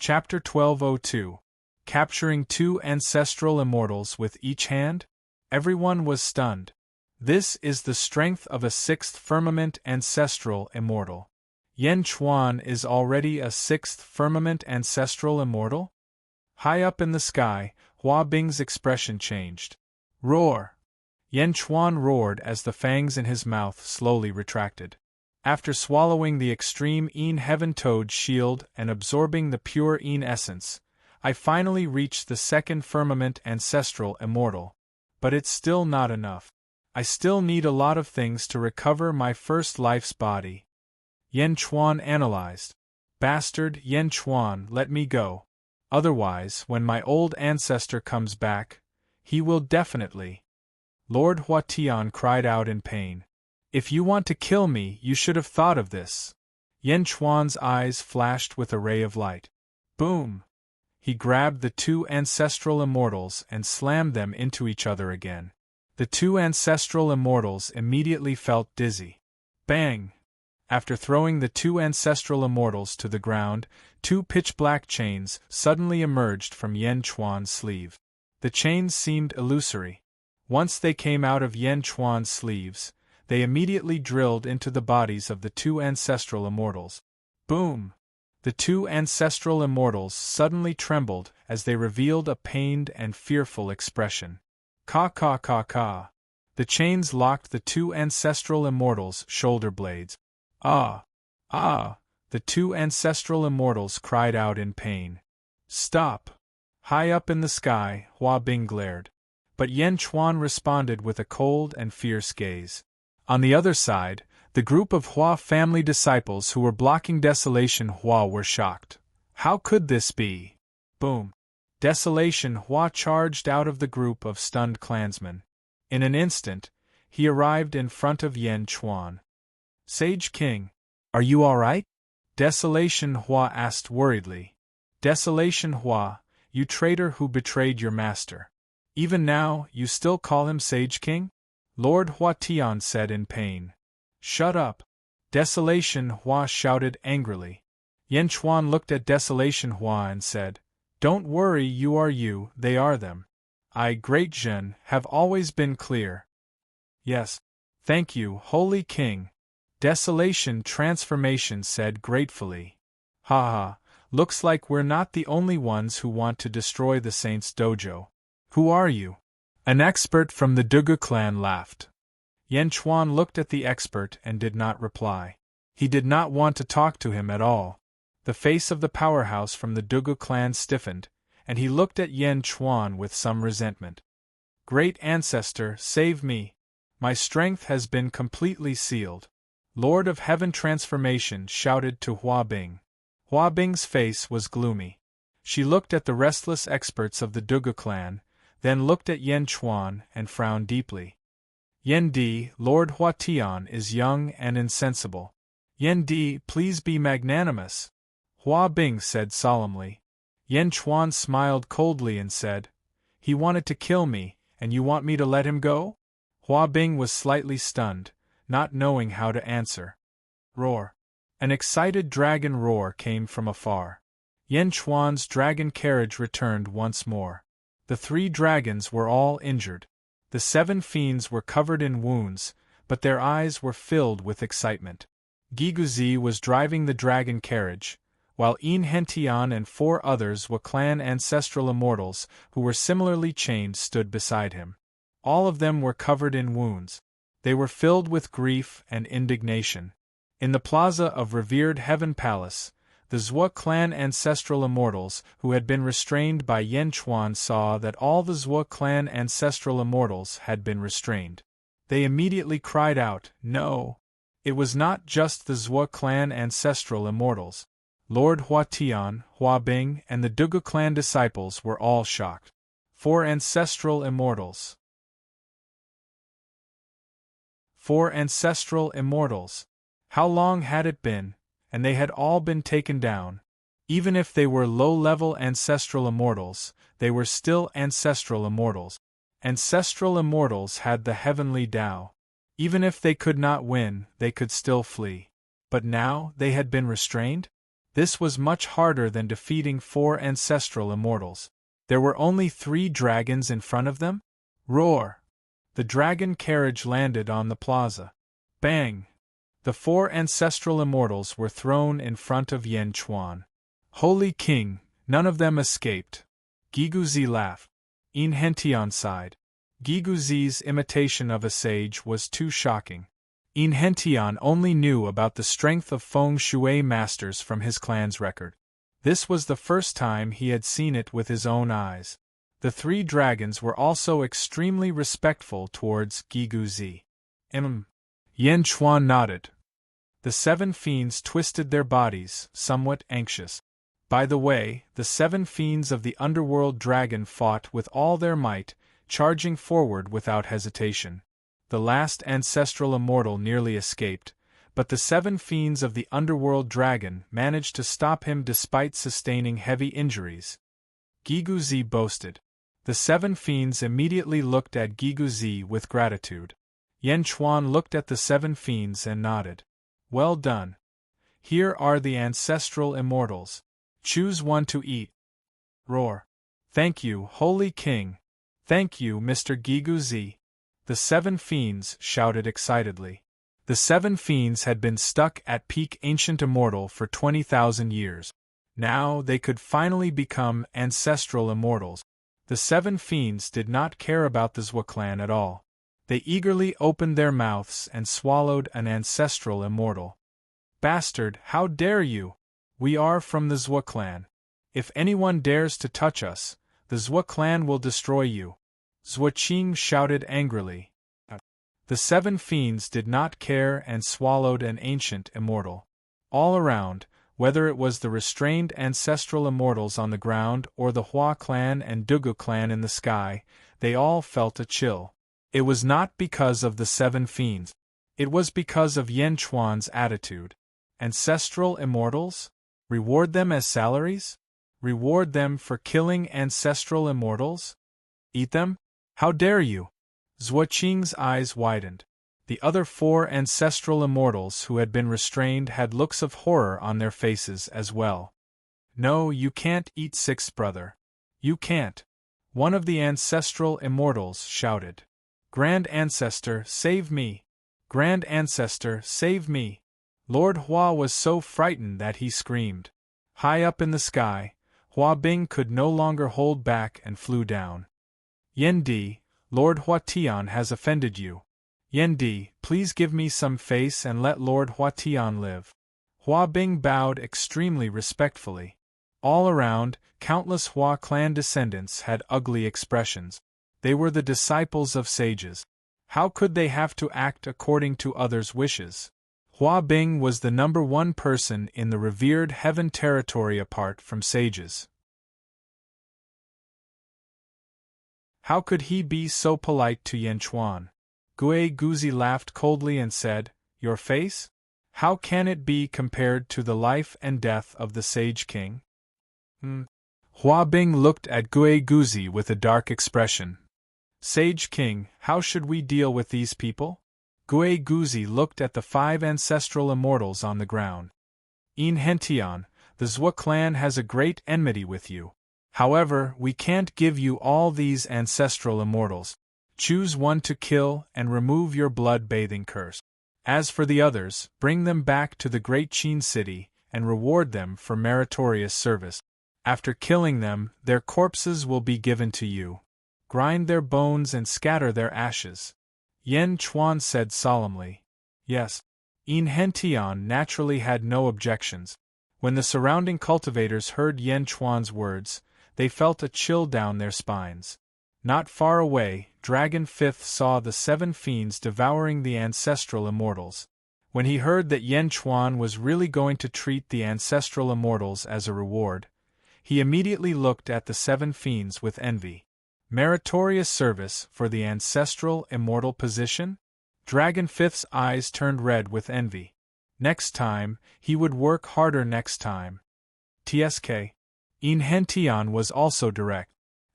Chapter 1202. Capturing two ancestral immortals with each hand? Everyone was stunned. This is the strength of a sixth firmament ancestral immortal. Yan Chuan is already a sixth firmament ancestral immortal? High up in the sky, Hua Bing's expression changed. Roar! Yan Chuan roared as the fangs in his mouth slowly retracted. After swallowing the extreme Yin Heaven Toad shield and absorbing the pure Yin essence, I finally reached the second firmament ancestral immortal. But it's still not enough. I still need a lot of things to recover my first life's body. Yan Chuan analyzed. Bastard Yan Chuan, let me go. Otherwise, when my old ancestor comes back, he will definitely. Lord Huatian cried out in pain. If you want to kill me, you should have thought of this. Yan Chuan's eyes flashed with a ray of light. Boom! He grabbed the two ancestral immortals and slammed them into each other again. The two ancestral immortals immediately felt dizzy. Bang! After throwing the two ancestral immortals to the ground, two pitch-black chains suddenly emerged from Yan Chuan's sleeve. The chains seemed illusory. Once they came out of Yan Chuan's sleeves, they immediately drilled into the bodies of the two ancestral immortals. Boom! The two ancestral immortals suddenly trembled as they revealed a pained and fearful expression. Ka ka ka ka! The chains locked the two ancestral immortals' shoulder blades. Ah! Ah! The two ancestral immortals cried out in pain. Stop! High up in the sky, Hua Bing glared. But Yan Chuan responded with a cold and fierce gaze. On the other side, the group of Hua family disciples who were blocking Desolation Hua were shocked. How could this be? Boom! Desolation Hua charged out of the group of stunned clansmen. In an instant, he arrived in front of Yan Chuan. Sage King, are you all right? Desolation Hua asked worriedly. Desolation Hua, you traitor who betrayed your master. Even now, you still call him Sage King? Lord Huatian said in pain. Shut up! Desolation Hua shouted angrily. Yan Chuan looked at Desolation Hua and said, Don't worry, you are you, they are them. I, Great Zhen, have always been clear. Yes. Thank you, Holy King. Desolation Transformation said gratefully. Ha ha, looks like we're not the only ones who want to destroy the Saint's dojo. Who are you? An expert from the Dugu clan laughed. Yan Chuan looked at the expert and did not reply. He did not want to talk to him at all. The face of the powerhouse from the Dugu clan stiffened, and he looked at Yan Chuan with some resentment. Great Ancestor, save me! My strength has been completely sealed. Lord of Heaven Transformation shouted to Hua Bing. Hua Bing's face was gloomy. She looked at the restless experts of the Dugu clan, then looked at Yan Chuan and frowned deeply. Yan Di, Lord Huatian is young and insensible. Yan Di, please be magnanimous. Hua Bing said solemnly. Yan Chuan smiled coldly and said, He wanted to kill me, and you want me to let him go? Hua Bing was slightly stunned, not knowing how to answer. Roar! An excited dragon roar came from afar. Yan Chuan's dragon carriage returned once more. The three dragons were all injured. The 7 fiends were covered in wounds, but their eyes were filled with excitement. Giguzi was driving the dragon carriage, while Yin Hentian and 4 others Wa clan ancestral immortals who were similarly chained stood beside him. All of them were covered in wounds. They were filled with grief and indignation. In the plaza of revered Heaven Palace, the Zhua clan ancestral immortals who had been restrained by Yan Chuan saw that all the Zhua clan ancestral immortals had been restrained. They immediately cried out, No! It was not just the Zhua clan ancestral immortals. Lord Huatian, Hua Bing, and the Dugu clan disciples were all shocked. 4 ancestral immortals. 4 ancestral immortals. How long had it been? And they had all been taken down. Even if they were low-level ancestral immortals, they were still ancestral immortals. Ancestral immortals had the heavenly Tao. Even if they could not win, they could still flee. But now, they had been restrained? This was much harder than defeating 4 ancestral immortals. There were only 3 dragons in front of them? Roar! The dragon carriage landed on the plaza. Bang! The 4 ancestral immortals were thrown in front of Yan Chuan. Holy King, none of them escaped. Giguzi laughed. In Hentian sighed. Giguzi's imitation of a sage was too shocking. In Hentian only knew about the strength of feng shui masters from his clan's record. This was the first time he had seen it with his own eyes. The 3 dragons were also extremely respectful towards Giguzi. Yan Chuan nodded. The 7 fiends twisted their bodies, somewhat anxious. By the way, the 7 fiends of the underworld dragon fought with all their might, charging forward without hesitation. The last ancestral immortal nearly escaped, but the 7 fiends of the underworld dragon managed to stop him despite sustaining heavy injuries. Giguzi boasted. The 7 fiends immediately looked at Giguzi with gratitude. Yan Chuan looked at the 7 fiends and nodded. Well done. Here are the ancestral immortals. Choose one to eat. Roar. Thank you, Holy King. Thank you, Mr. Giguzi. The 7 fiends shouted excitedly. The 7 fiends had been stuck at peak ancient immortal for 20,000 years. Now they could finally become ancestral immortals. The 7 fiends did not care about the Zhua clan at all. They eagerly opened their mouths and swallowed an ancestral immortal. Bastard, how dare you! We are from the Zhua clan. If anyone dares to touch us, the Zhua clan will destroy you. Zhua Qing shouted angrily. The 7 fiends did not care and swallowed an ancient immortal. All around, whether it was the restrained ancestral immortals on the ground or the Hua clan and Dugu clan in the sky, they all felt a chill. It was not because of the 7 fiends. It was because of Yan Chuan's attitude. Ancestral immortals? Reward them as salaries? Reward them for killing ancestral immortals? Eat them? How dare you? Zhua Qing's eyes widened. The other 4 ancestral immortals who had been restrained had looks of horror on their faces as well. No, you can't eat 6th brother. You can't. One of the ancestral immortals shouted. Grand Ancestor, save me! Grand Ancestor, save me! Lord Hua was so frightened that he screamed. High up in the sky, Hua Bing could no longer hold back and flew down. Yendi, Lord Hua Tian has offended you. Yendi, please give me some face and let Lord Hua Tian live. Hua Bing bowed extremely respectfully. All around, countless Hua clan descendants had ugly expressions. They were the disciples of sages. How could they have to act according to others' wishes? Hua Bing was the number 1 person in the revered heaven territory apart from sages. How could he be so polite to Yan Chuan? Gue Guzi laughed coldly and said, Your face? How can it be compared to the life and death of the Sage King? Hua Bing looked at Gue Guzi with a dark expression. Sage King, how should we deal with these people? Gue Guzi looked at the 5 ancestral immortals on the ground. In Hentian, the Zhua clan has a great enmity with you. However, we can't give you all these ancestral immortals. Choose one to kill and remove your blood-bathing curse. As for the others, bring them back to the great Qin city and reward them for meritorious service. After killing them, their corpses will be given to you. Grind their bones and scatter their ashes. Yan Chuan said solemnly. Yes. In Hentian naturally had no objections. When the surrounding cultivators heard Yan Chuan's words, they felt a chill down their spines. Not far away, Dragon 5th saw the 7 fiends devouring the ancestral immortals. When he heard that Yan Chuan was really going to treat the ancestral immortals as a reward, he immediately looked at the 7 fiends with envy. Meritorious service for the ancestral immortal position? Dragon 5th's eyes turned red with envy. Next time, he would work harder next time. TSK. In Hentian was also direct.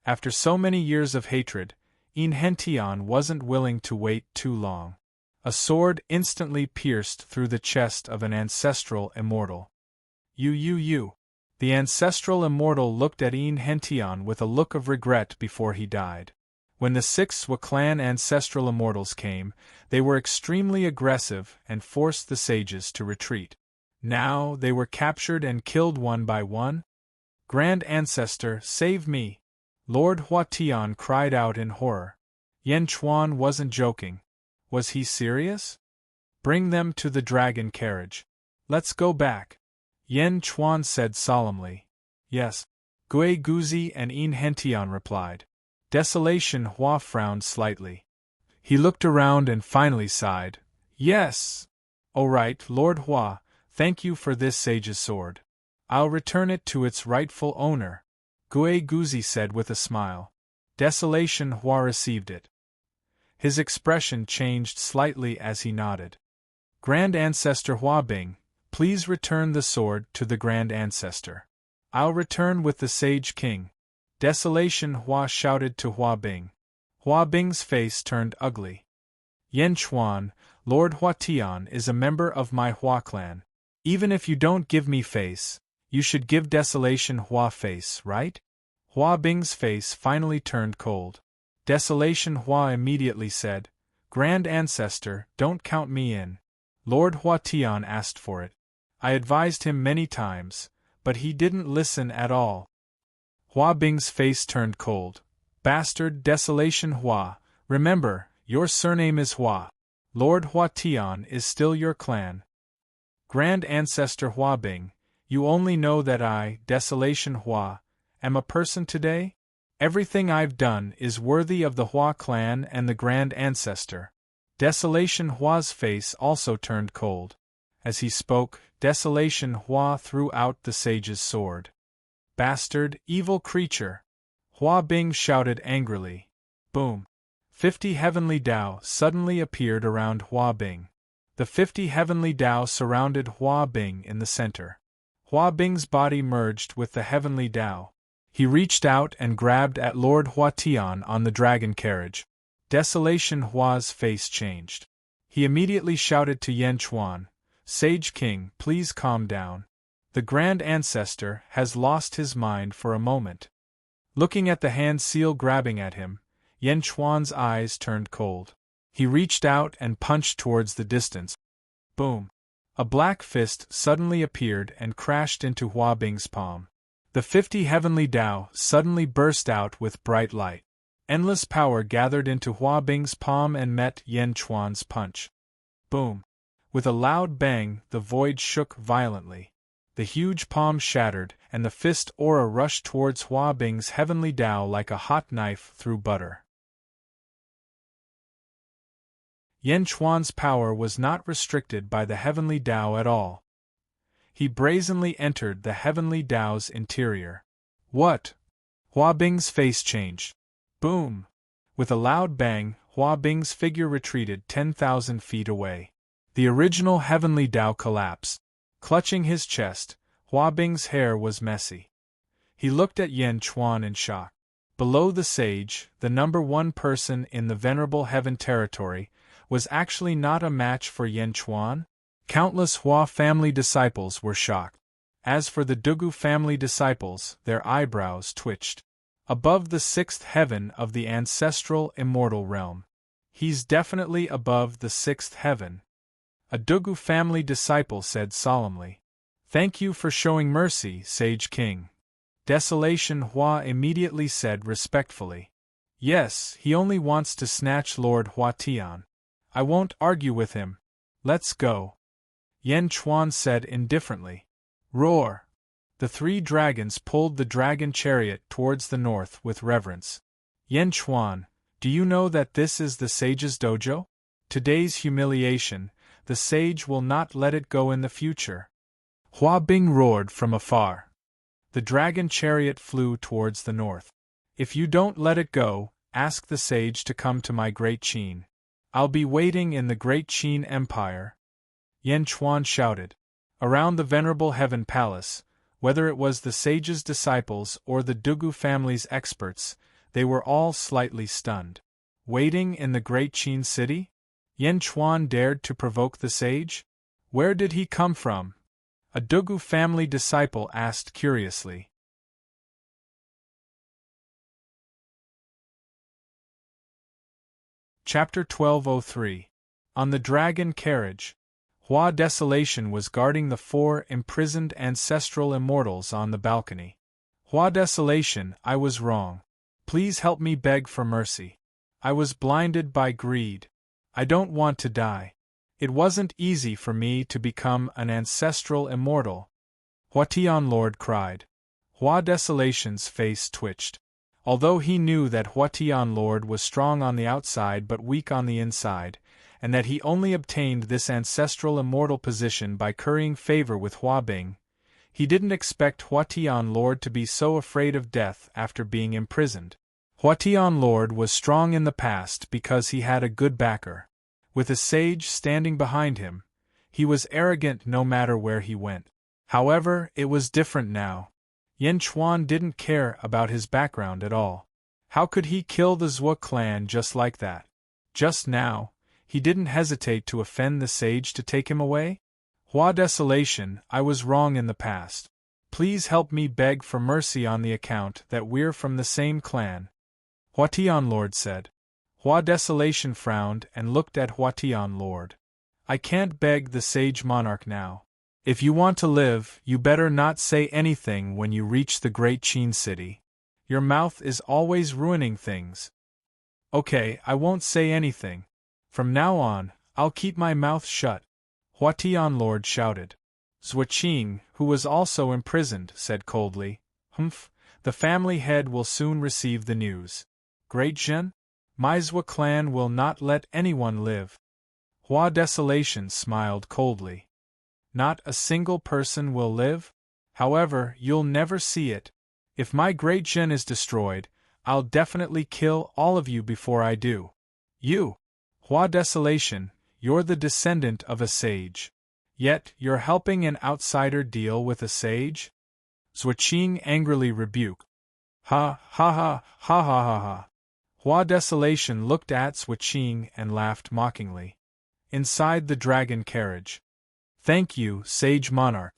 After so many years of hatred, In Hentian wasn't willing to wait too long. A sword instantly pierced through the chest of an ancestral immortal. You. The ancestral immortal looked at Hentian with a look of regret before he died. When the 6 Swa clan ancestral immortals came, they were extremely aggressive and forced the sages to retreat. Now they were captured and killed one by one. Grand Ancestor, save me! Lord Huatian cried out in horror. Yan Chuan wasn't joking. Was he serious? Bring them to the dragon carriage. Let's go back. Yan Chuan said solemnly. Yes. Gui Guzi and Hentian replied. Desolation Hua frowned slightly. He looked around and finally sighed. Yes. All right, Lord Hua, thank you for this sage's sword. I'll return it to its rightful owner, Gui Guzi said with a smile. Desolation Hua received it. His expression changed slightly as he nodded. Grand Ancestor Huabing, please return the sword to the Grand Ancestor. I'll return with the Sage King. Desolation Hua shouted to Huabing. Huabing's face turned ugly. Yan Chuan, Lord Huatian is a member of my Hua clan. Even if you don't give me face, you should give Desolation Hua face, right? Huabing's face finally turned cold. Desolation Hua immediately said, Grand Ancestor, don't count me in. Lord Huatian asked for it. I advised him many times, but he didn't listen at all. Huabing's face turned cold. Bastard Desolation Hua, remember, your surname is Hua. Lord Huatian is still your clan. Grand Ancestor Huabing, you only know that I, Desolation Hua, am a person today? Everything I've done is worthy of the Hua clan and the Grand Ancestor. Desolation Hua's face also turned cold. As he spoke, Desolation Hua threw out the sage's sword. Bastard, evil creature! Huabing shouted angrily. Boom! 50 heavenly Dao suddenly appeared around Huabing. The 50 heavenly Dao surrounded Huabing in the center. Huabing's body merged with the heavenly Dao. He reached out and grabbed at Lord Huatian on the dragon carriage. Desolation Hua's face changed. He immediately shouted to Yan Chuan, Sage King, please calm down. The Grand Ancestor has lost his mind for a moment. Looking at the hand seal grabbing at him, Yan Chuan's eyes turned cold. He reached out and punched towards the distance. Boom! A black fist suddenly appeared and crashed into Huabing's palm. The 50 heavenly Dao suddenly burst out with bright light. Endless power gathered into Huabing's palm and met Yan Chuan's punch. Boom! With a loud bang, the void shook violently. The huge palm shattered, and the fist aura rushed towards Huabing's heavenly Dao like a hot knife through butter. Yan Chuan's power was not restricted by the heavenly Dao at all. He brazenly entered the heavenly Dao's interior. What? Huabing's face changed. Boom! With a loud bang, Huabing's figure retreated 10,000 feet away. The original heavenly Dao collapsed. Clutching his chest, Huabing's hair was messy. He looked at Yan Chuan in shock. Below the sage, the number 1 person in the Venerable Heaven territory, was actually not a match for Yan Chuan. Countless Hua family disciples were shocked. As for the Dugu family disciples, their eyebrows twitched. Above the 6th heaven of the ancestral immortal realm. He's definitely above the 6th heaven. A Dugu family disciple said solemnly. Thank you for showing mercy, Sage King. Desolation Hua immediately said respectfully. Yes, he only wants to snatch Lord Huatian. I won't argue with him. Let's go. Yan Chuan said indifferently. Roar! The 3 dragons pulled the dragon chariot towards the north with reverence. Yan Chuan, do you know that this is the sage's dojo? Today's humiliation, the sage will not let it go in the future. Huabing roared from afar. The dragon chariot flew towards the north. If you don't let it go, ask the sage to come to my Great Qin. I'll be waiting in the Great Qin Empire. Yan Chuan shouted. Around the Venerable Heaven Palace, whether it was the sage's disciples or the Dugu family's experts, they were all slightly stunned. Waiting in the Great Qin city? Yan Chuan dared to provoke the sage? Where did he come from? A Dugu family disciple asked curiously. Chapter 1203. On the Dragon Carriage. Hua Desolation was guarding the 4 imprisoned ancestral immortals on the balcony. Hua Desolation, I was wrong. Please help me beg for mercy. I was blinded by greed. I don't want to die. It wasn't easy for me to become an ancestral immortal. Huatian Lord cried. Hua Desolation's face twitched. Although he knew that Huatian Lord was strong on the outside but weak on the inside, and that he only obtained this ancestral immortal position by currying favor with Huabing, he didn't expect Huatian Lord to be so afraid of death after being imprisoned. Huatian Lord was strong in the past because he had a good backer. With a sage standing behind him, he was arrogant no matter where he went. However, it was different now. Yan Chuan didn't care about his background at all. How could he kill the Zhou clan just like that? Just now, he didn't hesitate to offend the sage to take him away? Hua Desolation, I was wrong in the past. Please help me beg for mercy on the account that we're from the same clan. Huatian Lord said. Hua Desolation frowned and looked at Huatian Lord. I can't beg the sage monarch now. If you want to live, you better not say anything when you reach the great Qin city. Your mouth is always ruining things. Okay, I won't say anything. From now on, I'll keep my mouth shut. Huatian Lord shouted. Zhuqing, who was also imprisoned, said coldly, Humph, the family head will soon receive the news. Great Zhen? My Zhou clan will not let anyone live. Hua Desolation smiled coldly. Not a single person will live? However, you'll never see it. If my great Zhen is destroyed, I'll definitely kill all of you before I do. You, Hua Desolation, you're the descendant of a sage. Yet, you're helping an outsider deal with a sage? Zhuqing angrily rebuked. Ha ha ha ha ha ha ha. Hua Desolation looked at Zhuqing and laughed mockingly. Inside the dragon carriage. Thank you, sage monarch.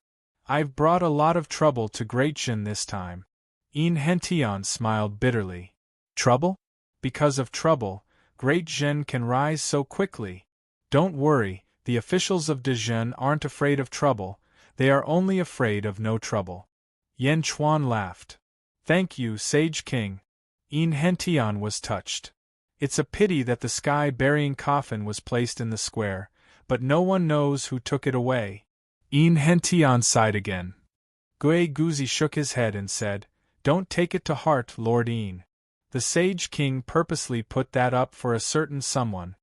I've brought a lot of trouble to Great Zhen this time. Yin Hentian smiled bitterly. Trouble? Because of trouble, Great Zhen can rise so quickly. Don't worry, the officials of Dezhen aren't afraid of trouble, they are only afraid of no trouble. Yan Chuan laughed. Thank you, Sage King. Yin Hentian was touched. It's a pity that the sky-burying coffin was placed in the square, but no one knows who took it away. Yin Hentian sighed again. Gui Guzi shook his head and said, Don't take it to heart, Lord Yin. The Sage King purposely put that up for a certain someone.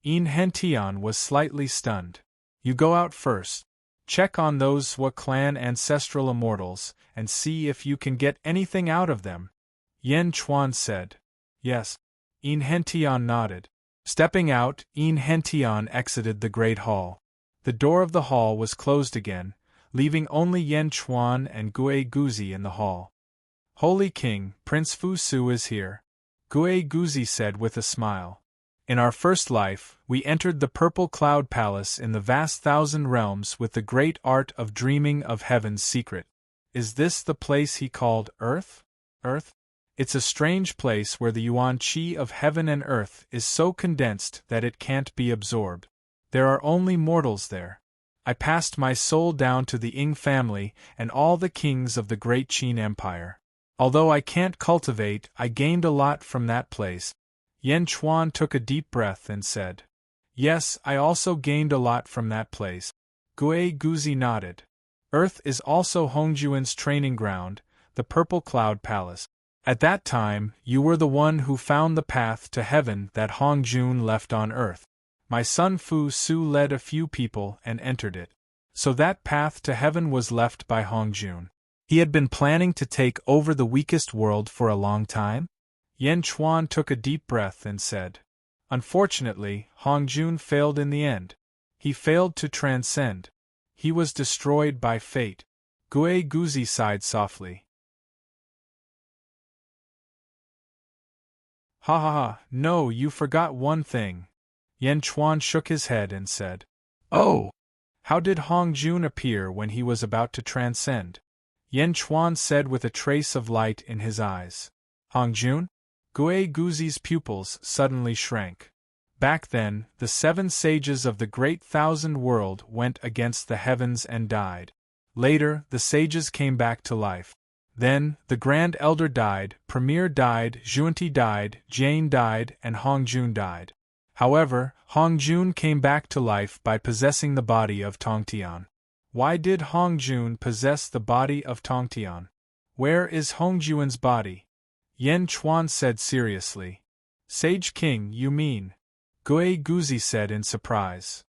Yin Hentian was slightly stunned. You go out first. Check on those Zhou clan ancestral immortals, and see if you can get anything out of them. Yan Chuan said. Yes. Yin Hentian nodded. Stepping out, Yin Hentian exited the great hall. The door of the hall was closed again, leaving only Yan Chuan and Gui Guzi in the hall. Holy King, Prince Fu Su is here, Gui Guzi said with a smile. In our first life, we entered the Purple Cloud Palace in the vast thousand realms with the great art of dreaming of heaven's secret. Is this the place he called Earth? Earth? It's a strange place where the yuan qi of heaven and earth is so condensed that it can't be absorbed. There are only mortals there. I passed my soul down to the Ying family and all the kings of the great Qin Empire. Although I can't cultivate, I gained a lot from that place. Yan Chuan took a deep breath and said, Yes, I also gained a lot from that place. Gui Guzi nodded. Earth is also Hongjuan's training ground, the Purple Cloud Palace. At that time, you were the one who found the path to heaven that Hongjun left on earth. My son Fu Su led a few people and entered it. So that path to heaven was left by Hongjun. He had been planning to take over the weakest world for a long time? Yan Chuan took a deep breath and said. Unfortunately, Hongjun failed in the end. He failed to transcend. He was destroyed by fate. Gui Guzi sighed softly. Ha ha ha, no, you forgot one thing. Yan Chuan shook his head and said. Oh! How did Hong Jun appear when he was about to transcend? Yan Chuan said with a trace of light in his eyes. Hong Jun? Gue Guzi's pupils suddenly shrank. Back then, the 7 sages of the Great Thousand World went against the heavens and died. Later, the sages came back to life. Then, the Grand Elder died, Premier died, Junti died, Jane died, and Hong Jun died. However, Hong Jun came back to life by possessing the body of Tongtian. Why did Hong Jun possess the body of Tongtian? Where is Hong Jun's body? Yan Chuan said seriously. Sage King, you mean? Gue Guzi said in surprise.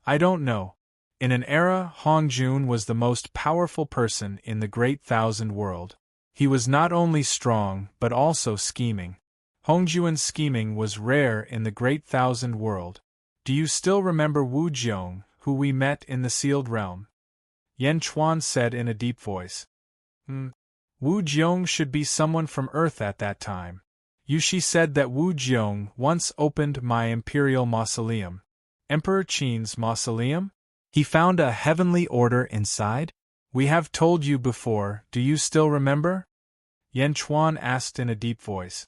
I don't know. In an era, Hong Jun was the most powerful person in the Great Thousand World. He was not only strong, but also scheming. Hong Jun's scheming was rare in the Great Thousand World. Do you still remember Wu Jiong, who we met in the Sealed Realm? Yan Chuan said in a deep voice. Wu Jiong should be someone from Earth at that time. Yushi said that Wu Jiong once opened my Imperial Mausoleum. Emperor Qin's mausoleum? He found a heavenly order inside? We have told you before, do you still remember? Yan Chuan asked in a deep voice.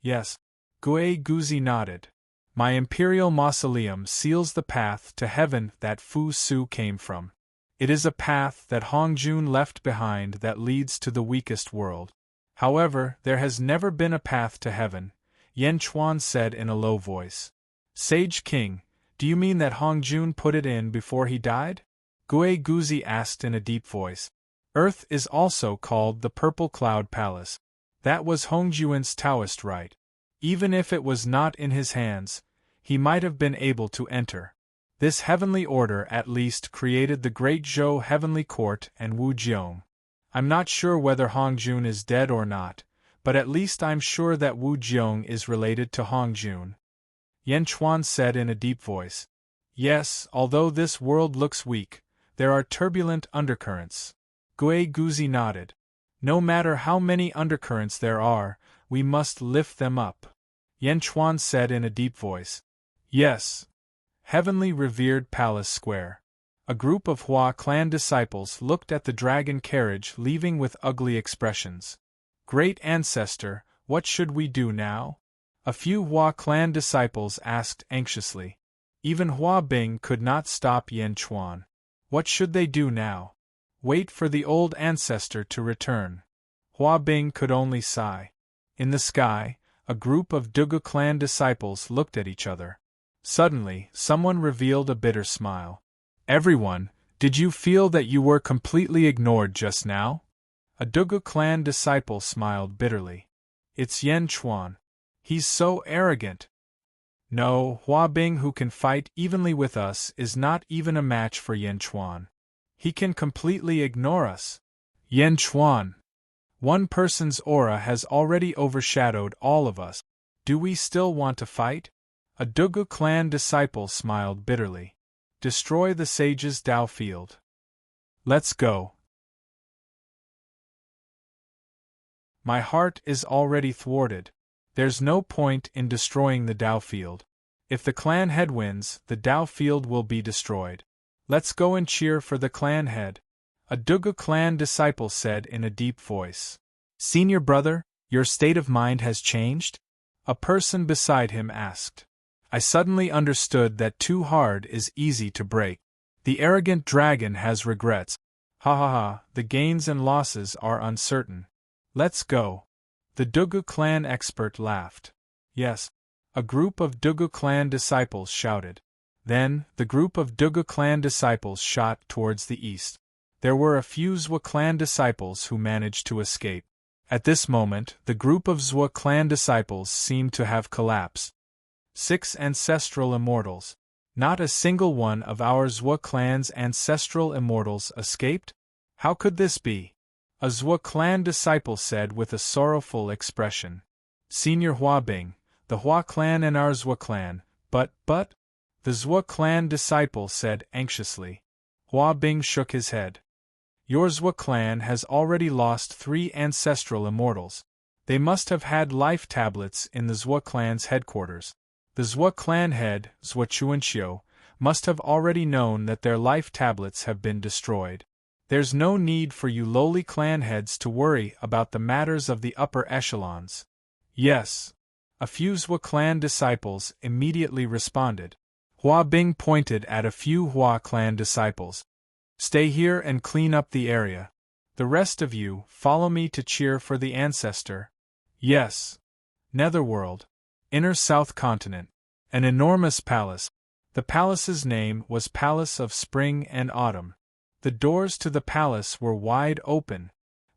Yes. Gue Guzi nodded. My Imperial Mausoleum seals the path to heaven that Fu Su came from. It is a path that Hong Jun left behind that leads to the weakest world. However, there has never been a path to heaven, Yan Chuan said in a low voice. Sage King, do you mean that Hong Jun put it in before he died? Gue Guzi asked in a deep voice. Earth is also called the Purple Cloud Palace. That was Hong Jun's Taoist right. Even if it was not in his hands, he might have been able to enter. This heavenly order at least created the Great Zhou Heavenly Court and Wu Jiong. I'm not sure whether Hong Jun is dead or not, but at least I'm sure that Wu Jiong is related to Hong Jun. Yan Chuan said in a deep voice. Yes, although this world looks weak, there are turbulent undercurrents. Gue Guzi nodded. No matter how many undercurrents there are, we must lift them up. Yan Chuan said in a deep voice. Yes. Heavenly Revered Palace Square. A group of Hua clan disciples looked at the dragon carriage leaving with ugly expressions. Great Ancestor, what should we do now? A few Hua clan disciples asked anxiously. Even Hua Bing could not stop Yan Chuan. What should they do now? Wait for the old ancestor to return. Hua Bing could only sigh. In the sky, a group of Dugu clan disciples looked at each other. Suddenly, someone revealed a bitter smile. Everyone, did you feel that you were completely ignored just now? A Dugu clan disciple smiled bitterly. It's Yan Chuan. He's so arrogant. No, Hua Bing, who can fight evenly with us, is not even a match for Yan Chuan. He can completely ignore us. Yan Chuan. One person's aura has already overshadowed all of us. Do we still want to fight? A Dugu clan disciple smiled bitterly. Destroy the sage's Dao field. Let's go. My heart is already thwarted. There's no point in destroying the Dao field. If the clan head wins, the Dao field will be destroyed. Let's go and cheer for the clan head. A Dugu clan disciple said in a deep voice. Senior brother, your state of mind has changed? A person beside him asked. I suddenly understood that too hard is easy to break. The arrogant dragon has regrets. Ha ha ha, the gains and losses are uncertain. Let's go. The Dugu clan expert laughed. Yes. A group of Dugu clan disciples shouted. Then, the group of Dugu clan disciples shot towards the east. There were a few Zhua clan disciples who managed to escape. At this moment, the group of Zhua clan disciples seemed to have collapsed. 6 ancestral immortals. Not a single one of our Zhua clan's ancestral immortals escaped? How could this be? A Zhua clan disciple said with a sorrowful expression. Senior Hua Bing, the Hua clan and our Zhua clan, but, the Zhua clan disciple said anxiously. Hua Bing shook his head. Your Zhua clan has already lost 3 ancestral immortals. They must have had life tablets in the Zhua clan's headquarters. The Zhua clan head, Zhua Chuanxiu, must have already known that their life tablets have been destroyed. There's no need for you lowly clan heads to worry about the matters of the upper echelons. Yes. A few Zhua clan disciples immediately responded. Hua Bing pointed at a few Hua clan disciples. Stay here and clean up the area. The rest of you, follow me to cheer for the ancestor. Yes. Netherworld. Inner South Continent. An enormous palace. The palace's name was Palace of Spring and Autumn. The doors to the palace were wide open.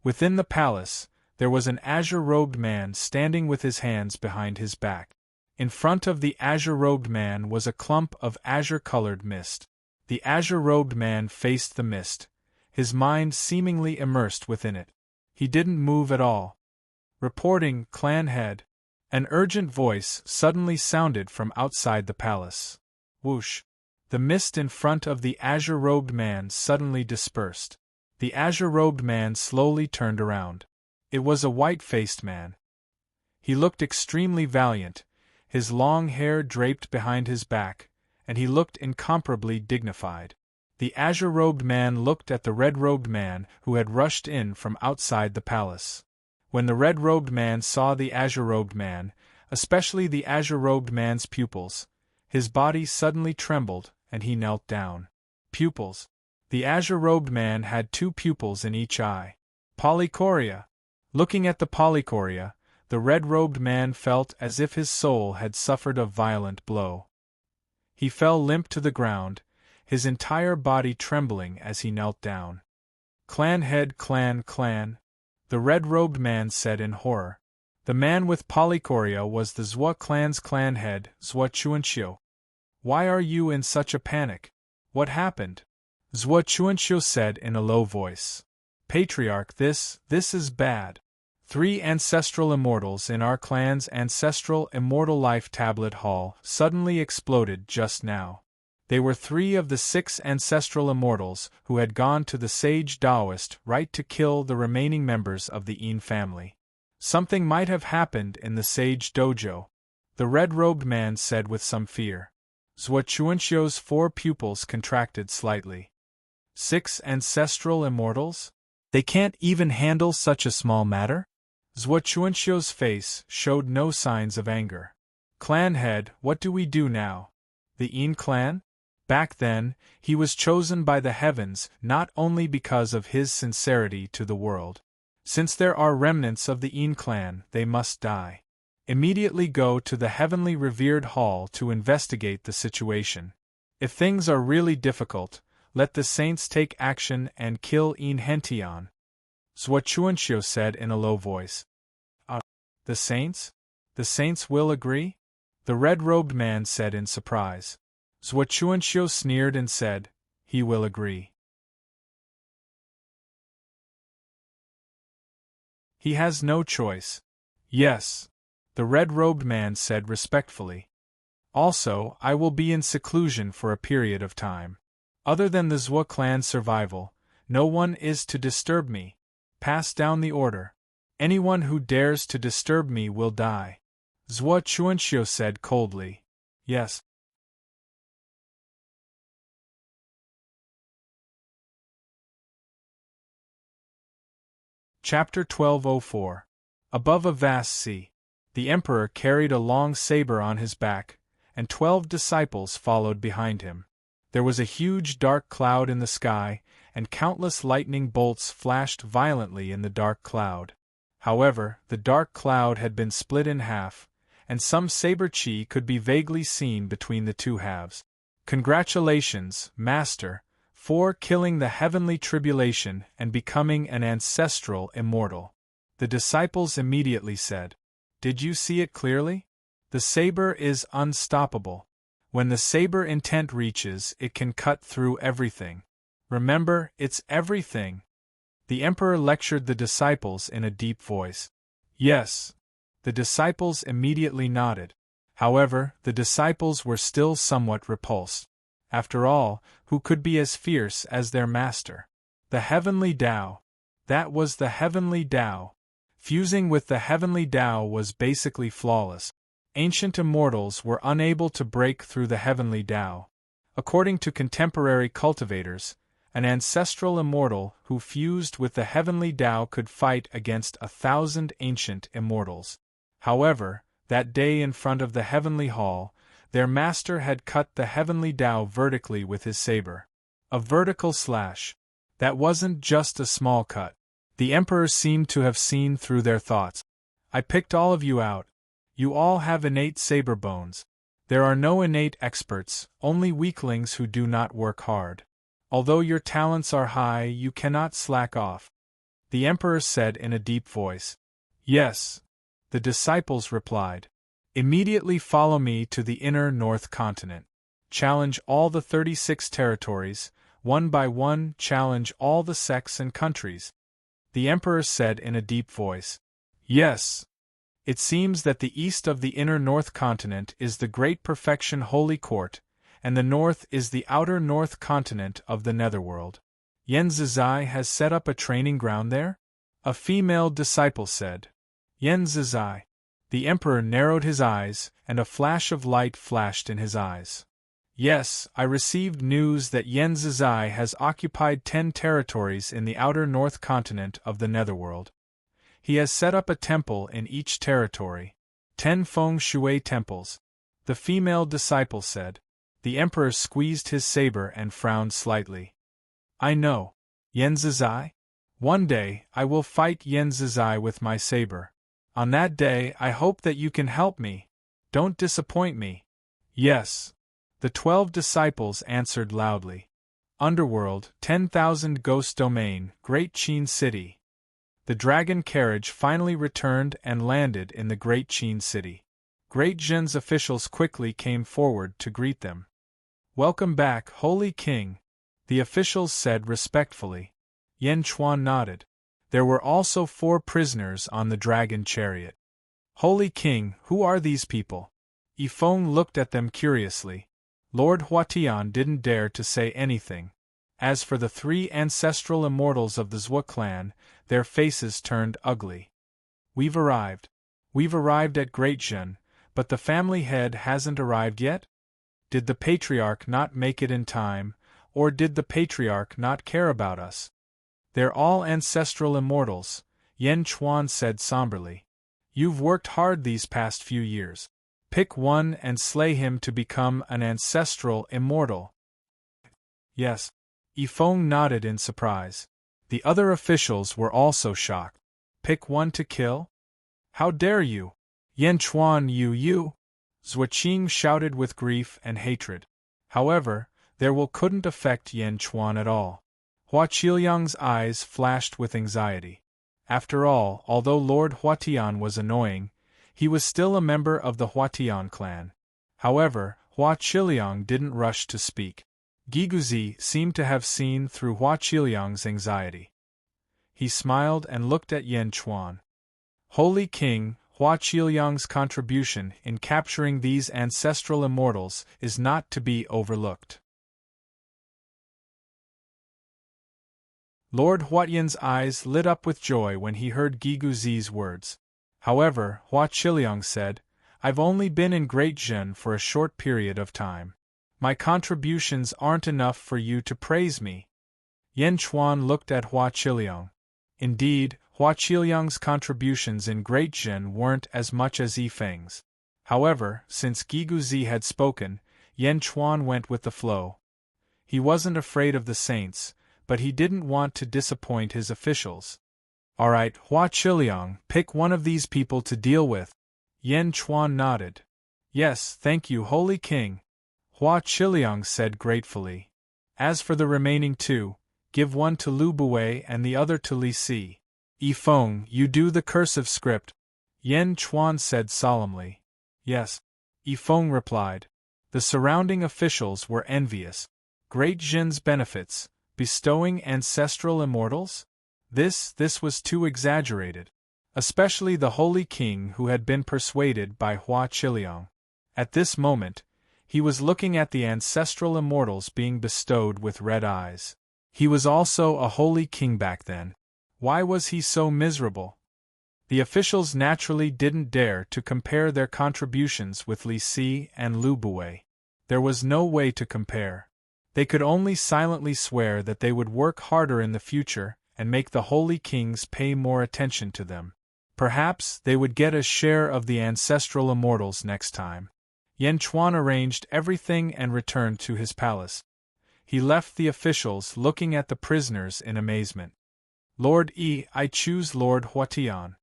Within the palace, there was an azure-robed man standing with his hands behind his back. In front of the azure-robed man was a clump of azure-colored mist. The azure-robed man faced the mist, his mind seemingly immersed within it. He didn't move at all. Reporting, clan head. An urgent voice suddenly sounded from outside the palace. Whoosh! The mist in front of the azure-robed man suddenly dispersed. The azure-robed man slowly turned around. It was a white-faced man. He looked extremely valiant, his long hair draped behind his back, and he looked incomparably dignified. The azure-robed man looked at the red-robed man who had rushed in from outside the palace. When the red-robed man saw the azure-robed man, especially the azure-robed man's pupils, his body suddenly trembled, and he knelt down. Pupils. The azure-robed man had 2 pupils in each eye. Polychoria. Looking at the polychoria, the red-robed man felt as if his soul had suffered a violent blow. He fell limp to the ground, his entire body trembling as he knelt down. Clan head, clan, the red-robed man said in horror. The man with polychoria was the Zhua clan's clan head, Zhua Chuanxiu. Why are you in such a panic? What happened? Zhua Chuanxiu said in a low voice. Patriarch, this is bad. 3 ancestral immortals in our clan's ancestral immortal life tablet hall suddenly exploded just now. They were 3 of the 6 ancestral immortals who had gone to the sage Taoist rite to kill the remaining members of the Yin family. Something might have happened in the sage dojo, the red-robed man said with some fear. Zhua Chuanxiu's 4 pupils contracted slightly. 6 ancestral immortals? They can't even handle such a small matter? Zhua Chuanxiu's face showed no signs of anger. Clan head, what do we do now? The Yin clan? Back then, he was chosen by the heavens not only because of his sincerity to the world. Since there are remnants of the Yin clan, they must die. Immediately go to the heavenly revered hall to investigate the situation. If things are really difficult, let the saints take action and kill Yin Hentian. Zhua Chuanxiu said in a low voice. The saints? The saints will agree? The red-robed man said in surprise. Zhua Chuanxiu sneered and said, he will agree. He has no choice. Yes. The red-robed man said respectfully. Also, I will be in seclusion for a period of time. Other than the Zhua clan's survival, no one is to disturb me. Pass down the order. Anyone who dares to disturb me will die. Zhua Chuanxiu said coldly. Yes. Chapter 1204. Above a vast sea. The emperor carried a long saber on his back, and 12 disciples followed behind him. There was a huge dark cloud in the sky, and countless lightning bolts flashed violently in the dark cloud. However, the dark cloud had been split in half, and some saber chi could be vaguely seen between the 2 halves. Congratulations, Master, for killing the heavenly tribulation and becoming an ancestral immortal. The disciples immediately said. Did you see it clearly? The saber is unstoppable. When the saber intent reaches, it can cut through everything. Remember, it's everything. The emperor lectured the disciples in a deep voice. Yes. The disciples immediately nodded. However, the disciples were still somewhat repulsed. After all, who could be as fierce as their master? The heavenly Tao. That was the heavenly Tao. Fusing with the heavenly Tao was basically flawless. Ancient immortals were unable to break through the heavenly Tao. According to contemporary cultivators, an ancestral immortal who fused with the heavenly Tao could fight against 1,000 ancient immortals. However, that day in front of the heavenly hall, their master had cut the heavenly Tao vertically with his saber. A vertical slash. That wasn't just a small cut. The Emperor seemed to have seen through their thoughts. I picked all of you out. You all have innate saber bones. There are no innate experts, only weaklings who do not work hard. Although your talents are high, you cannot slack off. The Emperor said in a deep voice. Yes. The disciples replied. Immediately follow me to the inner North Continent. Challenge all the 36 territories, one by one challenge all the sects and countries. The Emperor said in a deep voice. Yes. It seems that the east of the inner North Continent is the Great Perfection Holy Court, and the north is the outer North Continent of the Netherworld. Yen Zizai has set up a training ground there? A female disciple said. Yen Zizai. The Emperor narrowed his eyes, and a flash of light flashed in his eyes. Yes, I received news that Yen Zizai has occupied 10 territories in the outer North Continent of the Netherworld. He has set up a temple in each territory. 10 feng shui temples. The female disciple said. The Emperor squeezed his saber and frowned slightly. I know. Yen Zizai? One day, I will fight Yen Zizai with my saber. On that day, I hope that you can help me. Don't disappoint me. Yes. The 12 disciples answered loudly. Underworld, 10,000 Ghost Domain, Great Qin City. The dragon carriage finally returned and landed in the Great Qin City. Great Zhen's officials quickly came forward to greet them. Welcome back, Holy King, the officials said respectfully. Yen Chuan nodded. There were also 4 prisoners on the dragon chariot. Holy King, who are these people? Yifeng looked at them curiously. Lord Huatian didn't dare to say anything. As for the 3 ancestral immortals of the Zhua clan, their faces turned ugly. We've arrived. We've arrived at Great Zhen, but the family head hasn't arrived yet? Did the patriarch not make it in time, or did the patriarch not care about us? They're all ancestral immortals, Yen Chuan said somberly. You've worked hard these past few years. Pick one and slay him to become an ancestral immortal. Yes. Yifeng nodded in surprise. The other officials were also shocked. Pick one to kill? How dare you? Yen Chuan you! Zhuaqing shouted with grief and hatred. However, their will couldn't affect Yen Chuan at all. Hua Qiliang's eyes flashed with anxiety. After all, although Lord Huatian was annoying, he was still a member of the Huatian clan. However, Hua Qiliang didn't rush to speak. Giguzi seemed to have seen through Hua Qiliang's anxiety. He smiled and looked at Yen Chuan. Holy King, Hua Qiliang's contribution in capturing these ancestral immortals is not to be overlooked. Lord Huatian's eyes lit up with joy when he heard Giguzi's words. However, Hua Qiliang said, I've only been in Great Zhen for a short period of time. My contributions aren't enough for you to praise me. Yen Chuan looked at Hua Qiliang. Indeed, Hua Qiliang's contributions in Great Zhen weren't as much as Yifeng's. However, since Giguzi had spoken, Yen Chuan went with the flow. He wasn't afraid of the saints, but he didn't want to disappoint his officials. All right, Hua Qiliang, pick one of these people to deal with. Yen Chuan nodded. Yes, thank you, Holy King. Hua Qiliang said gratefully. As for the remaining 2, give one to Lu Buwei and the other to Li Si. Yifeng, you do the cursive script. Yen Chuan said solemnly. Yes. Yifeng replied. The surrounding officials were envious. Great Zhen's benefits, bestowing ancestral immortals? This was too exaggerated. Especially the Holy King who had been persuaded by Hua Qiliang. At this moment, he was looking at the ancestral immortals being bestowed with red eyes. He was also a Holy King back then. Why was he so miserable? The officials naturally didn't dare to compare their contributions with Li Si and Lu Buwei. There was no way to compare. They could only silently swear that they would work harder in the future and make the holy kings pay more attention to them. Perhaps they would get a share of the ancestral immortals next time. Yanchuan arranged everything and returned to his palace. He left the officials looking at the prisoners in amazement. Lord Yi, I choose Lord Huatian,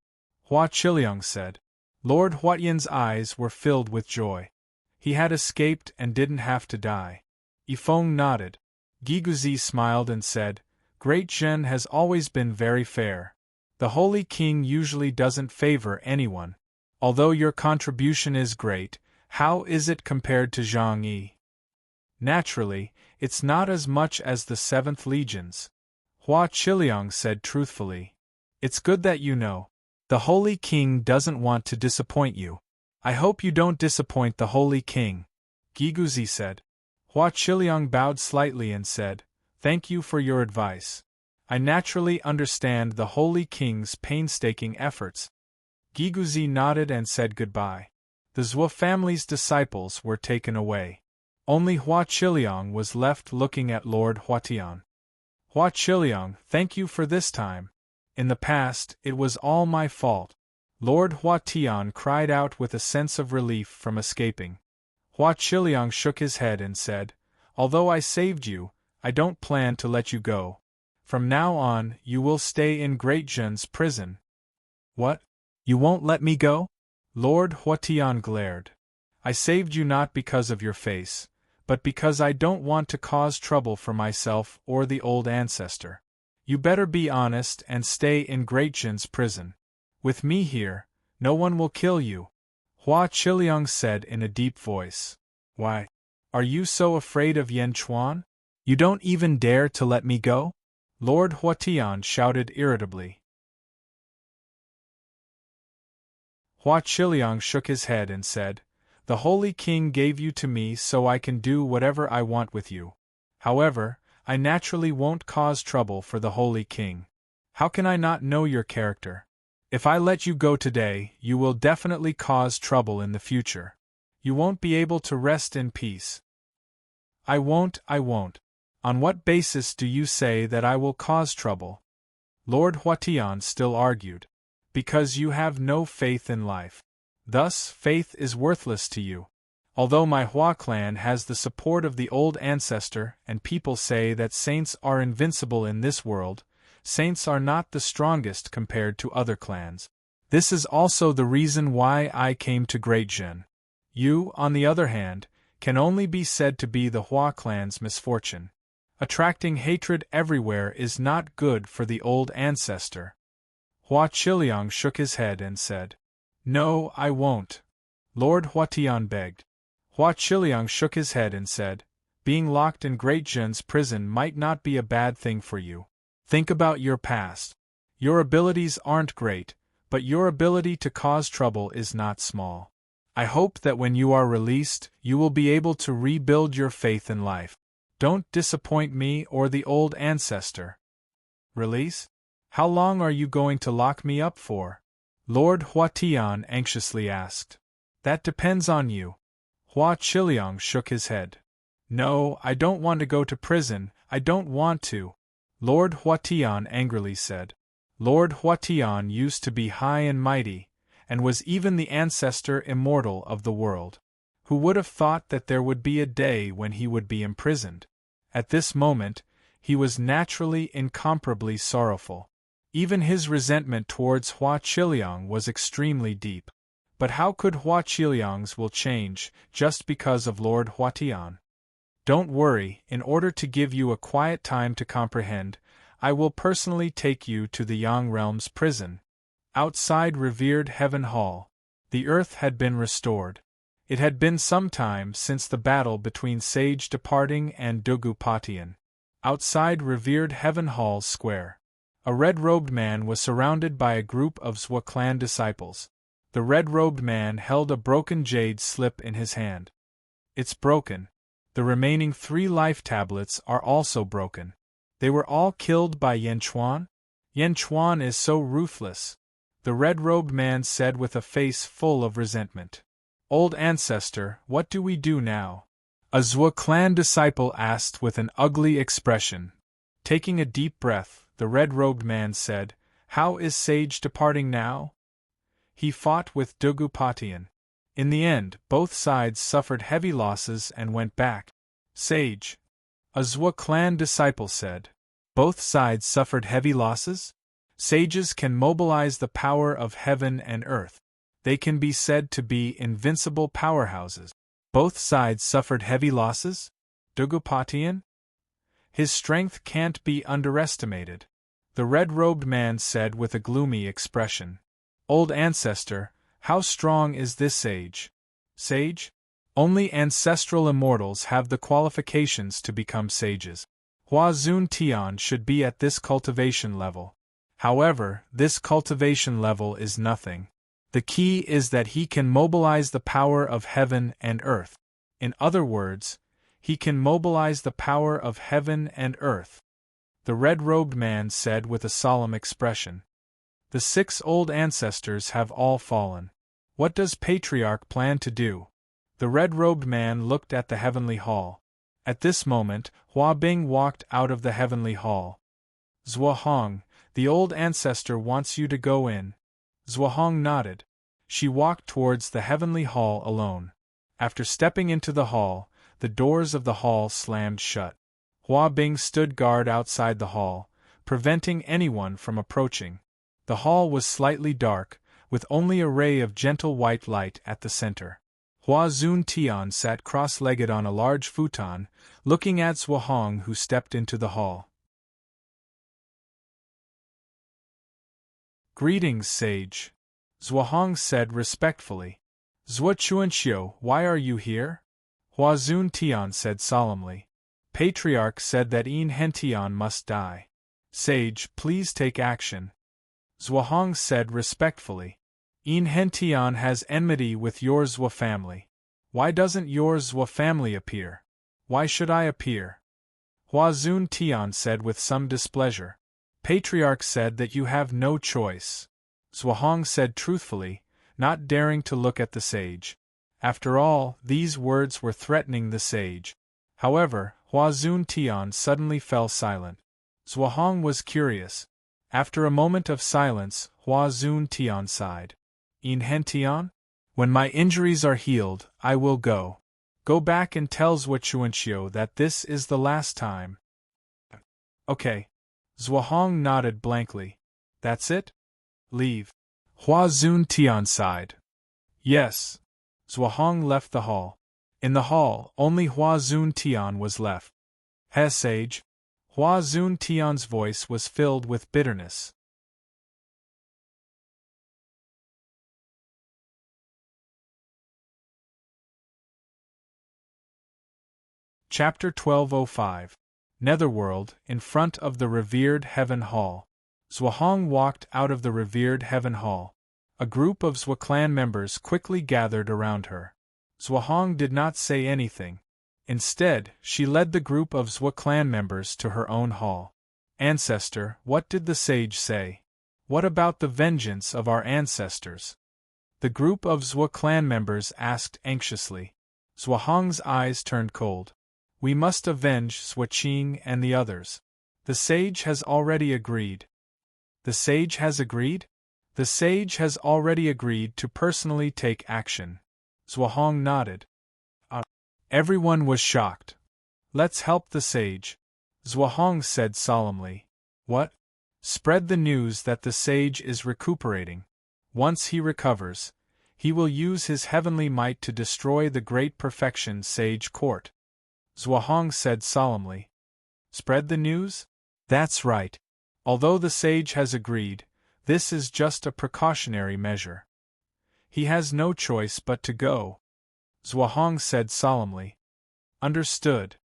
Hua Qiliang said. Lord Huatian's eyes were filled with joy. He had escaped and didn't have to die. Yifeng nodded. Giguzi smiled and said, Great Zhen has always been very fair. The Holy King usually doesn't favor anyone. Although your contribution is great, how is it compared to Zhang Yi? Naturally, it's not as much as the 7th Legions. Hua Qiliang said truthfully. It's good that you know. The Holy King doesn't want to disappoint you. I hope you don't disappoint the Holy King, Giguzi said. Hua Qiliang bowed slightly and said, Thank you for your advice. I naturally understand the Holy King's painstaking efforts. Giguzi nodded and said goodbye. The Zhou family's disciples were taken away. Only Hua Qiliang was left looking at Lord Huatian. Hua Qiliang, thank you for this time. In the past, it was all my fault. Lord Huatian cried out with a sense of relief from escaping. Hua Qiliang shook his head and said, Although I saved you, I don't plan to let you go. From now on, you will stay in Great Zhen's prison. What? You won't let me go? Lord Huatian glared. I saved you not because of your face, but because I don't want to cause trouble for myself or the old ancestor. You better be honest and stay in Great Zhen's prison. With me here, no one will kill you. Hua Qiliang said in a deep voice. Why? Are you so afraid of Yanchuan? You don't even dare to let me go? Lord Huatian shouted irritably. Hua Qiliang shook his head and said, The Holy King gave you to me so I can do whatever I want with you. However, I naturally won't cause trouble for the Holy King. How can I not know your character? If I let you go today, you will definitely cause trouble in the future. You won't be able to rest in peace. I won't. On what basis do you say that I will cause trouble? Lord Huatian still argued. Because you have no faith in life. Thus, faith is worthless to you. Although my Hua clan has the support of the old ancestor and people say that saints are invincible in this world, saints are not the strongest compared to other clans. This is also the reason why I came to Great Zhen. You, on the other hand, can only be said to be the Hua clan's misfortune. Attracting hatred everywhere is not good for the old ancestor. Hua Qiliang shook his head and said, No, I won't. Lord Huatian begged. Hua Qiliang shook his head and said, Being locked in Great Zhen's prison might not be a bad thing for you. Think about your past. Your abilities aren't great, but your ability to cause trouble is not small. I hope that when you are released, you will be able to rebuild your faith in life. Don't disappoint me or the old ancestor. Release? How long are you going to lock me up for? Lord Huatian anxiously asked. That depends on you. Hua Qiliang shook his head. No, I don't want to go to prison, I don't want to. Lord Huatian angrily said. Lord Huatian used to be high and mighty, and was even the ancestor immortal of the world. Who would have thought that there would be a day when he would be imprisoned? At this moment, he was naturally incomparably sorrowful. Even his resentment towards Hua Qiliang was extremely deep. But how could Hua Qiliang's will change, just because of Lord Huatian? Don't worry, in order to give you a quiet time to comprehend, I will personally take you to the Yang Realm's prison. Outside revered Heaven Hall, the earth had been restored. It had been some time since the battle between Sage Departing and Dugupatian. Outside revered Heaven Hall's square, a red-robed man was surrounded by a group of Zhou clan disciples. The red-robed man held a broken jade slip in his hand. It's broken. The remaining 3 life tablets are also broken. They were all killed by Yanchuan? Yanchuan is so ruthless, the red-robed man said with a face full of resentment. Old ancestor, what do we do now? A Zhua clan disciple asked with an ugly expression. Taking a deep breath, the red-robed man said, "How is Sage departing now?" He fought with Dugupatian. In the end, both sides suffered heavy losses and went back. Sage. A Zhua clan disciple said. Both sides suffered heavy losses? Sages can mobilize the power of heaven and earth. They can be said to be invincible powerhouses. Both sides suffered heavy losses? Dugupatian? His strength can't be underestimated, the red-robed man said with a gloomy expression. Old ancestor, how strong is this sage? Sage? Only ancestral immortals have the qualifications to become sages. Hua Zun Tian should be at this cultivation level. However, this cultivation level is nothing. The key is that he can mobilize the power of heaven and earth. In other words, he can mobilize the power of heaven and earth. The red-robed man said with a solemn expression. The 6 old ancestors have all fallen. What does Patriarch plan to do? The red-robed man looked at the heavenly hall. At this moment, Hua Bing walked out of the heavenly hall. Zhuahong, the old ancestor wants you to go in. Zhuahong nodded. She walked towards the heavenly hall alone. After stepping into the hall, the doors of the hall slammed shut. Hua Bing stood guard outside the hall, preventing anyone from approaching. The hall was slightly dark, with only a ray of gentle white light at the center. Hua Zun Tian sat cross-legged on a large futon, looking at Zhuahong, who stepped into the hall. Greetings, sage. Zhuahong said respectfully. Zhua Chuanxiu, why are you here? Hua Zun Tian said solemnly. Patriarch said that Yin Hentian must die. Sage, please take action. Zhuahong said respectfully. Yin Hentian has enmity with your Zhua family. Why doesn't your Zhua family appear? Why should I appear? Hua Zun Tian said with some displeasure. Patriarch said that you have no choice. Zhuahong said truthfully, not daring to look at the sage. After all, these words were threatening the sage. However, Hua Zun Tian suddenly fell silent. Zhuahong was curious. After a moment of silence, Hua Zun Tian sighed. Yin Hentian? When my injuries are healed, I will go. Go back and tell Zhua Chuanxiu that this is the last time. Okay. Zhuahong nodded blankly. That's it? Leave. Hua Zun Tian sighed. Yes. Zhuahong left the hall. In the hall, only Hua Zun Tian was left. He sage. Hua Zun Tian's voice was filled with bitterness. Chapter 1205. Netherworld, in front of the revered Heaven Hall. Zhuahong walked out of the revered Heaven Hall. A group of Zhua clan members quickly gathered around her. Zhuahong did not say anything. Instead, she led the group of Zhua clan members to her own hall. Ancestor, what did the sage say? What about the vengeance of our ancestors? The group of Zhua clan members asked anxiously. Zhuahong's eyes turned cold. We must avenge Zhua Qing and the others. The sage has already agreed. The sage has agreed? The sage has already agreed to personally take action. Zhuahong nodded. Everyone was shocked. Let's help the sage. Zhuahong said solemnly. What? Spread the news that the sage is recuperating. Once he recovers, he will use his heavenly might to destroy the great perfection sage court. Zhuahong said solemnly. Spread the news? That's right. Although the sage has agreed, this is just a precautionary measure. He has no choice but to go. Zhuahong said solemnly. Understood.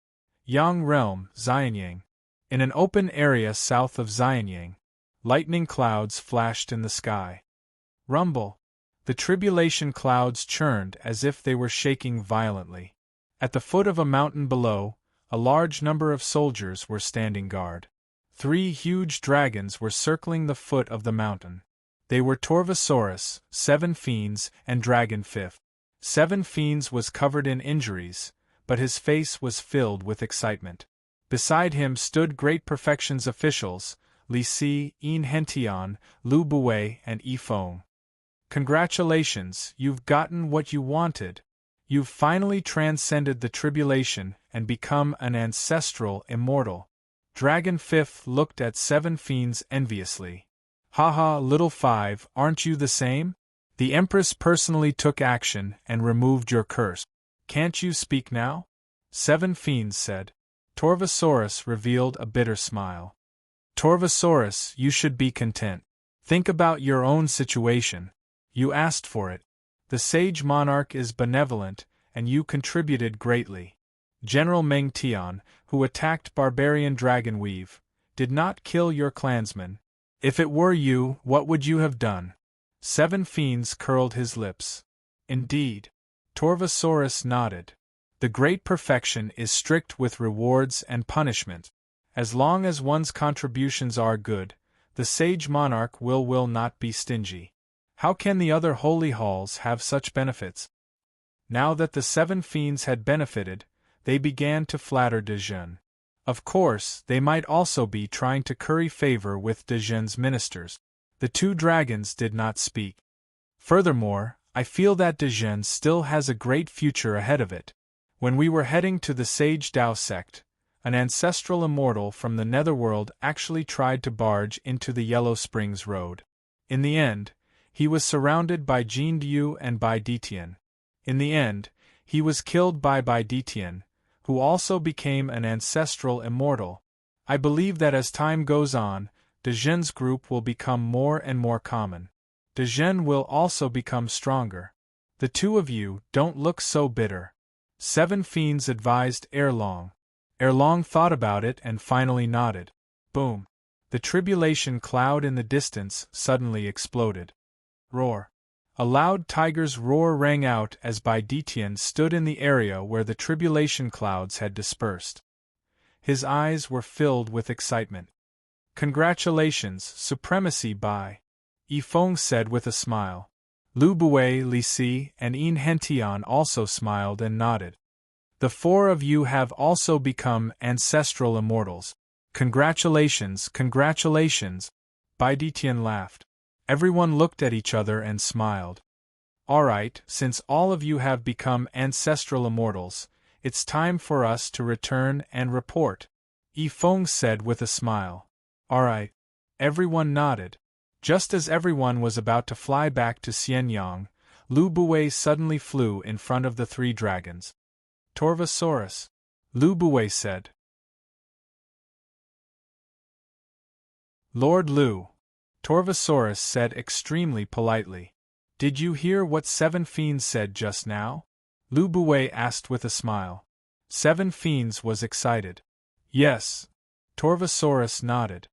Yang Realm, Xianyang. In an open area south of Xianyang, lightning clouds flashed in the sky. Rumble. The tribulation clouds churned as if they were shaking violently. At the foot of a mountain below, a large number of soldiers were standing guard. 3 huge dragons were circling the foot of the mountain. They were Torvosaurus, 7 fiends, and Dragon 5th. 7 fiends was covered in injuries, but his face was filled with excitement. Beside him stood Great Perfection's officials, Li Si, In Hention, Lu Bui, and Yi Feng. Congratulations, you've gotten what you wanted. You've finally transcended the tribulation and become an ancestral immortal. Dragon Fifth looked at Seven Fiends enviously. Haha, little five, aren't you the same? The Empress personally took action and removed your curse. Can't you speak now? Seven Fiends said. Torvosaurus revealed a bitter smile. Torvosaurus, you should be content. Think about your own situation. You asked for it. The sage monarch is benevolent, and you contributed greatly. General Meng Tian, who attacked barbarian Dragonweave, did not kill your clansmen. If it were you, what would you have done? Seven Fiends curled his lips. Indeed. Torvosaurus nodded. The Great Perfection is strict with rewards and punishment. As long as one's contributions are good, the sage monarch will not be stingy. How can the other holy halls have such benefits? Now that the Seven Fiends had benefited, they began to flatter De Jeune. Of course, they might also be trying to curry favor with De Jeune's ministers. The two dragons did not speak. Furthermore, I feel that De Jeune still has a great future ahead of it. When we were heading to the Sage Dao sect, an ancestral immortal from the netherworld actually tried to barge into the Yellow Springs Road. In the end, he was surrounded by Jean Diu and Bai Detian. In the end, he was killed by Bai Detian, who also became an ancestral immortal. I believe that as time goes on, De Jeune's group will become more and more common. De Jeune will also become stronger. The two of you don't look so bitter. Seven Fiends advised Erlong. Erlong thought about it and finally nodded. Boom. The tribulation cloud in the distance suddenly exploded. Roar. A loud tiger's roar rang out as Bai Detian stood in the area where the tribulation clouds had dispersed. His eyes were filled with excitement. Congratulations, Supremacy Bai, Yi Feng said with a smile. Lu Bui, Li Si, and In Hention also smiled and nodded. The four of you have also become ancestral immortals. Congratulations, congratulations, Bai Detian laughed. Everyone looked at each other and smiled. Alright, since all of you have become ancestral immortals, it's time for us to return and report, Yi Feng said with a smile. Alright. Everyone nodded. Just as everyone was about to fly back to Xianyang, Lu Bui suddenly flew in front of the three dragons. Torvosaurus, Lu Bui said. Lord Lu, Torvosaurus said extremely politely. Did you hear what Seven Fiends said just now? Lu Bui asked with a smile. Seven Fiends was excited. Yes. Torvosaurus nodded.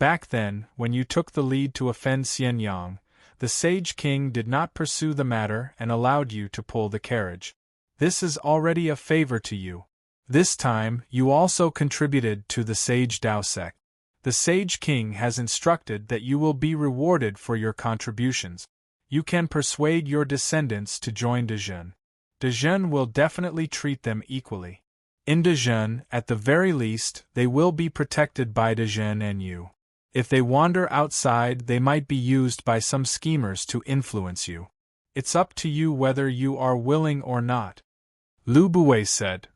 Back then, when you took the lead to offend Xianyang, the Sage King did not pursue the matter and allowed you to pull the carriage. This is already a favor to you. This time, you also contributed to the Sage Dao sect. The Sage King has instructed that you will be rewarded for your contributions. You can persuade your descendants to join De Jeune. De Jeune will definitely treat them equally. In De Jeune, at the very least, they will be protected by De Jeune and you. If they wander outside, they might be used by some schemers to influence you. It's up to you whether you are willing or not. Lu Bui said.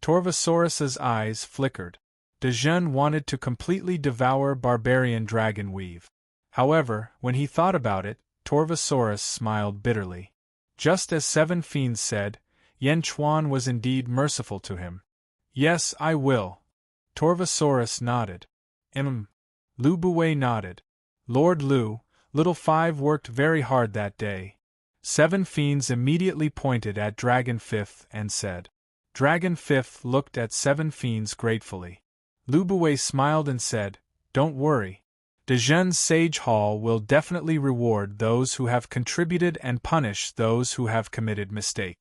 Torvosaurus's eyes flickered. De Jeune wanted to completely devour barbarian Dragonweave. However, when he thought about it, Torvosaurus smiled bitterly. Just as Seven Fiends said, Yen Chuan was indeed merciful to him. Yes, I will. Torvosaurus nodded. Lu Bui nodded. Lord Lu, Little Five worked very hard that day. Seven Fiends immediately pointed at Dragon Fifth and said. Dragon Fifth looked at Seven Fiends gratefully. Lu Bui smiled and said, Don't worry. De Jeune's Sage Hall will definitely reward those who have contributed and punish those who have committed mistake.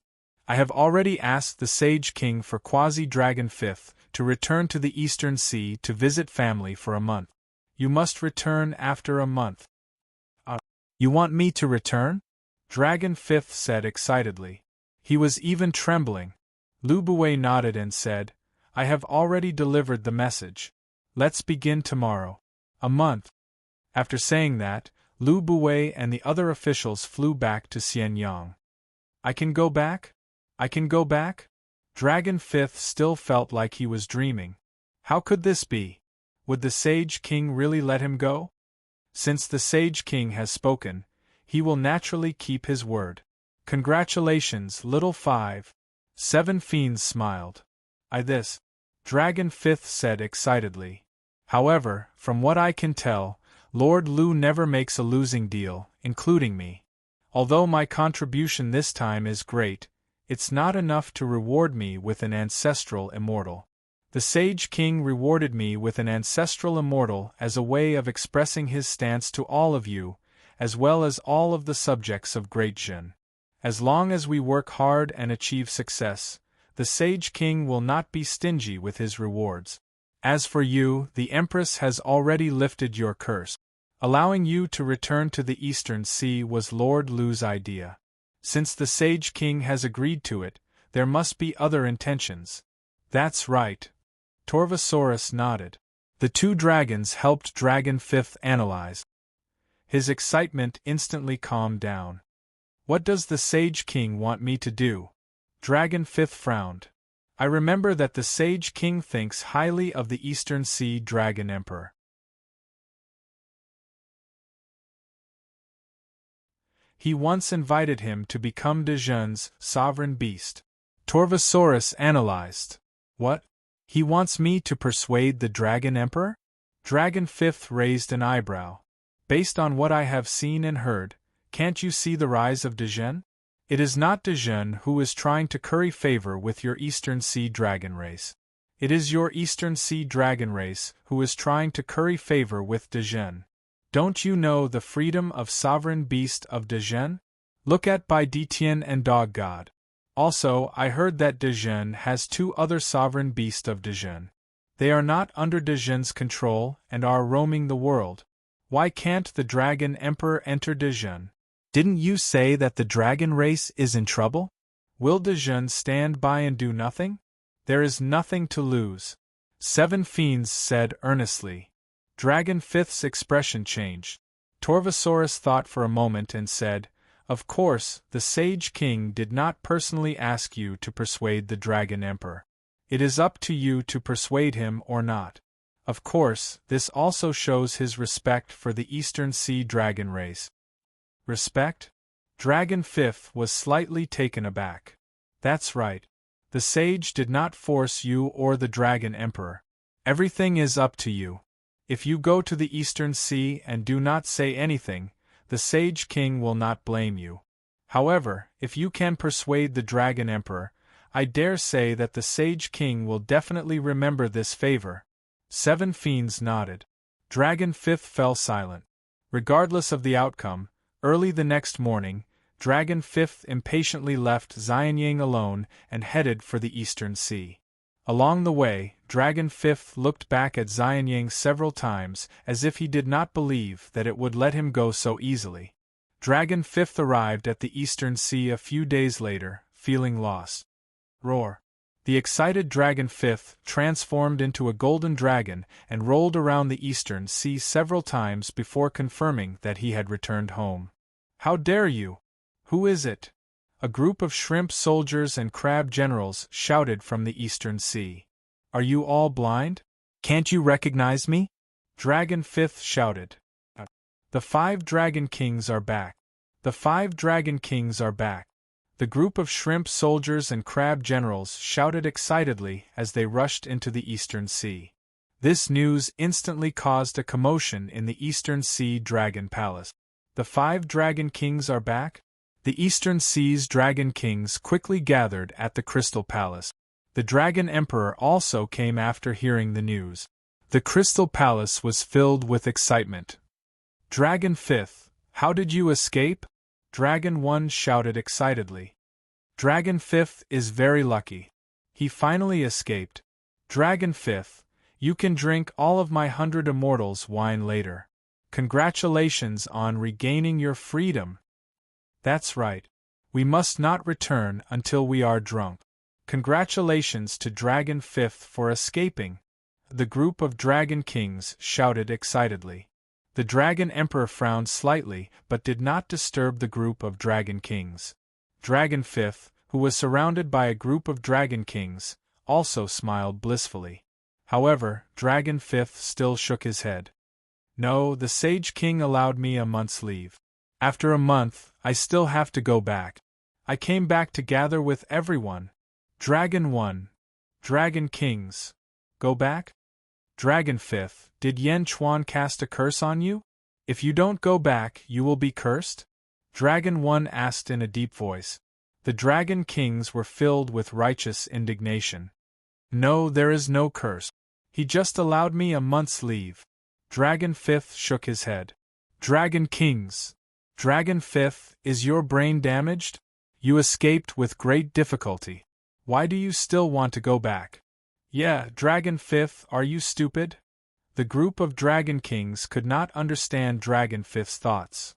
I have already asked the Sage King for Quasi-Dragon Fifth to return to the Eastern Sea to visit family for a month. You must return after a month. You want me to return? Dragon Fifth said excitedly. He was even trembling. Lu Buwei nodded and said, I have already delivered the message. Let's begin tomorrow. A month. After saying that, Lu Buwei and the other officials flew back to Xianyang. I can go back? I can go back? Dragon Fifth still felt like he was dreaming. How could this be? Would the Sage King really let him go? Since the Sage King has spoken, he will naturally keep his word. Congratulations, little five. Seven Fiends smiled. This. Dragon Fifth said excitedly. However, from what I can tell, Lord Lu never makes a losing deal, including me. Although my contribution this time is great, it's not enough to reward me with an ancestral immortal. The Sage King rewarded me with an ancestral immortal as a way of expressing his stance to all of you, as well as all of the subjects of Great Jin. As long as we work hard and achieve success, the Sage King will not be stingy with his rewards. As for you, the Empress has already lifted your curse. Allowing you to return to the Eastern Sea was Lord Lu's idea. Since the Sage King has agreed to it, there must be other intentions. That's right. Torvosaurus nodded. The two dragons helped Dragon Fifth analyze. His excitement instantly calmed down. What does the Sage King want me to do? Dragon Fifth frowned. I remember that the Sage King thinks highly of the Eastern Sea Dragon Emperor. He once invited him to become Dejun's sovereign beast. Torvosaurus analyzed. What? He wants me to persuade the Dragon Emperor? Dragon Fifth raised an eyebrow. Based on what I have seen and heard, can't you see the rise of Dejun? It is not Dejun who is trying to curry favor with your Eastern Sea Dragon race. It is your Eastern Sea Dragon race who is trying to curry favor with Dejun. Don't you know the freedom of sovereign beast of Dejun? Look at Bai Ditian and Dog God. Also, I heard that Dejun has two other sovereign beasts of Dejun. They are not under Dejun's control and are roaming the world. Why can't the Dragon Emperor enter Dejun? Didn't you say that the dragon race is in trouble? Will Dejun stand by and do nothing? There is nothing to lose. Seven Fiends said earnestly. Dragon Fifth's expression changed. Torvosaurus thought for a moment and said, Of course, the Sage King did not personally ask you to persuade the Dragon Emperor. It is up to you to persuade him or not. Of course, this also shows his respect for the Eastern Sea Dragon race. Respect? Dragon Fifth was slightly taken aback. That's right. The Sage did not force you or the Dragon Emperor. Everything is up to you. If you go to the Eastern Sea and do not say anything, the Sage King will not blame you. However, if you can persuade the Dragon Emperor, I dare say that the Sage King will definitely remember this favor. Seven Fiends nodded. Dragon Fifth fell silent. Regardless of the outcome, early the next morning, Dragon Fifth impatiently left Xianyang alone and headed for the Eastern Sea. Along the way, Dragon Fifth looked back at Xianyang several times as if he did not believe that it would let him go so easily. Dragon Fifth arrived at the Eastern Sea a few days later, feeling lost. Roar! The excited Dragon Fifth transformed into a golden dragon and rolled around the Eastern Sea several times before confirming that he had returned home. How dare you! Who is it? A group of shrimp soldiers and crab generals shouted from the Eastern Sea. Are you all blind? Can't you recognize me? Dragon Fifth shouted. The 5 Dragon Kings are back. The 5 Dragon Kings are back. The group of shrimp soldiers and crab generals shouted excitedly as they rushed into the Eastern Sea. This news instantly caused a commotion in the Eastern Sea Dragon Palace. The 5 Dragon Kings are back? The Eastern Sea's Dragon Kings quickly gathered at the Crystal Palace. The Dragon Emperor also came after hearing the news. The Crystal Palace was filled with excitement. Dragon Fifth, how did you escape? Dragon 1 shouted excitedly. Dragon Fifth is very lucky. He finally escaped. Dragon Fifth, you can drink all of my 100 Immortals wine later. Congratulations on regaining your freedom. That's right. We must not return until we are drunk. Congratulations to Dragon Fifth for escaping! The group of Dragon Kings shouted excitedly. The Dragon Emperor frowned slightly but did not disturb the group of Dragon Kings. Dragon Fifth, who was surrounded by a group of Dragon Kings, also smiled blissfully. However, Dragon Fifth still shook his head. No, the Sage King allowed me a month's leave. After a month, I still have to go back. I came back to gather with everyone. Dragon 1. Dragon Kings. Go back? Dragon Fifth, did Yen Chuan cast a curse on you? If you don't go back, you will be cursed? Dragon 1 asked in a deep voice. The Dragon Kings were filled with righteous indignation. No, there is no curse. He just allowed me a month's leave. Dragon Fifth shook his head. Dragon Kings. Dragon Fifth, is your brain damaged? You escaped with great difficulty. Why do you still want to go back? Yeah, Dragon Fifth, are you stupid? The group of Dragon Kings could not understand Dragon Fifth's thoughts.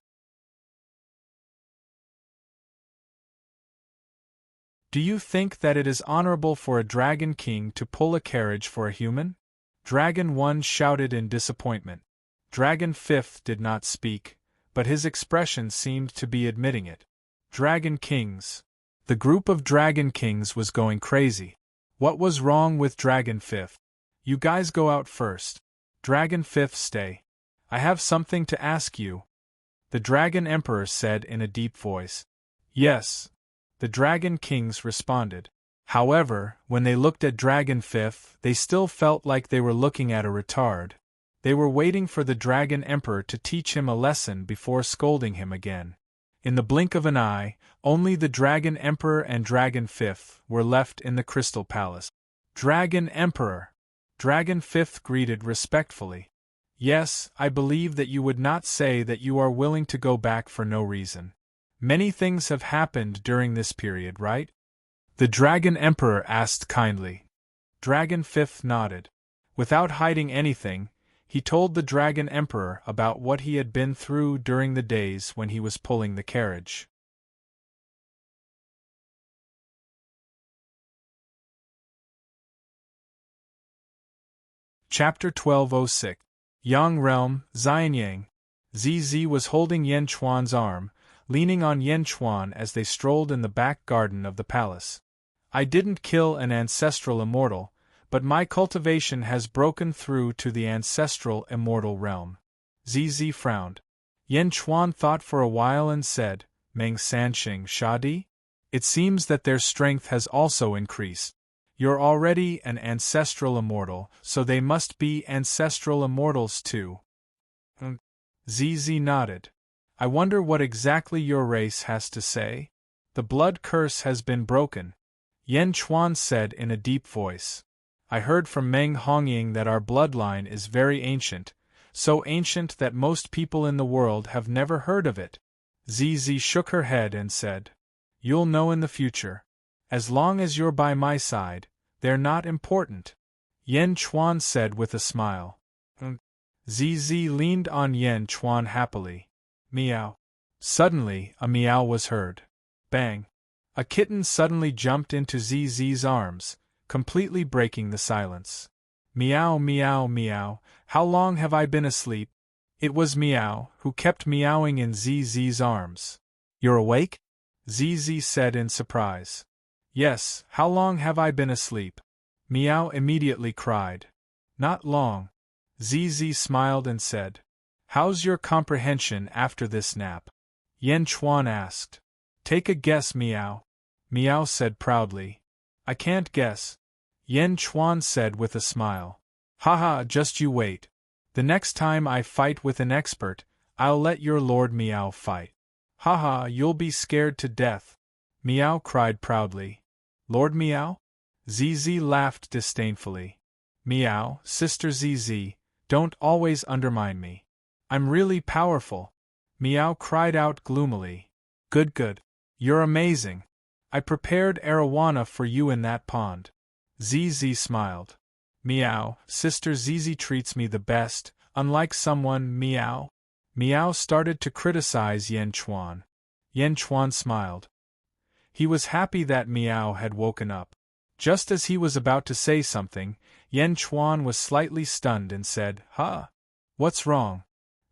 Do you think that it is honorable for a Dragon King to pull a carriage for a human? Dragon 1 shouted in disappointment. Dragon Fifth did not speak, but his expression seemed to be admitting it. Dragon Kings. The group of Dragon Kings was going crazy. What was wrong with Dragon Fifth? You guys go out first. Dragon Fifth, stay. I have something to ask you. The Dragon Emperor said in a deep voice. Yes. The Dragon Kings responded. However, when they looked at Dragon Fifth, they still felt like they were looking at a retard. They were waiting for the Dragon Emperor to teach him a lesson before scolding him again. In the blink of an eye, only the Dragon Emperor and Dragon Fifth were left in the Crystal Palace. Dragon Emperor! Dragon Fifth greeted respectfully. Yes, I believe that you would not say that you are willing to go back for no reason. Many things have happened during this period, right? The Dragon Emperor asked kindly. Dragon Fifth nodded. Without hiding anything, he told the Dragon Emperor about what he had been through during the days when he was pulling the carriage. Chapter 1206. Yang Realm, Xianyang. ZZ was holding Yen Chuan's arm, leaning on Yen Chuan as they strolled in the back garden of the palace. I didn't kill an ancestral immortal, but my cultivation has broken through to the ancestral immortal realm. ZZ frowned. Yen Chuan thought for a while and said, Meng Sanxing Shadi? It seems that their strength has also increased. You're already an ancestral immortal, so they must be ancestral immortals too. ZZ nodded. I wonder what exactly your race has to say? The blood curse has been broken, Yen Chuan said in a deep voice. I heard from Meng Hongying that our bloodline is very ancient, so ancient that most people in the world have never heard of it. ZZ shook her head and said, You'll know in the future. As long as you're by my side, they're not important. Yen Chuan said with a smile. ZZ leaned on Yen Chuan happily. Meow. Suddenly, a meow was heard. Bang. A kitten suddenly jumped into ZZ's arms, completely breaking the silence. Meow, meow, meow, how long have I been asleep? It was Meow, who kept meowing in ZZ's arms. You're awake? ZZ said in surprise. Yes, how long have I been asleep? Meow immediately cried. Not long. ZZ smiled and said. How's your comprehension after this nap? Yen Chuan asked. Take a guess, Meow. Meow said proudly. I can't guess. Yen Chuan said with a smile. Haha, just you wait. The next time I fight with an expert, I'll let your Lord Meow fight. Haha, you'll be scared to death. Meow cried proudly. Lord Meow? ZZ laughed disdainfully. Meow, Sister ZZ, don't always undermine me. I'm really powerful. Meow cried out gloomily. Good, good. You're amazing. I prepared arowana for you in that pond. ZZ smiled. Meow, Sister ZZ treats me the best, unlike someone, Meow. Meow started to criticize Yen Chuan. Yen Chuan smiled. He was happy that Meow had woken up. Just as he was about to say something, Yen Chuan was slightly stunned and said, "Huh? What's wrong?"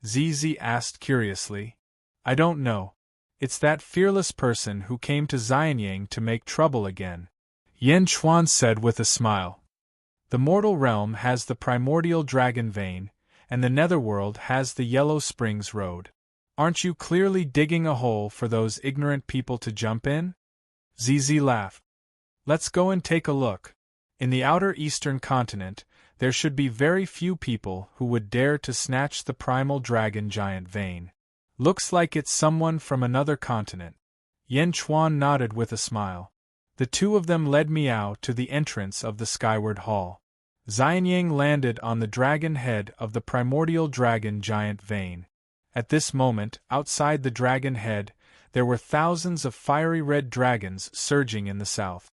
Zizi asked curiously. "I don't know. It's that fearless person who came to Xianyang to make trouble again," Yen Chuan said with a smile. "The mortal realm has the primordial dragon vein, and the netherworld has the Yellow Springs Road. Aren't you clearly digging a hole for those ignorant people to jump in?" Zizi laughed. "Let's go and take a look. In the outer eastern continent, there should be very few people who would dare to snatch the primal dragon giant vein. Looks like it's someone from another continent." Yen Chuan nodded with a smile. The two of them led Miao to the entrance of the skyward hall. Xianyang landed on the dragon head of the primordial dragon giant vein. At this moment, outside the dragon head, there were thousands of fiery red dragons surging in the south.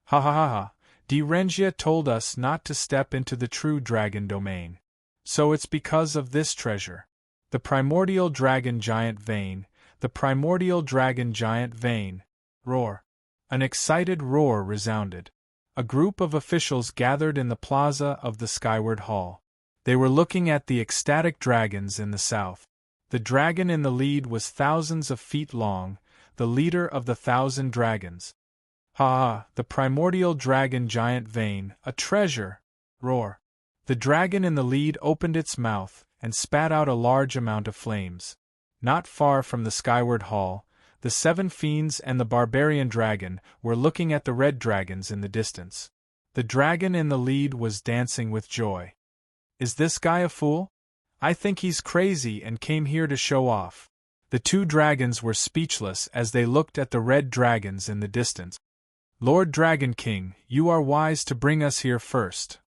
"Ha ha ha ha, Renjia told us not to step into the true dragon domain. So it's because of this treasure. The primordial dragon giant vein, the primordial dragon giant vein." Roar. An excited roar resounded. A group of officials gathered in the plaza of the skyward hall. They were looking at the ecstatic dragons in the south. The dragon in the lead was thousands of feet long, the leader of the 1,000 dragons. "Ha! The primordial dragon giant vein, a treasure!" Roar. The dragon in the lead opened its mouth and spat out a large amount of flames. Not far from the skyward hall, the 7 fiends and the barbarian dragon were looking at the red dragons in the distance. The dragon in the lead was dancing with joy. "Is this guy a fool? I think he's crazy and came here to show off." The 2 dragons were speechless as they looked at the red dragons in the distance. "Lord Dragon King, you are wise to bring us here first."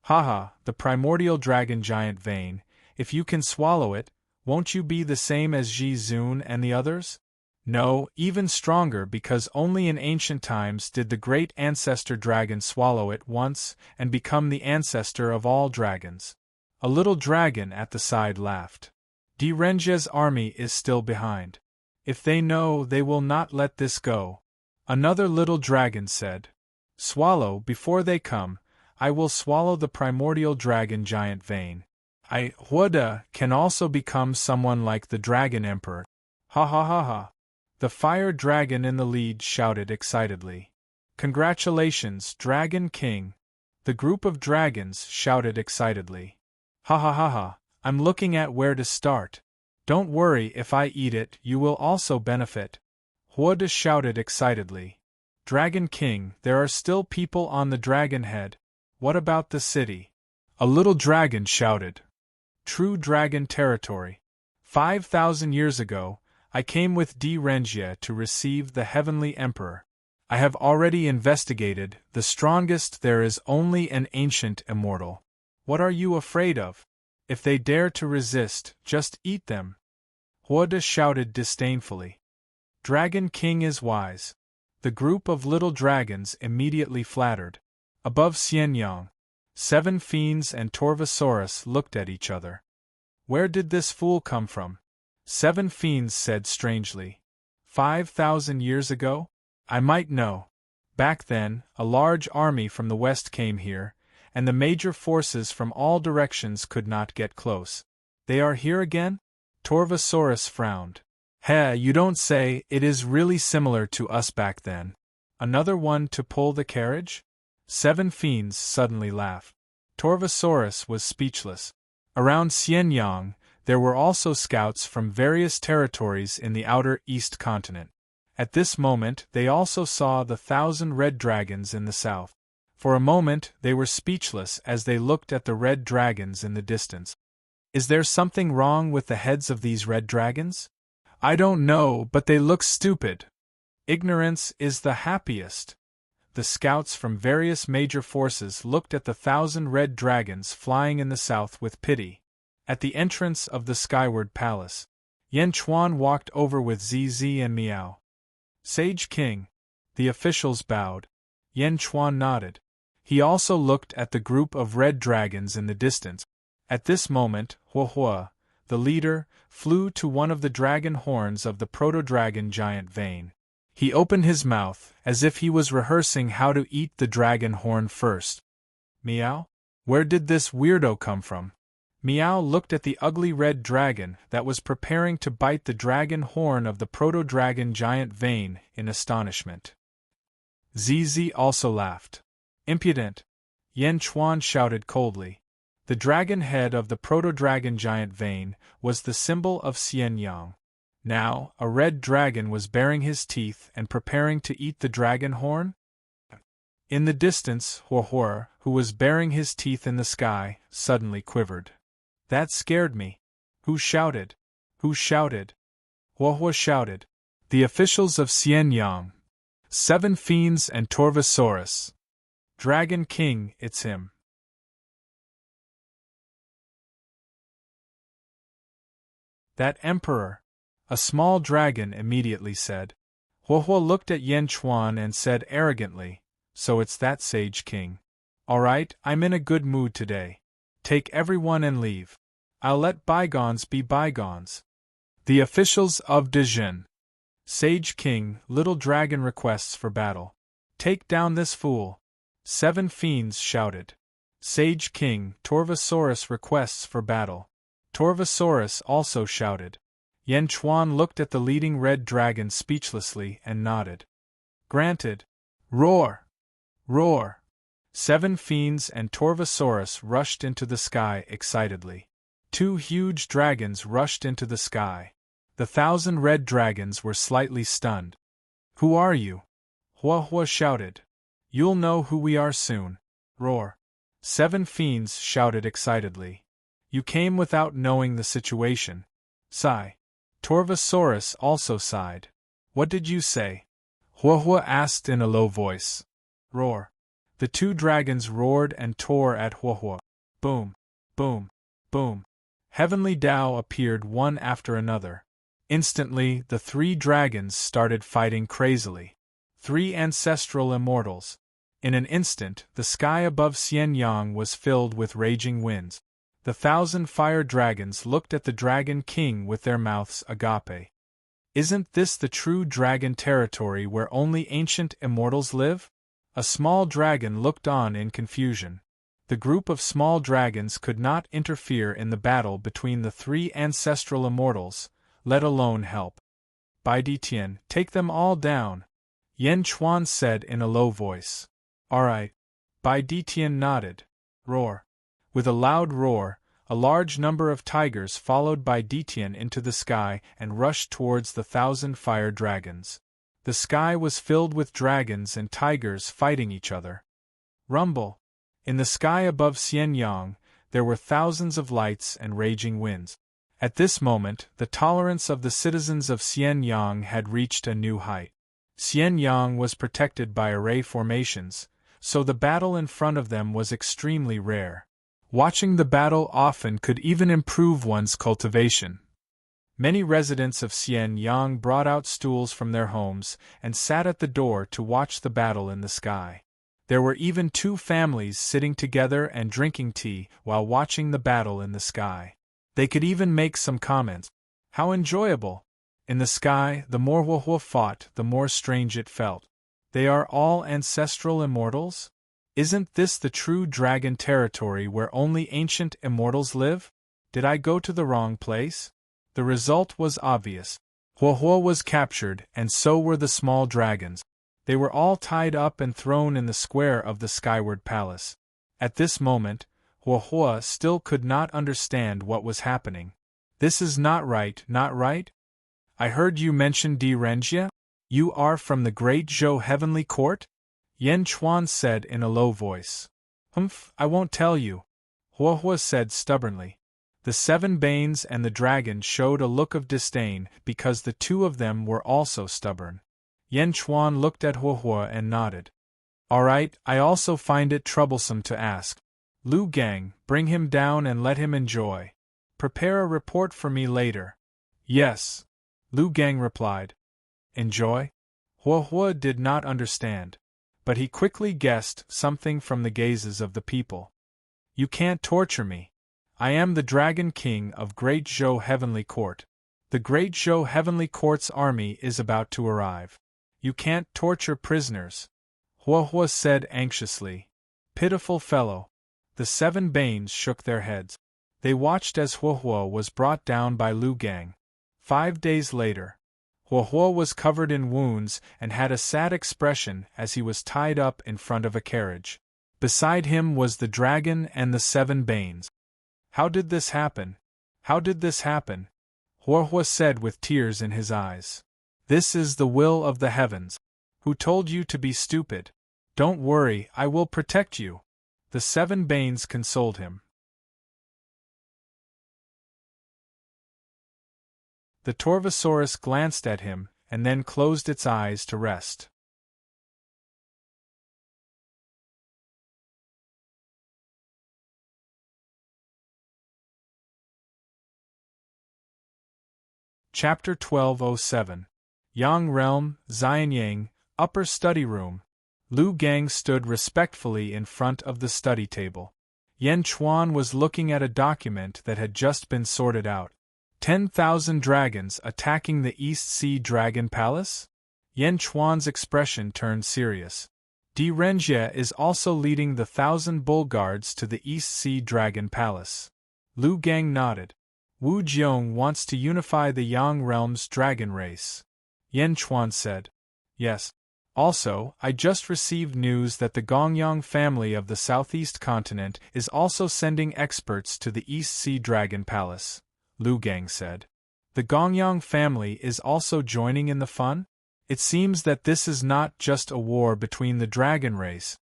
"Haha, the primordial dragon giant vein, if you can swallow it, won't you be the same as Ji Zun and the others?" "No, even stronger, because only in ancient times did the great ancestor dragon swallow it once and become the ancestor of all dragons." A little dragon at the side laughed. Renjia's army is still behind. If they know, they will not let this go. Another little dragon said, "Swallow before they come. I will swallow the primordial dragon giant vein. I, Huada, can also become someone like the Dragon Emperor." "Ha ha ha ha." The fire dragon in the lead shouted excitedly. "Congratulations, Dragon King." The group of dragons shouted excitedly. "Ha ha ha ha, I'm looking at where to start. Don't worry, if I eat it, you will also benefit." Huada shouted excitedly. "Dragon King, there are still people on the dragon head. What about the city?" A little dragon shouted. "True dragon territory. 5,000 years ago, I came with Renjia to receive the Heavenly Emperor. I have already investigated, the strongest there is only an ancient immortal. What are you afraid of? If they dare to resist, just eat them." Huada shouted disdainfully. "Dragon King is wise." The group of little dragons immediately flattered. Above Xianyang, 7 fiends and Torvosaurus looked at each other. "Where did this fool come from?" 7 fiends said strangely. 5,000 years ago? I might know. Back then, a large army from the west came here, and the major forces from all directions could not get close. "They are here again?" Torvosaurus frowned. "Heh, you don't say, it is really similar to us back then. Another one to pull the carriage?" 7 fiends suddenly laughed. Torvosaurus was speechless. Around Xianyang, there were also scouts from various territories in the outer east continent. At this moment, they also saw the 1,000 red dragons in the south. For a moment, they were speechless as they looked at the red dragons in the distance. "Is there something wrong with the heads of these red dragons?" "I don't know, but they look stupid." "Ignorance is the happiest." The scouts from various major forces looked at the 1,000 red dragons flying in the south with pity. At the entrance of the skyward palace, Yen Chuan walked over with Zizi and Miao. "Sage King." The officials bowed. Yen Chuan nodded. He also looked at the group of red dragons in the distance. At this moment, Huahua, the leader, flew to one of the dragon horns of the proto-dragon giant vein. He opened his mouth, as if he was rehearsing how to eat the dragon horn first. Meow? Where did this weirdo come from? Meow looked at the ugly red dragon that was preparing to bite the dragon horn of the proto-dragon giant Vane in astonishment. ZZ also laughed. Impudent! Yan Chuan shouted coldly. The dragon head of the proto-dragon giant Vane was the symbol of Xianyang. Now, a red dragon was baring his teeth and preparing to eat the dragon horn? In the distance, Huohuo, who was baring his teeth in the sky, suddenly quivered. That scared me. Who shouted? Who shouted? Huohuo shouted. The officials of Xianyang. 7 fiends and Torvosaurus. Dragon King, it's him. That emperor. A small dragon immediately said. Huohuo looked at Yan Chuan and said arrogantly, so it's that sage king. Alright, I'm in a good mood today. Take everyone and leave. I'll let bygones be bygones. The officials of Dejin. Sage King, little dragon requests for battle. Take down this fool. 7 fiends shouted. Sage King, Torvosaurus requests for battle. Torvosaurus also shouted. Yan Chuan looked at the leading red dragon speechlessly and nodded. Granted. Roar! Roar! 7 fiends and Torvosaurus rushed into the sky excitedly. 2 huge dragons rushed into the sky. The 1,000 red dragons were slightly stunned. Who are you? Huohuo shouted. You'll know who we are soon. Roar! 7 fiends shouted excitedly. You came without knowing the situation. Sigh. Torvosaurus also sighed. What did you say? Huohuo asked in a low voice. Roar. The 2 dragons roared and tore at Huohuo. Boom. Boom. Boom. Heavenly Tao appeared one after another. Instantly, the 3 dragons started fighting crazily. 3 ancestral immortals. In an instant, the sky above Xianyang was filled with raging winds. The 1,000 fire dragons looked at the Dragon King with their mouths agape. Isn't this the true dragon territory where only ancient immortals live? A small dragon looked on in confusion. The group of small dragons could not interfere in the battle between the 3 ancestral immortals, let alone help. Bai Ditian, take them all down, Yan Chuan said in a low voice. Alright. Bai Ditian nodded. Roar. With a loud roar, a large number of tigers followed Bai Ditian into the sky and rushed towards the 1,000 fire dragons. The sky was filled with dragons and tigers fighting each other. Rumble. In the sky above Xianyang, there were thousands of lights and raging winds. At this moment, the tolerance of the citizens of Xianyang had reached a new height. Xianyang was protected by array formations, so the battle in front of them was extremely rare. Watching the battle often could even improve one's cultivation. Many residents of Xianyang brought out stools from their homes and sat at the door to watch the battle in the sky. There were even 2 families sitting together and drinking tea while watching the battle in the sky. They could even make some comments. How enjoyable! In the sky, the more Huohuo fought, the more strange it felt. They are all ancestral immortals? Isn't this the true dragon territory where only ancient immortals live? Did I go to the wrong place? The result was obvious. Huohuo was captured, and so were the small dragons. They were all tied up and thrown in the square of the Skyward Palace. At this moment, Huohuo still could not understand what was happening. This is not right, not right? I heard you mention Di Renjia? You are from the Great Zhou Heavenly Court? Yan Chuan said in a low voice. Humph, I won't tell you, Huohuo said stubbornly. The 7 Banes and the dragon showed a look of disdain because the 2 of them were also stubborn. Yan Chuan looked at Huohuo and nodded. Alright, I also find it troublesome to ask. Lu Gang, bring him down and let him enjoy. Prepare a report for me later. Yes, Lu Gang replied. Enjoy? Huohuo did not understand. But he quickly guessed something from the gazes of the people. You can't torture me. I am the Dragon King of Great Zhou Heavenly Court. The Great Zhou Heavenly Court's army is about to arrive. You can't torture prisoners, Huohuo said anxiously. Pitiful fellow. The 7 Banes shook their heads. They watched as Huohuo was brought down by Lu Gang. 5 days later, Huohuo was covered in wounds and had a sad expression as he was tied up in front of a carriage. Beside him was the dragon and the 7 Banes. How did this happen? How did this happen? Huohuo said with tears in his eyes. This is the will of the heavens. Who told you to be stupid? Don't worry, I will protect you. The 7 Banes consoled him. The Torvosaurus glanced at him, and then closed its eyes to rest. Chapter 1207. Yang Realm, Xianyang, Upper Study Room. Lu Gang stood respectfully in front of the study table. Yan Chuan was looking at a document that had just been sorted out. 10,000 dragons attacking the East Sea Dragon Palace? Yan Chuan's expression turned serious. Di Renjie is also leading the 1,000 bull guards to the East Sea Dragon Palace. Lu Gang nodded. Wu Jiong wants to unify the Yang Realm's dragon race. Yan Chuan said. Yes. Also, I just received news that the Gongyang family of the Southeast continent is also sending experts to the East Sea Dragon Palace, Lu Gang said. The Gongyang family is also joining in the fun? It seems that this is not just a war between the dragon race.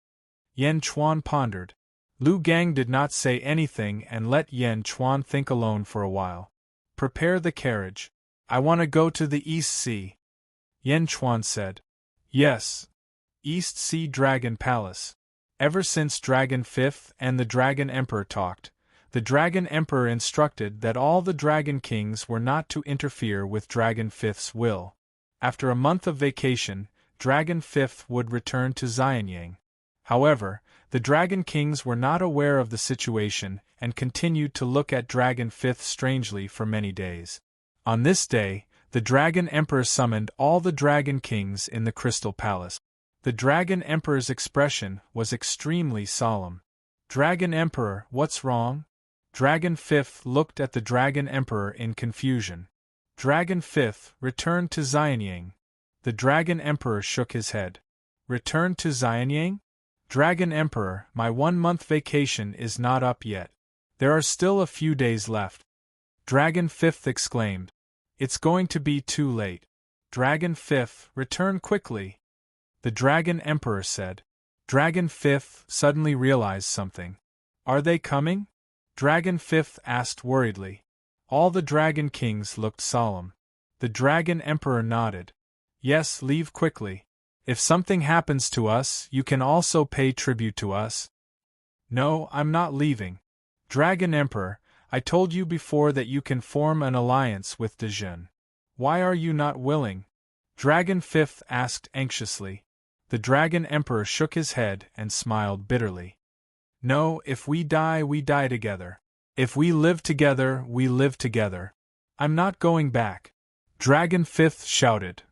Yan Chuan pondered. Lu Gang did not say anything and let Yan Chuan think alone for a while. Prepare the carriage. I want to go to the East Sea. Yan Chuan said. Yes. East Sea Dragon Palace. Ever since Dragon 5th and the Dragon Emperor talked, the Dragon Emperor instructed that all the Dragon Kings were not to interfere with Dragon 5th's will. After a month of vacation, Dragon 5th would return to Xianyang. However, the Dragon Kings were not aware of the situation and continued to look at Dragon 5th strangely for many days. On this day, the Dragon Emperor summoned all the Dragon Kings in the Crystal Palace. The Dragon Emperor's expression was extremely solemn. Dragon Emperor, what's wrong? Dragon 5th looked at the Dragon Emperor in confusion. Dragon 5th, return to Xianyang. The Dragon Emperor shook his head. Return to Xianyang? Dragon Emperor, my 1-month vacation is not up yet. There are still a few days left. Dragon 5th exclaimed. It's going to be too late. Dragon 5th, return quickly. The Dragon Emperor said. Dragon 5th suddenly realized something. Are they coming? Dragon 5th asked worriedly. All the Dragon Kings looked solemn. The Dragon Emperor nodded. Yes, leave quickly. If something happens to us, you can also pay tribute to us. No, I'm not leaving. Dragon Emperor, I told you before that you can form an alliance with Dejun. Why are you not willing? Dragon 5th asked anxiously. The Dragon Emperor shook his head and smiled bitterly. No, if we die together. If we live together, we live together. I'm not going back. Dragon 5th shouted.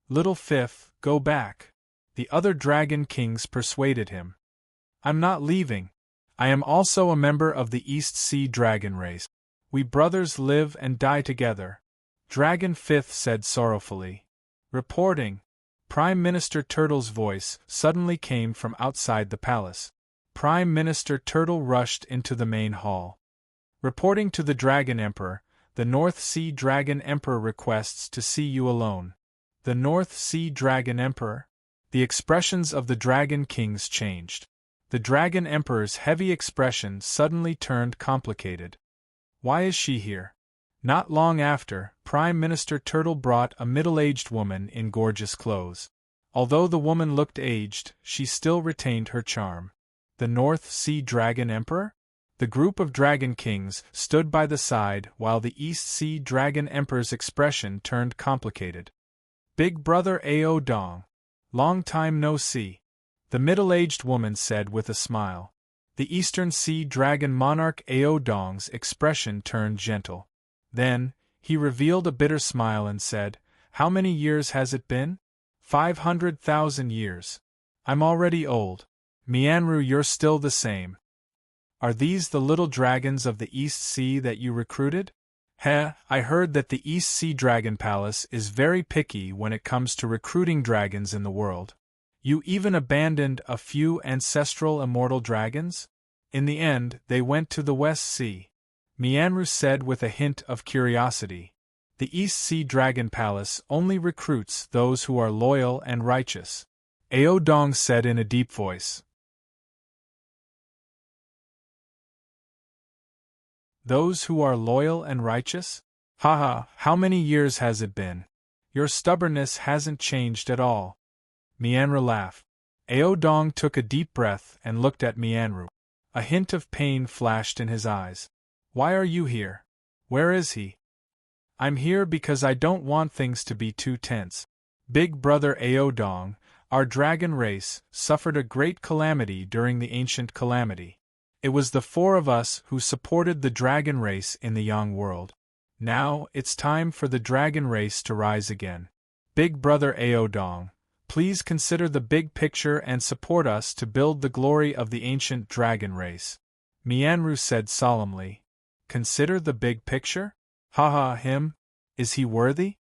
Little 5th, go back. The other Dragon Kings persuaded him. I'm not leaving. I am also a member of the East Sea Dragon race. We brothers live and die together. Dragon 5th said sorrowfully. Reporting. Prime Minister Turtle's voice suddenly came from outside the palace. Prime Minister Turtle rushed into the main hall. Reporting to the Dragon Emperor, the North Sea Dragon Emperor requests to see you alone. The North Sea Dragon Emperor? The expressions of the Dragon Kings changed. The Dragon Emperor's heavy expression suddenly turned complicated. Why is she here? Not long after, Prime Minister Turtle brought a middle-aged woman in gorgeous clothes. Although the woman looked aged, she still retained her charm. The North Sea Dragon Emperor? The group of Dragon Kings stood by the side while the East Sea Dragon Emperor's expression turned complicated. Big Brother Ao Dong. Long time no see. The middle-aged woman said with a smile. The Eastern Sea Dragon Monarch Ao Dong's expression turned gentle. Then, he revealed a bitter smile and said, How many years has it been? 500,000 years. I'm already old. Mianru, you're still the same. Are these the little dragons of the East Sea that you recruited? Heh, I heard that the East Sea Dragon Palace is very picky when it comes to recruiting dragons in the world. You even abandoned a few ancestral immortal dragons? In the end, they went to the West Sea. Mianru said with a hint of curiosity. The East Sea Dragon Palace only recruits those who are loyal and righteous. Ao Dong said in a deep voice. Those who are loyal and righteous? Haha, how many years has it been? Your stubbornness hasn't changed at all. Mianru laughed. Ao Dong took a deep breath and looked at Mianru. A hint of pain flashed in his eyes. Why are you here? Where is he? I'm here because I don't want things to be too tense. Big brother Ao Dong, our dragon race, suffered a great calamity during the ancient calamity. It was the four of us who supported the dragon race in the young world. Now, it's time for the dragon race to rise again. Big brother Ao Dong, please consider the big picture and support us to build the glory of the ancient dragon race. Mianru said solemnly. Consider the big picture? Haha, him? Is he worthy?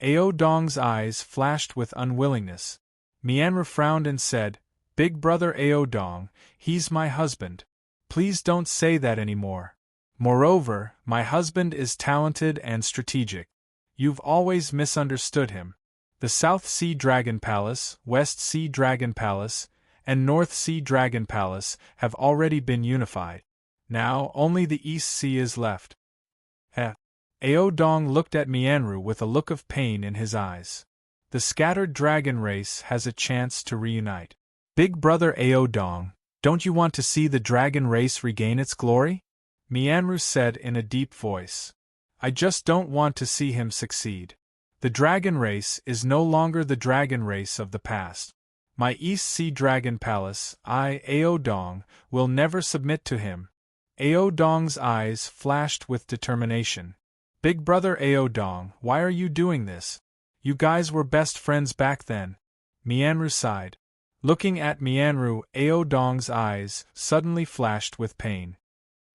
Ao Dong's eyes flashed with unwillingness. Mianru frowned and said, Big brother Ao Dong, he's my husband. Please don't say that anymore. Moreover, my husband is talented and strategic. You've always misunderstood him. The South Sea Dragon Palace, West Sea Dragon Palace, and North Sea Dragon Palace have already been unified. Now only the East Sea is left. Ao Dong looked at Mianru with a look of pain in his eyes. The scattered dragon race has a chance to reunite. Big brother Ao Dong, don't you want to see the dragon race regain its glory? Mianru said in a deep voice. I just don't want to see him succeed. The dragon race is no longer the dragon race of the past. My East Sea Dragon Palace, Ao Dong, will never submit to him. Ao Dong's eyes flashed with determination. Big brother Ao Dong, why are you doing this? You guys were best friends back then. Mianru sighed. Looking at Mianru, Ao Dong's eyes suddenly flashed with pain.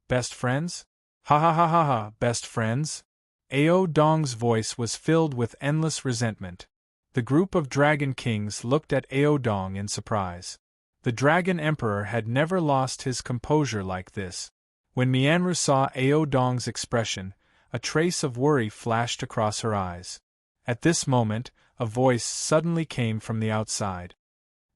Best friends? Ha ha ha ha ha, best friends? Ao Dong's voice was filled with endless resentment. The group of Dragon Kings looked at Ao Dong in surprise. The Dragon Emperor had never lost his composure like this. When Mianru saw Ao Dong's expression, a trace of worry flashed across her eyes. At this moment, a voice suddenly came from the outside.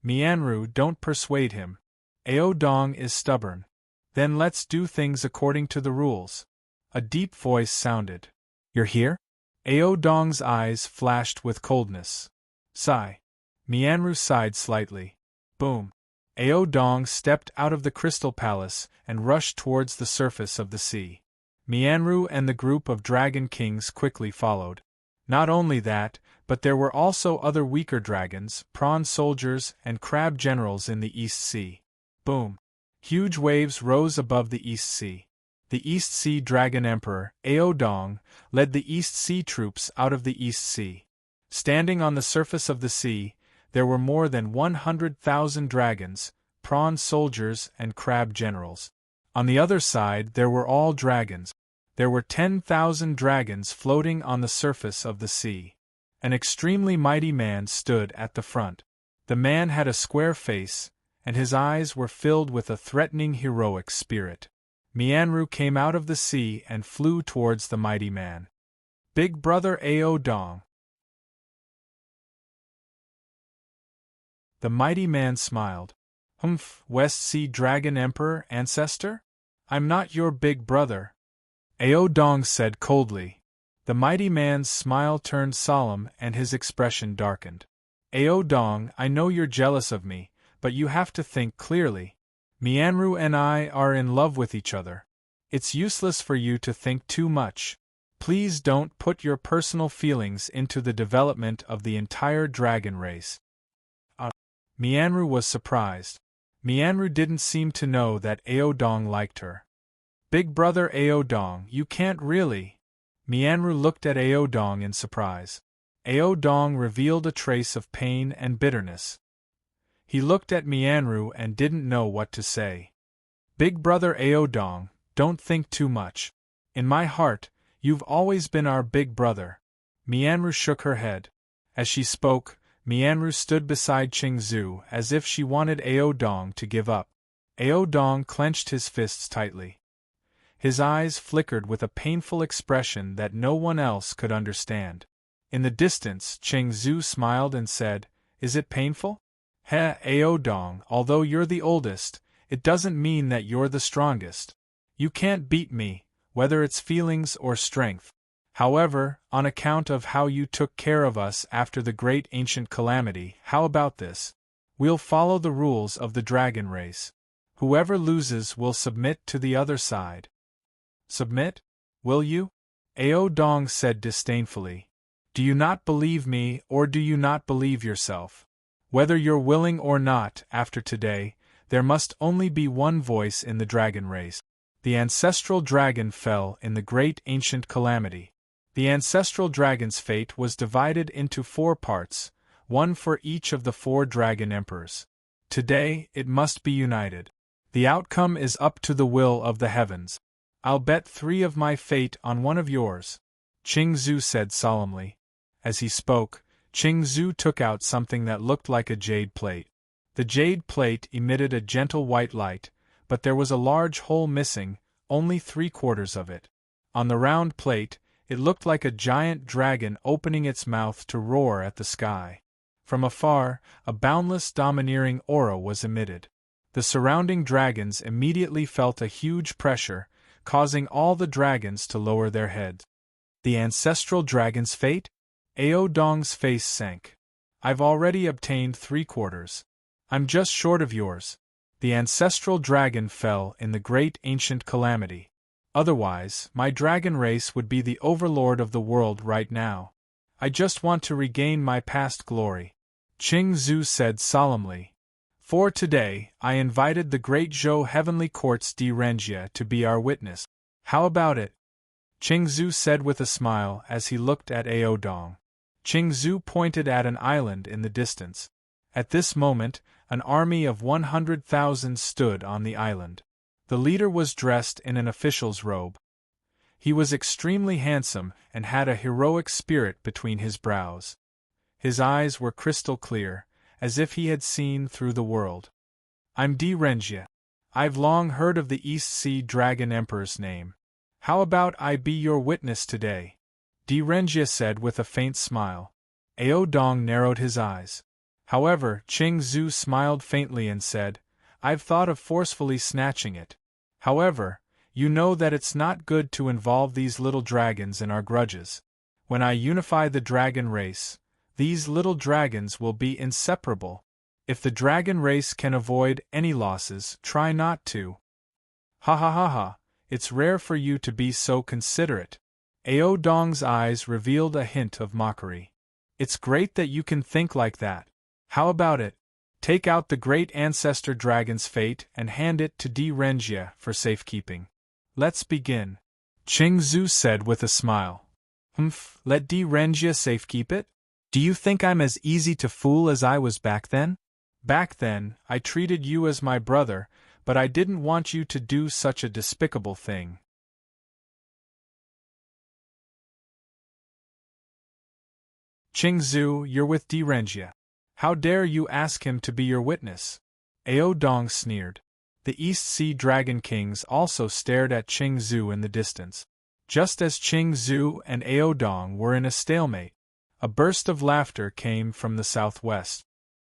Mianru, don't persuade him. Ao Dong is stubborn. Then let's do things according to the rules. A deep voice sounded. You're here? Ao Dong's eyes flashed with coldness. Sigh. Mianru sighed slightly. Boom. Ao Dong stepped out of the Crystal Palace and rushed towards the surface of the sea. Mianru and the group of Dragon Kings quickly followed. Not only that, but there were also other weaker dragons, prawn soldiers, and crab generals in the East Sea. Boom. Huge waves rose above the East Sea. The East Sea Dragon Emperor, Ao Dong, led the East Sea troops out of the East Sea. Standing on the surface of the sea, there were more than 100,000 dragons, prawn soldiers, and crab generals. On the other side there were all dragons. There were 10,000 dragons floating on the surface of the sea. An extremely mighty man stood at the front. The man had a square face, and his eyes were filled with a threatening heroic spirit. Mianru came out of the sea and flew towards the mighty man. Big brother Ao Dong. The mighty man smiled. Humph, West Sea Dragon Emperor ancestor? I'm not your big brother. Ao Dong said coldly. The mighty man's smile turned solemn and his expression darkened. Ao Dong, I know you're jealous of me, but you have to think clearly. Mianru and I are in love with each other. It's useless for you to think too much. Please don't put your personal feelings into the development of the entire dragon race. Mianru was surprised. Mianru didn't seem to know that Ao Dong liked her. Big brother Ao Dong, you can't really. Mianru looked at Ao Dong in surprise. Ao Dong revealed a trace of pain and bitterness. He looked at Mianru and didn't know what to say. Big brother Ao Dong, don't think too much. In my heart, you've always been our big brother. Mianru shook her head. As she spoke, Mianru stood beside Qingzu as if she wanted Ao Dong to give up. Ao Dong clenched his fists tightly. His eyes flickered with a painful expression that no one else could understand. In the distance, Qingzu smiled and said, "Is it painful? Ao Dong, although you're the oldest, it doesn't mean that you're the strongest. You can't beat me, whether it's feelings or strength. However, on account of how you took care of us after the great ancient calamity, how about this? We'll follow the rules of the dragon race. Whoever loses will submit to the other side." "Submit? Will you?" Ao Dong said disdainfully. "Do you not believe me, or do you not believe yourself? Whether you're willing or not, after today, there must only be one voice in the dragon race. The ancestral dragon fell in the great ancient calamity. The ancestral dragon's fate was divided into 4 parts, one for each of the 4 dragon emperors. Today, it must be united. The outcome is up to the will of the heavens. I'll bet 3 of my fate on one of yours," Qingzu said solemnly. As he spoke, Qingzu took out something that looked like a jade plate. The jade plate emitted a gentle white light, but there was a large hole missing, only 3/4 of it. On the round plate, it looked like a giant dragon opening its mouth to roar at the sky. From afar, a boundless domineering aura was emitted. The surrounding dragons immediately felt a huge pressure, causing all the dragons to lower their heads. The ancestral dragon's fate? Ao Dong's face sank. "I've already obtained 3/4. I'm just short of yours. The ancestral dragon fell in the great ancient calamity. Otherwise, my dragon race would be the overlord of the world right now. I just want to regain my past glory," Qingzu said solemnly. "For today, I invited the great Zhou Heavenly Court's Di Renjia to be our witness. How about it?" Qingzu said with a smile as he looked at Ao Dong. Qingzu pointed at an island in the distance. At this moment, an army of 100,000 stood on the island. The leader was dressed in an official's robe. He was extremely handsome and had a heroic spirit between his brows. His eyes were crystal clear, as if he had seen through the world. "I'm Di Renjia. I've long heard of the East Sea Dragon Emperor's name. How about I be your witness today?" Di Renjia said with a faint smile. Ao Dong narrowed his eyes. However, Qingzu smiled faintly and said, "I've thought of forcefully snatching it. However, you know that it's not good to involve these little dragons in our grudges. When I unify the dragon race, these little dragons will be inseparable. If the dragon race can avoid any losses, try not to." "Ha ha ha ha, it's rare for you to be so considerate." Ao Dong's eyes revealed a hint of mockery. "It's great that you can think like that. How about it? Take out the great ancestor dragon's fate and hand it to Di Renjia for safekeeping. Let's begin," Qingzu said with a smile. Let Di Renjia safekeep it? Do you think I'm as easy to fool as I was back then? Back then, I treated you as my brother, but I didn't want you to do such a despicable thing." "Qingzu, you're with Di Renjia. How dare you ask him to be your witness?" Ao Dong sneered. The East Sea Dragon Kings also stared at Qingzu in the distance. Just as Qingzu and Ao Dong were in a stalemate, a burst of laughter came from the southwest.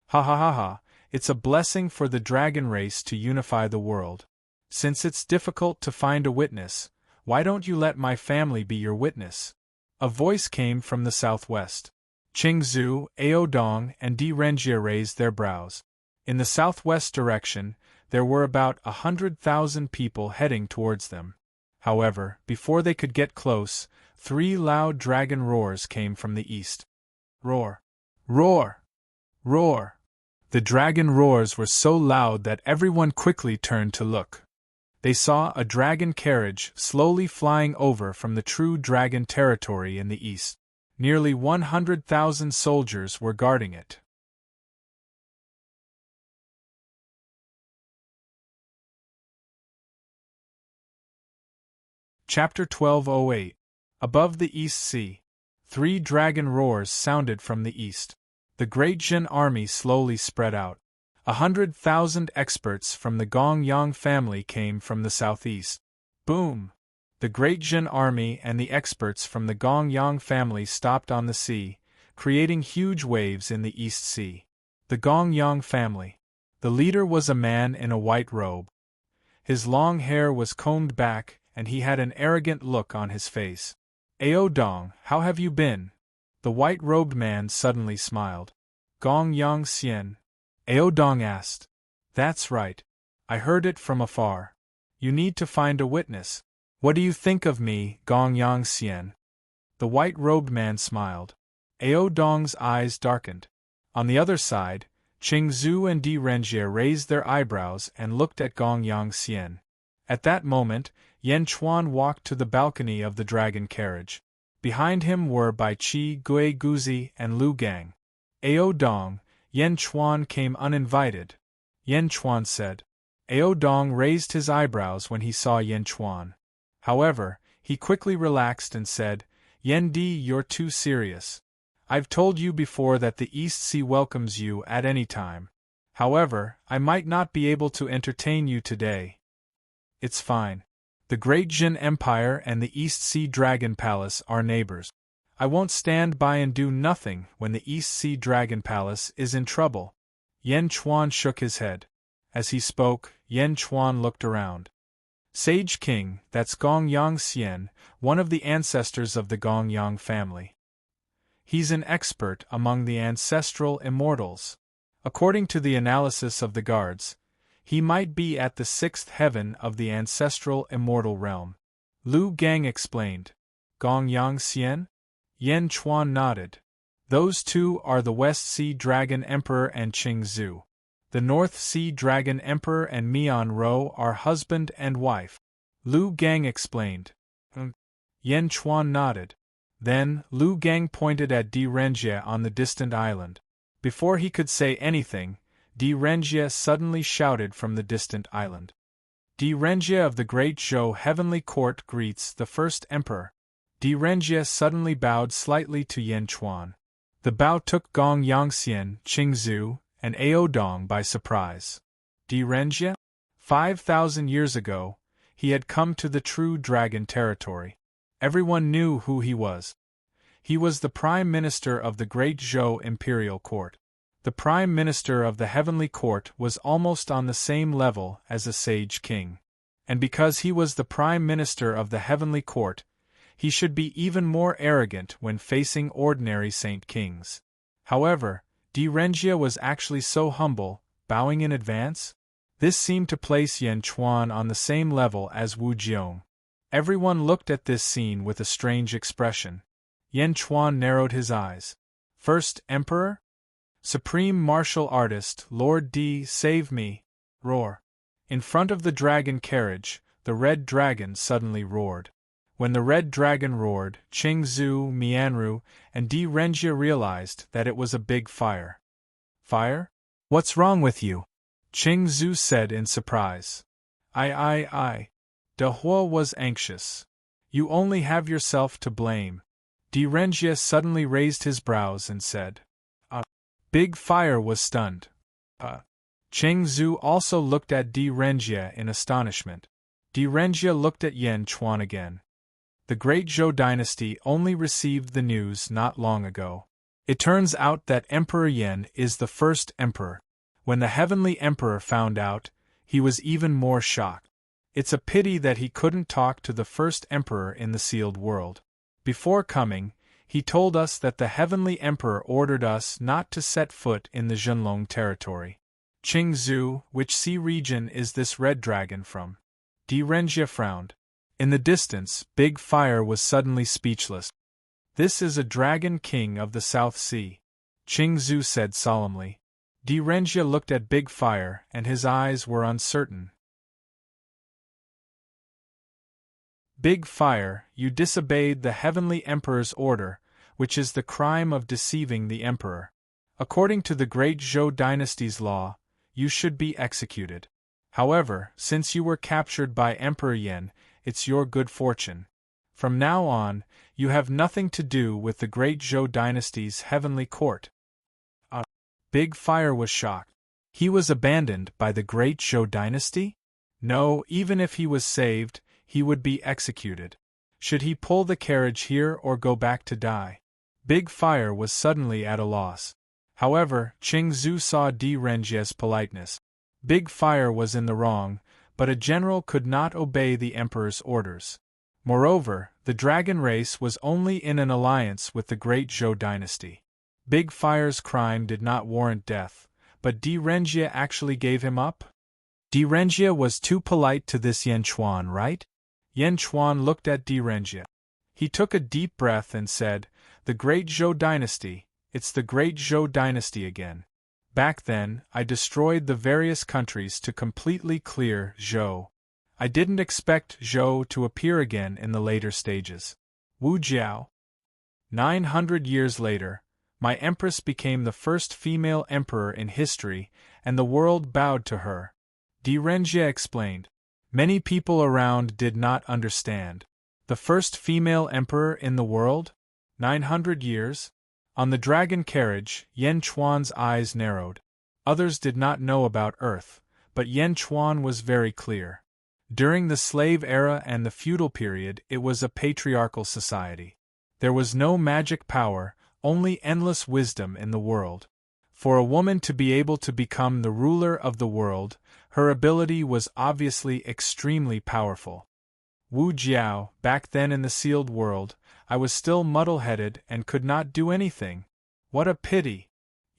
"Ha ha ha ha, it's a blessing for the dragon race to unify the world. Since it's difficult to find a witness, why don't you let my family be your witness?" A voice came from the southwest. Qingzu, Ao Dong, and Di Renjia raised their brows. In the southwest direction, there were about 100,000 people heading towards them. However, before they could get close, 3 loud dragon roars came from the east. Roar! Roar! Roar! The dragon roars were so loud that everyone quickly turned to look. They saw a dragon carriage slowly flying over from the true dragon territory in the east. Nearly 100,000 soldiers were guarding it. Chapter 1208. Above the East Sea. 3 dragon roars sounded from the east. The great Jin army slowly spread out. 100,000 experts from the Gong-yang family came from the southeast. Boom! The great Jin army and the experts from the Gong-yang family stopped on the sea, creating huge waves in the East Sea. The Gong-yang family. The leader was a man in a white robe. His long hair was combed back, and he had an arrogant look on his face. "Ao Dong, how have you been?" The white-robed man suddenly smiled. "Gong-yang Xian?" Ao Dong asked. "That's right. I heard it from afar. You need to find a witness. What do you think of me, Gong-yang Xian?" The white-robed man smiled. Ao Dong's eyes darkened. On the other side, Qing Zhu and Di Renjie raised their eyebrows and looked at Gong-yang Xian. At that moment, Yan Chuan walked to the balcony of the dragon carriage. Behind him were Bai Qi, Gui Guzi, and Lu Gang. "Ao Dong." Yan Chuan came uninvited. Yan Chuan said. Ao Dong raised his eyebrows when he saw Yan Chuan. However, he quickly relaxed and said, "Yan Di, you're too serious. I've told you before that the East Sea welcomes you at any time. However, I might not be able to entertain you today." "It's fine. The Great Jin Empire and the East Sea Dragon Palace are neighbors. I won't stand by and do nothing when the East Sea Dragon Palace is in trouble." Yan Chuan shook his head. As he spoke, Yan Chuan looked around. "Sage King, that's Gong-yang Xian, one of the ancestors of the Gong-yang family. He's an expert among the ancestral immortals. According to the analysis of the guards, he might be at the 6th heaven of the ancestral immortal realm." Lu Gang explained. "Gong-yang Xian?" Yan Chuan nodded. "Those two are the West Sea Dragon Emperor and Qing Zhu. The North Sea Dragon Emperor and Mian Ro are husband and wife." Lu Gang explained. Yan Chuan nodded. Then, Lu Gang pointed at Di Renjie on the distant island. Before he could say anything, Di Renjie suddenly shouted from the distant island. "Di Renjie of the Great Zhou Heavenly Court greets the First Emperor." Di Renjie suddenly bowed slightly to Yan Chuan. The bow took Gong-yang Xian, Qing Zhu, and Ao Dong by surprise. Di Renjie? 5,000 years ago, he had come to the true dragon territory. Everyone knew who he was. He was the Prime Minister of the Great Zhou Imperial Court. The Prime Minister of the Heavenly Court was almost on the same level as a Sage King. And because he was the Prime Minister of the Heavenly Court, he should be even more arrogant when facing ordinary Saint Kings. However, Di Renjie was actually so humble, bowing in advance. This seemed to place Yan Chuan on the same level as Wu Jiong. Everyone looked at this scene with a strange expression. Yan Chuan narrowed his eyes. "First Emperor? Supreme Martial Artist, Lord D, save me!" Roar. In front of the dragon carriage, the red dragon suddenly roared. When the red dragon roared, Qing Zhu, Mianru, and Di Renjie realized that it was a big fire. "Fire? What's wrong with you?" Qing Zhu said in surprise. I. De Hua was anxious. "You only have yourself to blame." Di Renjie suddenly raised his brows and said. Big Fire was stunned. Qing Zhu also looked at Di Renjie in astonishment. Di Renjie looked at Yan Chuan again. The Great Zhou dynasty only received the news not long ago. It turns out that Emperor Yan is the first emperor. When the Heavenly Emperor found out, he was even more shocked. It's a pity that he couldn't talk to the first emperor in the sealed world. Before coming, he told us that the Heavenly Emperor ordered us not to set foot in the Zhenlong territory. Qing Zhu, which sea region is this red dragon from? Di Renjie frowned. In the distance, Big Fire was suddenly speechless. "This is a dragon king of the South Sea," Qing Zhu said solemnly. Di Renjie looked at Big Fire and his eyes were uncertain. "Big Fire, you disobeyed the Heavenly Emperor's order. which is the crime of deceiving the emperor. According to the great Zhou dynasty's law, you should be executed. However, since you were captured by Emperor Yan, it's your good fortune. From now on, you have nothing to do with the great Zhou dynasty's heavenly court. A Big Fire was shocked. He was abandoned by the great Zhou dynasty? No, even if he was saved, he would be executed. Should he pull the carriage here or go back to die? Big Fire was suddenly at a loss. However, Qing Zhu saw Di Renjie's politeness. Big Fire was in the wrong, but a general could not obey the emperor's orders. Moreover, the dragon race was only in an alliance with the great Zhou dynasty. Big Fire's crime did not warrant death, but Di Renjie actually gave him up? Di Renjie was too polite to this Yan Chuan, right? Yan Chuan looked at Di Renjie. He took a deep breath and said, "The great Zhou dynasty, it's the great Zhou dynasty again. Back then, I destroyed the various countries to completely clear Zhou. I didn't expect Zhou to appear again in the later stages. Wu Jiao. 900 years later, my empress became the first female emperor in history, and the world bowed to her." Di Renjie explained. Many people around did not understand. The first female emperor in the world? 900 years? On the dragon carriage, Yan Chuan's eyes narrowed. Others did not know about Earth, but Yan Chuan was very clear. During the slave era and the feudal period, it was a patriarchal society. There was no magic power, only endless wisdom in the world. For a woman to be able to become the ruler of the world, her ability was obviously extremely powerful. Wu Jiao, back then in the sealed world, I was still muddle-headed and could not do anything. What a pity!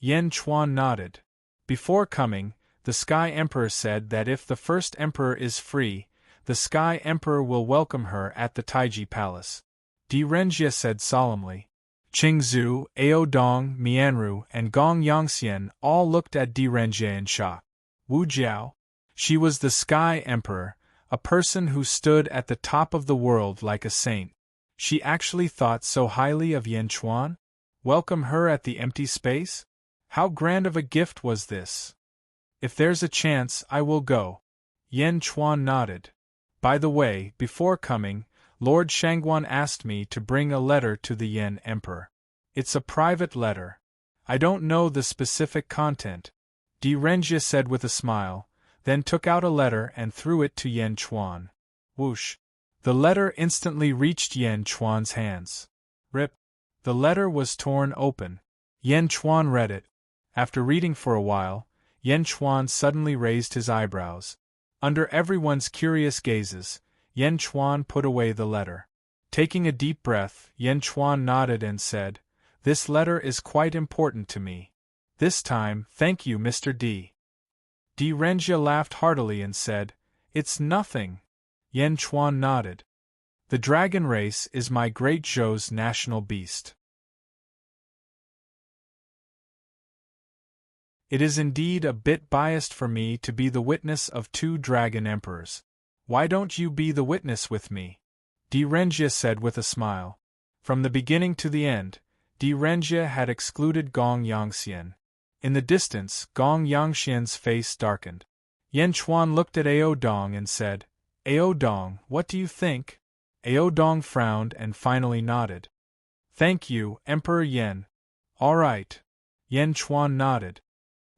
Yan Chuan nodded. Before coming, the Sky Emperor said that if the first emperor is free, the Sky Emperor will welcome her at the Taiji Palace. Di Renjie said solemnly. Qingzhu, Ao Dong, Mianru, and Gong Yangxian all looked at Di Renjie in shock. Wu Jiao? She was the Sky Emperor, a person who stood at the top of the world like a saint. She actually thought so highly of Yan Chuan? Welcome her at the empty space? How grand of a gift was this? If there's a chance, I will go. Yan Chuan nodded. By the way, before coming, Lord Shangguan asked me to bring a letter to the Yan Emperor. It's a private letter. I don't know the specific content. Di Renjie said with a smile, then took out a letter and threw it to Yan Chuan. Whoosh! The letter instantly reached Yan Chuan's hands. Rip! The letter was torn open. Yan Chuan read it. After reading for a while, Yan Chuan suddenly raised his eyebrows. Under everyone's curious gazes, Yan Chuan put away the letter. Taking a deep breath, Yan Chuan nodded and said, "This letter is quite important to me. This time, thank you, Mr. D." Di Renjie laughed heartily and said, "It's nothing." Yan Chuan nodded. "The dragon race is my great Zhou's national beast. It is indeed a bit biased for me to be the witness of two dragon emperors. Why don't you be the witness with me?" Di Renjie said with a smile. From the beginning to the end, Di Renjie had excluded Gong Yangxian. In the distance, Gong Yangxian's face darkened. Yan Chuan looked at Ao Dong and said, "Ao Dong, what do you think?" Ao Dong frowned and finally nodded. "Thank you, Emperor Yan." "All right." Yan Chuan nodded.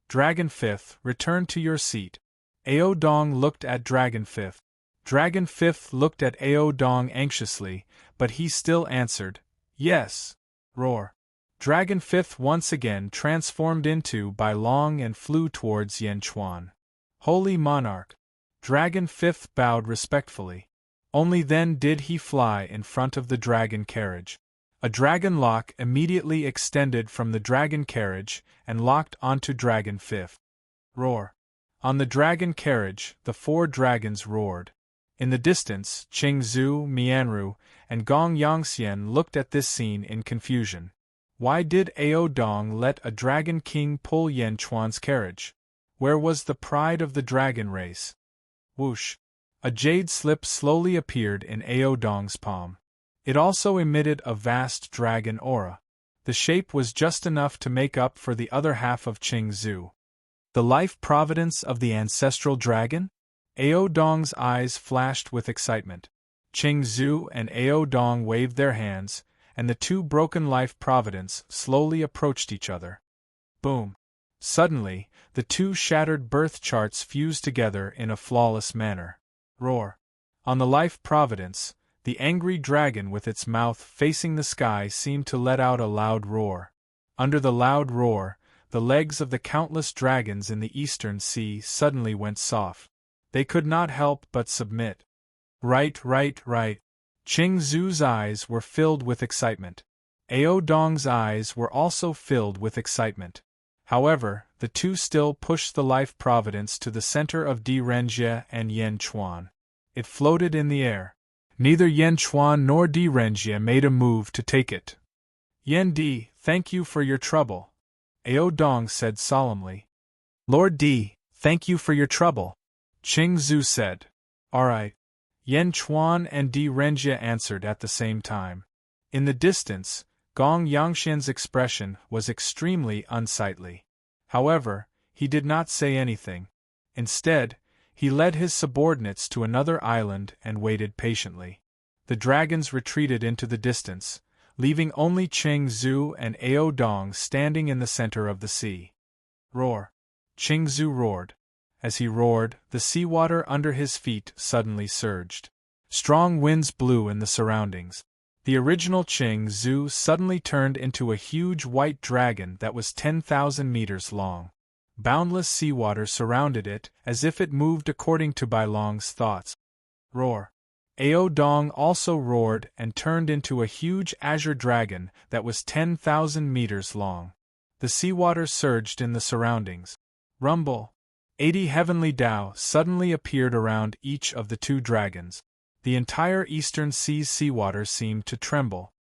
"Dragon Fifth, return to your seat." Ao Dong looked at Dragon Fifth. Dragon Fifth looked at Ao Dong anxiously, but he still answered, "Yes." Roar. Dragon Fifth once again transformed into Bai Long and flew towards Yan Chuan. "Holy Monarch!" Dragon Fifth bowed respectfully. Only then did he fly in front of the dragon carriage. A dragon lock immediately extended from the dragon carriage and locked onto Dragon Fifth. Roar. On the dragon carriage, the four dragons roared. In the distance, Qingzhu, Mianru, and Gong Yangxian looked at this scene in confusion. Why did Ao Dong let a dragon king pull Yan Chuan's carriage? Where was the pride of the dragon race? Whoosh! A jade slip slowly appeared in Ao Dong's palm. It also emitted a vast dragon aura. The shape was just enough to make up for the other half of Qing Zhu. The life providence of the ancestral dragon? Ao Dong's eyes flashed with excitement. Qing Zhu and Ao Dong waved their hands, and the two broken life providence slowly approached each other. Boom! Suddenly, the two shattered birth charts fused together in a flawless manner. Roar! On the life providence, the angry dragon with its mouth facing the sky seemed to let out a loud roar. Under the loud roar, the legs of the countless dragons in the eastern sea suddenly went soft. They could not help but submit. Right. Qing Zhu's eyes were filled with excitement. Ao Dong's eyes were also filled with excitement. However, the two still pushed the life providence to the center of Di Renjie and Yan Chuan. It floated in the air. Neither Yan Chuan nor Di Renjie made a move to take it. Yan Di, thank you for your trouble, Ao Dong said solemnly. Lord Di, thank you for your trouble, Qing Zhu said. All right. Yan Chuan and Di Renjie answered at the same time. In the distance, Gong Yangxian's expression was extremely unsightly. However, he did not say anything. Instead, he led his subordinates to another island and waited patiently. The dragons retreated into the distance, leaving only Qing Zhu and Ao Dong standing in the center of the sea. Roar! Qing Zhu roared. As he roared, the seawater under his feet suddenly surged. Strong winds blew in the surroundings. The original Qing Zhu suddenly turned into a huge white dragon that was 10,000 meters long. Boundless seawater surrounded it, as if it moved according to Bai Long's thoughts. Roar! Ao Dong also roared and turned into a huge azure dragon that was 10,000 meters long. The seawater surged in the surroundings. Rumble! 80 heavenly Dao suddenly appeared around each of the two dragons. The entire eastern sea's seawater seemed to tremble.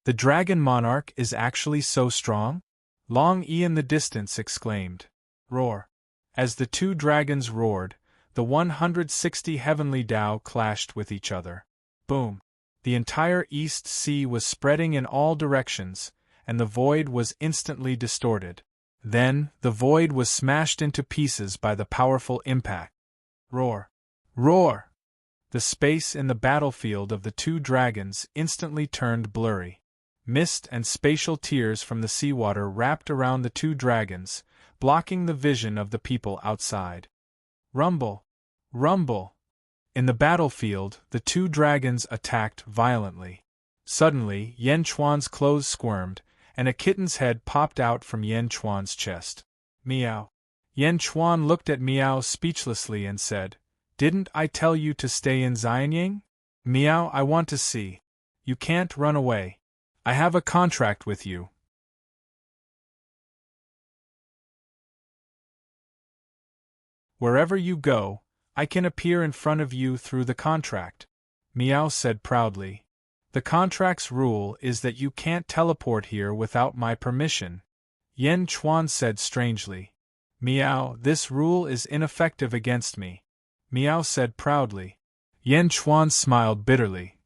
The dragon monarch is actually so strong? Long Yi in the distance exclaimed. Roar! As the two dragons roared, the 160 heavenly Dao clashed with each other. Boom! The entire East Sea was spreading in all directions, and the void was instantly distorted. Then, the void was smashed into pieces by the powerful impact. Roar! Roar! The space in the battlefield of the two dragons instantly turned blurry. Mist and spatial tears from the seawater wrapped around the two dragons, blocking the vision of the people outside. Rumble! Rumble! In the battlefield, the two dragons attacked violently. Suddenly, Yan Chuan's clothes squirmed, and a kitten's head popped out from Yan Chuan's chest. Meow! Yan Chuan looked at Meow speechlessly and said, "Didn't I tell you to stay in Xianying? Meow, I want to see. You can't run away. I have a contract with you." "Wherever you go, I can appear in front of you through the contract," Meow said proudly. "The contract's rule is that you can't teleport here without my permission," Yan Chuan said strangely. "Meow, this rule is ineffective against me," Meow said proudly. Yan Chuan smiled bitterly.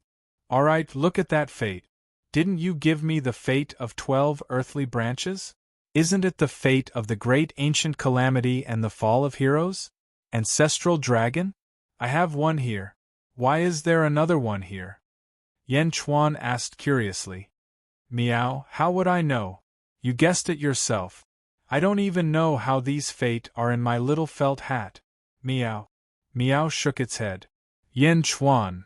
"All right, look at that fate. Didn't you give me the fate of 12 earthly branches? Isn't it the fate of the great ancient calamity and the fall of heroes? Ancestral dragon? I have one here. Why is there another one here?" Yan Chuan asked curiously. "Meow, how would I know? You guessed it yourself. I don't even know how these fate are in my little felt hat." Meow. Meow shook its head. Yan Chuan.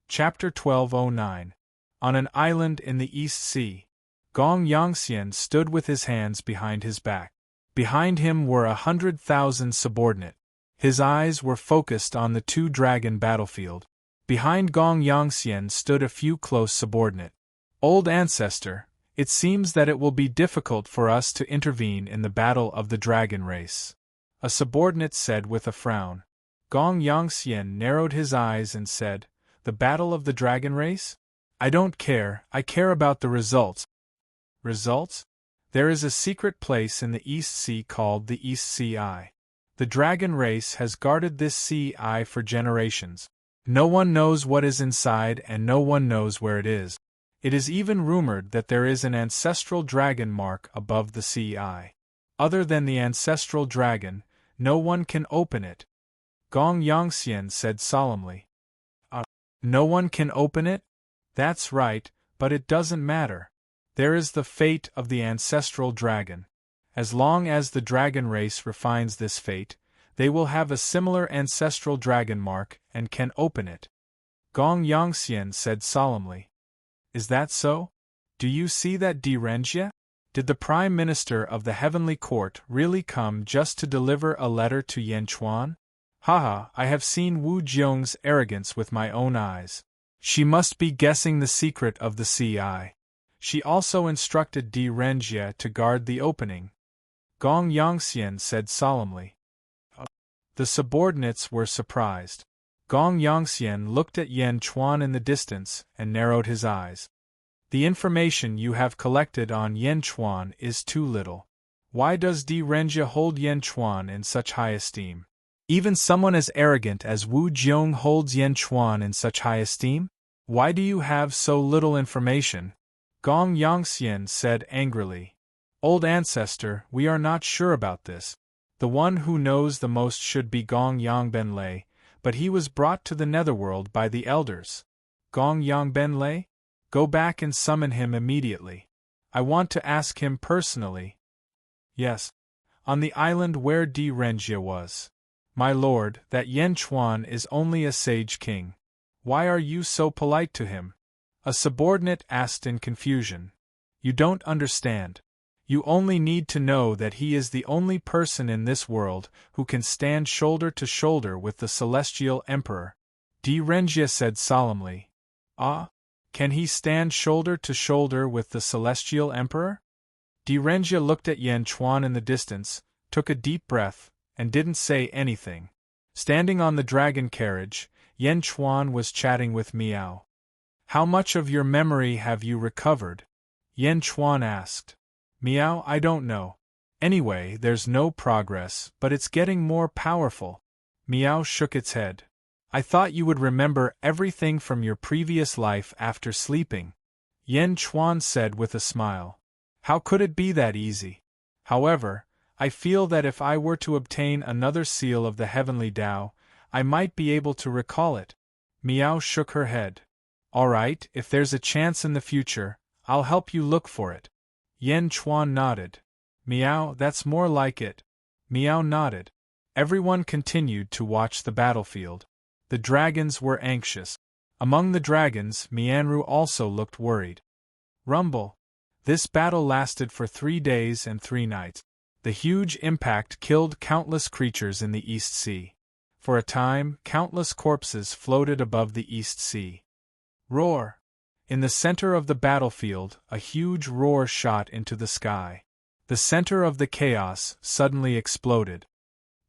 Chapter 1209. On an island in the East Sea, Gong Yangxian stood with his hands behind his back. Behind him were 100,000 subordinate. His eyes were focused on the two-dragon battlefield. Behind Gong Yangxian stood a few close subordinate. "Old ancestor, it seems that it will be difficult for us to intervene in the battle of the dragon race," a subordinate said with a frown. Gong Yangxian narrowed his eyes and said, "The battle of the dragon race? I don't care, I care about the results." "Results? There is a secret place in the East Sea called the East Sea Eye. The dragon race has guarded this sea for generations. No one knows what is inside and no one knows where it is. It is even rumored that there is an ancestral dragon mark above the sea. Other than the ancestral dragon, no one can open it. Gong Yongxian said solemnly. No one can open it? That's right, but it doesn't matter. There is the fate of the ancestral dragon. As long as the dragon race refines this fate, they will have a similar ancestral dragon mark and can open it. Gong Yongxian said solemnly. Is that so? Do you see that Renjie? Did the Prime Minister of the Heavenly Court really come just to deliver a letter to Yan Chuan? Haha, I have seen Wu Jiong's arrogance with my own eyes. She must be guessing the secret of the CI. She also instructed Renjie to guard the opening. Gong Yongxian said solemnly. The subordinates were surprised. Gong Yongxian looked at Yan Chuan in the distance and narrowed his eyes. The information you have collected on Yan Chuan is too little. Why does Renjie hold Yan Chuan in such high esteem? Even someone as arrogant as Wu Jiong holds Yan Chuan in such high esteem? Why do you have so little information? Gong Yongxian said angrily. Old ancestor, we are not sure about this. The one who knows the most should be Gong Yongbenlei, but he was brought to the netherworld by the elders. Gong Yongbenlei? Go back and summon him immediately. I want to ask him personally. Yes. On the island where Renjie was. My lord, that Yan Chuan is only a sage king. Why are you so polite to him? A subordinate asked in confusion. You don't understand. You only need to know that he is the only person in this world who can stand shoulder to shoulder with the celestial emperor. Renjie said solemnly. Can he stand shoulder to shoulder with the celestial emperor? Renjie looked at Yan Chuan in the distance, took a deep breath, and didn't say anything. Standing on the dragon carriage, Yan Chuan was chatting with Miao. How much of your memory have you recovered? Yan Chuan asked. Miao, I don't know. Anyway, there's no progress, but it's getting more powerful. Miao shook its head. I thought you would remember everything from your previous life after sleeping. Yan Chuan said with a smile. How could it be that easy? However, I feel that if I were to obtain another seal of the heavenly Tao, I might be able to recall it. Miao shook her head. All right, if there's a chance in the future, I'll help you look for it. Yan Chuan nodded. Miao, that's more like it. Miao nodded. Everyone continued to watch the battlefield. The dragons were anxious. Among the dragons, Mianru also looked worried. Rumble. This battle lasted for 3 days and 3 nights. The huge impact killed countless creatures in the East Sea. For a time, countless corpses floated above the East Sea. Roar! In the center of the battlefield, a huge roar shot into the sky. The center of the chaos suddenly exploded.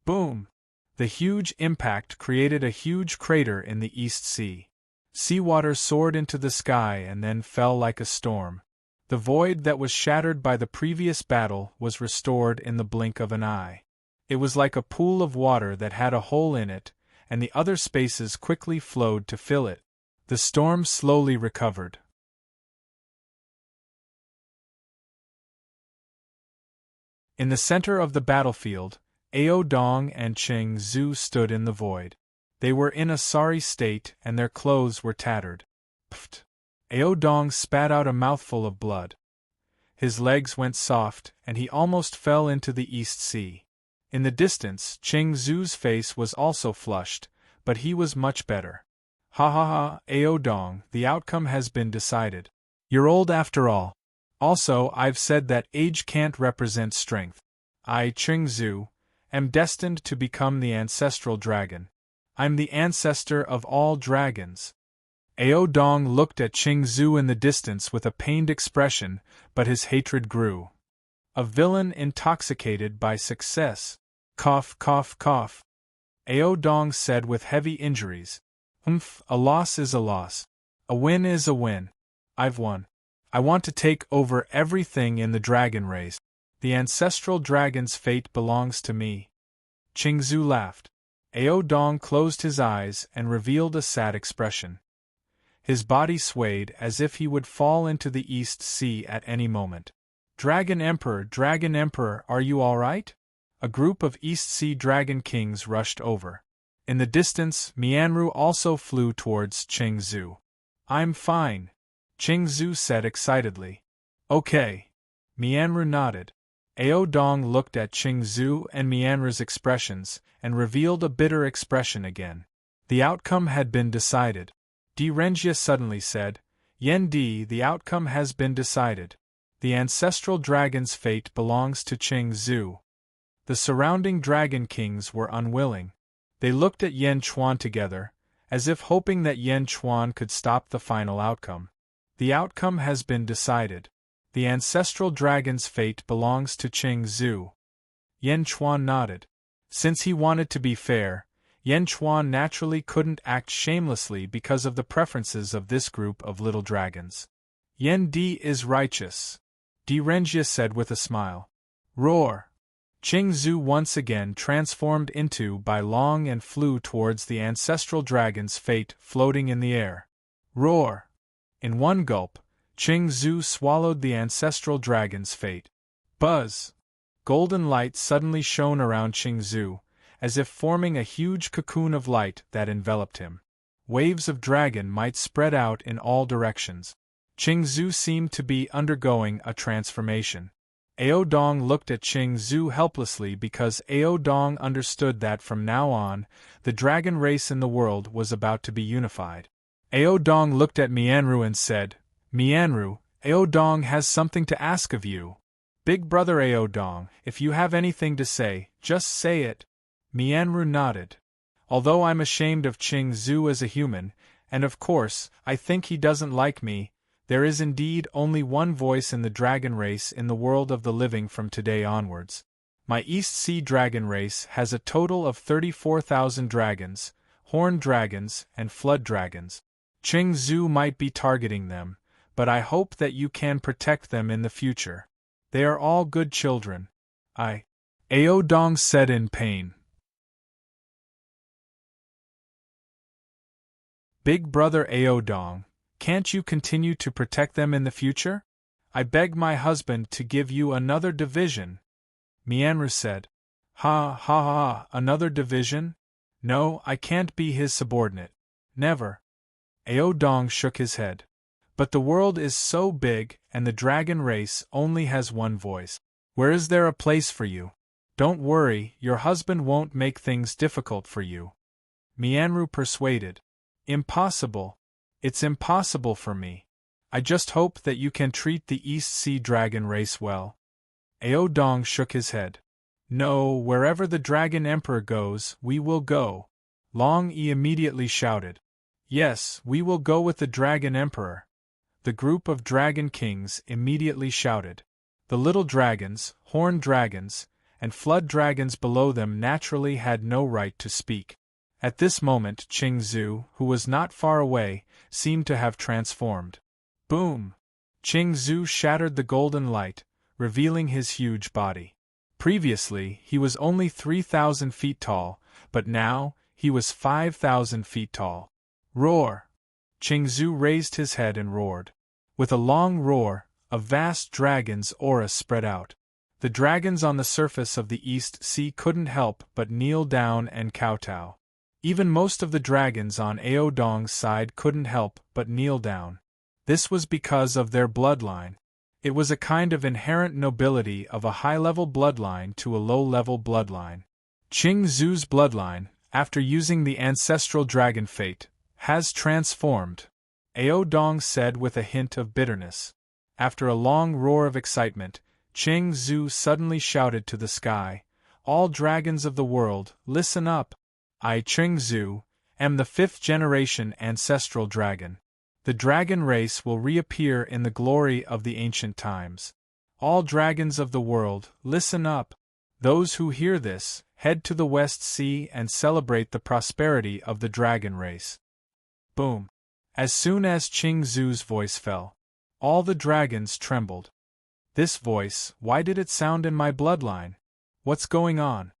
Boom! The huge impact created a huge crater in the East Sea. Seawater soared into the sky and then fell like a storm. The void that was shattered by the previous battle was restored in the blink of an eye. It was like a pool of water that had a hole in it, and the other spaces quickly flowed to fill it. The storm slowly recovered. In the center of the battlefield, Ao Dong and Cheng Zhu stood in the void. They were in a sorry state and their clothes were tattered. Pfft! Ao Dong spat out a mouthful of blood. His legs went soft and he almost fell into the East Sea. In the distance, Cheng Zhu's face was also flushed, but he was much better. Ha ha ha, Ao Dong, the outcome has been decided. You're old after all. Also, I've said that age can't represent strength. I, Cheng Zhu, am destined to become the ancestral dragon. I'm the ancestor of all dragons. Ao Dong looked at Cheng Zhu in the distance with a pained expression, but his hatred grew. A villain intoxicated by success. Cough, cough, cough. Ao Dong said with heavy injuries. A loss is a loss. A win is a win. I've won. I want to take over everything in the dragon race. The ancestral dragon's fate belongs to me. Qingzu laughed. Ao Dong closed his eyes and revealed a sad expression. His body swayed as if he would fall into the East Sea at any moment. Dragon Emperor, are you all right? A group of East Sea Dragon Kings rushed over. In the distance, Mianru also flew towards Qingzu. I'm fine, Qingzu said excitedly. Okay. Mianru nodded. Ao Dong looked at Qingzu and Mianru's expressions and revealed a bitter expression again. The outcome had been decided. Di Renjia suddenly said, Yen Di, the outcome has been decided. The ancestral dragon's fate belongs to Qingzu. The surrounding dragon kings were unwilling. They looked at Yen Chuan together, as if hoping that Yen Chuan could stop the final outcome. The outcome has been decided. The ancestral dragon's fate belongs to Qingzu. Yen Chuan nodded. Since he wanted to be fair, Yen Chuan naturally couldn't act shamelessly because of the preferences of this group of little dragons. Yen Di is righteous, Di Renjia said with a smile. Roar! Qingzu once again transformed into Bai Long and flew towards the ancestral dragon's fate floating in the air. Roar! In one gulp, Qingzu swallowed the ancestral dragon's fate. Buzz! Golden light suddenly shone around Qingzu, as if forming a huge cocoon of light that enveloped him. Waves of dragon might spread out in all directions. Qingzu seemed to be undergoing a transformation. Ao Dong looked at Qingzu helplessly because Ao Dong understood that from now on, the dragon race in the world was about to be unified. Ao Dong looked at Mianru and said, Mianru, Ao Dong has something to ask of you. Big brother Ao Dong, if you have anything to say, just say it. Mianru nodded. Although I'm ashamed of Qingzu as a human, and of course, I think he doesn't like me, there is indeed only one voice in the dragon race in the world of the living from today onwards. My East Sea dragon race has a total of 34,000 dragons, horned dragons, and flood dragons. Qingzu might be targeting them, but I hope that you can protect them in the future. They are all good children. Ao Dong said in pain. Big brother Ao Dong, can't you continue to protect them in the future? I beg my husband to give you another division. Mianru said. Ha ha ha, another division? No, I can't be his subordinate. Never. Ao Dong shook his head. But the world is so big, and the dragon race only has one voice. Where is there a place for you? Don't worry, your husband won't make things difficult for you. Mianru persuaded. Impossible. It's impossible for me. I just hope that you can treat the East Sea dragon race well. Ao Dong shook his head. No, wherever the Dragon Emperor goes, we will go. Long Yi immediately shouted. Yes, we will go with the Dragon Emperor. The group of dragon kings immediately shouted. The little dragons, horned dragons, and flood dragons below them naturally had no right to speak. At this moment Qingzu, who was not far away, seemed to have transformed. Boom! Qingzu shattered the golden light, revealing his huge body. Previously, he was only 3,000 feet tall, but now, he was 5,000 feet tall. Roar! Qingzu raised his head and roared. With a long roar, a vast dragon's aura spread out. The dragons on the surface of the East Sea couldn't help but kneel down and kowtow. Even most of the dragons on Ao Dong's side couldn't help but kneel down. This was because of their bloodline. It was a kind of inherent nobility of a high-level bloodline to a low-level bloodline. Qingzu's bloodline, after using the ancestral dragon fate, has transformed, Ao Dong said with a hint of bitterness. After a long roar of excitement, Qingzu suddenly shouted to the sky, All dragons of the world, listen up! I, Qingzu, am the 5th-generation ancestral dragon. The dragon race will reappear in the glory of the ancient times. All dragons of the world, listen up! Those who hear this, head to the West Sea and celebrate the prosperity of the dragon race. Boom! As soon as Qingzu's voice fell, all the dragons trembled. This voice, why did it sound in my bloodline? What's going on?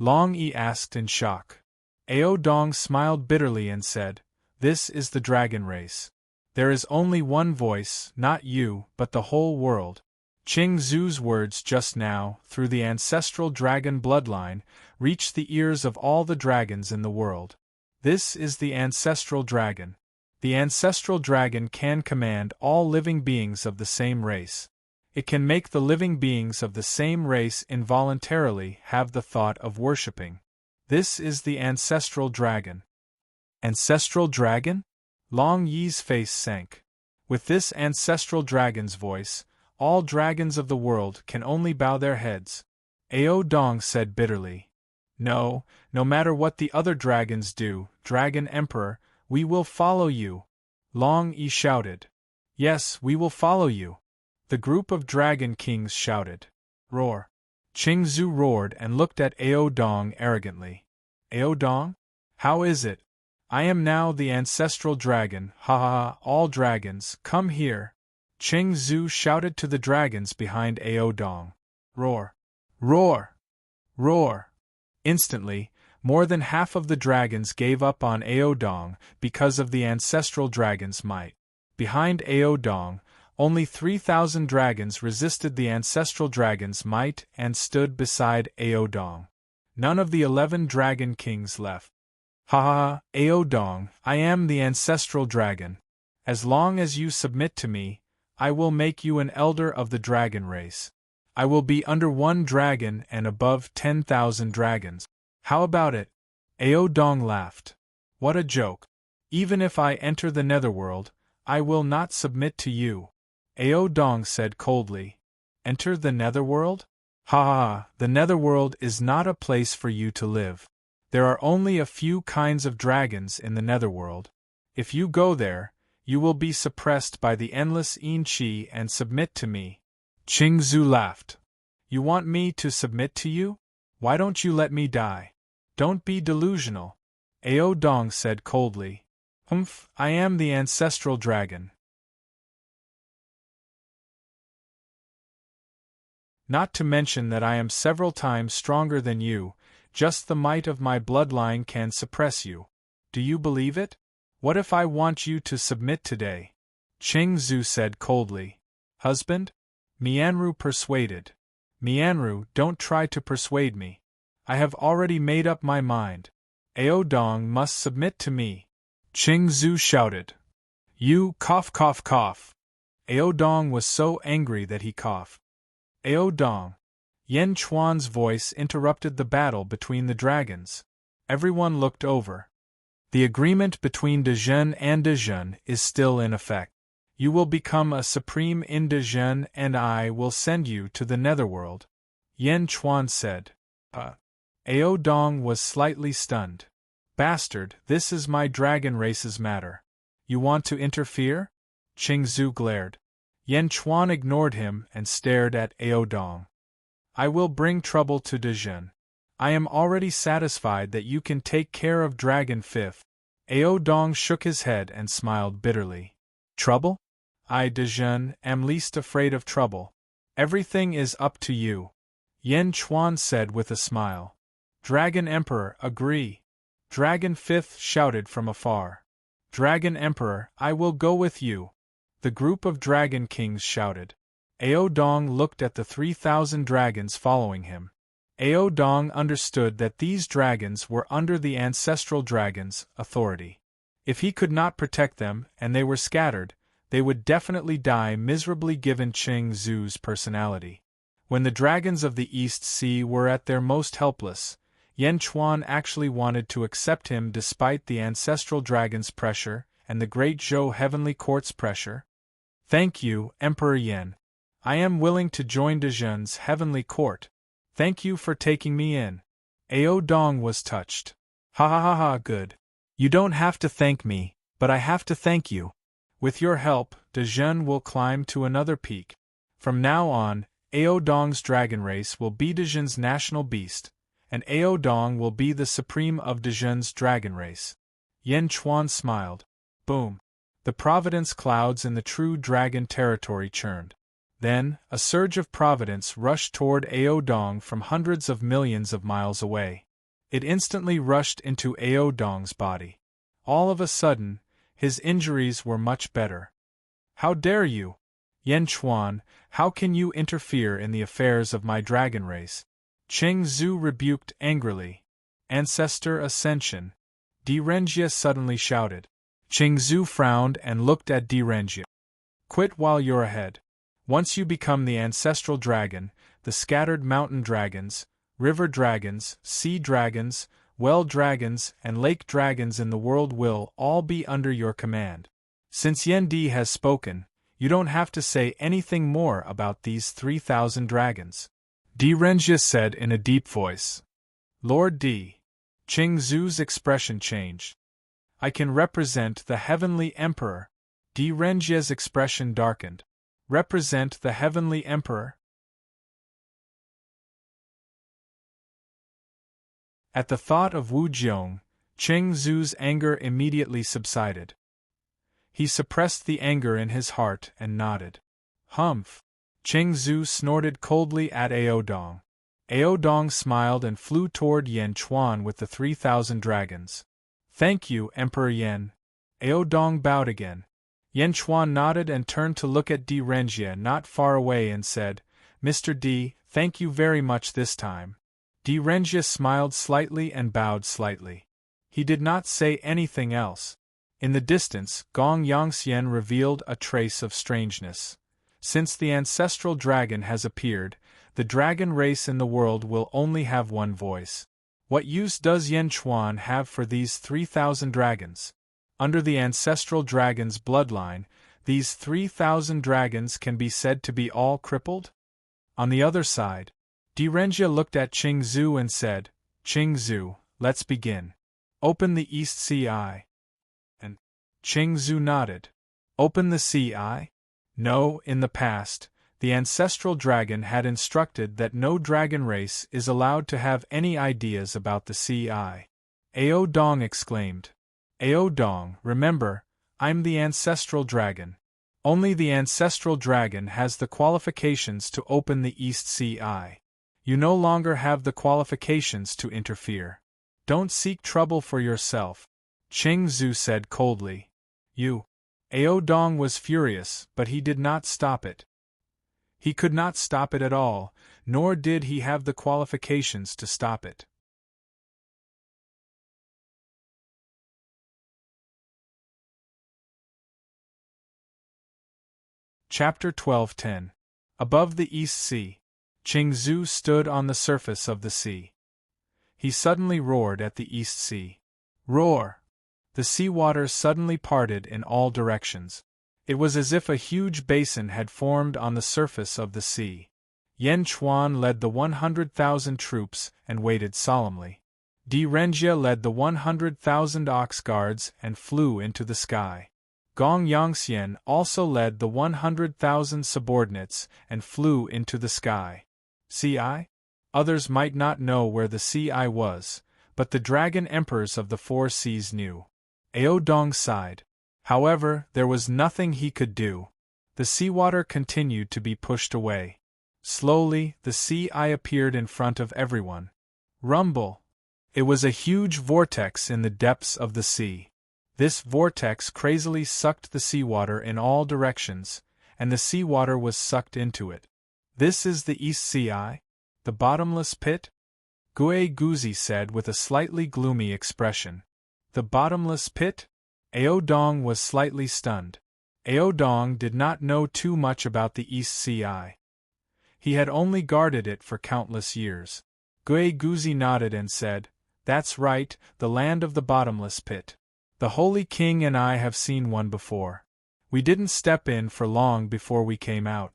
Long Yi asked in shock. Ao Dong smiled bitterly and said, "This is the dragon race. There is only one voice, not you, but the whole world." Qing Zu's words just now, through the ancestral dragon bloodline, reached the ears of all the dragons in the world. This is the ancestral dragon. The ancestral dragon can command all living beings of the same race. It can make the living beings of the same race involuntarily have the thought of worshipping. This is the ancestral dragon. Ancestral dragon? Long Yi's face sank. With this ancestral dragon's voice, all dragons of the world can only bow their heads. Ao Dong said bitterly. No matter what the other dragons do, Dragon Emperor, we will follow you. Long Yi shouted. Yes, we will follow you. The group of dragon kings shouted. Roar. Qing Zu roared and looked at Ao Dong arrogantly. Ao Dong? How is it? I am now the ancestral dragon, ha ha ha, all dragons, come here. Qing Zu shouted to the dragons behind Ao Dong. Roar. Roar. Roar. Instantly, more than half of the dragons gave up on Ao Dong because of the ancestral dragon's might. Behind Ao Dong, only 3,000 dragons resisted the ancestral dragon's might and stood beside Ao Dong. None of the 11 dragon kings left. Ha ha ha, Ao Dong, I am the ancestral dragon. As long as you submit to me, I will make you an elder of the dragon race. I will be under 1 dragon and above 10,000 dragons. How about it? Ao Dong laughed. What a joke. Even if I enter the netherworld, I will not submit to you. Ao Dong said coldly. Enter the netherworld? Ha ha ha, the netherworld is not a place for you to live. There are only a few kinds of dragons in the netherworld. If you go there, you will be suppressed by the endless Yin Qi and submit to me. Qing Zu laughed. You want me to submit to you? Why don't you let me die? Don't be delusional. Ao Dong said coldly. Humph, I am the ancestral dragon. Not to mention that I am several times stronger than you, just the might of my bloodline can suppress you. Do you believe it? What if I want you to submit today? Qing Zu said coldly. Husband? Mianru persuaded. Mianru, don't try to persuade me. I have already made up my mind. Ao Dong must submit to me. Qing Zu shouted. You cough cough cough. Ao Dong was so angry that he coughed. Ao Dong. Yen Chuan's voice interrupted the battle between the dragons. Everyone looked over. The agreement between Dezhen and Dezhen is still in effect. You will become a supreme in Dezhen and I will send you to the netherworld. Yen Chuan said. Ao Dong was slightly stunned. Bastard, this is my dragon race's matter. You want to interfere? Qing Zu glared. Yen Chuan ignored him and stared at Ao Dong. I will bring trouble to Dezhen. I am already satisfied that you can take care of Dragon 5th. Ao Dong shook his head and smiled bitterly. Trouble? I, Dezhen, am least afraid of trouble. Everything is up to you. Yen Chuan said with a smile. Dragon Emperor, agree. Dragon 5th shouted from afar. Dragon Emperor, I will go with you. The group of dragon kings shouted. Ao Dong looked at the 3,000 dragons following him. Ao Dong understood that these dragons were under the ancestral dragon's authority. If he could not protect them and they were scattered, they would definitely die miserably given Qing Zu's personality. When the dragons of the East Sea were at their most helpless, Yen Chuan actually wanted to accept him despite the ancestral dragon's pressure and the Great Zhou Heavenly Court's pressure. Thank you, Emperor Yen. I am willing to join Dezhen's Heavenly Court. Thank you for taking me in. Ao Dong was touched. Ha ha ha ha, good. You don't have to thank me, but I have to thank you. With your help, Dezhen will climb to another peak. From now on, Ao Dong's dragon race will be Dezhen's national beast, and Ao Dong will be the supreme of Dezhen's dragon race. Yen Chuan smiled. Boom. The providence clouds in the true dragon territory churned. Then, a surge of providence rushed toward Ao Dong from hundreds of millions of miles away. It instantly rushed into Ao Dong's body. All of a sudden, his injuries were much better. How dare you? Yen Chuan, how can you interfere in the affairs of my dragon race? Cheng Zhu rebuked angrily. Ancestor Ascension. Di Renjie suddenly shouted. Cheng Zhu frowned and looked at Di Renjie. Quit while you're ahead. Once you become the ancestral dragon, the scattered mountain dragons, river dragons, sea dragons, well dragons, and lake dragons in the world will all be under your command. Since Yen Di has spoken, you don't have to say anything more about these 3,000 dragons. Di Renjie said in a deep voice. Lord Di. Cheng Zhu's expression changed. I can represent the Heavenly Emperor. Di Renjie's expression darkened. Represent the Heavenly Emperor? At the thought of Wu Jiong, Cheng Zhu's anger immediately subsided. He suppressed the anger in his heart and nodded. Humph! Cheng Zhu snorted coldly at Ao Dong. Ao Dong smiled and flew toward Yen Chuan with the 3,000 dragons. Thank you, Emperor Yen. Ao Dong bowed again. Yen Chuan nodded and turned to look at Di Renjie not far away and said, Mr. Di, thank you very much this time. Di Renjie smiled slightly and bowed slightly. He did not say anything else. In the distance, Gong Yangxian revealed a trace of strangeness. Since the ancestral dragon has appeared, the dragon race in the world will only have one voice. What use does Yen Chuan have for these 3,000 dragons? Under the ancestral dragon's bloodline, these 3,000 dragons can be said to be all crippled? On the other side, Di Renjie looked at Cheng Zhu and said, Cheng Zhu, let's begin. Open the East Sea Eye. And Cheng Zhu nodded. Open the Sea Eye? No, in the past, the ancestral dragon had instructed that no dragon race is allowed to have any ideas about the Sea Eye. Ao Dong exclaimed. Ao Dong, remember, I'm the ancestral dragon. Only the ancestral dragon has the qualifications to open the East Sea Eye. You no longer have the qualifications to interfere. Don't seek trouble for yourself, Cheng Zhu said coldly. You. Ao Dong was furious, but he did not stop it. He could not stop it at all, nor did he have the qualifications to stop it. Chapter 12:10. Above the East Sea, Cheng Zhu stood on the surface of the sea. He suddenly roared at the East Sea. Roar! The sea water suddenly parted in all directions. It was as if a huge basin had formed on the surface of the sea. Yen Chuan led the 100,000 troops and waited solemnly. Di Renjie led the 100,000 ox guards and flew into the sky. Gong Yangxian also led the 100,000 subordinates and flew into the sky. Sea Eye? Others might not know where the Sea Eye was, but the dragon emperors of the four seas knew. Ao Dong sighed. However, there was nothing he could do. The seawater continued to be pushed away. Slowly, the Sea Eye appeared in front of everyone. Rumble! It was a huge vortex in the depths of the sea. This vortex crazily sucked the seawater in all directions, and the seawater was sucked into it. This is the East Sea Eye? The bottomless pit? Gue Guzi said with a slightly gloomy expression. The bottomless pit? Ao Dong was slightly stunned. Ao Dong did not know too much about the East Sea Eye. He had only guarded it for countless years. Gue Guzi nodded and said, That's right, the land of the bottomless pit. The Holy King and I have seen one before. We didn't step in for long before we came out.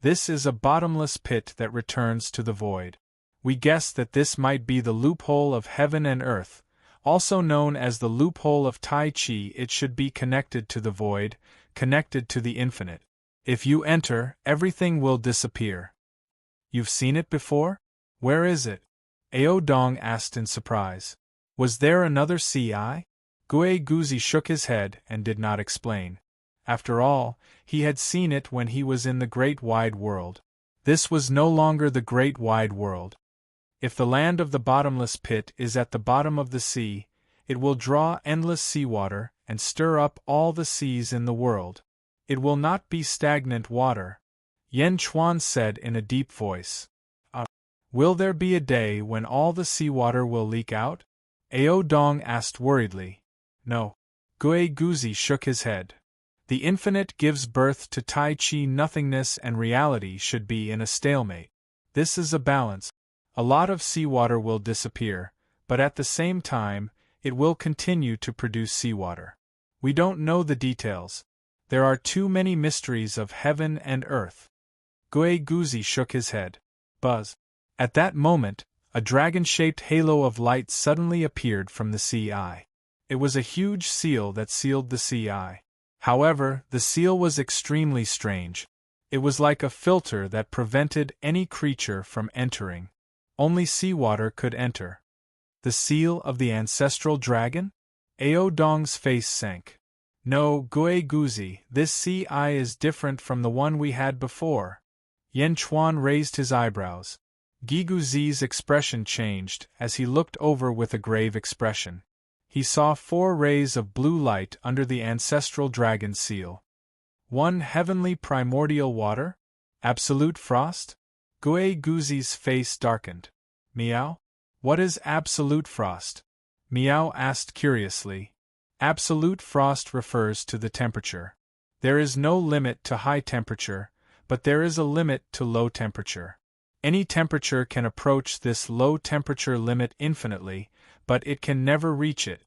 This is a bottomless pit that returns to the void. We guessed that this might be the loophole of heaven and earth, also known as the loophole of Tai Chi. It should be connected to the void, connected to the infinite. If you enter, everything will disappear. You've seen it before? Where is it? Ao Dong asked in surprise. Was there another Sea Eye? Gue Guzi shook his head and did not explain. After all, he had seen it when he was in the Great Wide World. This was no longer the Great Wide World. If the land of the bottomless pit is at the bottom of the sea, it will draw endless seawater and stir up all the seas in the world. It will not be stagnant water, Yen Chuan said in a deep voice. Will there be a day when all the seawater will leak out? Ao Dong asked worriedly. No. Gui Guzi shook his head. The infinite gives birth to Tai Chi nothingness, and reality should be in a stalemate. This is a balance. A lot of seawater will disappear, but at the same time, it will continue to produce seawater. We don't know the details. There are too many mysteries of heaven and earth. Gui Guzi shook his head. Buzz. At that moment, a dragon-shaped halo of light suddenly appeared from the sea eye. It was a huge seal that sealed the sea eye. However, the seal was extremely strange. It was like a filter that prevented any creature from entering. Only seawater could enter. The seal of the ancestral dragon? Ao Dong's face sank. No, Gui Guzi, this sea eye is different from the one we had before. Yen Chuan raised his eyebrows. Guiguzi's expression changed as he looked over with a grave expression. He saw 4 rays of blue light under the ancestral dragon seal. 1 heavenly primordial water? Absolute frost? Gui Guzi's face darkened. Meow? What is absolute frost? Meow asked curiously. Absolute frost refers to the temperature. There is no limit to high temperature, but there is a limit to low temperature. Any temperature can approach this low temperature limit infinitely, but it can never reach it.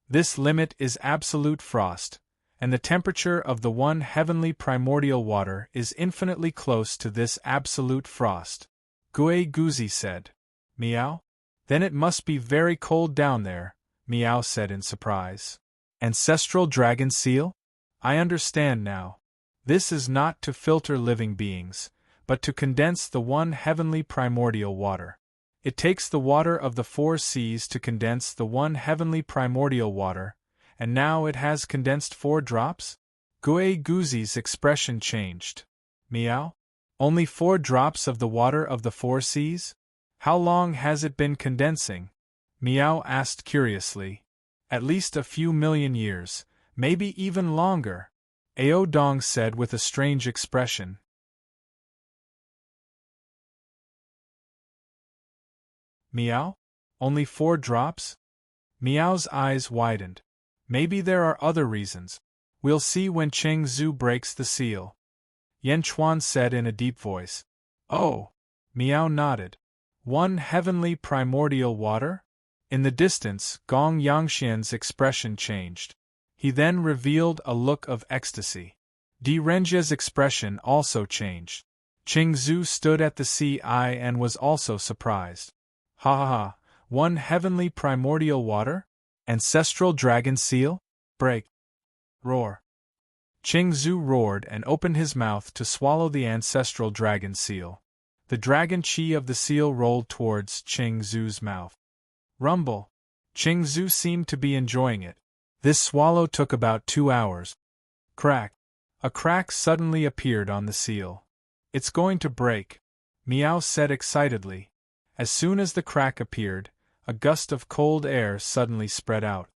This limit is absolute frost, and the temperature of the 1 heavenly primordial water is infinitely close to this absolute frost. Gui Guzi said. Meow? Then it must be very cold down there, Meow said in surprise. Ancestral dragon seal? I understand now. This is not to filter living beings, but to condense the 1 heavenly primordial water. It takes the water of the 4 seas to condense the 1 heavenly primordial water, and now it has condensed 4 drops? Gui Guzi's expression changed. Meow? Only 4 drops of the water of the 4 seas? How long has it been condensing? Meow asked curiously. At least a few million years, maybe even longer, Ao Dong said with a strange expression. Meow? Only 4 drops? Meow's eyes widened. Maybe there are other reasons. We'll see when Cheng Zhu breaks the seal. Yen Chuan said in a deep voice. Oh! Meow nodded. 1 heavenly primordial water? In the distance, Gong Yangxian's expression changed. He then revealed a look of ecstasy. Di Renjia's expression also changed. Cheng Zhu stood at the sea eye and was also surprised. Ha ha ha, 1 heavenly primordial water? Ancestral dragon seal? Break. Roar. Cheng Zhu roared and opened his mouth to swallow the ancestral dragon seal. The dragon chi of the seal rolled towards Cheng Zhu's mouth. Rumble. Cheng Zhu seemed to be enjoying it. This swallow took about 2 hours. Crack. A crack suddenly appeared on the seal. It's going to break, Meow said excitedly. As soon as the crack appeared, a gust of cold air suddenly spread out.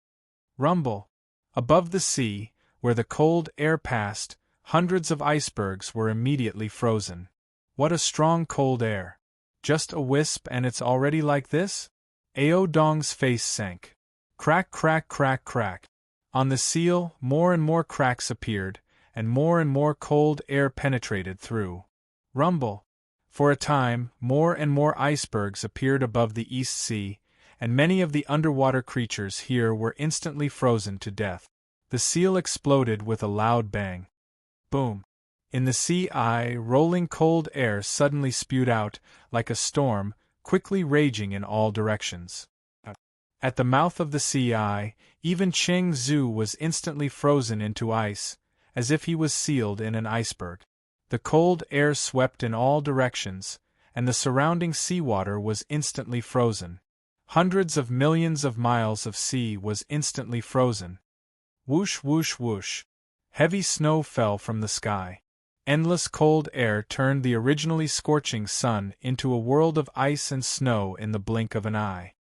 Rumble. Above the sea, where the cold air passed, hundreds of icebergs were immediately frozen. What a strong cold air. Just a wisp and it's already like this? Ao Dong's face sank. Crack, crack, crack, crack. On the seal, more and more cracks appeared, and more cold air penetrated through. Rumble. For a time, more and more icebergs appeared above the East Sea, and many of the underwater creatures here were instantly frozen to death. The seal exploded with a loud bang. Boom. In the sea eye, rolling cold air suddenly spewed out, like a storm, quickly raging in all directions. At the mouth of the sea eye, even Cheng Zhu was instantly frozen into ice, as if he was sealed in an iceberg. The cold air swept in all directions, and the surrounding seawater was instantly frozen. Hundreds of millions of miles of sea was instantly frozen. Whoosh, whoosh, whoosh. Heavy snow fell from the sky. Endless cold air turned the originally scorching sun into a world of ice and snow in the blink of an eye.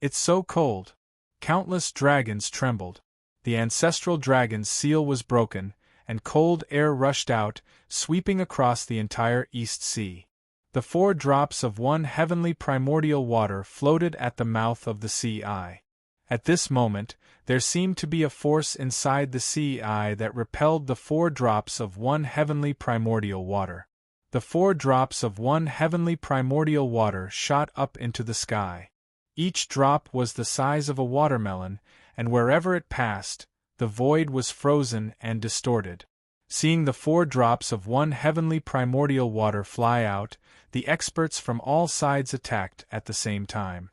It's so cold. Countless dragons trembled. The ancestral dragon's seal was broken, and cold air rushed out, sweeping across the entire East Sea. The 4 drops of one heavenly primordial water floated at the mouth of the sea eye. At this moment, there seemed to be a force inside the sea eye that repelled the 4 drops of one heavenly primordial water. The 4 drops of one heavenly primordial water shot up into the sky. Each drop was the size of a watermelon, and wherever it passed, the void was frozen and distorted. Seeing the 4 drops of one heavenly primordial water fly out, the experts from all sides attacked at the same time.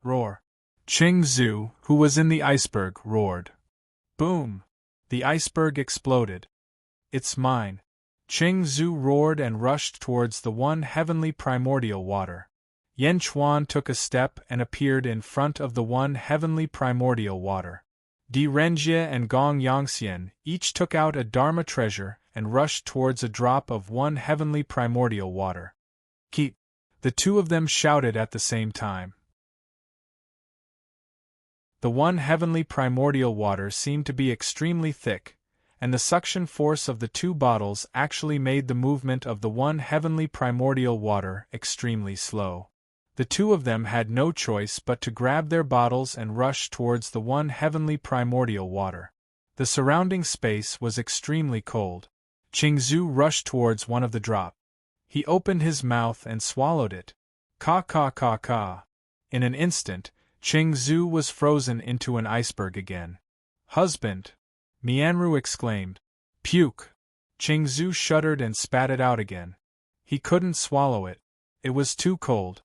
Roar! Qing Zhu, who was in the iceberg, roared. Boom! The iceberg exploded. It's mine! Qing Zhu roared and rushed towards the one heavenly primordial water. Yan Chuan took a step and appeared in front of the one heavenly primordial water. Di Renjie and Gong Yangxian each took out a Dharma treasure and rushed towards a drop of one heavenly primordial water. Keep! The 2 of them shouted at the same time. The one heavenly primordial water seemed to be extremely thick, and the suction force of the 2 bottles actually made the movement of the one heavenly primordial water extremely slow. The 2 of them had no choice but to grab their bottles and rush towards the one heavenly primordial water. The surrounding space was extremely cold. Qing Zhu rushed towards one of the drops. He opened his mouth and swallowed it. Ka ka ka ka. In an instant, Qing Zhu was frozen into an iceberg again. Husband! Mianru exclaimed. Puke! Qing Zhu shuddered and spat it out again. He couldn't swallow it. It was too cold.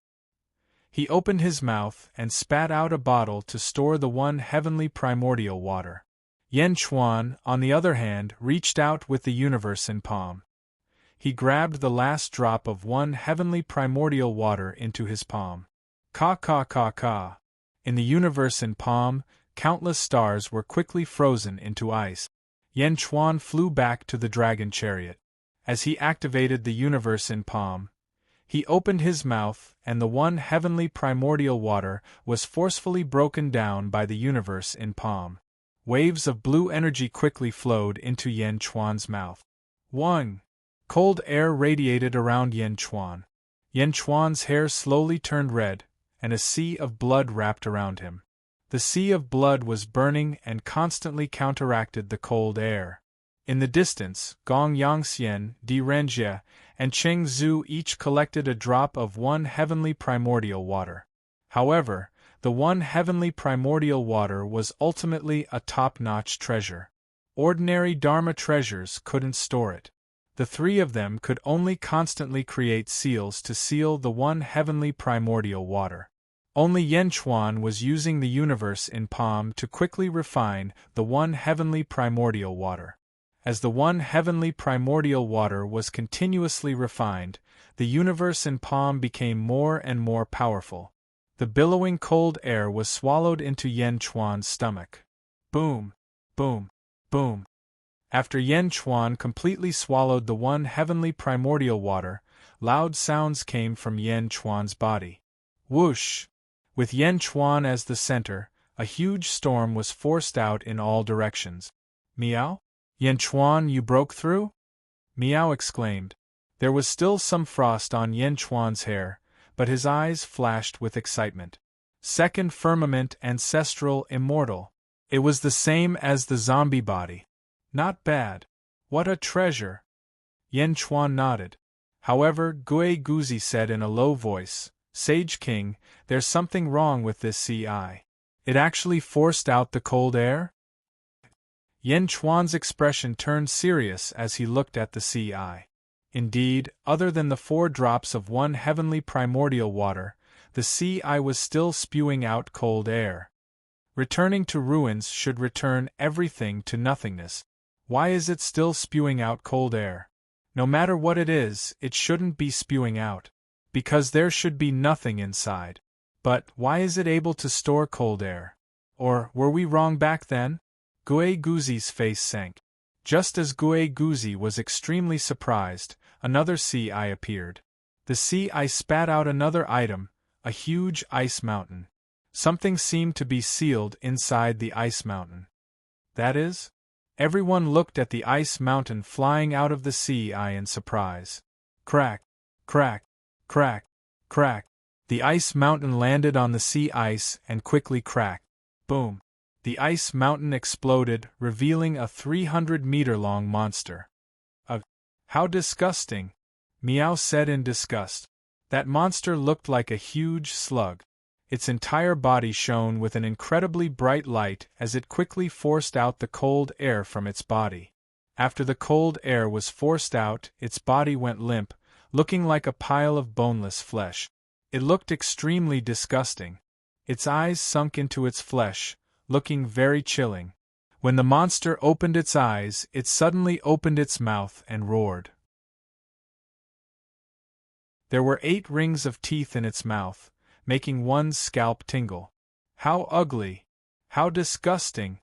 He opened his mouth and spat out a bottle to store the one heavenly primordial water. Yan Chuan, on the other hand, reached out with the universe in palm. He grabbed the last drop of one heavenly primordial water into his palm. Ka ka ka ka. In the universe in palm, countless stars were quickly frozen into ice. Yan Chuan flew back to the dragon chariot. As he activated the universe in palm, he opened his mouth, and the one heavenly primordial water was forcefully broken down by the universe in palm. Waves of blue energy quickly flowed into Yan Chuan's mouth. 1. Cold air radiated around Yan Chuan. Yan Chuan's hair slowly turned red, and a sea of blood wrapped around him. The sea of blood was burning and constantly counteracted the cold air. In the distance, Gong Yangxian, Di Renjie, and Qing Zhu each collected a drop of one heavenly primordial water. However, the one heavenly primordial water was ultimately a top-notch treasure. Ordinary Dharma treasures couldn't store it. The 3 of them could only constantly create seals to seal the one heavenly primordial water. Only Yan Chuan was using the universe in palm to quickly refine the one heavenly primordial water. As the one heavenly primordial water was continuously refined, the universe in palm became more and more powerful. The billowing cold air was swallowed into Yan Chuan's stomach. Boom! Boom! Boom! After Yan Chuan completely swallowed the one heavenly primordial water, loud sounds came from Yan Chuan's body. Whoosh! With Yan Chuan as the center, a huge storm was forced out in all directions. Meow? Yan Chuan, you broke through? Meow exclaimed. There was still some frost on Yan Chuan's hair, but his eyes flashed with excitement. Second firmament ancestral immortal. It was the same as the zombie body. Not bad. What a treasure. Yan Chuan nodded. However, Gui Guzi said in a low voice, Sage King, there's something wrong with this CI. It actually forced out the cold air? Yan Chuan's expression turned serious as he looked at the CI. Indeed, other than the 4 drops of one heavenly primordial water, the CI was still spewing out cold air. Returning to ruins should return everything to nothingness. Why is it still spewing out cold air? No matter what it is, it shouldn't be spewing out. Because there should be nothing inside. But why is it able to store cold air? Or were we wrong back then? Gui Guzi's face sank. Just as Guzi was extremely surprised, another sea eye appeared. The sea eye spat out another item, a huge ice mountain. Something seemed to be sealed inside the ice mountain. That is? Everyone looked at the ice mountain flying out of the sea eye in surprise. Crack, crack, crack, crack. The ice mountain landed on the sea ice and quickly cracked. Boom. The ice mountain exploded, revealing a 300-meter-long monster. Ugh! How disgusting! Meow said in disgust. That monster looked like a huge slug. Its entire body shone with an incredibly bright light as it quickly forced out the cold air from its body. After the cold air was forced out, its body went limp, looking like a pile of boneless flesh. It looked extremely disgusting. Its eyes sunk into its flesh, looking very chilling. When the monster opened its eyes, it suddenly opened its mouth and roared. There were 8 rings of teeth in its mouth, making one's scalp tingle. How ugly! How disgusting!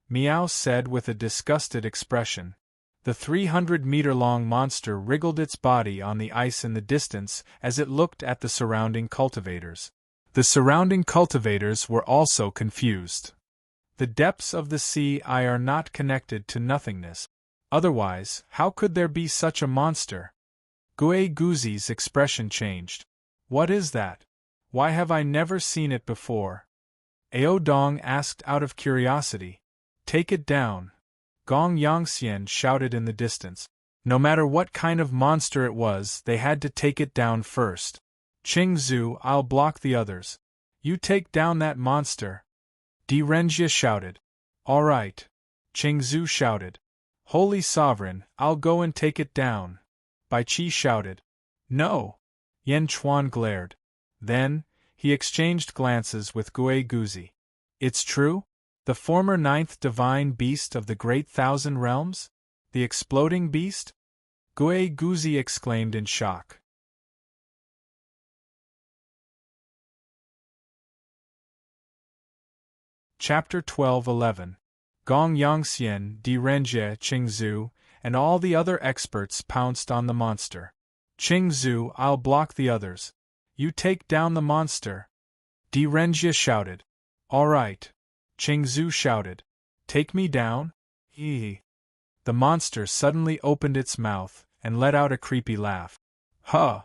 Meow said with a disgusted expression. The 300-meter-long monster wriggled its body on the ice in the distance as it looked at the surrounding cultivators. The surrounding cultivators were also confused. The depths of the sea eye are not connected to nothingness. Otherwise, how could there be such a monster? Guzi's expression changed. What is that? Why have I never seen it before? Aodong asked out of curiosity. Take it down. Gong Yangxian shouted in the distance. No matter what kind of monster it was, they had to take it down first. Qingzu, I'll block the others. You take down that monster. Direnzia shouted. All right. Qingzu shouted. Holy Sovereign, I'll go and take it down. Bai Qi shouted. No. Yan Chuan glared. Then, he exchanged glances with Guzi. It's true? The former 9th divine beast of the Great Thousand Realms? The exploding beast? Guzi exclaimed in shock. Chapter 12:11. Gong Yangxian, Direnzia, Qingzu, and all the other experts pounced on the monster. Qingzu, I'll block the others. You take down the monster. Direnzia shouted. All right. Qingzu shouted. Take me down? Hee. The monster suddenly opened its mouth and let out a creepy laugh. Huh!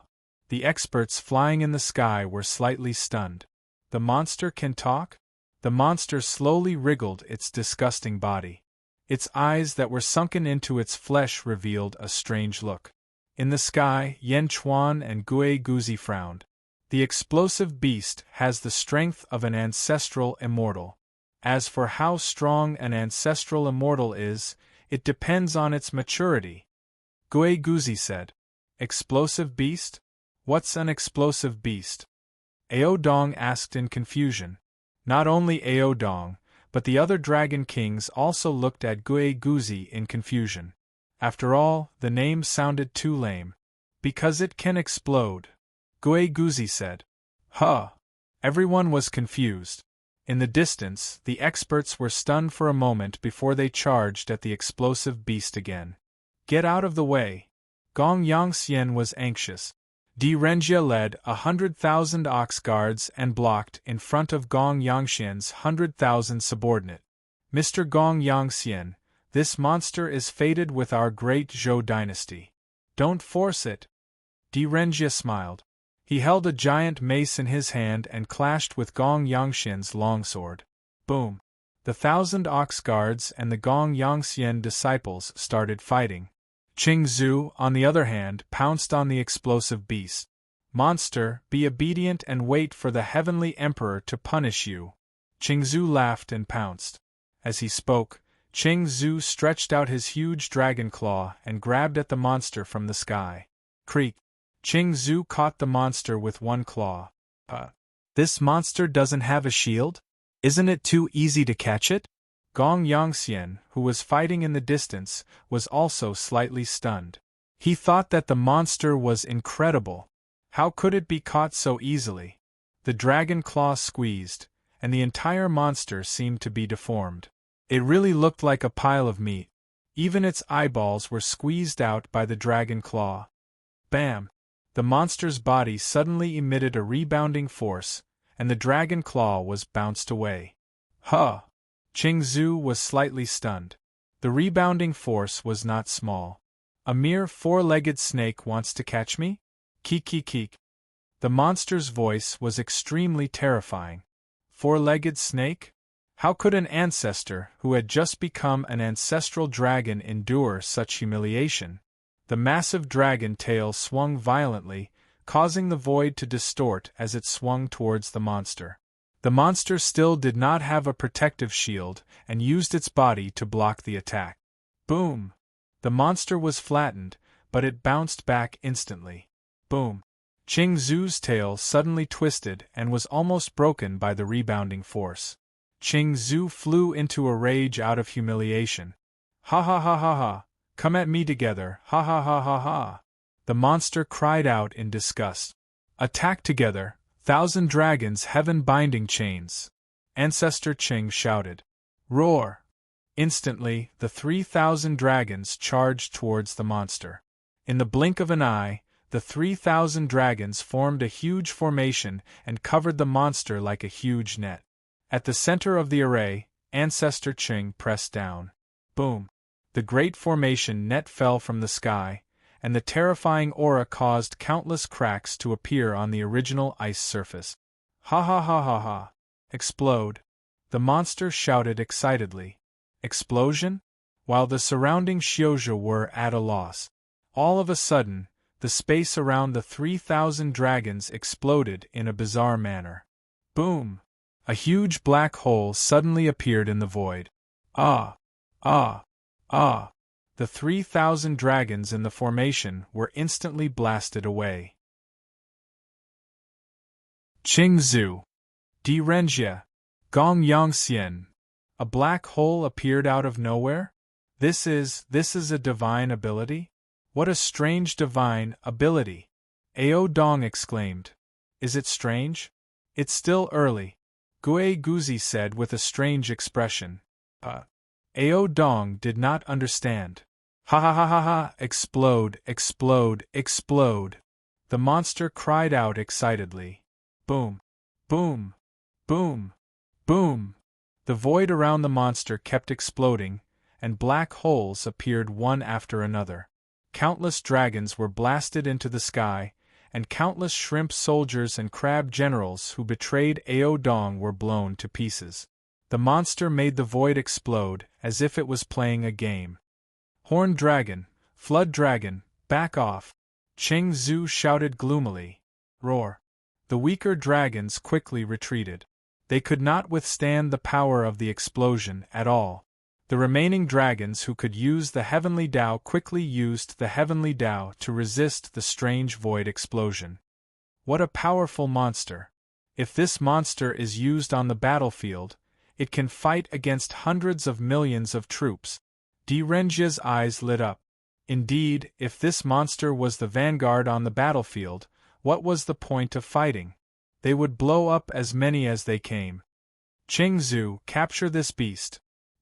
The experts flying in the sky were slightly stunned. The monster can talk? The monster slowly wriggled its disgusting body. Its eyes that were sunken into its flesh revealed a strange look. In the sky, Yan Chuan and Guzi frowned. The explosive beast has the strength of an ancestral immortal. As for how strong an ancestral immortal is, it depends on its maturity. Guzi said. Explosive beast? What's an explosive beast? Aodong asked in confusion. Not only Aodong, but the other dragon kings also looked at Guzi in confusion. After all, the name sounded too lame. Because it can explode. Guzi said. Huh! Everyone was confused. In the distance, the experts were stunned for a moment before they charged at the explosive beast again. Get out of the way! Gong Yangxian was anxious. Direnzia led 100,000 ox guards and blocked in front of Gong Yangxian's 100,000 subordinate. Mr. Gong Yangxian, this monster is fated with our great Zhou dynasty. Don't force it. Direnzia smiled. He held a giant mace in his hand and clashed with Gong Yangxian's longsword. Boom! The 1,000 ox guards and the Gong Yangxian disciples started fighting. Qingzu, on the other hand, pounced on the explosive beast. Monster, be obedient and wait for the heavenly emperor to punish you. Qingzu laughed and pounced. As he spoke, Qingzu stretched out his huge dragon claw and grabbed at the monster from the sky. Creak! Qingzu caught the monster with one claw. This monster doesn't have a shield? Isn't it too easy to catch it? Gong Yangxian, who was fighting in the distance, was also slightly stunned. He thought that the monster was incredible. How could it be caught so easily? The dragon claw squeezed, and the entire monster seemed to be deformed. It really looked like a pile of meat. Even its eyeballs were squeezed out by the dragon claw. Bam! The monster's body suddenly emitted a rebounding force, and the dragon claw was bounced away. Huh! Qingzu was slightly stunned. The rebounding force was not small. A mere four-legged snake wants to catch me? Keek. The monster's voice was extremely terrifying. Four-legged snake? How could an ancestor who had just become an ancestral dragon endure such humiliation? The massive dragon tail swung violently, causing the void to distort as it swung towards the monster. The monster still did not have a protective shield and used its body to block the attack. Boom! The monster was flattened, but it bounced back instantly. Boom! Qingzu's tail suddenly twisted and was almost broken by the rebounding force. Qingzu flew into a rage out of humiliation. Ha ha ha ha ha! Come at me together, ha ha ha ha ha! The monster cried out in disgust. Attack together, 1,000 dragons heaven-binding chains! Ancestor Qing shouted. Roar! Instantly, the 3,000 dragons charged towards the monster. In the blink of an eye, the 3,000 dragons formed a huge formation and covered the monster like a huge net. At the center of the array, Ancestor Qing pressed down. Boom! The great formation net fell from the sky, and the terrifying aura caused countless cracks to appear on the original ice surface. Ha ha ha ha ha! Explode! The monster shouted excitedly. Explosion? While the surrounding Xiuzhou were at a loss. All of a sudden, the space around the 3,000 dragons exploded in a bizarre manner. Boom! A huge black hole suddenly appeared in the void. Ah! Ah! Ah! The 3,000 dragons in the formation were instantly blasted away. Qingzu. Direnzhia. Gong Yangxian. A black hole appeared out of nowhere? This is a divine ability? What a strange divine ability! Ao Dong exclaimed. Is it strange? It's still early, Gue Guzi said with a strange expression. Ao Dong did not understand. Ha ha ha ha ha! Explode, explode, explode! The monster cried out excitedly. Boom! Boom! Boom! Boom! The void around the monster kept exploding, and black holes appeared one after another. Countless dragons were blasted into the sky, and countless shrimp soldiers and crab generals who betrayed Ao Dong were blown to pieces. The monster made the void explode as if it was playing a game. Horned dragon, flood dragon, back off! Qingzu shouted gloomily. Roar! The weaker dragons quickly retreated. They could not withstand the power of the explosion at all. The remaining dragons who could use the heavenly Tao quickly used the heavenly Tao to resist the strange void explosion. What a powerful monster! If this monster is used on the battlefield, it can fight against hundreds of millions of troops. Direnzhia's eyes lit up. Indeed, if this monster was the vanguard on the battlefield, what was the point of fighting? They would blow up as many as they came. Qingzu, capture this beast!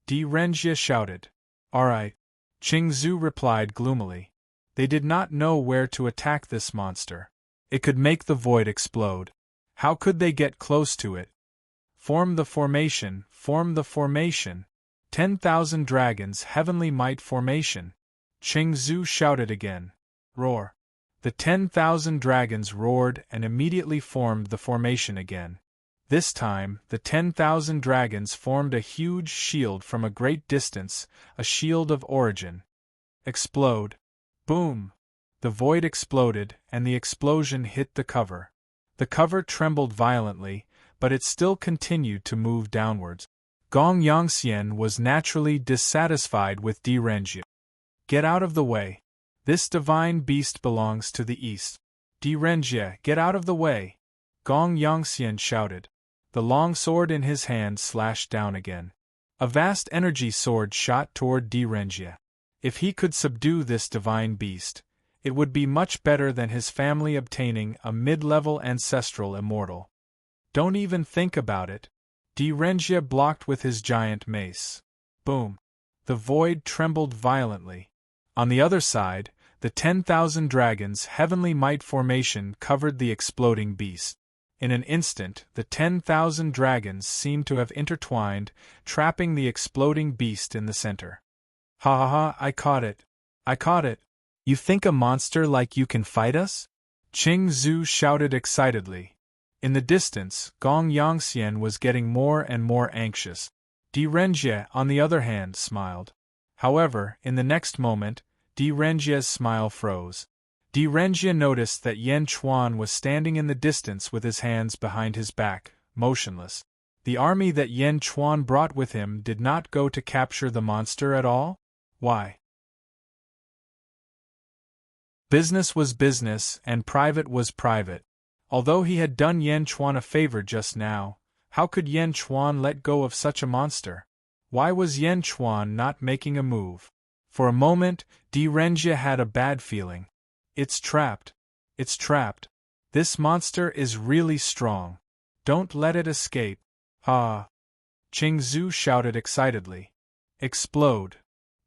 Direnzhia shouted. Alright. Qingzu replied gloomily. They did not know where to attack this monster. It could make the void explode. How could they get close to it? Form the formation, form the formation. 10,000 dragons heavenly might formation. Qingzu shouted again. Roar. The 10,000 dragons roared and immediately formed the formation again. This time, the 10,000 dragons formed a huge shield from a great distance, a shield of origin. Explode. Boom! The void exploded, and the explosion hit the cover. The cover trembled violently, but it still continued to move downwards. Gong Yangxian was naturally dissatisfied with Direnzhia. Get out of the way. This divine beast belongs to the east. Direnzhia, get out of the way! Gong Yangxian shouted. The long sword in his hand slashed down again. A vast energy sword shot toward Direnzhia. If he could subdue this divine beast, it would be much better than his family obtaining a mid-level ancestral immortal. Don't even think about it. Direnzhia blocked with his giant mace. Boom! The void trembled violently. On the other side, the 10,000 dragons' heavenly might formation covered the exploding beast. In an instant, the 10,000 dragons seemed to have intertwined, trapping the exploding beast in the center. Ha ha ha, I caught it! I caught it! You think a monster like you can fight us? Qing Zhu shouted excitedly. In the distance, Gong Yangxian was getting more and more anxious. Di Renjie, on the other hand, smiled. However, in the next moment, Di Renjie's smile froze. Di Renjie noticed that Yan Chuan was standing in the distance with his hands behind his back, motionless. The army that Yan Chuan brought with him did not go to capture the monster at all? Why? Business was business and private was private. Although he had done Yan Chuan a favor just now, how could Yan Chuan let go of such a monster? Why was Yan Chuan not making a move? For a moment, Di Renjie had a bad feeling. It's trapped. It's trapped. This monster is really strong. Don't let it escape. Ah! Qing Zhu shouted excitedly. Explode.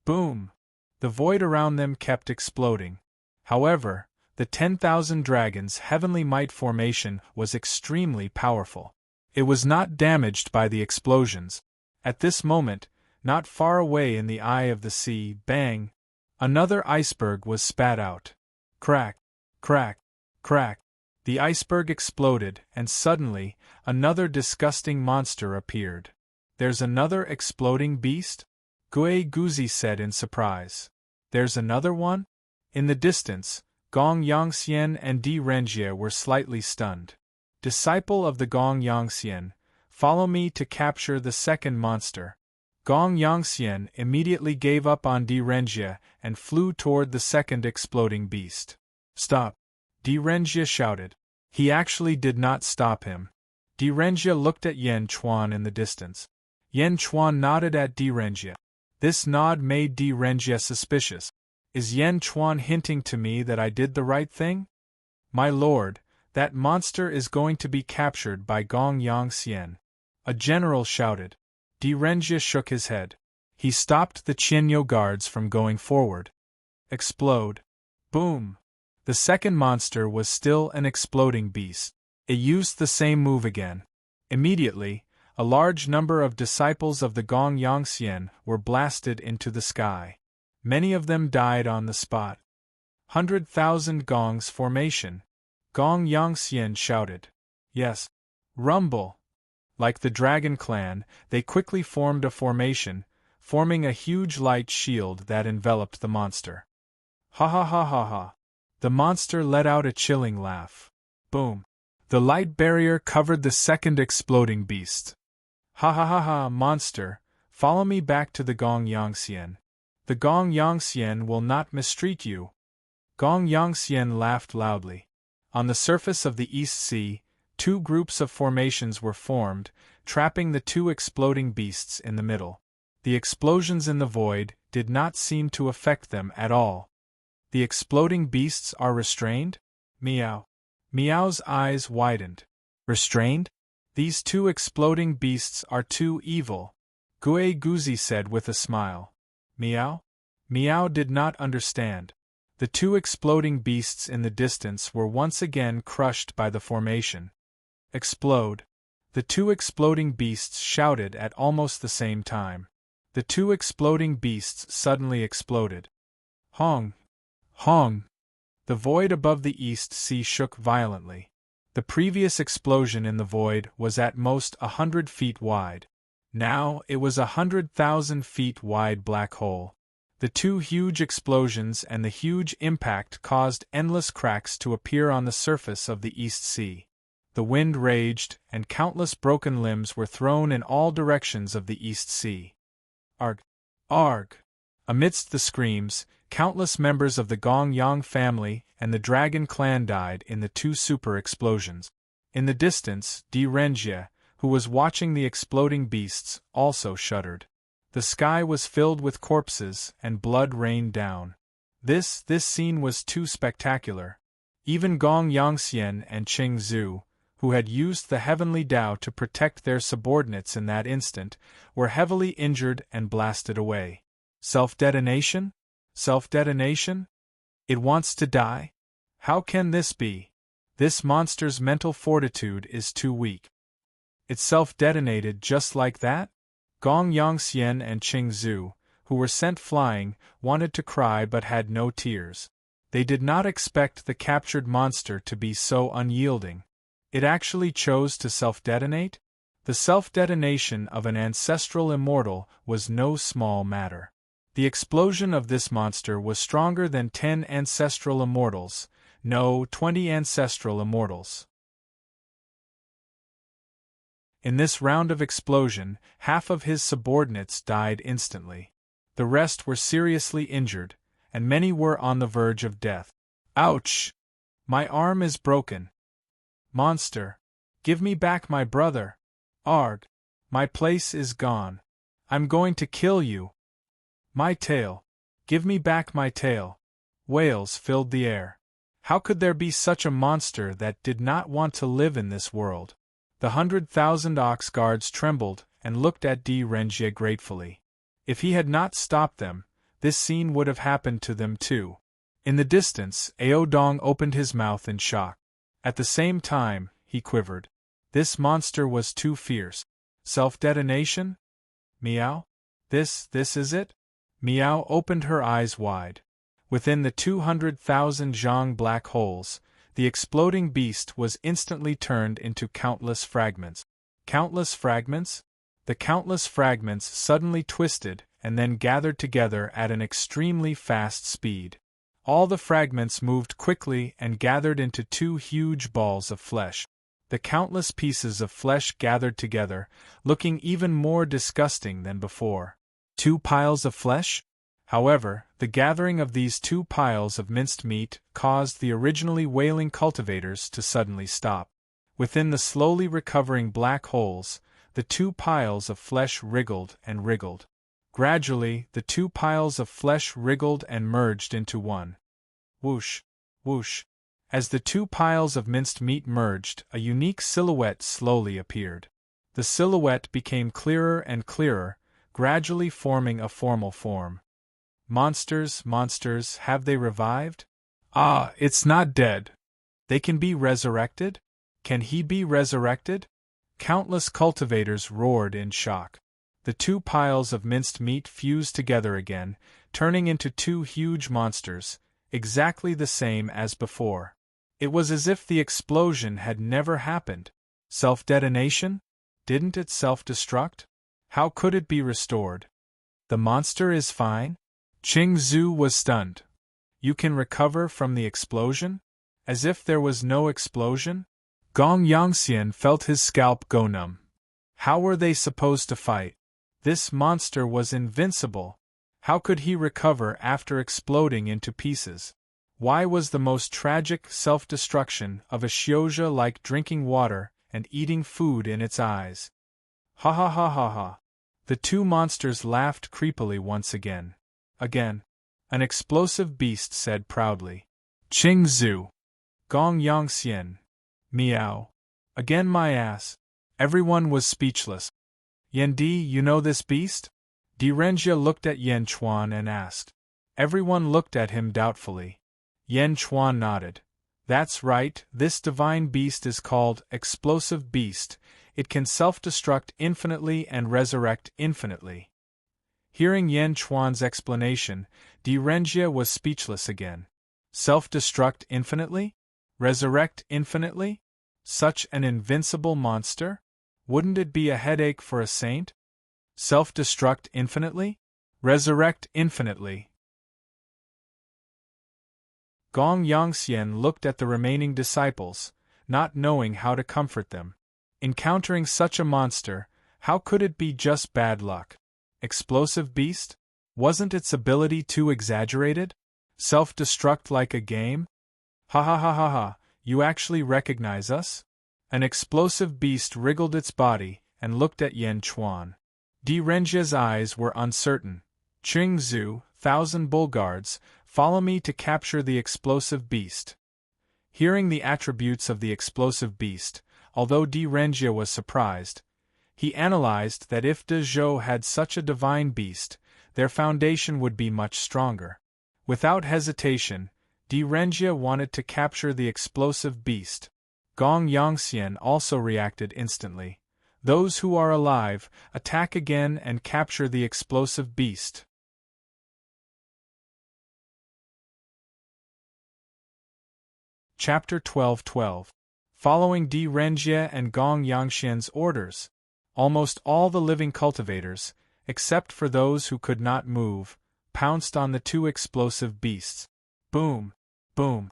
Boom! The void around them kept exploding. However, the 10,000 dragons' heavenly might formation was extremely powerful. It was not damaged by the explosions. At this moment, not far away in the eye of the sea, bang! Another iceberg was spat out. Crack! Crack! Crack! The iceberg exploded, and suddenly, another disgusting monster appeared. There's another exploding beast? Gui Guzi said in surprise. There's another one? In the distance, Gong Yangxian and Di Renjie were slightly stunned. Disciple of the Gong Yangxian, follow me to capture the second monster. Gong Yangxian immediately gave up on Di Renjie and flew toward the second exploding beast. Stop! Di Renjie shouted. He actually did not stop him. Di Renjie looked at Yan Chuan in the distance. Yan Chuan nodded at Di Renjie. This nod made Di Renjie suspicious. Is Yan Chuan hinting to me that I did the right thing? My lord, that monster is going to be captured by Gong Yangxian. A general shouted. Di Renjie shook his head. He stopped the Qianyo guards from going forward. Explode. Boom! The second monster was still an exploding beast. It used the same move again. Immediately, a large number of disciples of the Gong Yangxian were blasted into the sky. Many of them died on the spot. 100,000 gongs formation. Gong Yangxian shouted. Yes. Rumble. Like the Dragon Clan, they quickly formed a formation, forming a huge light shield that enveloped the monster. Ha ha ha ha ha. The monster let out a chilling laugh. Boom. The light barrier covered the second exploding beast. Ha ha ha ha, monster, follow me back to the Gong Yangxian. The Gong Yangxian will not mistreat you. Gong Yangxian laughed loudly. On the surface of the East Sea, two groups of formations were formed, trapping the two exploding beasts in the middle. The explosions in the void did not seem to affect them at all. The exploding beasts are restrained? Meow. Meow's eyes widened. Restrained? These two exploding beasts are too evil, Gui Guzi said with a smile. Meow? Meow did not understand. The two exploding beasts in the distance were once again crushed by the formation. Explode. The two exploding beasts shouted at almost the same time. The two exploding beasts suddenly exploded. Hong! Hong! The void above the East Sea shook violently. The previous explosion in the void was at most 100 feet wide. Now it was 100,000 feet wide black hole. The two huge explosions and the huge impact caused endless cracks to appear on the surface of the East Sea. The wind raged, and countless broken limbs were thrown in all directions of the East Sea. Arg! Arg! Amidst the screams, countless members of the Gong Yang family and the Dragon Clan died in the two super explosions. In the distance, Di Renjie, who was watching the exploding beasts, also shuddered. The sky was filled with corpses and blood rained down. This scene was too spectacular. Even Gong Yangxian and Qing Zhu, who had used the heavenly Tao to protect their subordinates in that instant, were heavily injured and blasted away. Self-detonation? Self-detonation? It wants to die? How can this be? This monster's mental fortitude is too weak. It self-detonated just like that? Gong Yongxian and Qing Zhu, who were sent flying, wanted to cry but had no tears. They did not expect the captured monster to be so unyielding. It actually chose to self-detonate? The self-detonation of an ancestral immortal was no small matter. The explosion of this monster was stronger than 10 ancestral immortals, no, 20 ancestral immortals. In this round of explosion, half of his subordinates died instantly. The rest were seriously injured, and many were on the verge of death. Ouch! My arm is broken. Monster! Give me back my brother! Arg! My place is gone. I'm going to kill you! My tail! Give me back my tail! Wails filled the air. How could there be such a monster that did not want to live in this world? The 100,000 ox guards trembled and looked at Di Renjie gratefully. If he had not stopped them, this scene would have happened to them too. In the distance, Ao Dong opened his mouth in shock. At the same time, he quivered. This monster was too fierce. Self-detonation? Meow? This is it? Meow opened her eyes wide. Within the 200,000 zhang black holes, the exploding beast was instantly turned into countless fragments. Countless fragments? The countless fragments suddenly twisted and then gathered together at an extremely fast speed. All the fragments moved quickly and gathered into 2 huge balls of flesh. The countless pieces of flesh gathered together, looking even more disgusting than before. 2 piles of flesh? However, the gathering of these 2 piles of minced meat caused the originally wailing cultivators to suddenly stop. Within the slowly recovering black holes, the 2 piles of flesh wriggled and wriggled. Gradually, the 2 piles of flesh wriggled and merged into one. Whoosh, whoosh. As the 2 piles of minced meat merged, a unique silhouette slowly appeared. The silhouette became clearer and clearer, gradually forming a formal form. Monsters, monsters, have they revived? Ah, it's not dead. They can be resurrected? Can he be resurrected? Countless cultivators roared in shock. The 2 piles of minced meat fused together again, turning into 2 huge monsters, exactly the same as before. It was as if the explosion had never happened. Self-detonation? Didn't it self-destruct? How could it be restored? The monster is fine? Qing Zhu was stunned. You can recover from the explosion? As if there was no explosion? Gong Yongxian felt his scalp go numb. How were they supposed to fight? This monster was invincible. How could he recover after exploding into pieces? Why was the most tragic self-destruction of a Xiozha like drinking water and eating food in its eyes? Ha ha ha ha ha. The 2 monsters laughed creepily once again. Again. An explosive beast said proudly. Qing Zhu. Gong Yongxian. Meow. Again my ass. Everyone was speechless. Yan Di, you know this beast? Di Renjie looked at Yan Chuan and asked. Everyone looked at him doubtfully. Yan Chuan nodded. That's right, this divine beast is called Explosive Beast. It can self-destruct infinitely and resurrect infinitely. Hearing Yan Chuan's explanation, Di Renjie was speechless again. Self-destruct infinitely? Resurrect infinitely? Such an invincible monster? Wouldn't it be a headache for a saint? Self-destruct infinitely? Resurrect infinitely. Gong Yongxian looked at the remaining disciples, not knowing how to comfort them. Encountering such a monster, how could it be just bad luck? Explosive beast? Wasn't its ability too exaggerated? Self-destruct like a game? Ha ha ha ha ha, you actually recognize us? An explosive beast wriggled its body and looked at Yan Chuan. Di Renjie's eyes were uncertain. Qing Zhu, 1,000 bull guards, follow me to capture the explosive beast. Hearing the attributes of the explosive beast, although Di Renjie was surprised, he analyzed that if De Zhou had such a divine beast, their foundation would be much stronger. Without hesitation, Di Renjia wanted to capture the explosive beast. Gong Yongxian also reacted instantly. Those who are alive, attack again and capture the explosive beast. Chapter 12:12. Following Di Renjie and Gong Yangxian's orders, almost all the living cultivators, except for those who could not move, pounced on the two explosive beasts. Boom! Boom!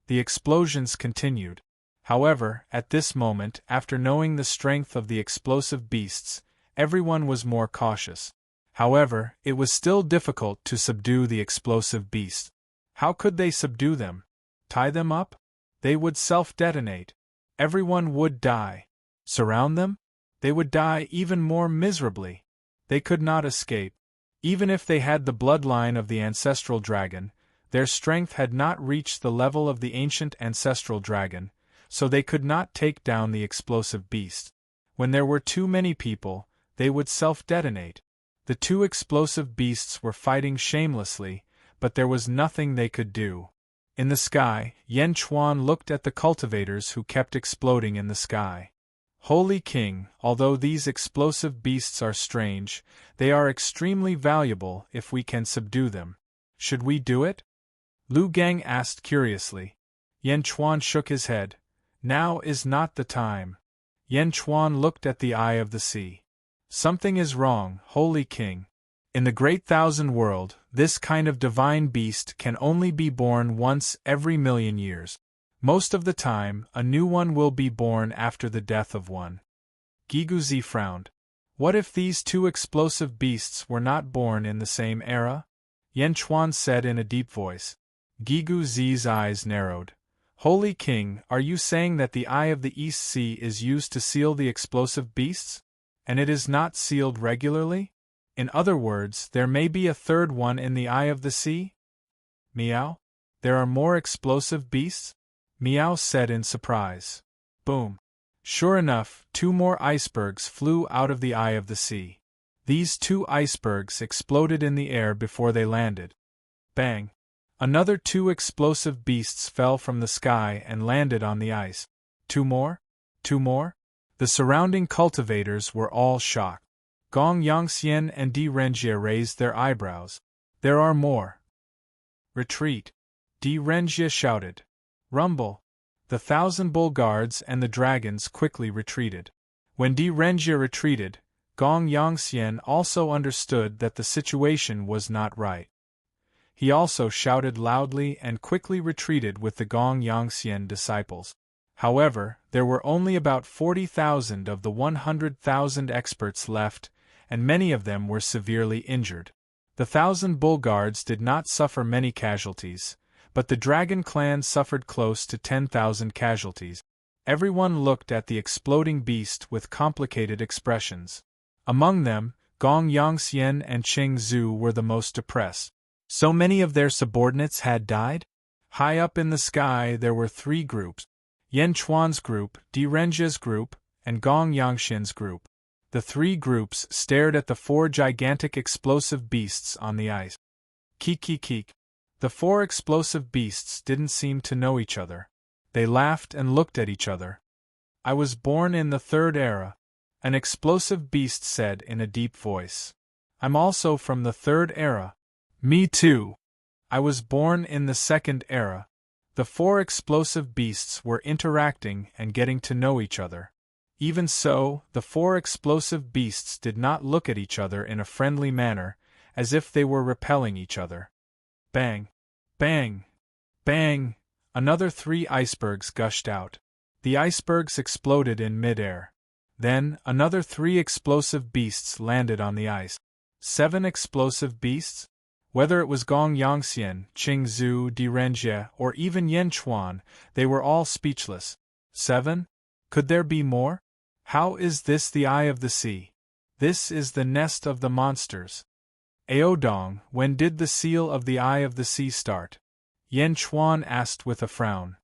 The explosions continued. However, at this moment, after knowing the strength of the explosive beasts, everyone was more cautious. However, it was still difficult to subdue the explosive beasts. How could they subdue them? Tie them up? They would self-detonate. Everyone would die. Surround them? They would die even more miserably. They could not escape. Even if they had the bloodline of the ancestral dragon, their strength had not reached the level of the ancient ancestral dragon, so they could not take down the explosive beast. When there were too many people, they would self-detonate. The two explosive beasts were fighting shamelessly, but there was nothing they could do. In the sky, Yan Chuan looked at the cultivators who kept exploding in the sky. Holy King, although these explosive beasts are strange, they are extremely valuable if we can subdue them. Should we do it? Lu Gang asked curiously. Yan Chuan shook his head. Now is not the time. Yan Chuan looked at the eye of the sea. Something is wrong, Holy King. In the Great Thousand World, this kind of divine beast can only be born once every 1,000,000 years. Most of the time, a new one will be born after the death of one. Giguzi frowned. What if these two explosive beasts were not born in the same era? Yan Chuan said in a deep voice. Giguzi's eyes narrowed. Holy King, are you saying that the Eye of the East Sea is used to seal the explosive beasts? And it is not sealed regularly? In other words, there may be a third one in the Eye of the Sea? Meow? There are more explosive beasts? Meow said in surprise. Boom. Sure enough, two more icebergs flew out of the Eye of the Sea. These two icebergs exploded in the air before they landed. Bang. Another two explosive beasts fell from the sky and landed on the ice. Two more? Two more? The surrounding cultivators were all shocked. Gong Yangxian and Di Renjie raised their eyebrows. There are more. Retreat. Di Renjie shouted. Rumble. The 1,000 bull guards and the dragons quickly retreated. When Di Renjie retreated, Gong Yangxian also understood that the situation was not right. He also shouted loudly and quickly retreated with the Gong Yangxian disciples. However, there were only about 40,000 of the 100,000 experts left, and many of them were severely injured. The 1,000 bull guards did not suffer many casualties, but the dragon clan suffered close to 10,000 casualties. Everyone looked at the exploding beast with complicated expressions. Among them, Gong Yangxian and Qing Zhu were the most depressed. So many of their subordinates had died? High up in the sky there were three groups. Yan Chuan's group, Di Renjie's group, and Gong Yangxian's group. The three groups stared at the four gigantic explosive beasts on the ice. Keek. The four explosive beasts didn't seem to know each other. They laughed and looked at each other. I was born in the third era, an explosive beast said in a deep voice. I'm also from the third era. Me too. I was born in the second era. The four explosive beasts were interacting and getting to know each other. Even so, the four explosive beasts did not look at each other in a friendly manner, as if they were repelling each other. Bang! Bang! Bang! Another 3 icebergs gushed out. The icebergs exploded in mid-air. Then, another 3 explosive beasts landed on the ice. 7 explosive beasts? Whether it was Gong Yangxian, Qing Zhu, Di Renjie, or even Yan Chuan, they were all speechless. 7? Could there be more? How is this the Eye of the Sea? This is the nest of the monsters. Aodong, when did the seal of the Eye of the Sea start? Yan Chuan asked with a frown.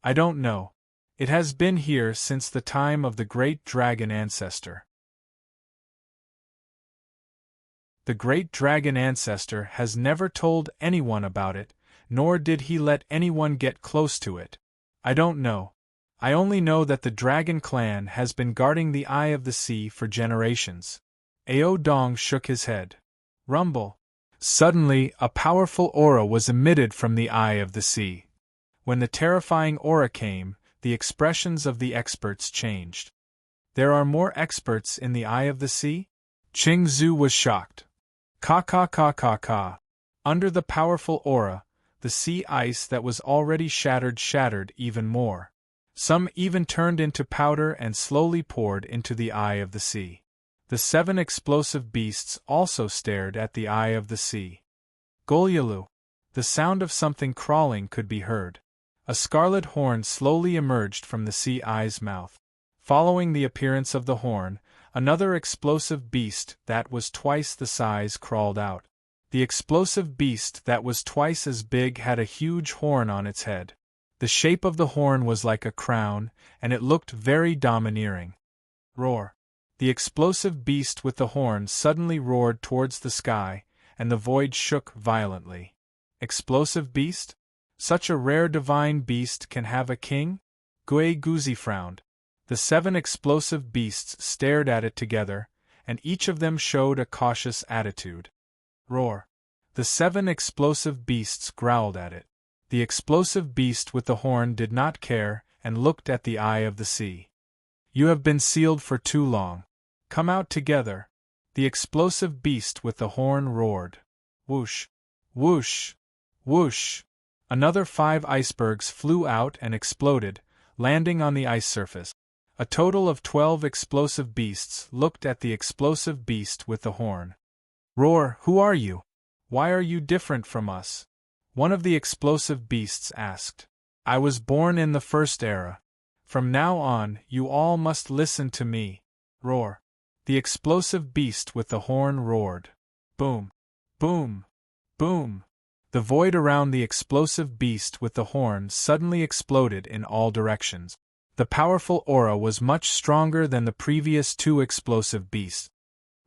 I don't know. It has been here since the time of the great dragon ancestor. The great dragon ancestor has never told anyone about it, nor did he let anyone get close to it. I don't know. I only know that the dragon clan has been guarding the Eye of the Sea for generations. Ao Dong shook his head. Rumble. Suddenly, a powerful aura was emitted from the Eye of the Sea. When the terrifying aura came, the expressions of the experts changed. There are more experts in the Eye of the Sea? Ching Zhu was shocked. Ka. Under the powerful aura, the sea ice that was already shattered even more. Some even turned into powder and slowly poured into the Eye of the Sea. The 7 explosive beasts also stared at the Eye of the Sea. Golyalu. The sound of something crawling could be heard. A scarlet horn slowly emerged from the sea eye's mouth. Following the appearance of the horn, another explosive beast that was twice the size crawled out. The explosive beast that was twice as big had a huge horn on its head. The shape of the horn was like a crown, and it looked very domineering. Roar. The explosive beast with the horn suddenly roared towards the sky, and the void shook violently. Explosive beast? Such a rare divine beast can have a king? Gui Guzi frowned. The 7 explosive beasts stared at it together, and each of them showed a cautious attitude. Roar. The 7 explosive beasts growled at it. The explosive beast with the horn did not care, and looked at the Eye of the Sea. You have been sealed for too long. Come out together. The explosive beast with the horn roared. Whoosh. Whoosh. Whoosh. Another 5 icebergs flew out and exploded, landing on the ice surface. A total of 12 explosive beasts looked at the explosive beast with the horn. Roar, who are you? Why are you different from us? One of the explosive beasts asked. I was born in the first era. From now on, you all must listen to me. Roar. The explosive beast with the horn roared. Boom. Boom. Boom. The void around the explosive beast with the horn suddenly exploded in all directions. The powerful aura was much stronger than the previous 2 explosive beasts.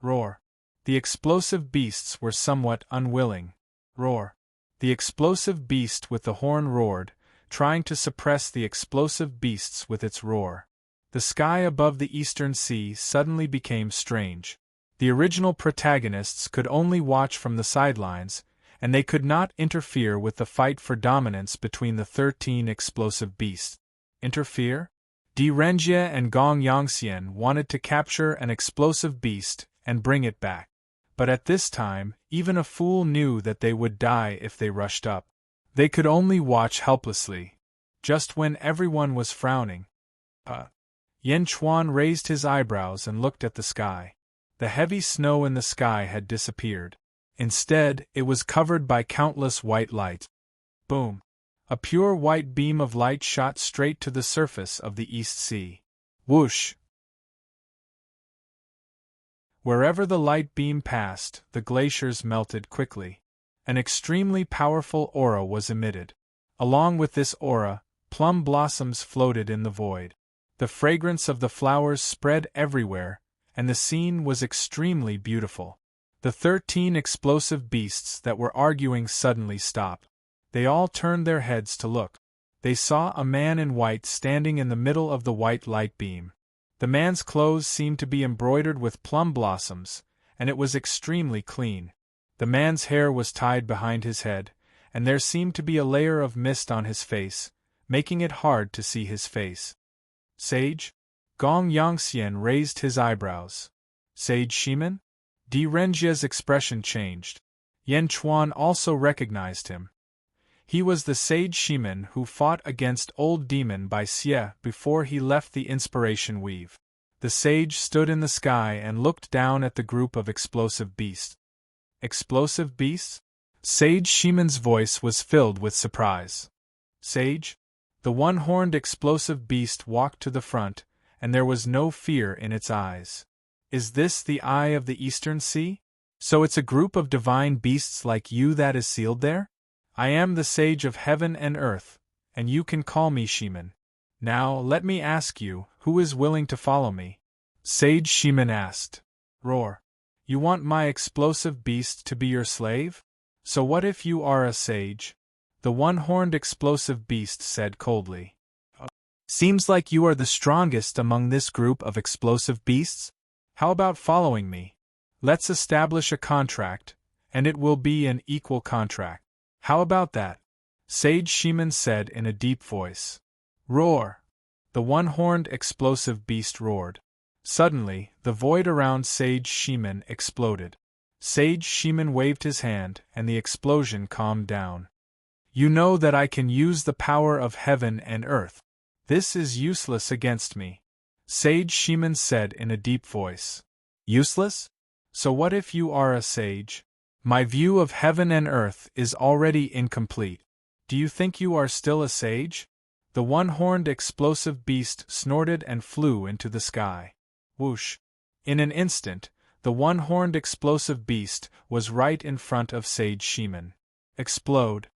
Roar. The explosive beasts were somewhat unwilling. Roar. The explosive beast with the horn roared, trying to suppress the explosive beasts with its roar. The sky above the eastern sea suddenly became strange. The original protagonists could only watch from the sidelines, and they could not interfere with the fight for dominance between the 13 explosive beasts. Interfere? Di Renjie and Gong Yangxian wanted to capture an explosive beast and bring it back. But at this time, even a fool knew that they would die if they rushed up. They could only watch helplessly. Just when everyone was frowning. Yen Chuan raised his eyebrows and looked at the sky. The heavy snow in the sky had disappeared. Instead, it was covered by countless white lights. Boom. A pure white beam of light shot straight to the surface of the East Sea. Whoosh. Wherever the light beam passed, the glaciers melted quickly. An extremely powerful aura was emitted. Along with this aura, plum blossoms floated in the void. The fragrance of the flowers spread everywhere, and the scene was extremely beautiful. The 13 explosive beasts that were arguing suddenly stopped. They all turned their heads to look. They saw a man in white standing in the middle of the white light beam. The man's clothes seemed to be embroidered with plum blossoms, and it was extremely clean. The man's hair was tied behind his head, and there seemed to be a layer of mist on his face, making it hard to see his face. Sage? Gong Yangxian raised his eyebrows. Sage Shiman? Di Renjie's expression changed. Yen Chuan also recognized him. He was the sage Shiman who fought against Old Demon by Xie before he left the Inspiration Weave. The sage stood in the sky and looked down at the group of explosive beasts. Explosive beasts? Sage Shiman's voice was filled with surprise. Sage? The one-horned explosive beast walked to the front, and there was no fear in its eyes. Is this the Eye of the Eastern Sea? So it's a group of divine beasts like you that is sealed there? I am the sage of heaven and earth, and you can call me Shiman. Now let me ask you, who is willing to follow me? Sage Shiman asked. Roar. You want my explosive beast to be your slave? So what if you are a sage? The one-horned explosive beast said coldly. Seems like you are the strongest among this group of explosive beasts? How about following me? Let's establish a contract, and it will be an equal contract. How about that? Sage Sheman said in a deep voice. Roar! The one-horned explosive beast roared. Suddenly, the void around Sage Sheman exploded. Sage Sheman waved his hand, and the explosion calmed down. You know that I can use the power of heaven and earth. This is useless against me. Sage Sheman said in a deep voice. Useless? So what if you are a sage? My view of heaven and earth is already incomplete. Do you think you are still a sage? The one-horned explosive beast snorted and flew into the sky. Whoosh! In an instant, the one-horned explosive beast was right in front of Sage Sheman. Explode!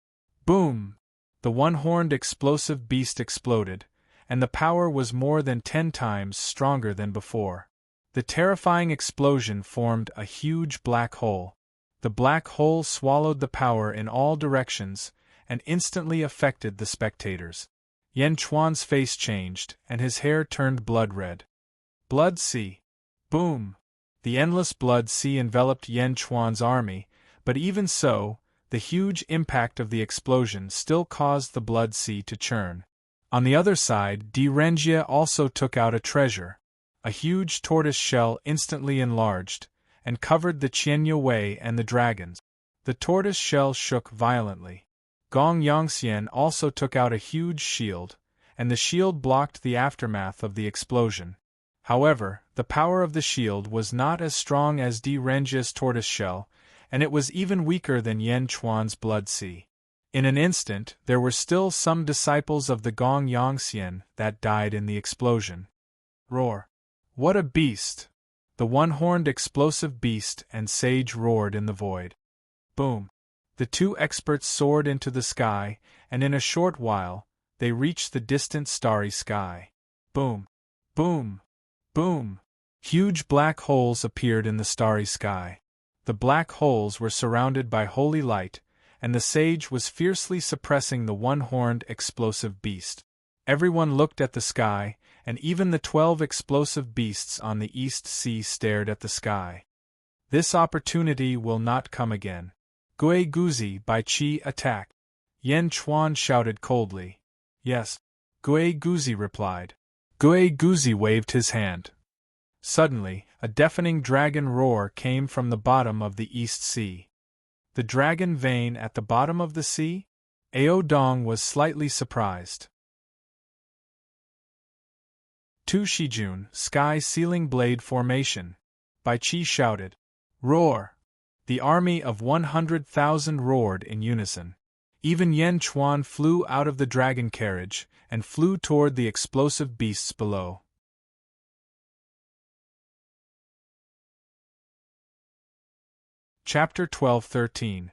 Boom! The one-horned explosive beast exploded, and the power was more than 10 times stronger than before. The terrifying explosion formed a huge black hole. The black hole swallowed the power in all directions and instantly affected the spectators. Yen Chuan's face changed, and his hair turned blood red. Blood sea! Boom! The endless blood sea enveloped Yen Chuan's army, but even so, the huge impact of the explosion still caused the blood sea to churn. On the other side, Di Renjia also took out a treasure. A huge tortoise shell instantly enlarged, and covered the Qianyu Wei and the dragons. The tortoise shell shook violently. Gong Yongxian also took out a huge shield, and the shield blocked the aftermath of the explosion. However, the power of the shield was not as strong as Di Renjia's tortoise shell, and it was even weaker than Yen Chuan's blood sea. In an instant, there were still some disciples of the Gong Yongxian that died in the explosion. Roar! What a beast! The one-horned explosive beast and sage roared in the void. Boom! The two experts soared into the sky, and in a short while, they reached the distant starry sky. Boom! Boom! Boom! Huge black holes appeared in the starry sky. The black holes were surrounded by holy light, and the sage was fiercely suppressing the one-horned explosive beast. Everyone looked at the sky, and even the 12 explosive beasts on the East Sea stared at the sky. This opportunity will not come again. Gui Guzi by Qi attack. Yen Chuan shouted coldly. Yes. Gui Guzi replied. Gui Guzi waved his hand. Suddenly, a deafening dragon roar came from the bottom of the East Sea. The dragon vein at the bottom of the sea? Ao Dong was slightly surprised. Tu Shijun, Sky Sealing Blade Formation. Bai Qi shouted. Roar! The army of 100,000 roared in unison. Even Yen Chuan flew out of the dragon carriage and flew toward the explosive beasts below. Chapter 12-13.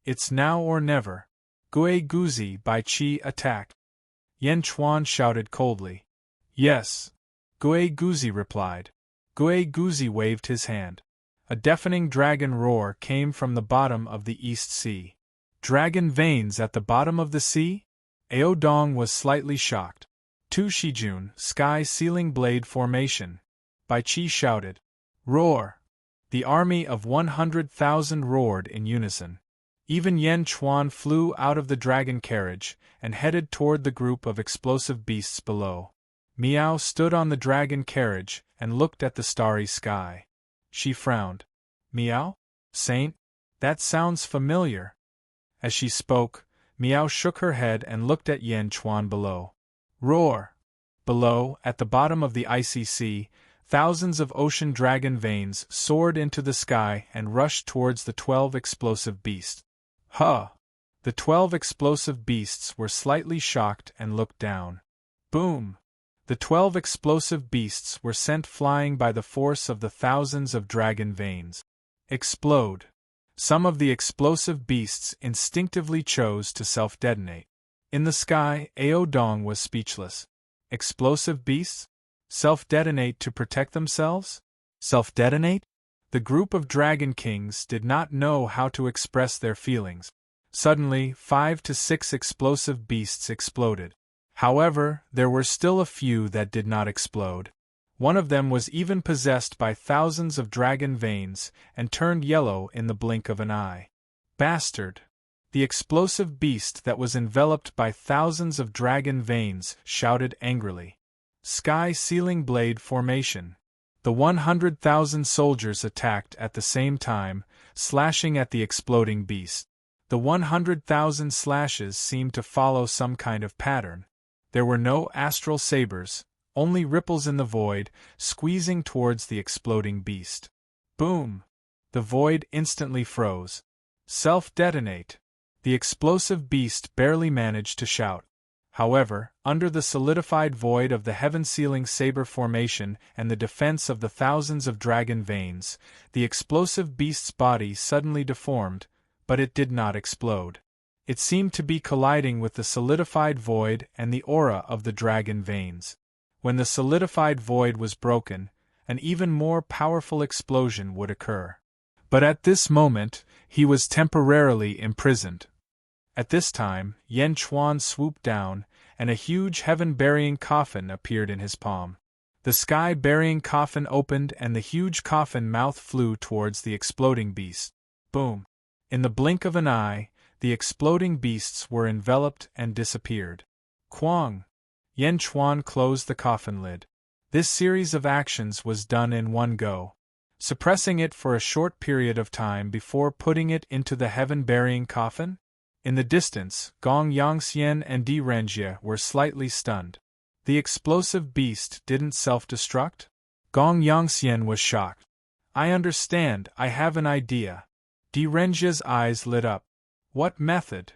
It's now or never. Gui Guzi by Qi attacked. Yen Chuan shouted coldly. Yes. Gui Guzi replied. Gui Guzi waved his hand. A deafening dragon roar came from the bottom of the East Sea. Dragon veins at the bottom of the sea? Ao Dong was slightly shocked. Tu Shijun, Sky Sealing Blade Formation. Bai Qi shouted. Roar! The army of 100,000 roared in unison. Even Yen Chuan flew out of the dragon carriage and headed toward the group of explosive beasts below. Miao stood on the dragon carriage and looked at the starry sky. She frowned. Miao? Saint? That sounds familiar. As she spoke, Miao shook her head and looked at Yen Chuan below. Roar! Below, at the bottom of the icy sea, thousands of ocean dragon veins soared into the sky and rushed towards the 12 explosive beasts. Huh! The 12 explosive beasts were slightly shocked and looked down. Boom! The 12 explosive beasts were sent flying by the force of the thousands of dragon veins. Explode! Some of the explosive beasts instinctively chose to self-detonate. In the sky, Ao Dong was speechless. Explosive beasts? Self-detonate to protect themselves? Self-detonate? The group of Dragon Kings did not know how to express their feelings. Suddenly, 5 to 6 explosive beasts exploded. However, there were still a few that did not explode. One of them was even possessed by thousands of dragon veins and turned yellow in the blink of an eye. Bastard! The explosive beast that was enveloped by thousands of dragon veins shouted angrily. Sky-sealing blade formation. The 100,000 soldiers attacked at the same time, slashing at the exploding beast. The 100,000 slashes seemed to follow some kind of pattern. There were no astral sabers, only ripples in the void, squeezing towards the exploding beast. Boom! The void instantly froze. Self-detonate! The explosive beast barely managed to shout. However, under the solidified void of the heaven-sealing saber formation and the defense of the thousands of dragon veins, the explosive beast's body suddenly deformed, but it did not explode. It seemed to be colliding with the solidified void and the aura of the dragon veins. When the solidified void was broken, an even more powerful explosion would occur. But at this moment, he was temporarily imprisoned. At this time, Yan Chuan swooped down, and a huge heaven-burying coffin appeared in his palm. The sky-burying coffin opened and the huge coffin mouth flew towards the exploding beast. Boom! In the blink of an eye, the exploding beasts were enveloped and disappeared. Quang! Yan Chuan closed the coffin lid. This series of actions was done in one go, suppressing it for a short period of time before putting it into the heaven-burying coffin. In the distance, Gong Yangxian and Di Renjie were slightly stunned. The explosive beast didn't self-destruct? Gong Yangxian was shocked. I understand, I have an idea. Di Renjie's eyes lit up. What method?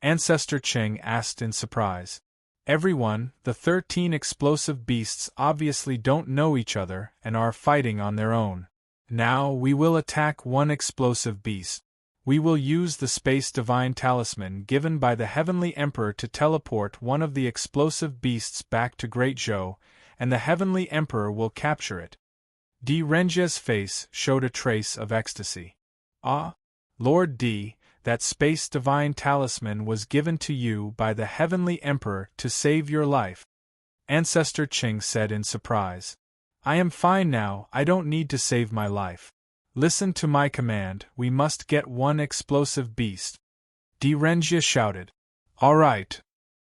Ancestor Cheng asked in surprise. Everyone, the 13 explosive beasts obviously don't know each other and are fighting on their own. Now we will attack one explosive beast. We will use the Space Divine Talisman given by the Heavenly Emperor to teleport one of the explosive beasts back to Great Zhou, and the Heavenly Emperor will capture it. Di Renjie's face showed a trace of ecstasy. Ah, Lord Di, that Space Divine Talisman was given to you by the Heavenly Emperor to save your life. Ancestor Qing said in surprise. I am fine now, I don't need to save my life. Listen to my command, we must get one explosive beast. Di Renjie shouted. All right.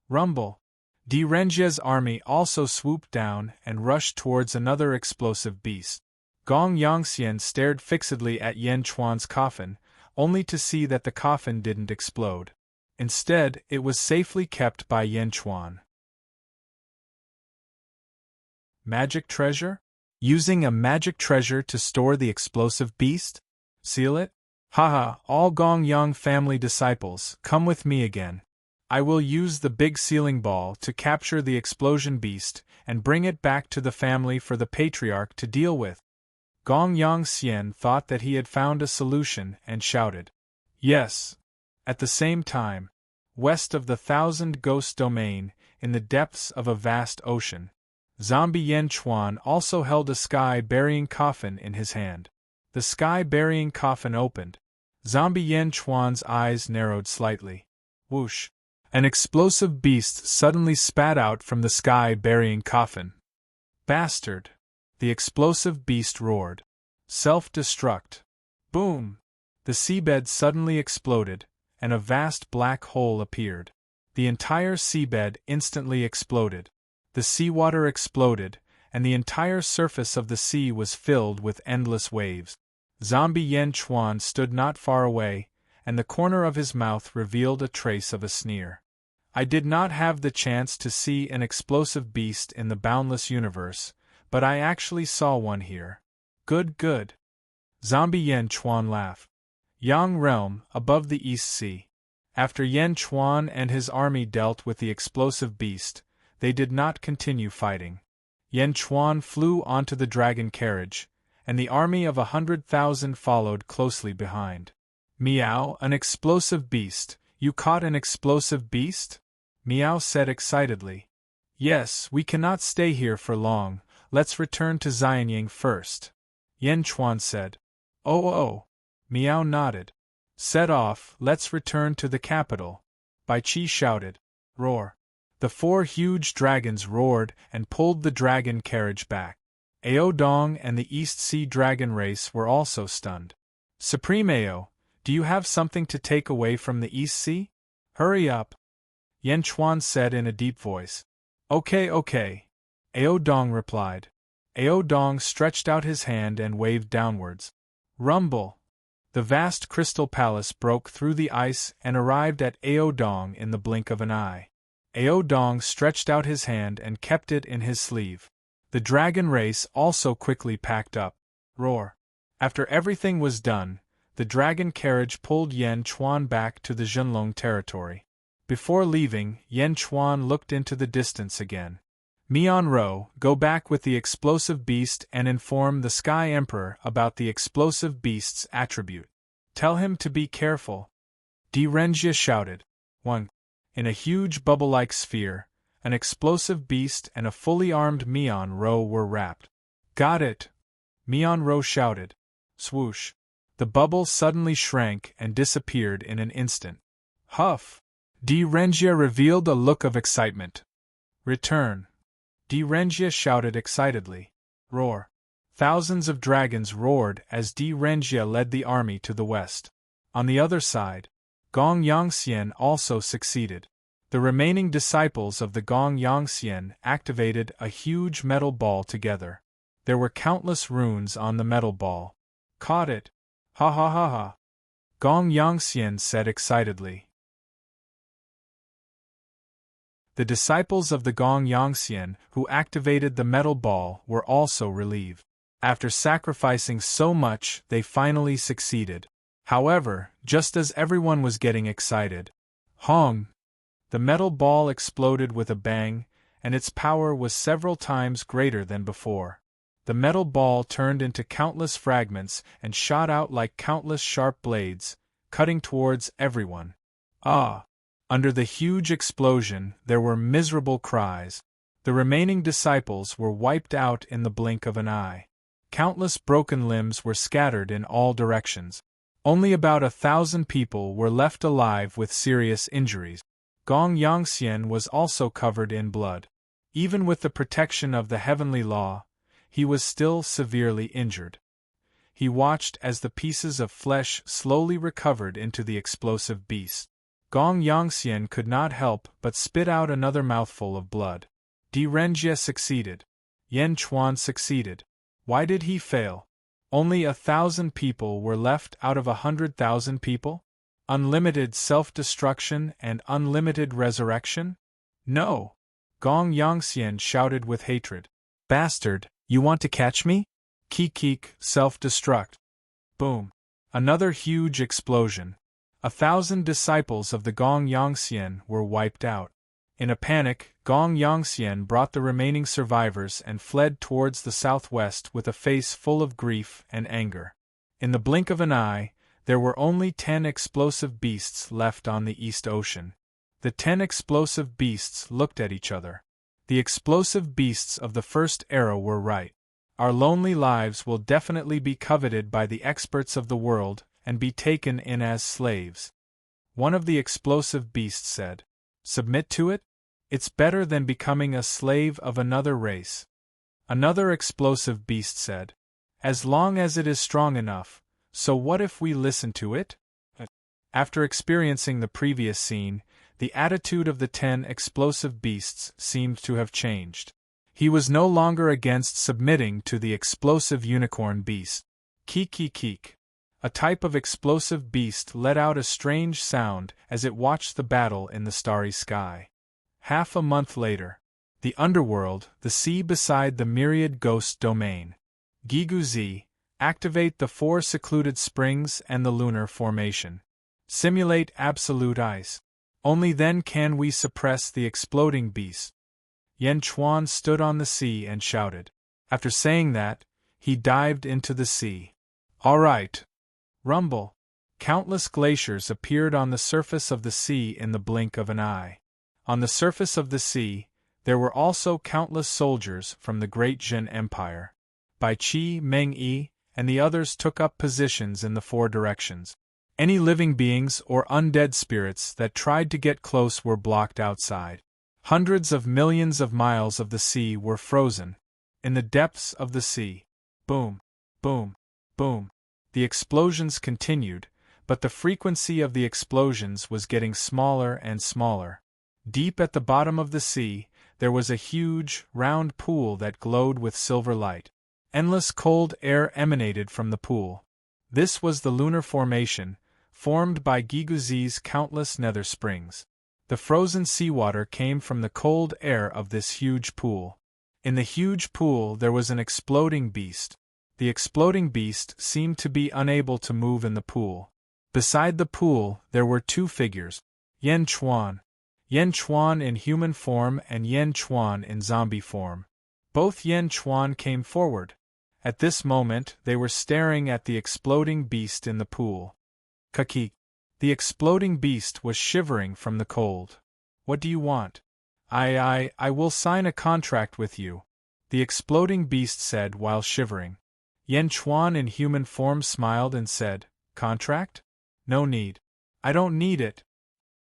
Rumble. Di Renjie's army also swooped down and rushed towards another explosive beast. Gong Yangxian stared fixedly at Yan Chuan's coffin, only to see that the coffin didn't explode. Instead, it was safely kept by Yan Chuan. Magic treasure? Using a magic treasure to store the explosive beast? Seal it? Haha, all Gong Yang family disciples, come with me again. I will use the big sealing ball to capture the explosion beast and bring it back to the family for the patriarch to deal with. Gong Yangxian thought that he had found a solution and shouted. Yes. At the same time, west of the Thousand Ghost Domain, in the depths of a vast ocean, Zombie Yan Chuan also held a sky-burying coffin in his hand. The sky-burying coffin opened. Zombie Yan Chuan's eyes narrowed slightly. Whoosh! An explosive beast suddenly spat out from the sky-burying coffin. Bastard! The explosive beast roared. Self-destruct. Boom! The seabed suddenly exploded, and a vast black hole appeared. The entire seabed instantly exploded. The seawater exploded, and the entire surface of the sea was filled with endless waves. Zombie Yan Chuan stood not far away, and the corner of his mouth revealed a trace of a sneer. I did not have the chance to see an explosive beast in the boundless universe, but I actually saw one here. Good. Zombie Yan Chuan laughed. Yang Realm, above the East Sea. After Yan Chuan and his army dealt with the explosive beast, they did not continue fighting. Yan Chuan flew onto the dragon carriage, and the army of 100,000 followed closely behind. Meow, an explosive beast. You caught an explosive beast? Meow said excitedly. Yes, we cannot stay here for long, let's return to Xianying first. Yan Chuan said. Oh. Meow nodded. Set off, let's return to the capital. Bai Chi shouted. Roar. The 4 huge dragons roared and pulled the dragon carriage back. Ao Dong and the East Sea Dragon race were also stunned. Supreme Ao, do you have something to take away from the East Sea? Hurry up. Yan Chuan said in a deep voice. Okay. Ao Dong replied. Ao Dong stretched out his hand and waved downwards. Rumble. The vast crystal palace broke through the ice and arrived at Ao Dong in the blink of an eye. Ao Dong stretched out his hand and kept it in his sleeve. The dragon race also quickly packed up. Roar. After everything was done, the dragon carriage pulled Yan Chuan back to the Zhenlong territory. Before leaving, Yan Chuan looked into the distance again. Mian Ro, go back with the explosive beast and inform the Sky Emperor about the explosive beast's attribute. Tell him to be careful. Di Renjia shouted. 1. In a huge bubble-like sphere, an explosive beast and a fully armed Mian Ro were wrapped. Got it! Mian Ro shouted. Swoosh. The bubble suddenly shrank and disappeared in an instant. Huff! Di Renjia revealed a look of excitement. Return. Di Renjia shouted excitedly. Roar. Thousands of dragons roared as Di Renjia led the army to the west. On the other side, Gong Yangxian also succeeded. The remaining disciples of the Gong Yangxian activated a huge metal ball together. There were countless runes on the metal ball. Caught it! Ha. Gong Yangxian said excitedly. The disciples of the Gong Yangxian who activated the metal ball were also relieved. After sacrificing so much, they finally succeeded. However, just as everyone was getting excited, Hong! The metal ball exploded with a bang, and its power was several times greater than before. The metal ball turned into countless fragments and shot out like countless sharp blades, cutting towards everyone. Ah! Under the huge explosion, there were miserable cries. The remaining disciples were wiped out in the blink of an eye. Countless broken limbs were scattered in all directions. Only about 1,000 people were left alive with serious injuries. Gong Yangxian was also covered in blood. Even with the protection of the heavenly law, he was still severely injured. He watched as the pieces of flesh slowly recovered into the explosive beast. Gong Yangxian could not help but spit out another mouthful of blood. Di Renjia succeeded. Yan Chuan succeeded. Why did he fail? Only 1,000 people were left out of 100,000 people? Unlimited self-destruction and unlimited resurrection? No! Gong Yangxian shouted with hatred. Bastard, you want to catch me? Keek, self-destruct. Boom. Another huge explosion. 1,000 disciples of the Gong Yangxian were wiped out. In a panic, Gong Yangxian brought the remaining survivors and fled towards the southwest with a face full of grief and anger. In the blink of an eye, there were only 10 explosive beasts left on the East Ocean. The 10 explosive beasts looked at each other. The explosive beasts of the first era were right. Our lonely lives will definitely be coveted by the experts of the world and be taken in as slaves. One of the explosive beasts said. Submit to it? It's better than becoming a slave of another race. Another explosive beast said. As long as it is strong enough, so what if we listen to it? After experiencing the previous scene, the attitude of the 10 explosive beasts seemed to have changed. He was no longer against submitting to the explosive unicorn beast. Keek. A type of explosive beast let out a strange sound as it watched the battle in the starry sky. Half a month later. The underworld, the sea beside the myriad ghost domain. Giguzi, activate the 4 secluded springs and the lunar formation. Simulate absolute ice. Only then can we suppress the exploding beast. Yan Chuan stood on the sea and shouted. After saying that, he dived into the sea. All right. Rumble. Countless glaciers appeared on the surface of the sea in the blink of an eye. On the surface of the sea, there were also countless soldiers from the great Jin Empire. Bai Qi, Meng Yi, and the others took up positions in the four directions. Any living beings or undead spirits that tried to get close were blocked outside. Hundreds of millions of miles of the sea were frozen. In the depths of the sea. Boom, boom, boom. The explosions continued, but the frequency of the explosions was getting smaller and smaller. Deep at the bottom of the sea, there was a huge, round pool that glowed with silver light. Endless cold air emanated from the pool. This was the lunar formation, formed by Giguzi's countless nether springs. The frozen seawater came from the cold air of this huge pool. In the huge pool there was an exploding beast. The exploding beast seemed to be unable to move in the pool. Beside the pool there were two figures, Yen Chuan in human form and Yen Chuan in zombie form. Both Yen Chuan came forward. At this moment they were staring at the exploding beast in the pool. Kaki. The exploding beast was shivering from the cold. What do you want? I will sign a contract with you, the exploding beast said while shivering. Yen Chuan in human form smiled and said, Contract? No need. I don't need it.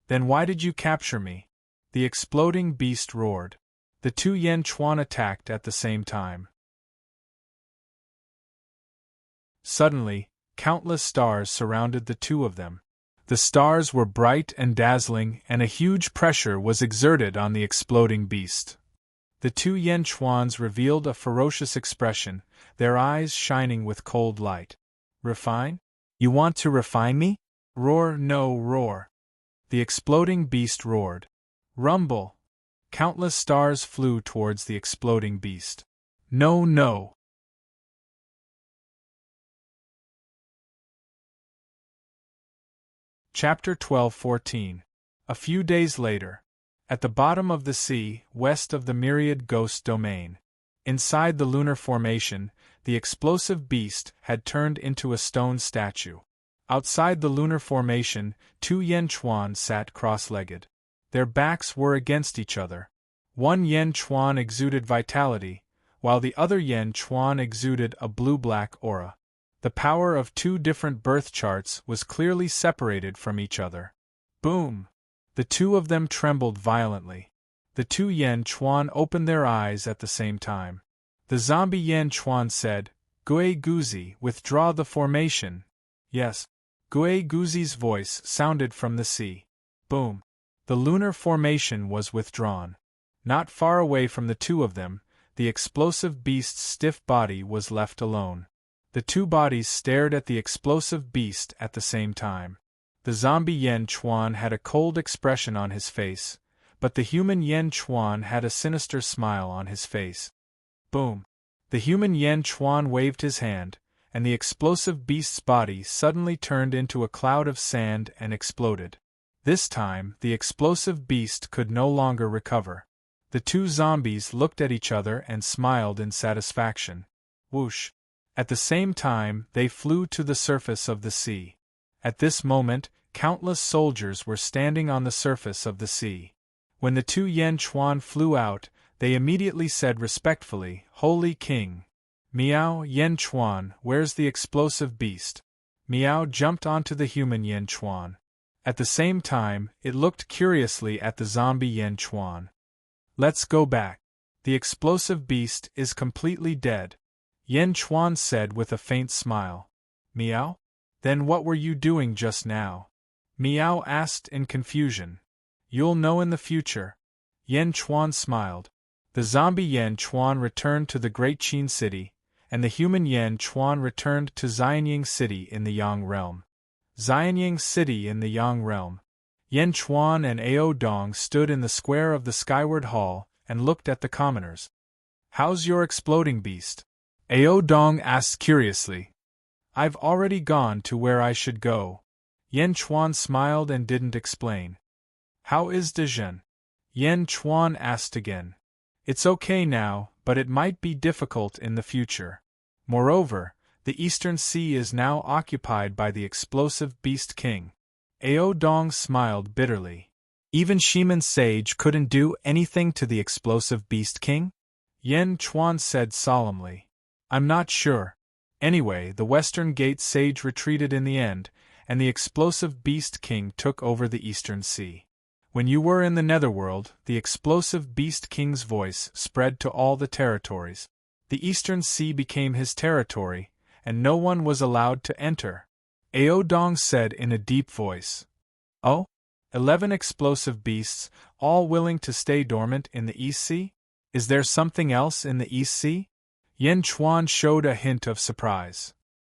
Then why did you capture me? The exploding beast roared. The two Yen Chuan attacked at the same time. Suddenly, countless stars surrounded the two of them. The stars were bright and dazzling, and a huge pressure was exerted on the exploding beast. The two Yen Chuans revealed a ferocious expression, their eyes shining with cold light. Refine? You want to refine me? Roar, no, roar. The exploding beast roared. Rumble. Countless stars flew towards the exploding beast. No, no. Chapter 12-14. A few days later. At the bottom of the sea, west of the myriad ghost domain. Inside the lunar formation, the explosive beast had turned into a stone statue. Outside the lunar formation, two Yen Chuan sat cross-legged. Their backs were against each other. One Yen Chuan exuded vitality, while the other Yen Chuan exuded a blue-black aura. The power of two different birth charts was clearly separated from each other. Boom! The two of them trembled violently. The two Yen Chuan opened their eyes at the same time. The zombie Yen Chuan said, Gue Guzi, withdraw the formation. Yes. Gue Guzi's voice sounded from the sea. Boom! The lunar formation was withdrawn. Not far away from the two of them, the explosive beast's stiff body was left alone. The two bodies stared at the explosive beast at the same time. The zombie Yen Chuan had a cold expression on his face, but the human Yen Chuan had a sinister smile on his face. Boom! The human Yen Chuan waved his hand, and the explosive beast's body suddenly turned into a cloud of sand and exploded. This time, the explosive beast could no longer recover. The two zombies looked at each other and smiled in satisfaction. Whoosh! At the same time, they flew to the surface of the sea. At this moment, countless soldiers were standing on the surface of the sea. When the two Yen Chuan flew out, they immediately said respectfully, Holy King. Miao, Yen Chuan, where's the explosive beast? Miao jumped onto the human Yen Chuan. At the same time, it looked curiously at the zombie Yen Chuan. Let's go back. The explosive beast is completely dead, Yen Chuan said with a faint smile. Miao? Then what were you doing just now? Miao asked in confusion. You'll know in the future. Yen Chuan smiled. The zombie Yen Chuan returned to the Great Qin City, and the human Yen Chuan returned to Xianying City in the Yang Realm. Xianying City in the Yang Realm. Yen Chuan and Ao Dong stood in the square of the Skyward Hall and looked at the commoners. How's your exploding beast? Ao Dong asked curiously. I've already gone to where I should go. Yen Chuan smiled and didn't explain. How is Dezhen? Yen Chuan asked again. It's okay now, but it might be difficult in the future. Moreover, the Eastern Sea is now occupied by the explosive Beast King. Ao Dong smiled bitterly. Even Shiman Sage couldn't do anything to the explosive Beast King? Yen Chuan said solemnly. I'm not sure. Anyway, the Western Gate sage retreated in the end, and the explosive Beast King took over the Eastern Sea. When you were in the Netherworld, the explosive Beast King's voice spread to all the territories. The Eastern Sea became his territory, and no one was allowed to enter. Aodong said in a deep voice. Oh? 11 explosive beasts, all willing to stay dormant in the East Sea? Is there something else in the East Sea? Yen Chuan showed a hint of surprise.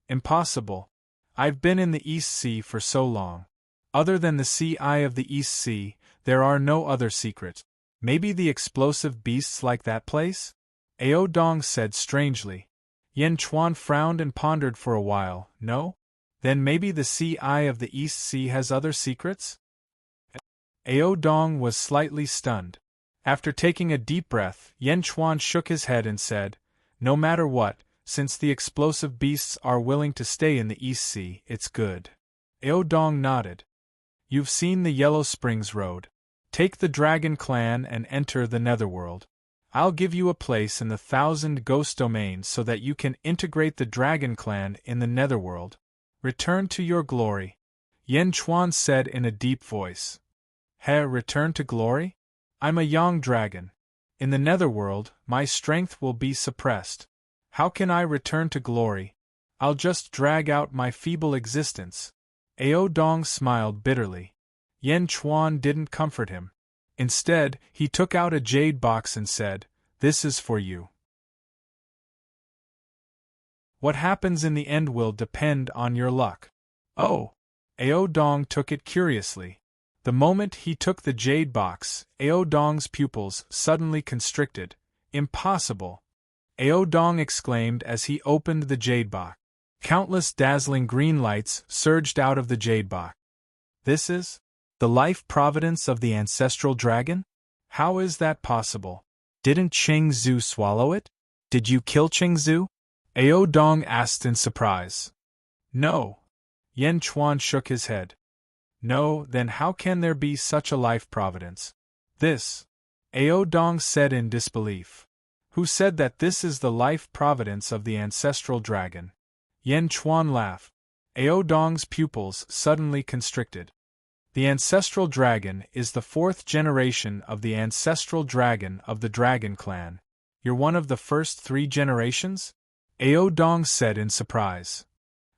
Impossible. I've been in the East Sea for so long. Other than the Sea Eye of the East Sea, there are no other secrets. Maybe the explosive beasts like that place? Aodong said strangely. Yen Chuan frowned and pondered for a while. No? Then maybe the Sea Eye of the East Sea has other secrets? Aodong was slightly stunned. After taking a deep breath, Yen Chuan shook his head and said, No matter what, since the explosive beasts are willing to stay in the East Sea, it's good. Aodong nodded. You've seen the Yellow Springs Road. Take the Dragon Clan and enter the Netherworld. I'll give you a place in the 1,000 Ghost Domains so that you can integrate the Dragon Clan in the Netherworld. Return to your glory. Yen Chuan said in a deep voice. Return to glory? I'm a young dragon. In the Netherworld, my strength will be suppressed. How can I return to glory? I'll just drag out my feeble existence. Aodong smiled bitterly. Yen Chuan didn't comfort him. Instead, he took out a jade box and said, This is for you. What happens in the end will depend on your luck. Oh! Aodong took it curiously. The moment he took the jade box, Aodong's pupils suddenly constricted. Impossible! Aodong exclaimed as he opened the jade box. Countless dazzling green lights surged out of the jade box. This is the life providence of the ancestral dragon? How is that possible? Didn't Qing Zhu swallow it? Did you kill Qing Zhu? Aodong asked in surprise. No. Yen Chuan shook his head. No, then how can there be such a life providence? This, Aodong said in disbelief. Who said that this is the life providence of the ancestral dragon? Yen Chuan laughed. Aodong's pupils suddenly constricted. The ancestral dragon is the 4th generation of the ancestral dragon of the Dragon Clan. You're one of the first 3 generations? Aodong said in surprise.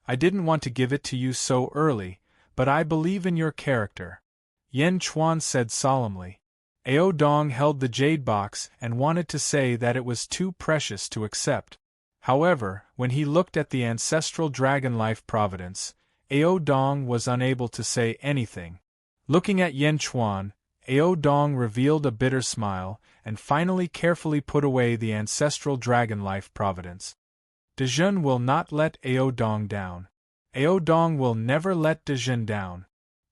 I didn't want to give it to you so early, but I believe in your character. Yen Chuan said solemnly. Aodong held the jade box and wanted to say that it was too precious to accept. However, when he looked at the ancestral dragon life providence, Aodong was unable to say anything. Looking at Yen Chuan, Aodong revealed a bitter smile and finally carefully put away the ancestral dragon life providence. Dejun will not let Aodong down. Aodong will never let Dejun down.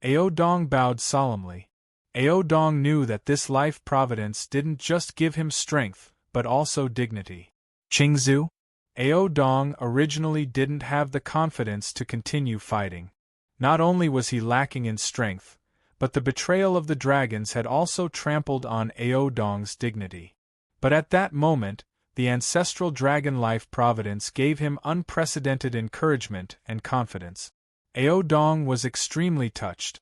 Aodong bowed solemnly. Aodong knew that this life providence didn't just give him strength, but also dignity. Qing Zhu? Aodong originally didn't have the confidence to continue fighting. Not only was he lacking in strength, but the betrayal of the dragons had also trampled on Aodong's dignity. But at that moment, the ancestral dragon life providence gave him unprecedented encouragement and confidence. Aodong was extremely touched.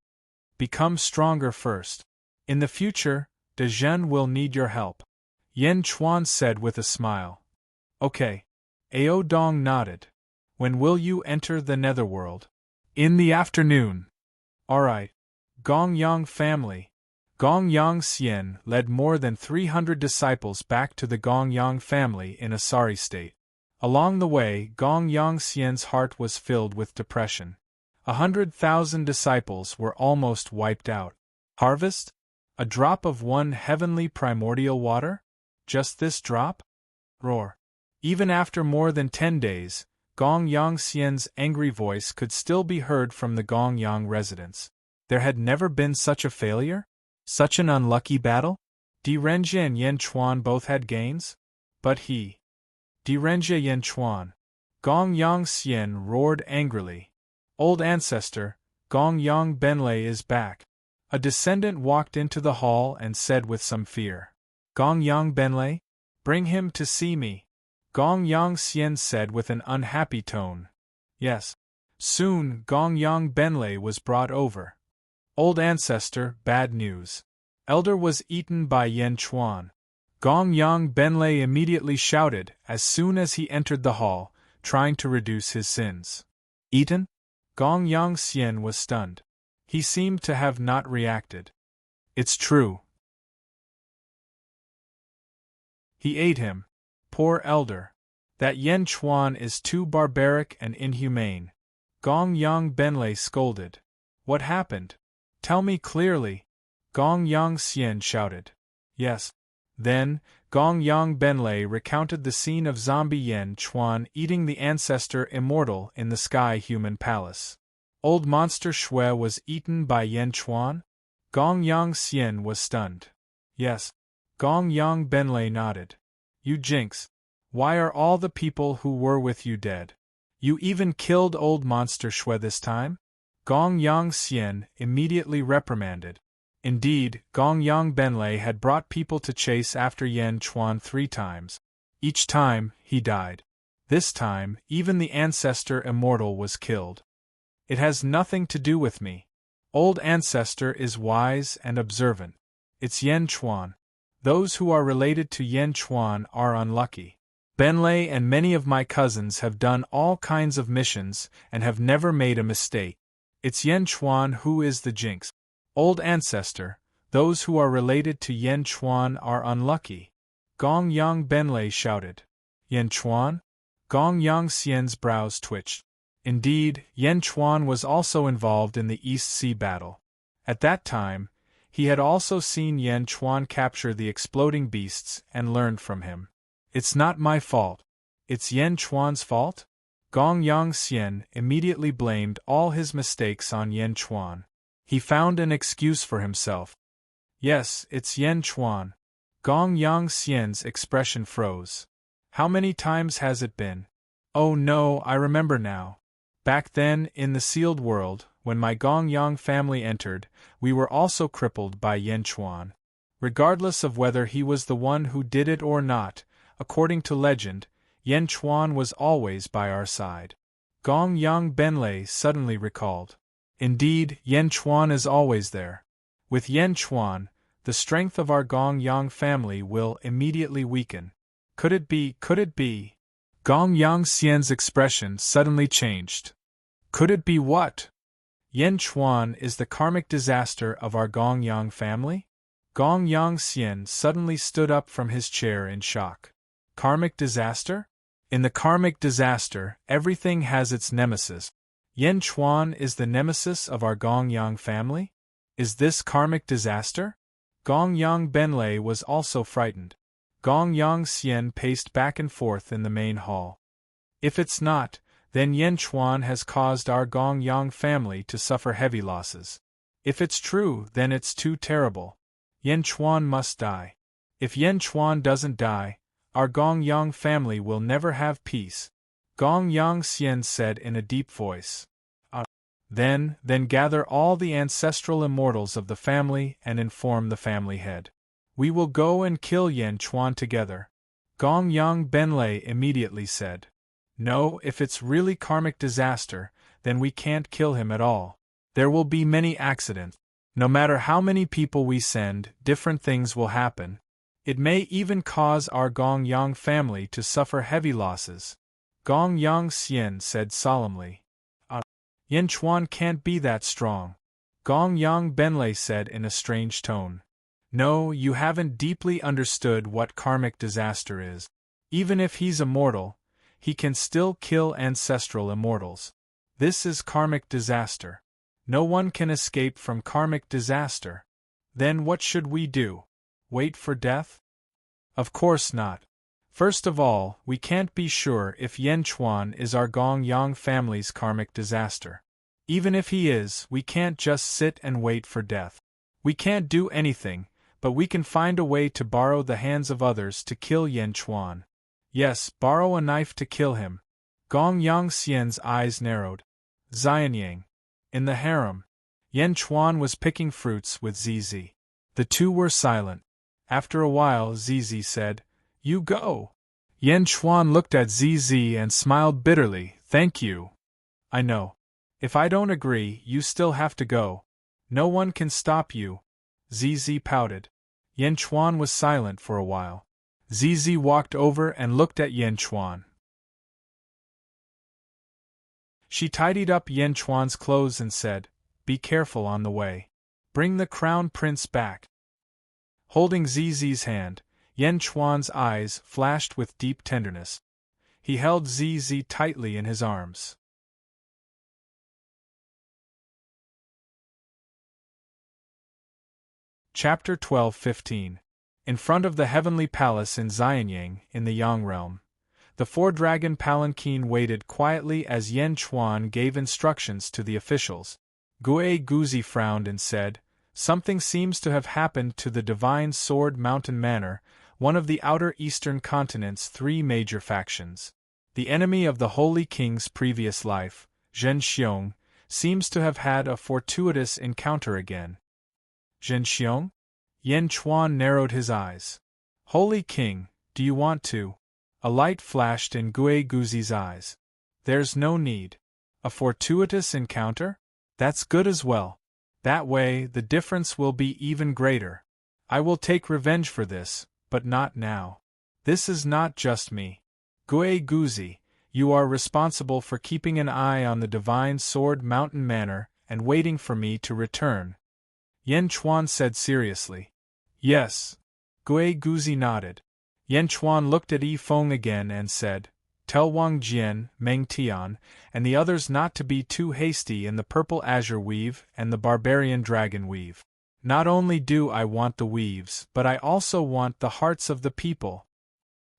Become stronger first. In the future, Dejun will need your help. Yen Chuan said with a smile. Okay. Aodong nodded. When will you enter the Netherworld? In the afternoon. Alright. Gongyang family. Gongyang Xian led more than 300 disciples back to the Gongyang family in a sorry state. Along the way, Gongyang Xian's heart was filled with depression. 100,000 disciples were almost wiped out. Harvest? A drop of one heavenly primordial water? Just this drop? Roar. Even after more than 10 days, Gongyang Xian's angry voice could still be heard from the Gongyang residents. There had never been such a failure? Such an unlucky battle? Direnjie and Yen Chuan both had gains? But he. Direnjie Yen Chuan. Gongyang Xian roared angrily. Old ancestor, Gongyang Benlei is back. A descendant walked into the hall and said with some fear. Gongyang Benlei? Bring him to see me. Gong Yang Xian said with an unhappy tone. Yes. Soon, Gong Yang Benlei was brought over. Old ancestor, bad news. Elder was eaten by Yen Chuan. Gong Yang Benlei immediately shouted as soon as he entered the hall, trying to reduce his sins. Eaten? Gong Yang Xian was stunned. He seemed to have not reacted. It's true. He ate him. Poor elder. That Yen Chuan is too barbaric and inhumane. Gong Yang Benlei scolded. What happened? Tell me clearly. Gong Yang Xian shouted. Yes. Then, Gong Yang Benlei recounted the scene of zombie Yen Chuan eating the ancestor Immortal in the Sky Human Palace. Old monster Shui was eaten by Yen Chuan? Gong Yang Xian was stunned. Yes. Gong Yang Benlei nodded. You jinx. Why are all the people who were with you dead? You even killed old monster Shui this time? Gong Yang Xian immediately reprimanded. Indeed, Gong Yang Benlei had brought people to chase after Yen Chuan 3 times. Each time, he died. This time, even the ancestor Immortal was killed. It has nothing to do with me. Old ancestor is wise and observant. It's Yen Chuan. Those who are related to Yen Chuan are unlucky. Benlei and many of my cousins have done all kinds of missions and have never made a mistake. It's Yen Chuan who is the jinx. Old ancestor, those who are related to Yen Chuan are unlucky. Gong Yang Benlei shouted. Yen Chuan? Gong Yang Xian's brows twitched. Indeed, Yen Chuan was also involved in the East Sea battle. At that time, he had also seen Yen Chuan capture the exploding beasts and learned from him. It's not my fault. It's Yen Chuan's fault? Gong Yang Xian immediately blamed all his mistakes on Yen Chuan. He found an excuse for himself. Yes, it's Yen Chuan. Gong Yang Xian's expression froze. How many times has it been? Oh no, I remember now. Back then, in the sealed world, when my Gong Yang family entered, we were also crippled by Yen Chuan. Regardless of whether he was the one who did it or not, according to legend, Yen Chuan was always by our side. Gong Yang Benlei suddenly recalled. Indeed, Yen Chuan is always there. With Yen Chuan, the strength of our Gong Yang family will immediately weaken. Could it be? Gong Yang Xian's expression suddenly changed. Could it be what? Yen Chuan is the karmic disaster of our Gong Yang family? Gong Yang Xian suddenly stood up from his chair in shock. Karmic disaster? In the karmic disaster, everything has its nemesis. Yen Chuan is the nemesis of our Gong Yang family? Is this karmic disaster? Gong Yang Benlei was also frightened. Gong Yang Xian paced back and forth in the main hall. If it's not, then Yen Chuan has caused our Gong Yang family to suffer heavy losses. If it's true, then it's too terrible. Yen Chuan must die. If Yen Chuan doesn't die, our Gong Yang family will never have peace. Gong Yang Xian said in a deep voice. Then gather all the ancestral immortals of the family and inform the family head. We will go and kill Yen Chuan together. Gong Yang Benlei immediately said. No, if it's really karmic disaster, then we can't kill him at all. There will be many accidents. No matter how many people we send, different things will happen. It may even cause our Gong Yang family to suffer heavy losses. Gong Yang Xian said solemnly. Yen Chuan can't be that strong. Gong Yang Benlei said in a strange tone. No, you haven't deeply understood what karmic disaster is. Even if he's immortal, he can still kill ancestral immortals. This is karmic disaster. No one can escape from karmic disaster. Then what should we do? Wait for death? Of course not. First of all, we can't be sure if Yen Chuan is our Gong Yang family's karmic disaster. Even if he is, we can't just sit and wait for death. We can't do anything, but we can find a way to borrow the hands of others to kill Yen Chuan. Yes, borrow a knife to kill him. Gong Yang Xian's eyes narrowed. Xianyang. In the harem. Yen Chuan was picking fruits with Zizi. The two were silent. After a while Zizi said, You go. Yan Chuan looked at ZZ and smiled bitterly. Thank you. I know. If I don't agree, you still have to go. No one can stop you. ZZ pouted. Yan Chuan was silent for a while. ZZ walked over and looked at Yan Chuan. She tidied up Yan Chuan's clothes and said, "Be careful on the way. Bring the crown prince back." Holding ZZ's hand, Yan Chuan's eyes flashed with deep tenderness. He held ZZ tightly in his arms. Chapter 12-15. In front of the heavenly palace in Xianyang, in the Yang realm, the four-dragon palanquin waited quietly as Yan Chuan gave instructions to the officials. Gue Guzi frowned and said, "Something seems to have happened to the Divine Sword Mountain Manor, one of the outer eastern continent's three major factions. The enemy of the Holy King's previous life, Zhen Xiong, seems to have had a fortuitous encounter again." Zhen Xiong? Yan Chuan narrowed his eyes. "Holy King, do you want to?" A light flashed in Gue Guzi's eyes. "There's no need. A fortuitous encounter? That's good as well. That way, the difference will be even greater. I will take revenge for this, but not now. This is not just me. Gue Guzi, you are responsible for keeping an eye on the Divine Sword Mountain Manor and waiting for me to return." Yan Chuan said seriously. "Yes." Gue Guzi nodded. Yan Chuan looked at Yi Feng again and said, "Tell Wang Jian, Meng Tian, and the others not to be too hasty in the purple azure weave and the barbarian dragon weave. Not only do I want the weaves, but I also want the hearts of the people."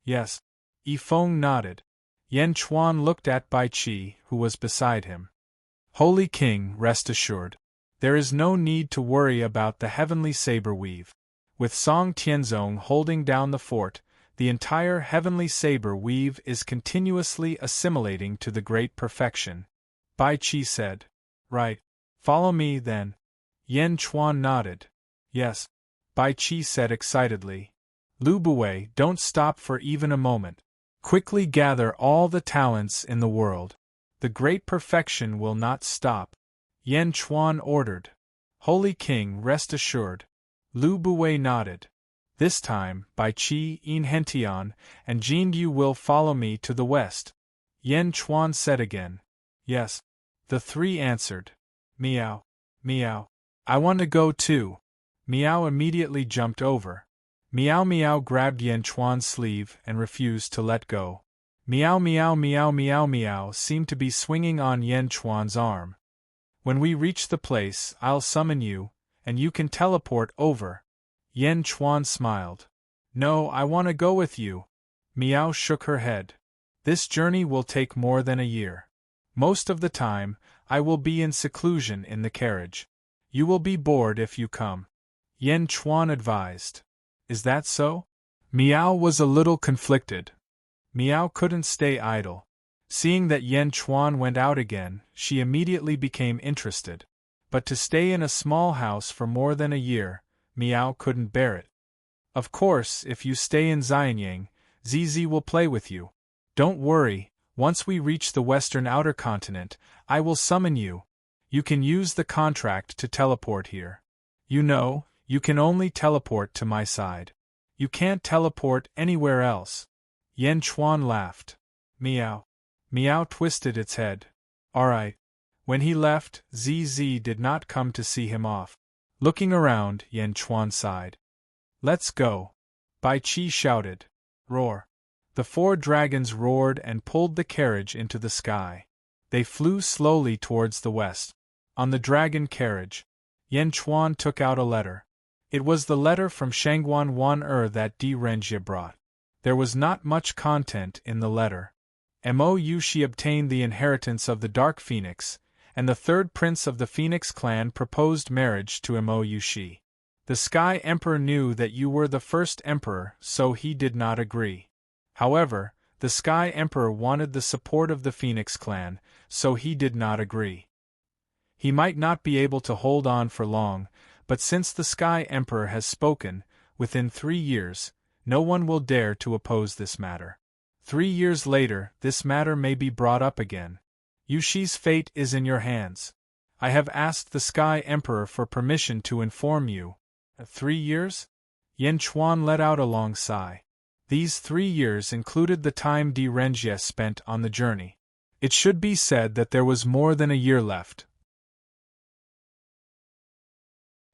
"Yes." Yi Feng nodded. Yan Chuan looked at Bai Qi, who was beside him. "Holy King, rest assured. There is no need to worry about the heavenly saber weave. With Song Tianzong holding down the fort, the entire heavenly saber weave is continuously assimilating to the great perfection." Bai Qi said. "Right. Follow me, then." Yan Chuan nodded. "Yes." Bai Qi said excitedly. "Lu Bui, don't stop for even a moment. Quickly gather all the talents in the world. The great perfection will not stop." Yan Chuan ordered. "Holy King, rest assured." Lu Bui nodded. "This time, Bai Qi, Yin Hentian, and Jin Yu will follow me to the west." Yan Chuan said again. "Yes." The three answered. "Meow. Meow. I want to go too." Meow immediately jumped over. Meow Meow grabbed Yan Chuan's sleeve and refused to let go. Meow Meow Meow Meow Meow seemed to be swinging on Yan Chuan's arm. "When we reach the place, I'll summon you, and you can teleport over." Yan Chuan smiled. "No, I want to go with you." Meow shook her head. "This journey will take more than a year. Most of the time, I will be in seclusion in the carriage. You will be bored if you come." Yan Chuan advised. "Is that so?" Meow was a little conflicted. Meow couldn't stay idle. Seeing that Yan Chuan went out again, she immediately became interested. But to stay in a small house for more than a year, Meow couldn't bear it. "Of course, if you stay in Xianyang, ZZ will play with you. Don't worry, once we reach the western outer continent, I will summon you. You can use the contract to teleport here. You know, you can only teleport to my side. You can't teleport anywhere else." Yan Chuan laughed. "Meow." Meow twisted its head. "All right." When he left, ZZ did not come to see him off. Looking around, Yan Chuan sighed. "Let's go." Bai Qi shouted. "Roar." The four dragons roared and pulled the carriage into the sky. They flew slowly towards the west. On the dragon carriage, Yan Chuan took out a letter. It was the letter from Shangguan Wan that Di Renjie brought. There was not much content in the letter. Mou she obtained the inheritance of the Dark Phoenix, and the third prince of the Phoenix clan proposed marriage to Mou she. The Sky Emperor knew that you were the first emperor, so he did not agree. However, the Sky Emperor wanted the support of the Phoenix clan, so he did not agree. He might not be able to hold on for long, but since the Sky Emperor has spoken, within 3 years, no one will dare to oppose this matter. 3 years later, this matter may be brought up again. Yushi's fate is in your hands. I have asked the Sky Emperor for permission to inform you. 3 years? Yan Chuan let out a long sigh. These 3 years included the time Di Renjie spent on the journey. It should be said that there was more than a year left.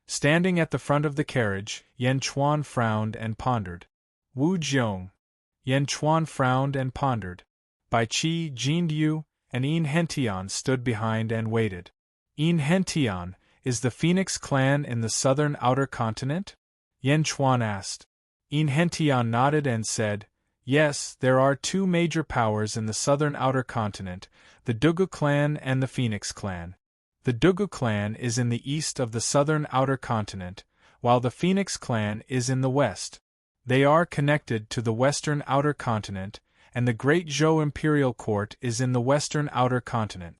Standing at the front of the carriage, Yan Chuan frowned and pondered. Wu Jiong. Yan Chuan frowned and pondered. Bai Qi, Jindu, and Yin Hentian stood behind and waited. Yin Hentian, is the Phoenix clan in the southern outer continent? Yan Chuan asked. Yin Hentian nodded and said, yes, there are 2 major powers in the southern outer continent, the Dugu clan and the Phoenix clan. The Dugu clan is in the east of the southern outer continent, while the Phoenix clan is in the west. They are connected to the western outer continent, and the Great Zhou Imperial Court is in the western outer continent.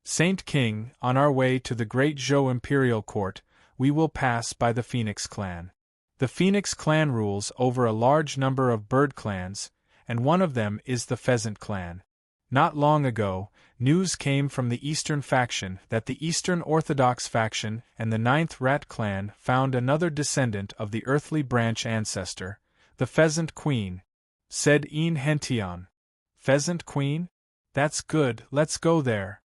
Saint King, on our way to the Great Zhou Imperial Court, we will pass by the Phoenix clan. The Phoenix clan rules over a large number of bird clans, and one of them is the Pheasant clan. Not long ago, news came from the Eastern faction that the Eastern Orthodox faction and the 9th Rat clan found another descendant of the earthly branch ancestor, the Pheasant Queen, said Yin Hentian. Pheasant Queen? That's good, let's go there.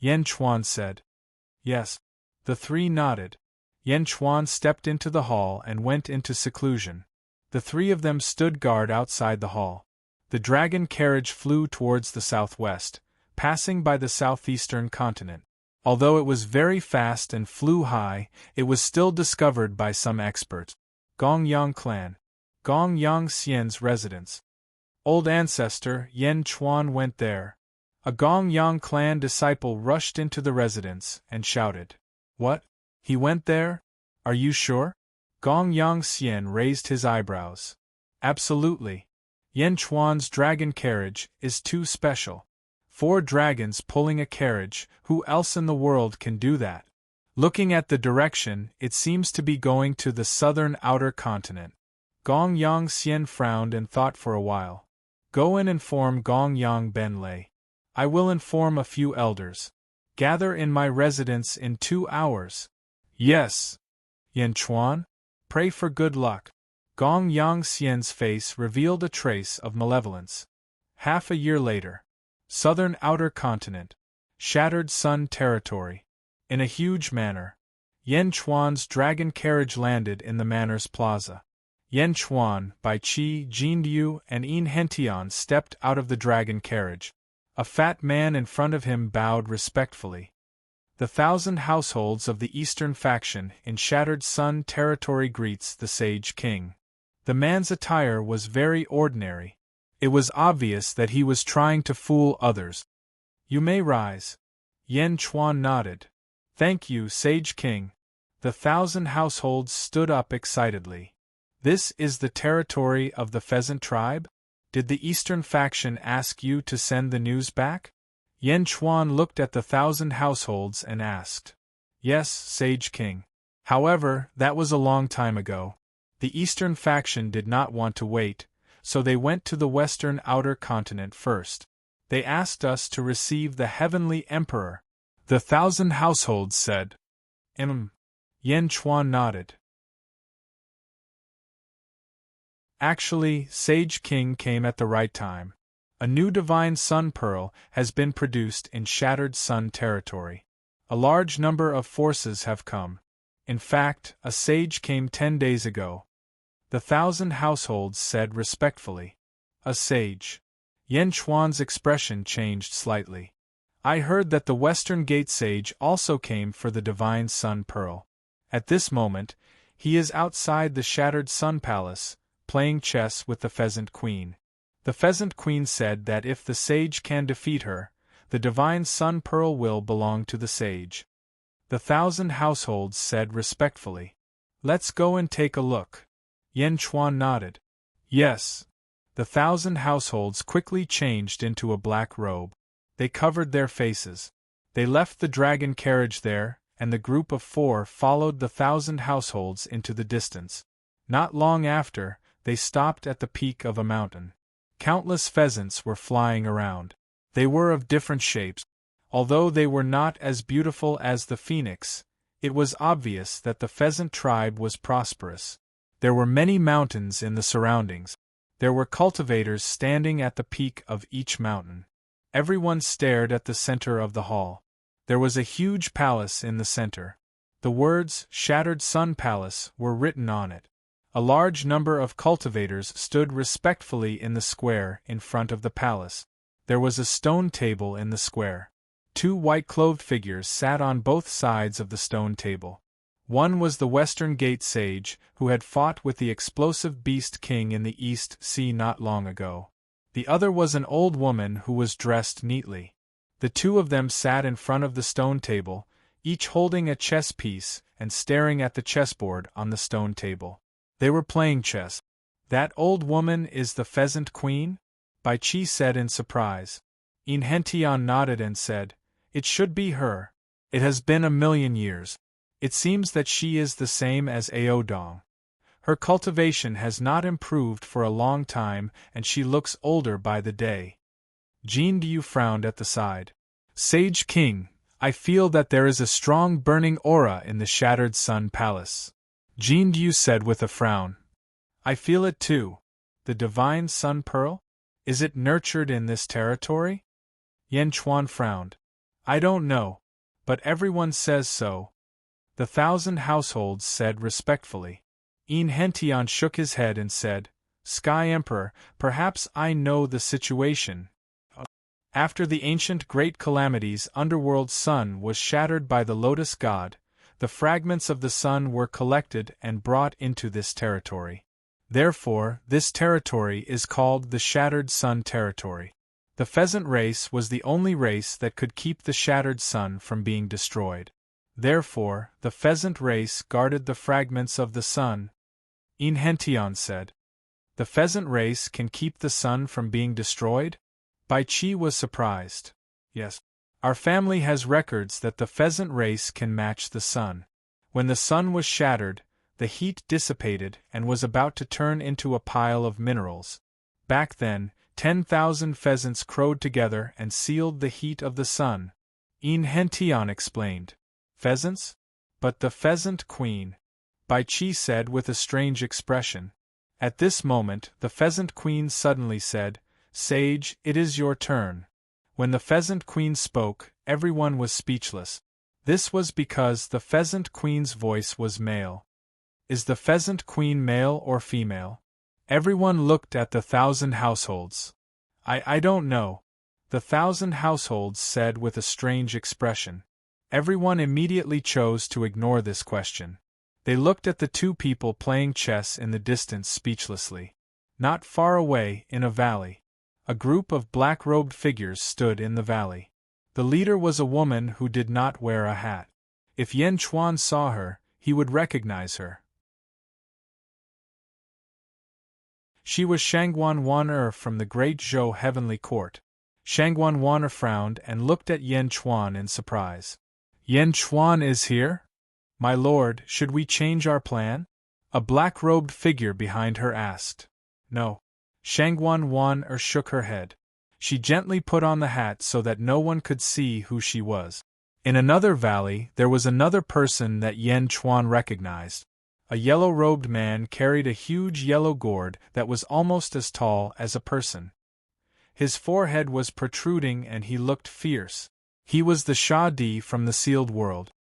Yan Chuan said. Yes. The 3 nodded. Yan Chuan stepped into the hall and went into seclusion. The 3 of them stood guard outside the hall. The dragon carriage flew towards the southwest, passing by the southeastern continent. Although it was very fast and flew high, it was still discovered by some experts. Gongyang clan. Gongyang Xian's residence. Old ancestor Yan Chuan went there. A Gongyang clan disciple rushed into the residence and shouted, "What? He went there? Are you sure?" Gongyang Xian raised his eyebrows. Absolutely. Yan Chuan's dragon carriage is too special. 4 dragons pulling a carriage, who else in the world can do that? Looking at the direction, it seems to be going to the southern outer continent. Gongyang Xian frowned and thought for a while. Go and inform Gongyang Benlei. I will inform a few elders. Gather in my residence in 2 hours. Yes. Yan Chuan? Pray for good luck. Gongyang Xian's face revealed a trace of malevolence. Half a year later. Southern outer continent. Shattered Sun territory. In a huge manor. Yan Chuan's dragon carriage landed in the manor's plaza. Yan Chuan, Bai Qi, Jindu, and Yin Hentian stepped out of the dragon carriage. A fat man in front of him bowed respectfully. The 1,000 households of the Eastern faction in Shattered Sun territory greets the Sage King. The man's attire was very ordinary. It was obvious that he was trying to fool others. You may rise. Yan Chuan nodded. Thank you, Sage King. The 1,000 households stood up excitedly. This is the territory of the Pheasant tribe? Did the Eastern faction ask you to send the news back? Yan Chuan looked at the 1,000 households and asked. Yes, Sage King. However, that was a long time ago. The Eastern faction did not want to wait, so they went to the Western outer continent first. They asked us to receive the Heavenly Emperor. The 1,000 households said. Yan Chuan nodded. Actually, Sage King came at the right time. A new Divine Sun Pearl has been produced in Shattered Sun territory. A large number of forces have come. In fact, a sage came 10 days ago. The 1,000 households said respectfully. A sage. Yan Chuan's expression changed slightly. I heard that the Western Gate Sage also came for the Divine Sun Pearl. At this moment, he is outside the Shattered Sun Palace, playing chess with the Pheasant Queen. The Pheasant Queen said that if the sage can defeat her, the Divine Sun Pearl will belong to the sage. The 1,000 households said respectfully. Let's go and take a look. Yan Chuan nodded. Yes. The 1,000 households quickly changed into a black robe. They covered their faces. They left the dragon carriage there, and the group of 4 followed the 1,000 households into the distance. Not long after, they stopped at the peak of a mountain. Countless pheasants were flying around. They were of different shapes. Although they were not as beautiful as the phoenix, it was obvious that the pheasant tribe was prosperous. There were many mountains in the surroundings. There were cultivators standing at the peak of each mountain. Everyone stared at the center of the hall. There was a huge palace in the center. The words, "Shattered Sun Palace," were written on it. A large number of cultivators stood respectfully in the square in front of the palace. There was a stone table in the square. 2 white-clothed figures sat on both sides of the stone table. One was the Western Gate sage, who had fought with the explosive beast king in the East Sea not long ago. The other was an old woman who was dressed neatly. The two of them sat in front of the stone table, each holding a chess piece and staring at the chessboard on the stone table. They were playing chess. "That old woman is the Pheasant Queen?" Bai Qi said in surprise. In Hentian nodded and said, "It should be her. It has been 1,000,000 years. It seems that she is the same as Aodong. Her cultivation has not improved for a long time, and she looks older by the day." Jin Du frowned at the side. "Sage King, I feel that there is a strong burning aura in the Shattered Sun Palace." Jin Du said with a frown. "I feel it too. The divine sun pearl? Is it nurtured in this territory?" Yan Chuan frowned. "I don't know, but everyone says so." The 1,000 households said respectfully. In Hentian shook his head and said, "Sky Emperor, perhaps I know the situation. After the ancient great calamities, Underworld's sun was shattered by the Lotus God. The fragments of the sun were collected and brought into this territory. Therefore, this territory is called the Shattered Sun Territory. The pheasant race was the only race that could keep the shattered sun from being destroyed. Therefore, the pheasant race guarded the fragments of the sun." In Hentian said. "The pheasant race can keep the sun from being destroyed?" Bai Qi was surprised. "Yes. Our family has records that the pheasant race can match the sun. When the sun was shattered, the heat dissipated and was about to turn into a pile of minerals. Back then, 10,000 pheasants crowed together and sealed the heat of the sun." In Hentian explained. "Pheasants? But the Pheasant Queen," Bai Qi said with a strange expression. At this moment, the Pheasant Queen suddenly said, "Sage, it is your turn." When the Pheasant Queen spoke, everyone was speechless. This was because the Pheasant Queen's voice was male. Is the Pheasant Queen male or female? Everyone looked at the 1,000 households. I don't know," the 1,000 households said with a strange expression. Everyone immediately chose to ignore this question. They looked at the two people playing chess in the distance speechlessly. Not far away, in a valley, a group of black-robed figures stood in the valley. The leader was a woman who did not wear a hat. If Yan Chuan saw her, he would recognize her. She was Shangguan Wan'er from the Great Zhou Heavenly Court. Shangguan Wan'er frowned and looked at Yan Chuan in surprise. "Yan Chuan is here? My lord, should we change our plan?" A black-robed figure behind her asked. "No." Shangguan Wan'er shook her head. She gently put on the hat so that no one could see who she was. In another valley, there was another person that Yan Chuan recognized. A yellow-robed man carried a huge yellow gourd that was almost as tall as a person. His forehead was protruding and he looked fierce. He was the Shah Di from the Sealed World.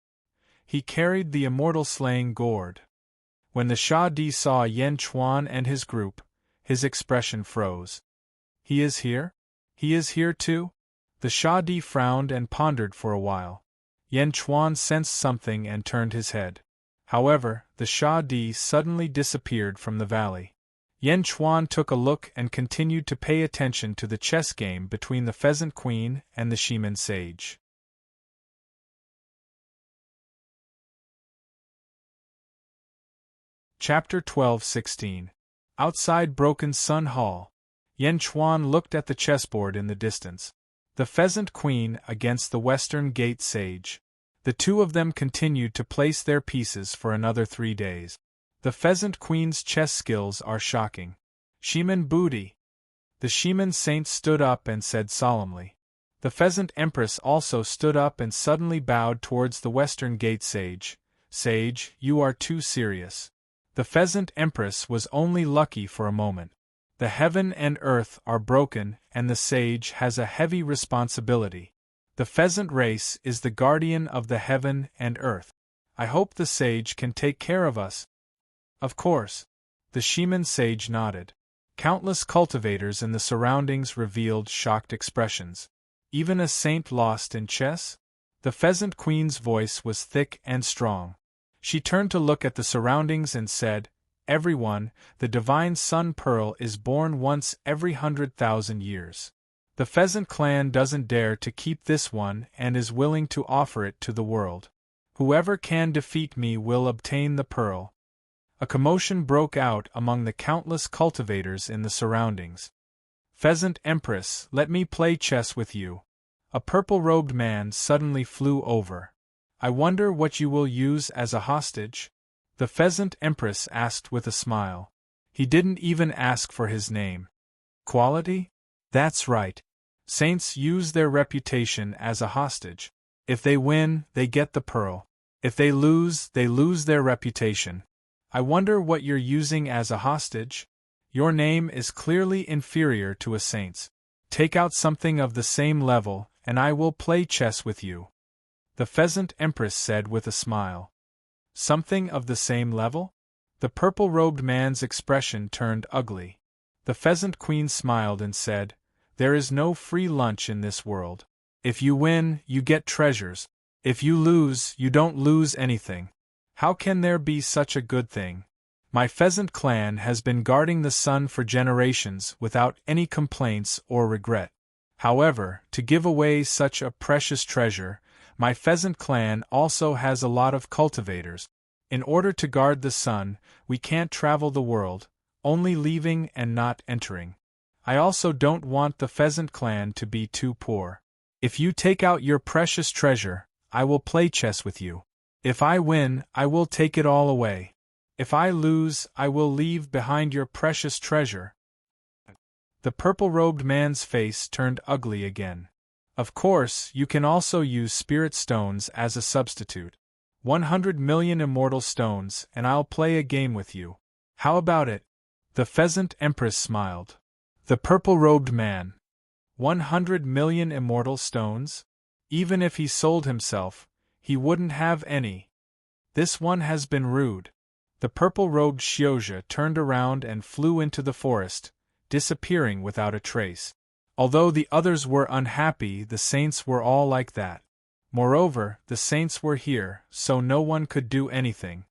He carried the Immortal slaying gourd. When the Shah Di saw Yan Chuan and his group, his expression froze. "He is here? He is here too?" The Shah Di frowned and pondered for a while. Yan Chuan sensed something and turned his head. However, the Shah Di suddenly disappeared from the valley. Yan Chuan took a look and continued to pay attention to the chess game between the Pheasant Queen and the Shiman Sage. Chapter 12-16. Outside Broken Sun Hall, Yan Chuan looked at the chessboard in the distance. The Pheasant Queen against the Western Gate Sage. The two of them continued to place their pieces for another 3 days. The Pheasant Queen's chess skills are shocking. Shiman Booty. The Shaman Saint stood up and said solemnly. The Pheasant Empress also stood up and suddenly bowed towards the Western Gate Sage. Sage, you are too serious. The Pheasant Empress was only lucky for a moment. The heaven and earth are broken, and the sage has a heavy responsibility. The pheasant race is the guardian of the heaven and earth. I hope the sage can take care of us. Of course. The Shaman Sage nodded. Countless cultivators in the surroundings revealed shocked expressions. Even a saint lost in chess? The Pheasant Queen's voice was thick and strong. She turned to look at the surroundings and said, Everyone, the divine Sun Pearl is born once every 100,000 years. The Pheasant Clan doesn't dare to keep this one and is willing to offer it to the world. Whoever can defeat me will obtain the pearl. A commotion broke out among the countless cultivators in the surroundings. Pheasant Empress, let me play chess with you. A purple-robed man suddenly flew over. I wonder what you will use as a hostage? The Pheasant Empress asked with a smile. He didn't even ask for his name. Quality? That's right. Saints use their reputation as a hostage. If they win, they get the pearl. If they lose their reputation. I wonder what you're using as a hostage? Your name is clearly inferior to a saint's. Take out something of the same level, and I will play chess with you. The Pheasant Empress said with a smile. Something of the same level? The purple-robed man's expression turned ugly. The Pheasant Queen smiled and said, There is no free lunch in this world. If you win, you get treasures. If you lose, you don't lose anything. How can there be such a good thing? My Pheasant Clan has been guarding the sun for generations without any complaints or regret. However, to give away such a precious treasure, my Pheasant Clan also has a lot of cultivators. In order to guard the sun, we can't travel the world, only leaving and not entering. I also don't want the Pheasant Clan to be too poor. If you take out your precious treasure, I will play chess with you. If I win, I will take it all away. If I lose, I will leave behind your precious treasure. The purple-robed man's face turned ugly again. Of course, you can also use spirit stones as a substitute. 100 million immortal stones, and I'll play a game with you. How about it? The Pheasant Empress smiled. The purple-robed man. 100 million immortal stones? Even if he sold himself, he wouldn't have any. This one has been rude. The purple-robed Xiozha turned around and flew into the forest, disappearing without a trace. Although the others were unhappy, the saints were all like that. Moreover, the saints were here, so no one could do anything.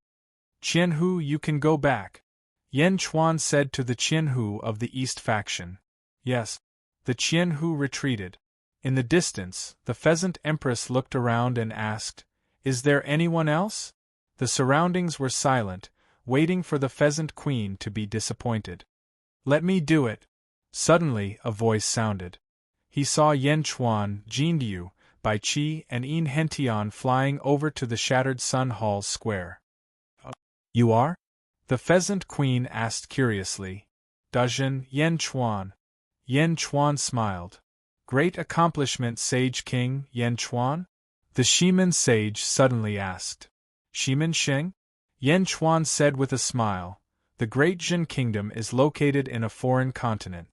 Qianhu, you can go back. Yan Chuan said to the Qianhu of the East faction. Yes. The Qianhu retreated. In the distance, the Pheasant Empress looked around and asked, Is there anyone else? The surroundings were silent, waiting for the Pheasant Queen to be disappointed. Let me do it. Suddenly, a voice sounded. He saw Yan Chuan, Jindiu, Bai Qi and Yin Hentian flying over to the shattered Sun Hall square. You are? The Pheasant Queen asked curiously. Dajin, Yan Chuan. Yan Chuan smiled. Great accomplishment, Sage King, Yan Chuan? The Shaman Sage suddenly asked. Shaman Sheng? Yan Chuan said with a smile. The Great Jin Kingdom is located in a foreign continent.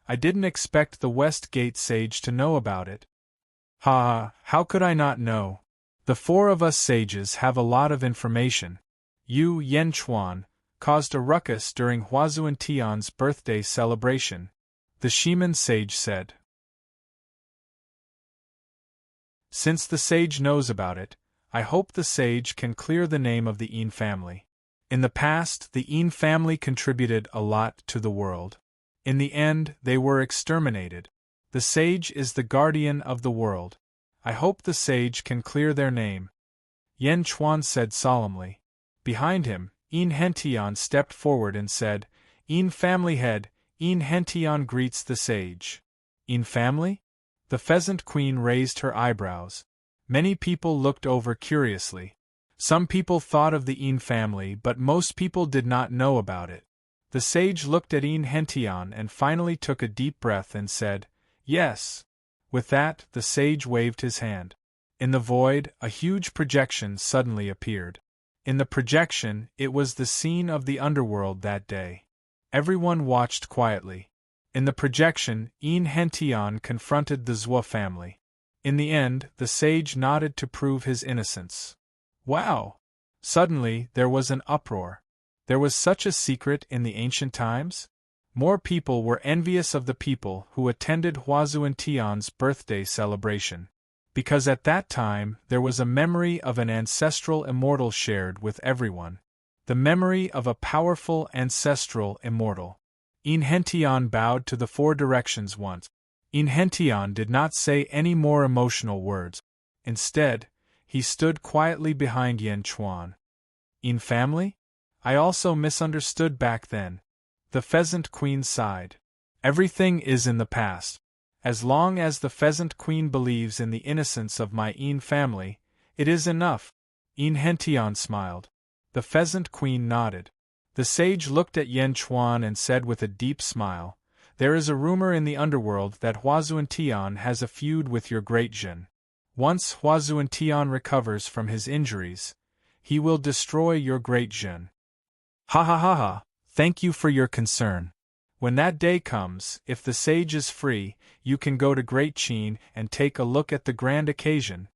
I didn't expect the West Gate Sage to know about it. Ha, how could I not know? The four of us sages have a lot of information. You, Yan Chuan, caused a ruckus during Huazuan Tian's birthday celebration, the Shaman Sage said. Since the sage knows about it, I hope the sage can clear the name of the Yin family. In the past, the Yin family contributed a lot to the world. In the end, they were exterminated. The sage is the guardian of the world. I hope the sage can clear their name. Yan Chuan said solemnly. Behind him, Yin Hentian stepped forward and said, Yin family head, Yin Hentian greets the sage. Yin family? The Pheasant Queen raised her eyebrows. Many people looked over curiously. Some people thought of the Yin family, but most people did not know about it. The sage looked at Hentian and finally took a deep breath and said, "Yes." With that, the sage waved his hand. In the void, a huge projection suddenly appeared. In the projection, it was the scene of the underworld that day. Everyone watched quietly. In the projection, Hentian confronted the Zhua family. In the end, the sage nodded to prove his innocence. Wow! Suddenly, there was an uproar. There was such a secret in the ancient times? More people were envious of the people who attended Huazuantian's birthday celebration. Because at that time, there was a memory of an ancestral immortal shared with everyone. The memory of a powerful ancestral immortal. Hentian bowed to the four directions once. Hentian did not say any more emotional words. Instead, he stood quietly behind Yan Chuan. Family? I also misunderstood back then. The Pheasant Queen sighed. Everything is in the past. As long as the Pheasant Queen believes in the innocence of my family, it is enough. Hentian smiled. The Pheasant Queen nodded. The sage looked at Yan Chuan and said with a deep smile, "There is a rumor in the underworld that Huazuantian has a feud with your great Jin. Once Huazuantian recovers from his injuries, he will destroy your great Jin." Ha ha ha ha, thank you for your concern. When that day comes, if the sage is free, you can go to Great Qin and take a look at the grand occasion.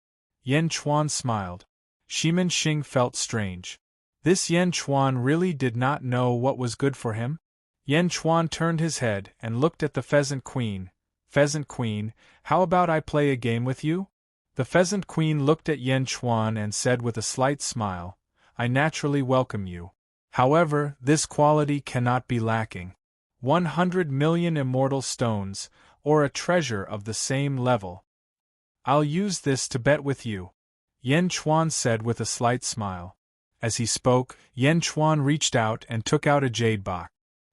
Yan Chuan smiled. Shimin Xing felt strange. This Yan Chuan really did not know what was good for him? Yan Chuan turned his head and looked at the Pheasant Queen. "Pheasant Queen, how about I play a game with you?" The Pheasant Queen looked at Yan Chuan and said with a slight smile, "I naturally welcome you. However, this quality cannot be lacking. 100 million immortal stones, or a treasure of the same level. I'll use this to bet with you," Yan Chuan said with a slight smile. As he spoke, Yan Chuan reached out and took out a jade box.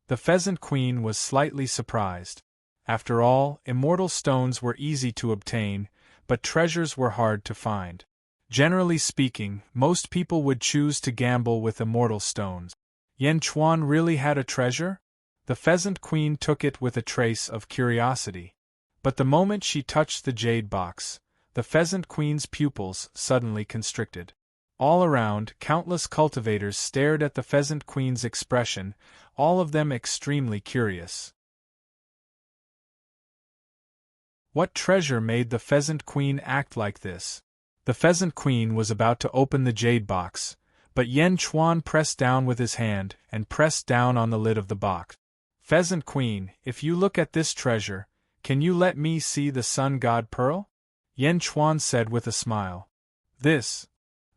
The Pheasant Queen was slightly surprised. After all, immortal stones were easy to obtain, but treasures were hard to find. Generally speaking, most people would choose to gamble with immortal stones. Yan Chuan really had a treasure? The Pheasant Queen took it with a trace of curiosity. But the moment she touched the jade box, the Pheasant Queen's pupils suddenly constricted. All around, countless cultivators stared at the Pheasant Queen's expression, all of them extremely curious. What treasure made the Pheasant Queen act like this? The Pheasant Queen was about to open the jade box, but Yan Chuan pressed down with his hand and pressed down on the lid of the box. "Pheasant Queen, if you look at this treasure, can you let me see the Sun God Pearl?" Yan Chuan said with a smile. "This."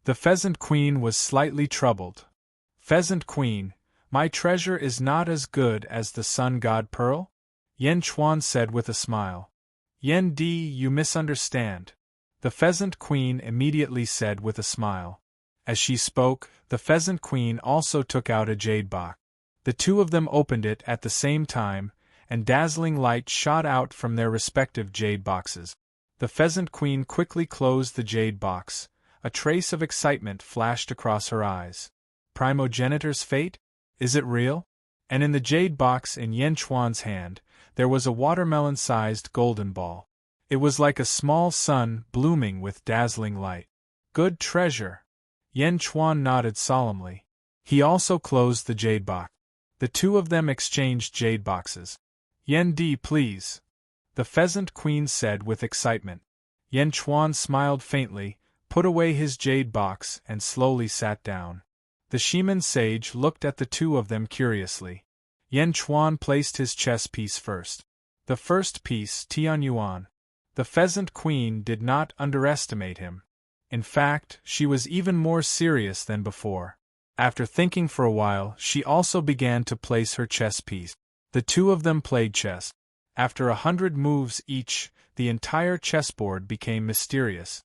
The Pheasant Queen was slightly troubled. "Pheasant Queen, my treasure is not as good as the Sun God Pearl?" Yan Chuan said with a smile. "Yan Di, you misunderstand," the Pheasant Queen immediately said with a smile. As she spoke, the Pheasant Queen also took out a jade box. The two of them opened it at the same time, and dazzling light shot out from their respective jade boxes. The Pheasant Queen quickly closed the jade box. A trace of excitement flashed across her eyes. Primogenitor's fate? Is it real? And in the jade box in Yan Chuan's hand, there was a watermelon-sized golden ball. It was like a small sun blooming with dazzling light. Good treasure. Yan Chuan nodded solemnly. He also closed the jade box. The two of them exchanged jade boxes. "Yan Di, please," the Pheasant Queen said with excitement. Yan Chuan smiled faintly, put away his jade box and slowly sat down. The Shiman sage looked at the two of them curiously. Yan Chuan placed his chess piece first. The first piece, Tianyuan. The Pheasant Queen did not underestimate him. In fact, she was even more serious than before. After thinking for a while, she also began to place her chess piece. The two of them played chess. After 100 moves each, the entire chessboard became mysterious.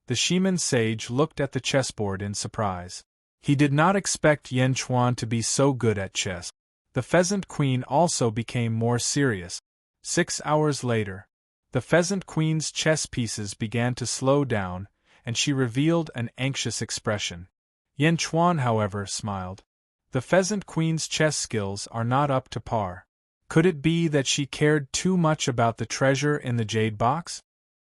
The Shiman sage looked at the chessboard in surprise. He did not expect Yan Chuan to be so good at chess. The Pheasant Queen also became more serious. 6 hours later, the Pheasant Queen's chess pieces began to slow down, and she revealed an anxious expression. Yan Chuan, however, smiled. The Pheasant Queen's chess skills are not up to par. Could it be that she cared too much about the treasure in the jade box?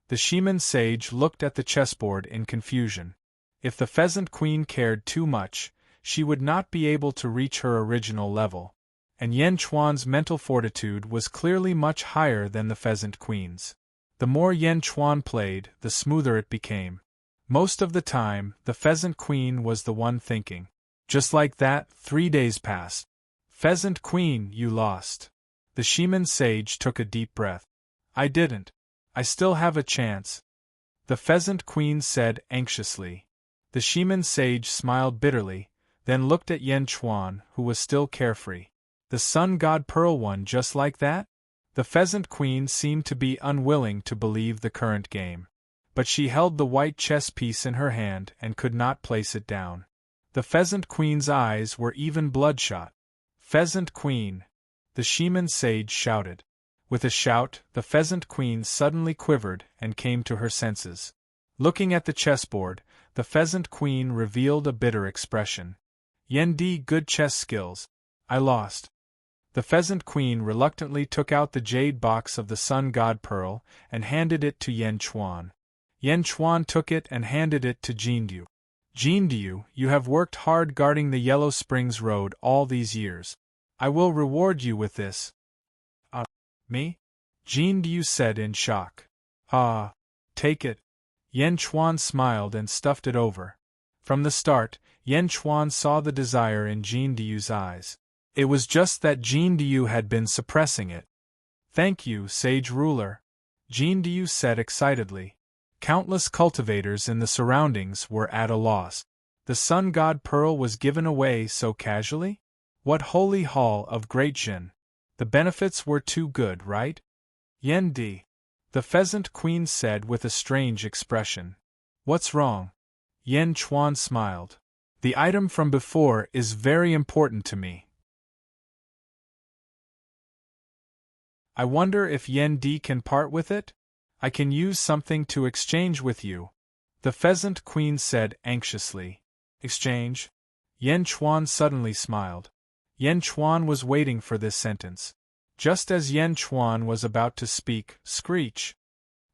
The Shaman sage looked at the chessboard in confusion. If the Pheasant Queen cared too much, she would not be able to reach her original level. And Yen Chuan's mental fortitude was clearly much higher than the Pheasant Queen's. The more Yen Chuan played, the smoother it became. Most of the time, the Pheasant Queen was the one thinking. Just like that, 3 days passed. Pheasant Queen, you lost. The Shaman sage took a deep breath. I didn't. I still have a chance. The Pheasant Queen said anxiously. The Shaman sage smiled bitterly, then looked at Yen Chuan, who was still carefree. The Sun God Pearl won just like that? The Pheasant Queen seemed to be unwilling to believe the current game. But she held the white chess piece in her hand and could not place it down. The Pheasant Queen's eyes were even bloodshot. Pheasant Queen! The Shaman sage shouted. With a shout, the Pheasant Queen suddenly quivered and came to her senses. Looking at the chessboard, the Pheasant Queen revealed a bitter expression. Yen Di, good chess skills. I lost. The Pheasant Queen reluctantly took out the jade box of the Sun God Pearl and handed it to Yen Chuan. Yen Chuan took it and handed it to Jindu. Jindu, you have worked hard guarding the Yellow Springs Road all these years. I will reward you with this. Me? Jindu said in shock. Take it. Yen Chuan smiled and stuffed it over. From the start, Yen Chuan saw the desire in Jindu's eyes. It was just that Jindu had been suppressing it. Thank you, sage ruler. Jindu said excitedly. Countless cultivators in the surroundings were at a loss. The Sun God Pearl was given away so casually? What holy hall of Great Jin! The benefits were too good, right? Yen Di. The Pheasant Queen said with a strange expression. What's wrong? Yen Chuan smiled. The item from before is very important to me. I wonder if Yen Di can part with it? I can use something to exchange with you. The Pheasant Queen said anxiously. Exchange? Yen Chuan suddenly smiled. Yen Chuan was waiting for this sentence. Just as Yen Chuan was about to speak, screech.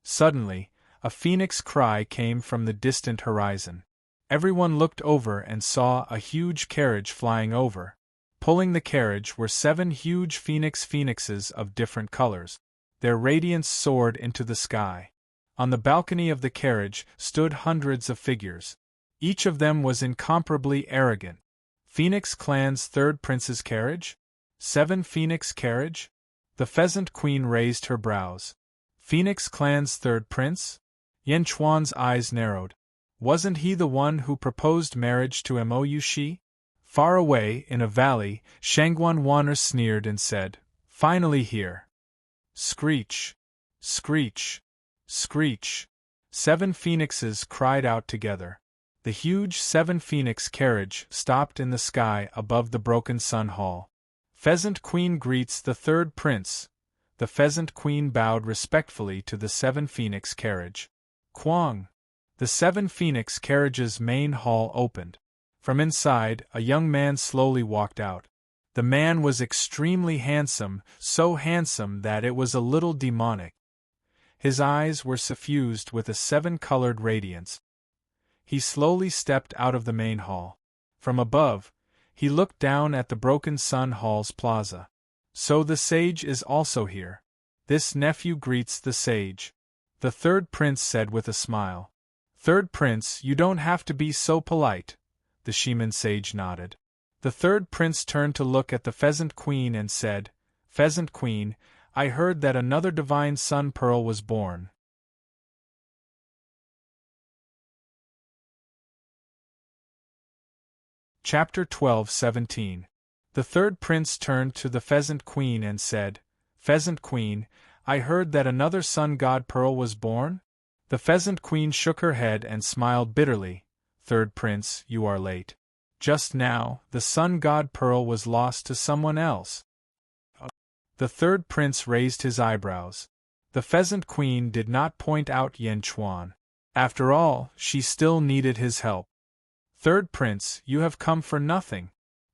Suddenly, a phoenix cry came from the distant horizon. Everyone looked over and saw a huge carriage flying over. Pulling the carriage were 7 huge phoenixes of different colors. Their radiance soared into the sky. On the balcony of the carriage stood hundreds of figures. Each of them was incomparably arrogant. Phoenix Clan's 3rd prince's carriage? 7 Phoenix carriage? The Pheasant Queen raised her brows. Phoenix Clan's 3rd prince? Yen Chuan's eyes narrowed. Wasn't he the one who proposed marriage to Mou Shi? Far away, in a valley, Shangguan Wan'er sneered and said, Finally here. Screech! Screech! Screech! 7 phoenixes cried out together. The huge 7 phoenix carriage stopped in the sky above the broken sun hall. Pheasant Queen greets the 3rd prince. The Pheasant Queen bowed respectfully to the 7 phoenix carriage. Quang! The 7 phoenix carriage's main hall opened. From inside, a young man slowly walked out. The man was extremely handsome, so handsome that it was a little demonic. His eyes were suffused with a 7-colored radiance. He slowly stepped out of the main hall. From above, he looked down at the broken Sun Hall's plaza. So the sage is also here. This nephew greets the sage. The 3rd prince said with a smile. 3rd prince, you don't have to be so polite. The Shaman sage nodded. The 3rd prince turned to look at the Pheasant Queen and said, Pheasant Queen, I heard that another divine sun pearl was born. Chapter 12:17. The 3rd prince turned to the Pheasant Queen and said, Pheasant Queen, I heard that another sun god pearl was born? The Pheasant Queen shook her head and smiled bitterly. 3rd prince, you are late. Just now, the sun god pearl was lost to someone else. The 3rd prince raised his eyebrows. The Pheasant Queen did not point out Yen Chuan. After all, she still needed his help. 3rd prince, you have come for nothing.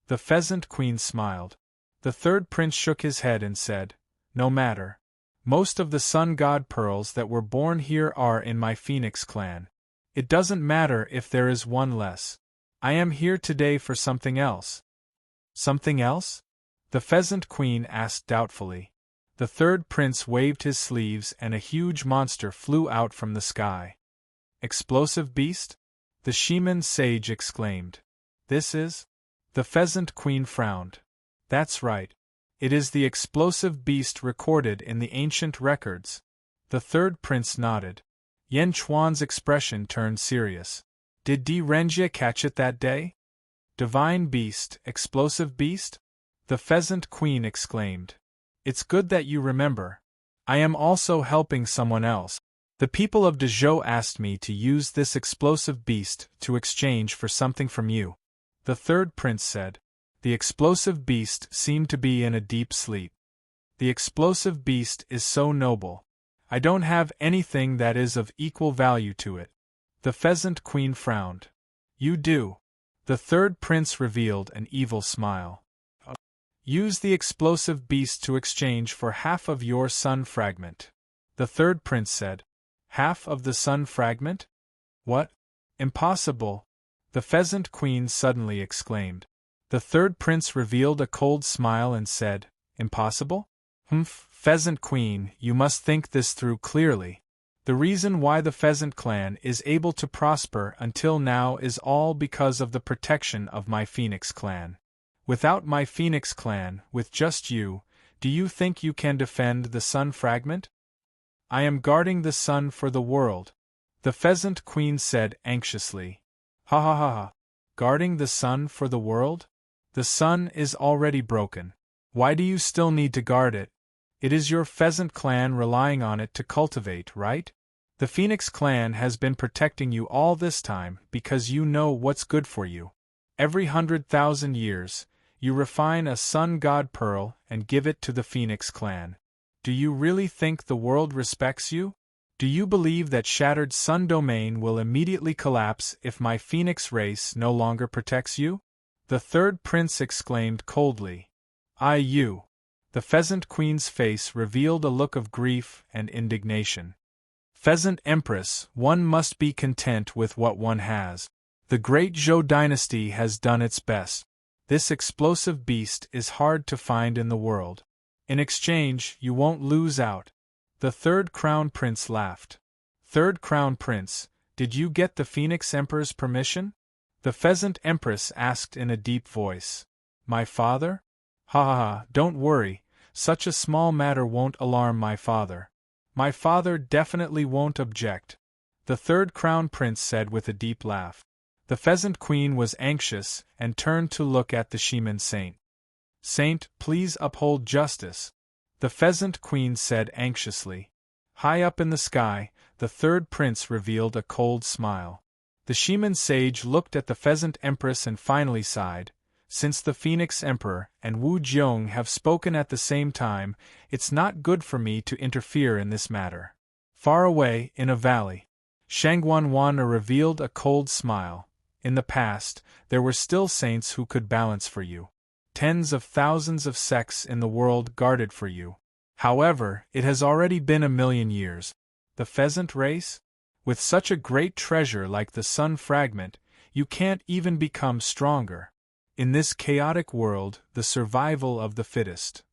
The Pheasant Queen smiled. The third prince shook his head and said, "No matter. Most of the sun god pearls that were born here are in my phoenix clan. It doesn't matter if there is one less. I am here today for something else." "Something else?" the Pheasant Queen asked doubtfully. The third prince waved his sleeves and a huge monster flew out from the sky. "Explosive beast?" the Shaman sage exclaimed. "This is?" The Pheasant Queen frowned. "That's right. It is the explosive beast recorded in the ancient records." The third prince nodded. Yen Chuan's expression turned serious. "Did Di Renjia catch it that day?" "Divine beast, explosive beast?" the Pheasant Queen exclaimed. "It's good that you remember. I am also helping someone else. The people of Dezhou asked me to use this explosive beast to exchange for something from you," the third prince said. The explosive beast seemed to be in a deep sleep. "The explosive beast is so noble. I don't have anything that is of equal value to it." The Pheasant Queen frowned. "You do." The third prince revealed an evil smile. "Use the explosive beast to exchange for half of your sun fragment," the third prince said. "Half of the sun fragment? What? Impossible!" the Pheasant Queen suddenly exclaimed. The third prince revealed a cold smile and said, "Impossible? Humph, Pheasant Queen, you must think this through clearly. The reason why the Pheasant clan is able to prosper until now is all because of the protection of my Phoenix clan. Without my Phoenix clan, with just you, do you think you can defend the sun fragment?" "I am guarding the sun for the world," the Pheasant Queen said anxiously. "Ha ha ha ha. Guarding the sun for the world? The sun is already broken. Why do you still need to guard it? It is your Pheasant clan relying on it to cultivate, right? The Phoenix clan has been protecting you all this time because you know what's good for you. Every 100,000 years, you refine a sun god pearl and give it to the Phoenix clan. Do you really think the world respects you? Do you believe that shattered sun domain will immediately collapse if my Phoenix race no longer protects you?" the third prince exclaimed coldly. "You." The Pheasant Queen's face revealed a look of grief and indignation. "Pheasant Empress, one must be content with what one has. The great Zhou dynasty has done its best. This explosive beast is hard to find in the world. In exchange, you won't lose out." The third Crown Prince laughed. "Third Crown Prince, did you get the Phoenix Emperor's permission?" the Pheasant Empress asked in a deep voice. "My father? Ha ha ha, don't worry, such a small matter won't alarm my father. My father definitely won't object," the third Crown Prince said with a deep laugh. The Pheasant Queen was anxious and turned to look at the Shaman Saint. "Saint, please uphold justice," the Pheasant Queen said anxiously. High up in the sky, the third prince revealed a cold smile. The Shaman sage looked at the Pheasant Empress and finally sighed. "Since the Phoenix Emperor and Wu Jiong have spoken at the same time, it's not good for me to interfere in this matter." Far away, in a valley, Shangguanwana revealed a cold smile. "In the past, there were still saints who could balance for you. Tens of thousands of sects in the world guarded for you. However, it has already been 1,000,000 years. The pheasant race? With such a great treasure like the sun fragment, you can't even become stronger. In this chaotic world, the survival of the fittest."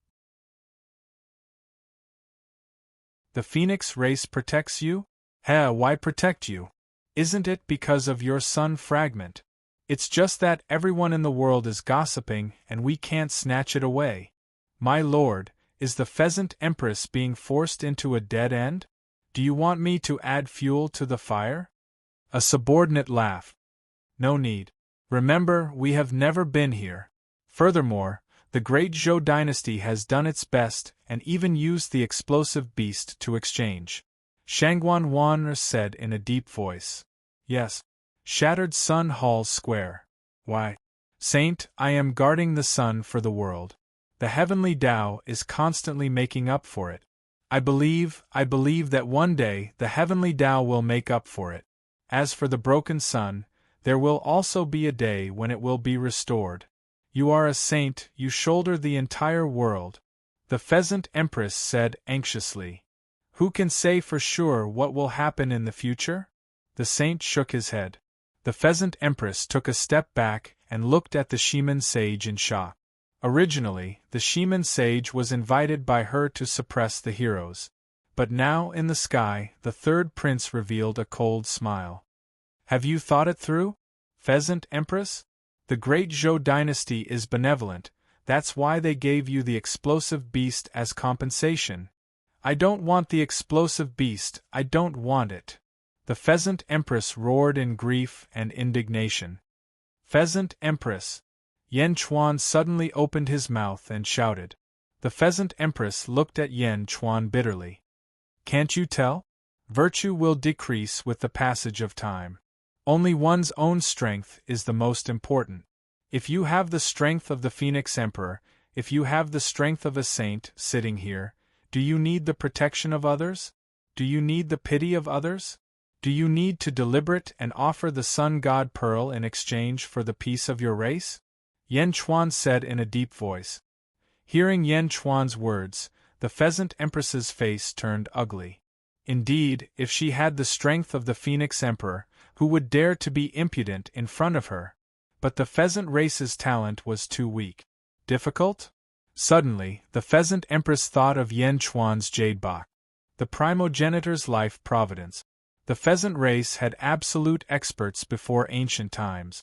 The phoenix race protects you? Why protect you? Isn't it because of your sun fragment? It's just that everyone in the world is gossiping and we can't snatch it away. My lord, is the Pheasant Empress being forced into a dead end? Do you want me to add fuel to the fire? A subordinate laugh. No need. Remember, we have never been here. Furthermore, the great Zhou dynasty has done its best and even used the explosive beast to exchange. Shangguanwana said in a deep voice. Yes. Shattered Sun Hall's square. Why? Saint, I am guarding the sun for the world. The heavenly Tao is constantly making up for it. I believe that one day the heavenly Tao will make up for it. As for the broken sun, there will also be a day when it will be restored. You are a saint, you shoulder the entire world. The Pheasant Empress said anxiously. Who can say for sure what will happen in the future? The saint shook his head. The Pheasant Empress took a step back and looked at the Shaman sage in shock. Originally, the Shaman sage was invited by her to suppress the heroes. But now in the sky, the third prince revealed a cold smile. Have you thought it through, Pheasant Empress? The great Zhou dynasty is benevolent, that's why they gave you the explosive beast as compensation. I don't want the explosive beast, I don't want it. The Pheasant Empress roared in grief and indignation. Pheasant Empress! Yan Chuan suddenly opened his mouth and shouted. The Pheasant Empress looked at Yan Chuan bitterly. Can't you tell? Virtue will decrease with the passage of time. Only one's own strength is the most important. If you have the strength of the Phoenix Emperor, if you have the strength of a saint sitting here, do you need the protection of others? Do you need the pity of others? Do you need to deliberate and offer the sun god Pearl in exchange for the peace of your race? Yan Chuan said in a deep voice. Hearing Yan Chuan's words, the Pheasant Empress's face turned ugly. Indeed, if she had the strength of the Phoenix Emperor, who would dare to be impudent in front of her? But the pheasant race's talent was too weak. Difficult? Suddenly, the Pheasant Empress thought of Yan Chuan's jade box, the primogenitor's life providence. The pheasant race had absolute experts before ancient times.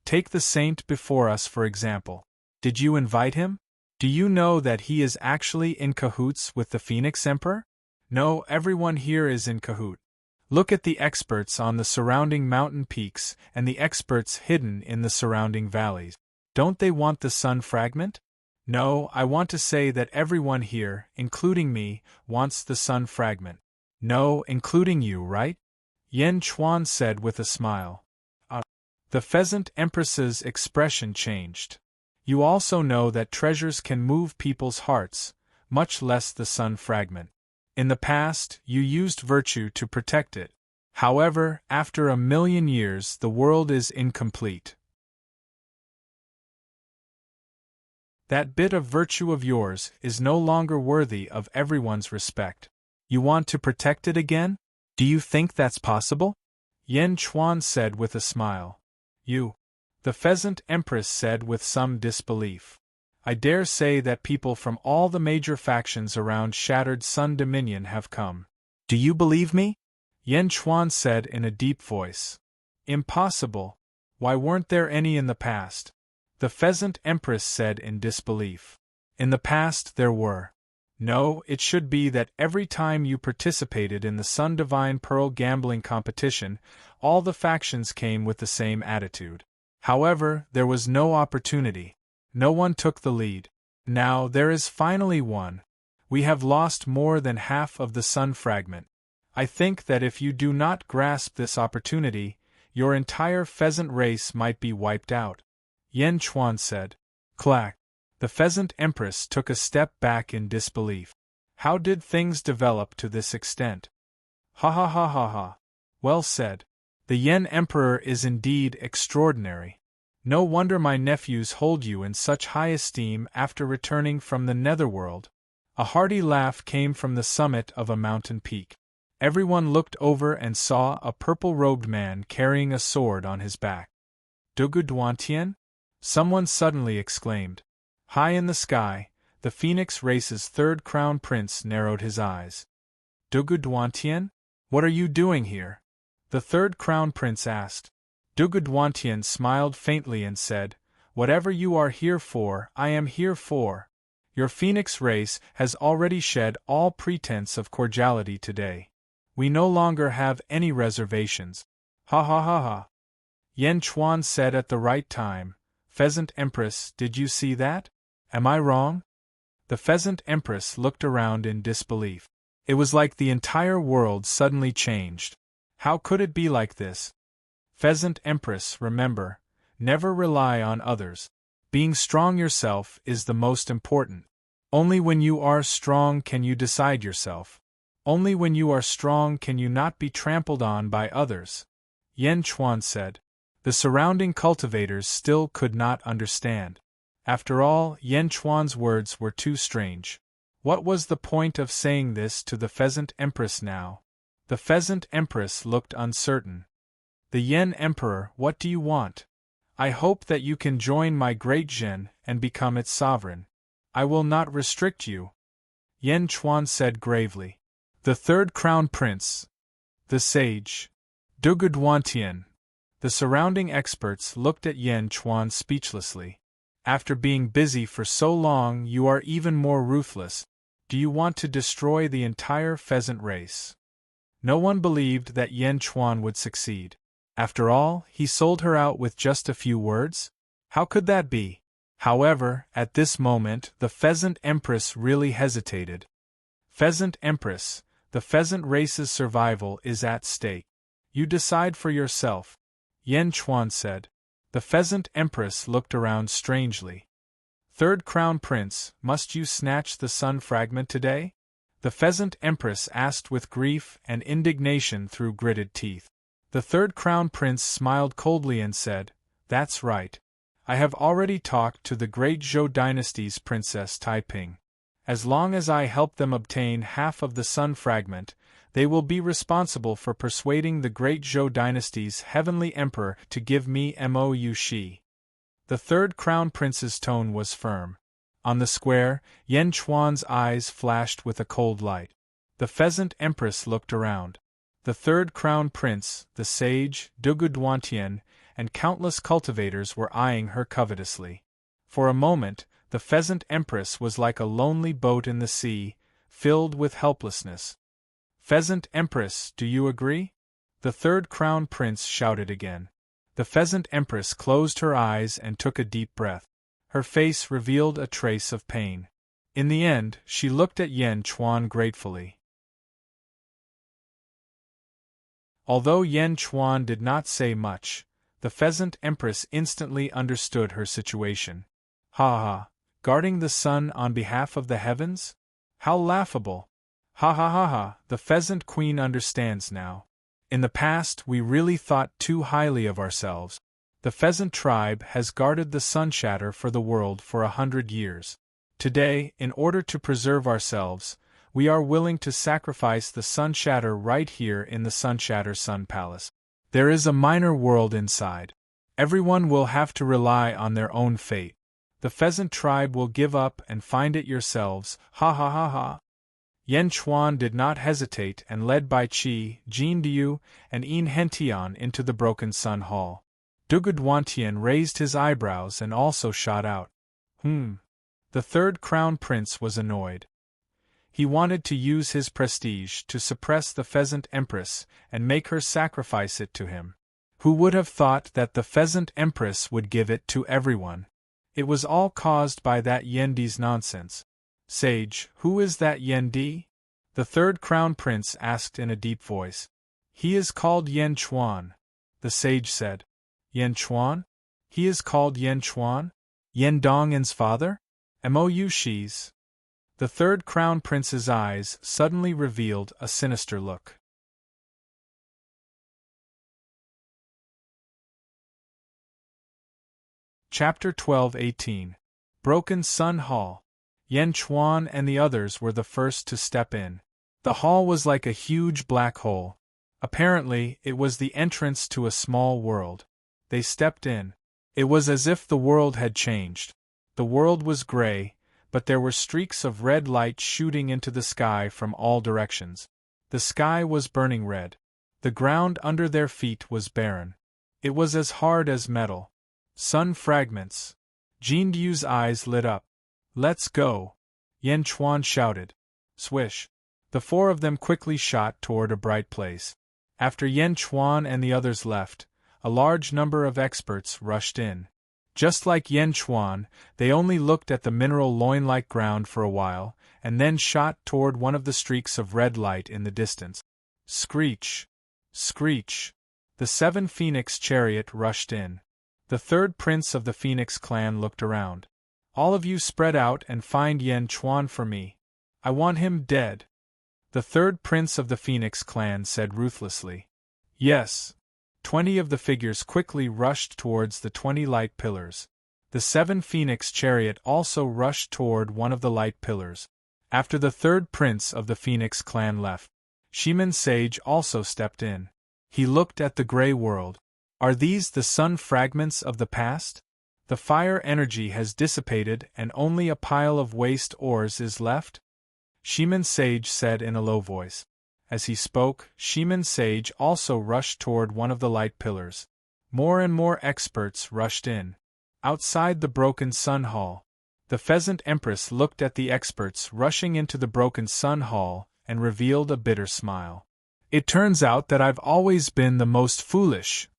Take the saint before us for example. Did you invite him? Do you know that he is actually in cahoots with the Phoenix Emperor? No, everyone here is in cahoot. Look at the experts on the surrounding mountain peaks and the experts hidden in the surrounding valleys. Don't they want the sun fragment? No, I want to say that everyone here, including me, wants the sun fragment. No, including you, right? Yan Chuan said with a smile. The Pheasant Empress's expression changed. You also know that treasures can move people's hearts, much less the sun fragment. In the past, you used virtue to protect it. However, after 1,000,000 years, the world is incomplete. That bit of virtue of yours is no longer worthy of everyone's respect. You want to protect it again? Do you think that's possible? Yan Chuan said with a smile. You. The Pheasant Empress said with some disbelief. I dare say that people from all the major factions around Shattered Sun Dominion have come. Do you believe me? Yan Chuan said in a deep voice. Impossible. Why weren't there any in the past? The Pheasant Empress said in disbelief. In the past there were. No, it should be that every time you participated in the Sun Divine Pearl gambling competition, all the factions came with the same attitude. However, there was no opportunity. No one took the lead. Now there is finally one. We have lost more than half of the sun fragment. I think that if you do not grasp this opportunity, your entire pheasant race might be wiped out. Yan Chuan said. Clack. The Pheasant Empress took a step back in disbelief. How did things develop to this extent? Ha ha ha ha ha. Well said. The Yen Emperor is indeed extraordinary. No wonder my nephews hold you in such high esteem after returning from the netherworld. A hearty laugh came from the summit of a mountain peak. Everyone looked over and saw a purple-robed man carrying a sword on his back. Dugu Duantian? Someone suddenly exclaimed. High in the sky, the Phoenix race's third crown prince narrowed his eyes. Dugu Duantian? What are you doing here? The third crown prince asked. Dugu Duantian smiled faintly and said, Whatever you are here for, I am here for. Your Phoenix race has already shed all pretense of cordiality today. We no longer have any reservations. Ha ha ha ha. Yan Chuan said at the right time, Pheasant Empress, did you see that? Am I wrong? The Pheasant Empress looked around in disbelief. It was like the entire world suddenly changed. How could it be like this? Pheasant Empress, remember, never rely on others. Being strong yourself is the most important. Only when you are strong can you decide yourself. Only when you are strong can you not be trampled on by others. Yan Chuan said. The surrounding cultivators still could not understand. After all, Yen Chuan's words were too strange. What was the point of saying this to the Pheasant Empress now? The Pheasant Empress looked uncertain. The Yen Emperor, what do you want? I hope that you can join my great Zhen and become its sovereign. I will not restrict you, Yen Chuan said gravely. The third crown prince. The sage. Duguduantian. The surrounding experts looked at Yen Chuan speechlessly. After being busy for so long, you are even more ruthless. Do you want to destroy the entire pheasant race? No one believed that Yen Chuan would succeed. After all, he sold her out with just a few words? How could that be? However, at this moment, the Pheasant Empress really hesitated. Pheasant Empress, the pheasant race's survival is at stake. You decide for yourself, Yen Chuan said. The Pheasant Empress looked around strangely. Third Crown Prince, must you snatch the sun fragment today? The Pheasant Empress asked with grief and indignation through gritted teeth. The third Crown Prince smiled coldly and said, That's right. I have already talked to the great Zhou dynasty's Princess Taiping. As long as I help them obtain half of the sun fragment, they will be responsible for persuading the great Zhou dynasty's heavenly emperor to give me Mou Shi. The third Crown Prince's tone was firm. On the square, Yen Chuan's eyes flashed with a cold light. The Pheasant Empress looked around. The third Crown Prince, the sage, Duguduantian, and countless cultivators were eyeing her covetously. For a moment, the Pheasant Empress was like a lonely boat in the sea, filled with helplessness. Pheasant Empress, do you agree? The third Crown Prince shouted again. The Pheasant Empress closed her eyes and took a deep breath. Her face revealed a trace of pain. In the end, she looked at Yen Chuan gratefully. Although Yen Chuan did not say much, the Pheasant Empress instantly understood her situation. Ha ha, guarding the sun on behalf of the heavens? How laughable! Ha ha ha ha, the Pheasant Queen understands now. In the past we really thought too highly of ourselves. The Pheasant tribe has guarded the sun shatter for the world for 100 years. Today, in order to preserve ourselves, we are willing to sacrifice the sun shatter right here in the sun shatter sun palace. There is a minor world inside. Everyone will have to rely on their own fate. The Pheasant tribe will give up and find it yourselves, ha ha ha ha. Yen Chuan did not hesitate and led by Qi, Jin Diu, and Yin Hentian into the Broken Sun Hall. Duguduantian raised his eyebrows and also shot out. The third Crown Prince was annoyed. He wanted to use his prestige to suppress the Pheasant Empress and make her sacrifice it to him. Who would have thought that the Pheasant Empress would give it to everyone? It was all caused by that Yendi's nonsense. Sage, who is that Yendi? The third Crown Prince asked in a deep voice. He is called Yen Chuan, the sage said. Yen Chuan? He is called Yen Chuan? Yen Dongyan's father? Mou Shi's. The third Crown Prince's eyes suddenly revealed a sinister look. Chapter 12-18. Broken Sun Hall. Yen Chuan and the others were the first to step in. The hall was like a huge black hole. Apparently, it was the entrance to a small world. They stepped in. It was as if the world had changed. The world was gray, but there were streaks of red light shooting into the sky from all directions. The sky was burning red. The ground under their feet was barren. It was as hard as metal. Sun fragments. Jin Diu's eyes lit up. Let's go! Yen Chuan shouted. Swish! The four of them quickly shot toward a bright place. After Yen Chuan and the others left, a large number of experts rushed in. Just like Yen Chuan, they only looked at the mineral loin-like ground for a while, and then shot toward one of the streaks of red light in the distance. Screech! Screech! The 7 Phoenix chariot rushed in. The third prince of the Phoenix clan looked around. All of you spread out and find Yen Chuan for me. I want him dead. The third prince of the Phoenix clan said ruthlessly. Yes. 20 of the figures quickly rushed towards the 20 light pillars. The 7 Phoenix chariot also rushed toward one of the light pillars. After the 3rd prince of the Phoenix clan left, Shaman Sage also stepped in. He looked at the gray world. Are these the sun fragments of the past? The fire energy has dissipated and only a pile of waste ores is left? Shaman Sage said in a low voice. As he spoke, Shaman Sage also rushed toward one of the light pillars. More and more experts rushed in. Outside the Broken Sun Hall, the Pheasant Empress looked at the experts rushing into the Broken Sun Hall and revealed a bitter smile. It turns out that I've always been the most foolish.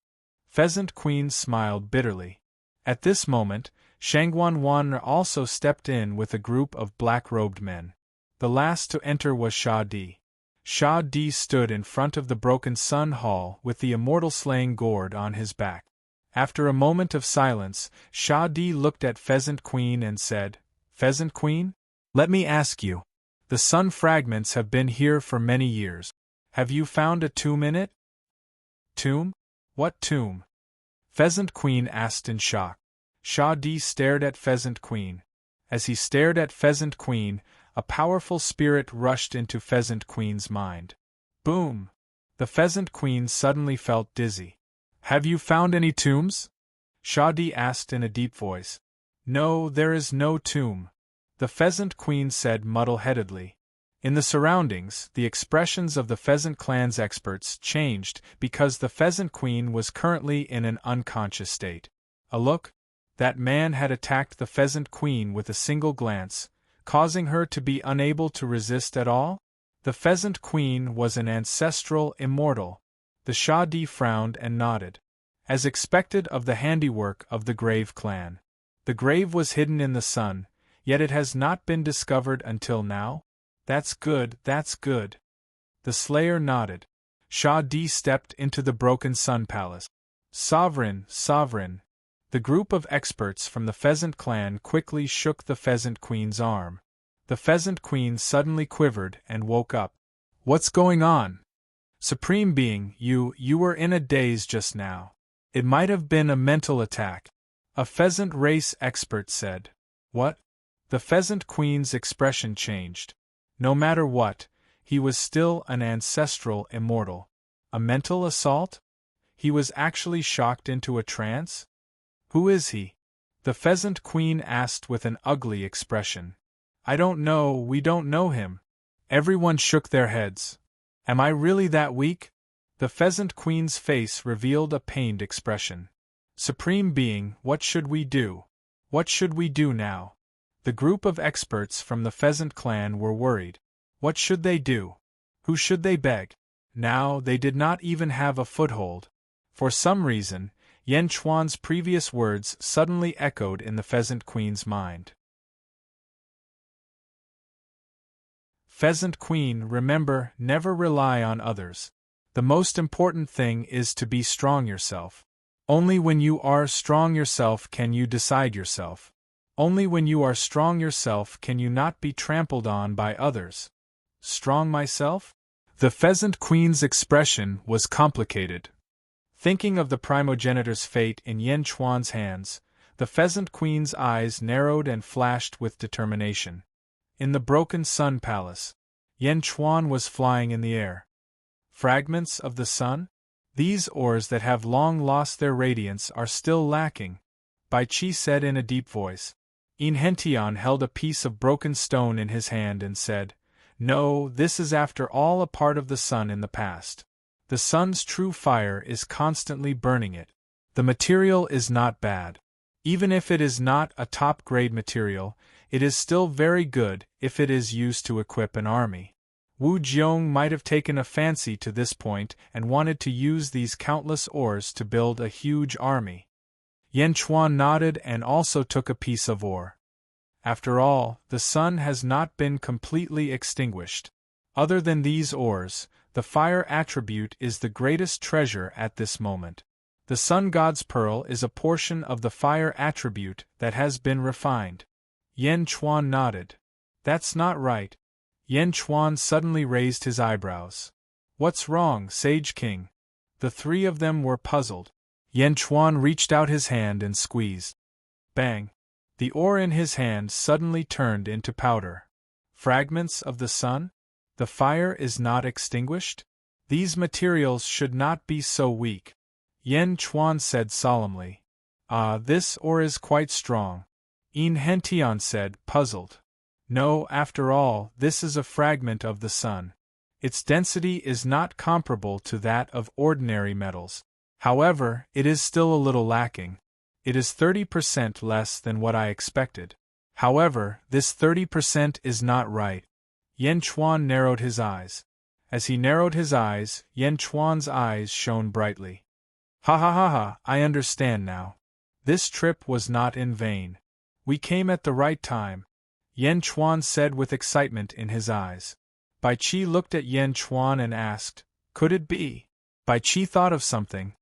Pheasant Queen smiled bitterly. At this moment, Shangguan Wan also stepped in with a group of black-robed men. The last to enter was Sha Di. Sha Di stood in front of the Broken Sun Hall with the Immortal slaying gourd on his back. After a moment of silence, Sha Di looked at Pheasant Queen and said, "Pheasant Queen? Let me ask you. The sun fragments have been here for many years. Have you found a tomb in it?" "Tomb? What tomb?" Pheasant Queen asked in shock. Sha Di stared at Pheasant Queen. As he stared at Pheasant Queen, a powerful spirit rushed into Pheasant Queen's mind. Boom! The Pheasant Queen suddenly felt dizzy. "Have you found any tombs?" Sha Di asked in a deep voice. "No, there is no tomb," the Pheasant Queen said muddle-headedly. In the surroundings, the expressions of the Pheasant Clan's experts changed because the Pheasant Queen was currently in an unconscious state. A look? That man had attacked the Pheasant Queen with a single glance, causing her to be unable to resist at all? The Pheasant Queen was an ancestral immortal. The Sha Di frowned and nodded. As expected of the handiwork of the Grave clan. The grave was hidden in the sun, yet it has not been discovered until now? That's good, that's good. The Slayer nodded. Sha Di stepped into the Broken Sun Palace. "Sovereign, sovereign." The group of experts from the Pheasant clan quickly shook the Pheasant Queen's arm. The Pheasant Queen suddenly quivered and woke up. "What's going on?" "Supreme Being, you were in a daze just now. It might have been a mental attack," a Pheasant race expert said. "What?" The Pheasant Queen's expression changed. No matter what, he was still an ancestral immortal. A mental assault? He was actually shocked into a trance? "Who is he?" the Pheasant Queen asked with an ugly expression. "I don't know, we don't know him." Everyone shook their heads. "Am I really that weak?" The Pheasant Queen's face revealed a pained expression. "Supreme Being, what should we do? What should we do now?" The group of experts from the Pheasant clan were worried. What should they do? Who should they beg? Now they did not even have a foothold. For some reason, Yen Chuan's previous words suddenly echoed in the Pheasant Queen's mind. Pheasant Queen, remember, never rely on others. The most important thing is to be strong yourself. Only when you are strong yourself can you decide yourself. Only when you are strong yourself can you not be trampled on by others. Strong myself? The Pheasant Queen's expression was complicated. Thinking of the primogenitor's fate in Yen Chuan's hands, the Pheasant Queen's eyes narrowed and flashed with determination. In the Broken Sun Palace, Yen Chuan was flying in the air. Fragments of the sun? These ores that have long lost their radiance are still lacking, Bai Qi said in a deep voice. In Hentian held a piece of broken stone in his hand and said, "No, this is after all a part of the sun in the past. The sun's true fire is constantly burning it. The material is not bad. Even if it is not a top-grade material, it is still very good if it is used to equip an army." Wu Jiong might have taken a fancy to this point and wanted to use these countless ores to build a huge army. Yen Chuan nodded and also took a piece of ore. After all, the sun has not been completely extinguished. Other than these ores, the fire attribute is the greatest treasure at this moment. The Sun God's Pearl is a portion of the fire attribute that has been refined. Yen Chuan nodded. "That's not right." Yen Chuan suddenly raised his eyebrows. "What's wrong, Sage King?" The three of them were puzzled. Yen Chuan reached out his hand and squeezed. Bang! The ore in his hand suddenly turned into powder. Fragments of the sun? The fire is not extinguished? These materials should not be so weak. Yen Chuan said solemnly. Ah, this ore is quite strong. Yin Hentian said, puzzled. No, after all, this is a fragment of the sun. Its density is not comparable to that of ordinary metals. However, it is still a little lacking. It is 30% less than what I expected. However, this 30% is not right. Yen Chuan narrowed his eyes. As he narrowed his eyes, Yen Chuan's eyes shone brightly. Ha ha ha ha, I understand now. This trip was not in vain. We came at the right time, Yen Chuan said with excitement in his eyes. Bai Qi looked at Yen Chuan and asked, could it be? Bai Qi thought of something.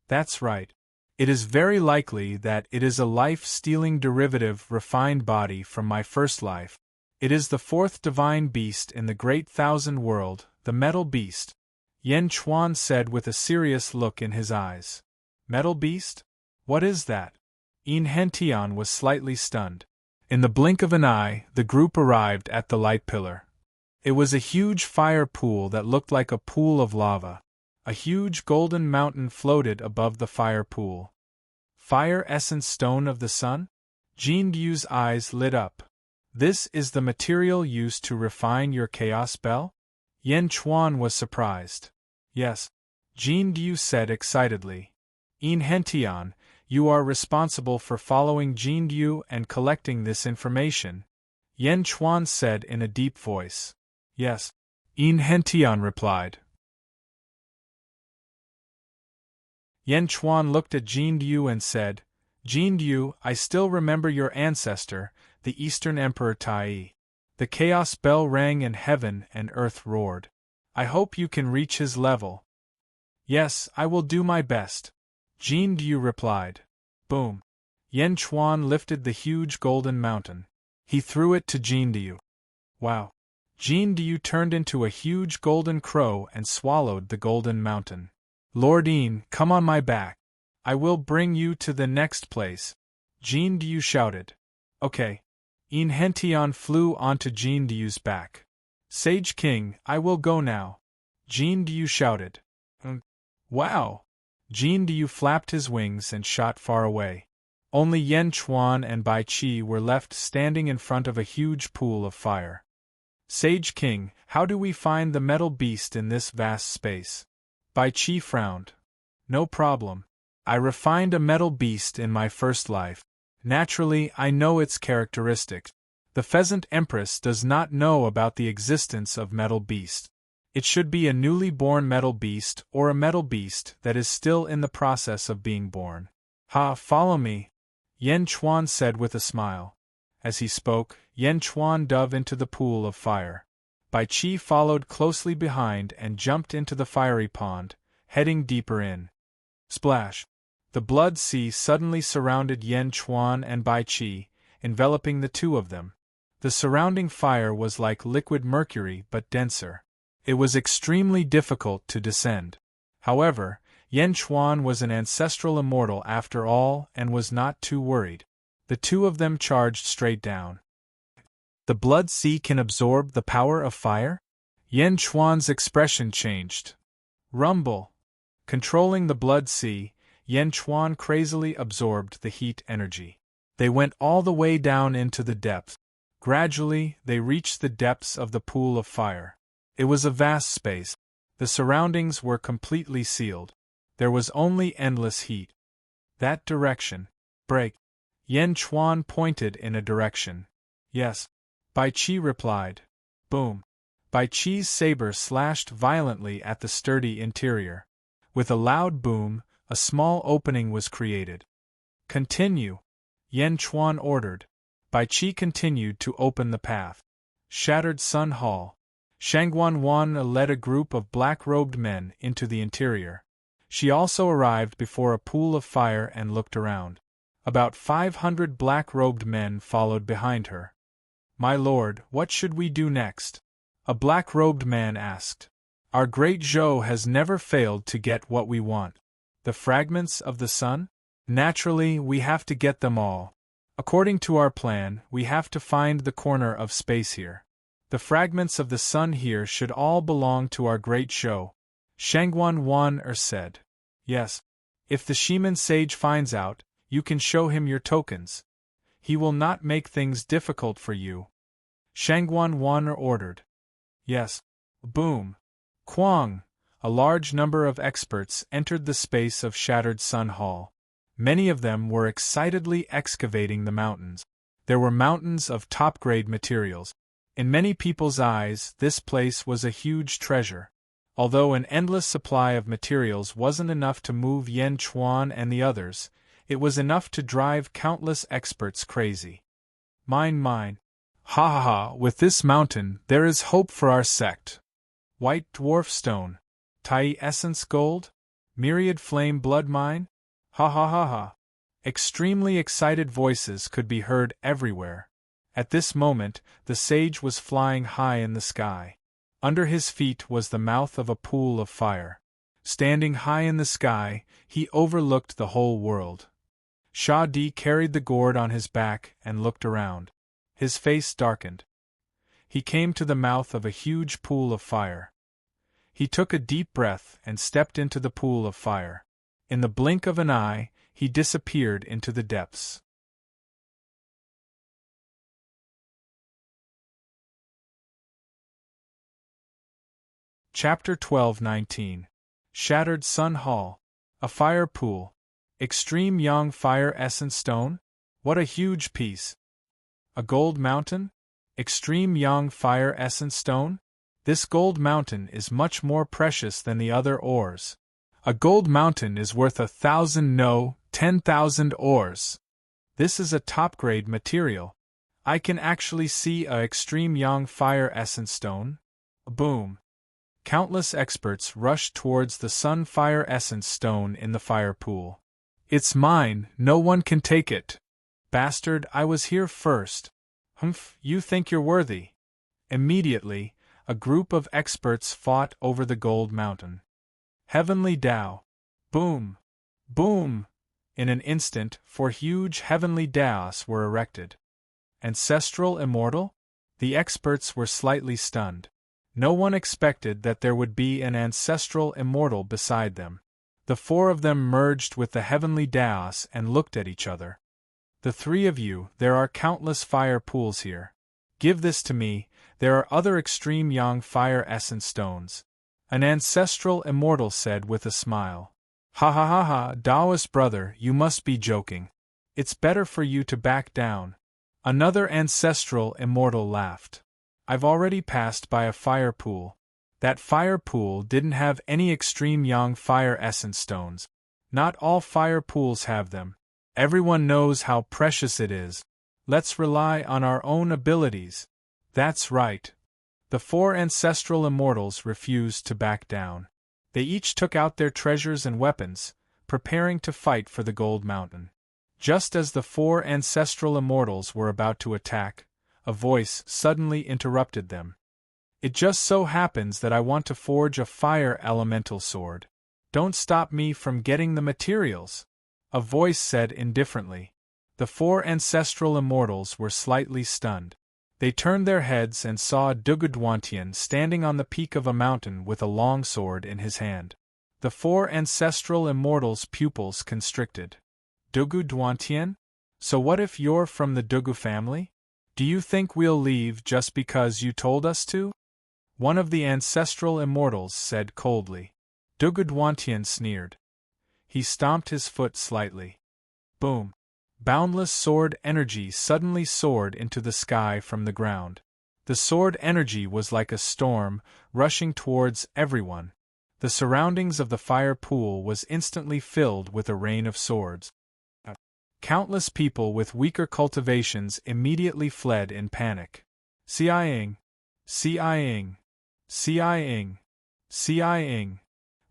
That's right. It is very likely that it is a life-stealing derivative refined body from my first life. It is the fourth divine beast in the great thousand world, the metal beast, Yen Chuan said with a serious look in his eyes. Metal beast? What is that? Yin Hentian was slightly stunned. In the blink of an eye, the group arrived at the light pillar. It was a huge fire pool that looked like a pool of lava. A huge golden mountain floated above the fire pool. Fire essence stone of the sun? Jin Yu's eyes lit up. This is the material used to refine your chaos spell? Yen Chuan was surprised. Yes. Jin Yu said excitedly. Yin Hentian, you are responsible for following Jin Yu and collecting this information, Yen Chuan said in a deep voice. Yes. Yin Hentian replied. Yen Chuan looked at Jin Yu and said, Jin Yu, I still remember your ancestor, the Eastern Emperor Tai. The chaos bell rang and heaven and earth roared. I hope you can reach his level. Yes, I will do my best, Jin Yu replied. Boom. Yen Chuan lifted the huge golden mountain. He threw it to Jin Yu. Wow. Jin Yu turned into a huge golden crow and swallowed the golden mountain. Lord Yin, come on my back. I will bring you to the next place, Jin Yu shouted. Okay. Yin Hentian flew onto Jin Yu's back. Sage King, I will go now, Jin Yu shouted. Wow. Jin Yu flapped his wings and shot far away. Only Yen Chuan and Bai Qi were left standing in front of a huge pool of fire. Sage King, how do we find the metal beast in this vast space? Bai Qi frowned. No problem. I refined a metal beast in my first life. Naturally, I know its characteristics. The Pheasant Empress does not know about the existence of metal beast. It should be a newly born metal beast or a metal beast that is still in the process of being born. Ha, follow me, Yen Chuan said with a smile. As he spoke, Yen Chuan dove into the pool of fire. Bai Qi followed closely behind and jumped into the fiery pond, heading deeper in. Splash! The blood sea suddenly surrounded Yen Chuan and Bai Qi, enveloping the two of them. The surrounding fire was like liquid mercury but denser. It was extremely difficult to descend. However, Yen Chuan was an ancestral immortal after all and was not too worried. The two of them charged straight down. The blood sea can absorb the power of fire? Yen Chuan's expression changed. Rumble! Controlling the blood sea, Yen Chuan crazily absorbed the heat energy. They went all the way down into the depths. Gradually, they reached the depths of the pool of fire. It was a vast space. The surroundings were completely sealed. There was only endless heat. That direction. Break. Yen Chuan pointed in a direction. Yes. Bai Qi replied. Boom. Bai Qi's saber slashed violently at the sturdy interior. With a loud boom, a small opening was created. Continue, Yen Chuan ordered. Bai Qi continued to open the path. Shattered Sun Hall. Shangguan Wan led a group of black-robed men into the interior. She also arrived before a pool of fire and looked around. About 500 black-robed men followed behind her. My lord, what should we do next? A black-robed man asked. Our great Zhou has never failed to get what we want. The fragments of the sun? Naturally, we have to get them all. According to our plan, we have to find the corner of space here. The fragments of the sun here should all belong to our great show, Shangguan Wan said. Yes. If the shaman sage finds out, you can show him your tokens. He will not make things difficult for you. Shangguan Wan ordered. Yes. Boom. Quang. A large number of experts entered the space of Shattered Sun Hall. Many of them were excitedly excavating the mountains. There were mountains of top-grade materials. In many people's eyes, this place was a huge treasure. Although an endless supply of materials wasn't enough to move Yen Chuan and the others, it was enough to drive countless experts crazy. Mine. Ha ha ha, with this mountain, there is hope for our sect. White dwarf stone. Tai essence gold? Myriad flame blood mine? Ha ha ha ha. Extremely excited voices could be heard everywhere. At this moment, the sage was flying high in the sky. Under his feet was the mouth of a pool of fire. Standing high in the sky, he overlooked the whole world. Sha Di carried the gourd on his back and looked around. His face darkened. He came to the mouth of a huge pool of fire. He took a deep breath and stepped into the pool of fire. In the blink of an eye, he disappeared into the depths. Chapter 12-19. Shattered Sun Hall. A fire pool. Extreme Yang Fire Essence Stone? What a huge piece! A gold mountain? Extreme Yang Fire Essence Stone? This gold mountain is much more precious than the other ores. A gold mountain is worth 1,000 no, 10,000 ores. This is a top-grade material. I can actually see a Extreme Yang Fire Essence Stone. Boom. Countless experts rushed towards the Sun Fire Essence Stone in the fire pool. It's mine, no one can take it. Bastard, I was here first. Humph, you think you're worthy. Immediately, a group of experts fought over the gold mountain. Heavenly Tao. Boom. Boom. In an instant, 4 huge heavenly Taos were erected. Ancestral Immortal? The experts were slightly stunned. No one expected that there would be an ancestral immortal beside them. The 4 of them merged with the heavenly Taos and looked at each other. The 3 of you, there are countless fire pools here. Give this to me, there are other Extreme Yang Fire Essence Stones. An ancestral immortal said with a smile. Ha ha ha ha, Taoist brother, you must be joking. It's better for you to back down. Another ancestral immortal laughed. I've already passed by a fire pool. That fire pool didn't have any Extreme Yang Fire Essence Stones. Not all fire pools have them. Everyone knows how precious it is. Let's rely on our own abilities. That's right. The 4 ancestral immortals refused to back down. They each took out their treasures and weapons, preparing to fight for the gold mountain. Just as the 4 ancestral immortals were about to attack, a voice suddenly interrupted them. It just so happens that I want to forge a fire elemental sword. Don't stop me from getting the materials. A voice said indifferently. The 4 ancestral immortals were slightly stunned. They turned their heads and saw Dugudwantian standing on the peak of a mountain with a long sword in his hand. The 4 ancestral immortals' pupils constricted. Dugudwantian? So what if you're from the Dugu family? Do you think we'll leave just because you told us to? One of the ancestral immortals said coldly. Dugudwantian sneered. He stomped his foot slightly. Boom. Boundless sword energy suddenly soared into the sky from the ground. The sword energy was like a storm, rushing towards everyone. The surroundings of the fire pool was instantly filled with a rain of swords. Countless people with weaker cultivations immediately fled in panic. Siang! Siang! Siang! Siang!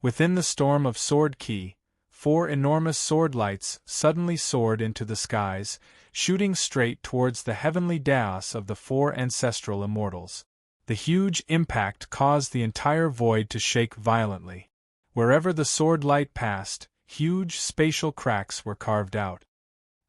Within the storm of sword ki, 4 enormous sword lights suddenly soared into the skies, shooting straight towards the heavenly Taos of the 4 ancestral immortals. The huge impact caused the entire void to shake violently. Wherever the sword light passed, huge spatial cracks were carved out.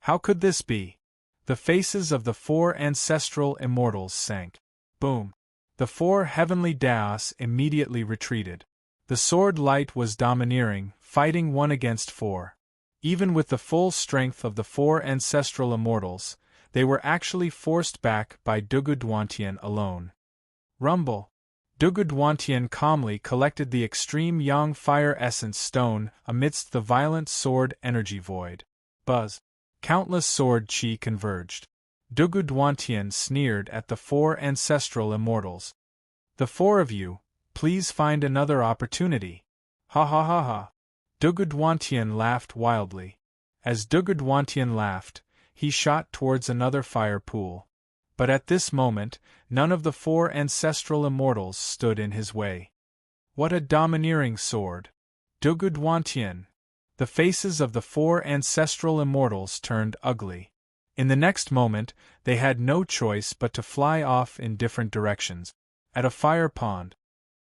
How could this be? The faces of the 4 ancestral immortals sank. Boom! The 4 heavenly Daos immediately retreated. The sword light was domineering, fighting 1 against 4. Even with the full strength of the 4 ancestral immortals, they were actually forced back by Dugudwantian alone. Rumble! Dugudwantian calmly collected the extreme yang fire essence stone amidst the violent sword energy void. Buzz! Countless sword chi converged. Dugudwantian sneered at the 4 ancestral immortals. The 4 of you, please find another opportunity. Ha ha ha ha. Dugudwantian laughed wildly. As Dugudwantian laughed, he shot towards another fire pool. But at this moment, none of the 4 ancestral immortals stood in his way. What a domineering sword! Dugudwantian! The faces of the 4 ancestral immortals turned ugly. In the next moment, they had no choice but to fly off in different directions. At a fire pond.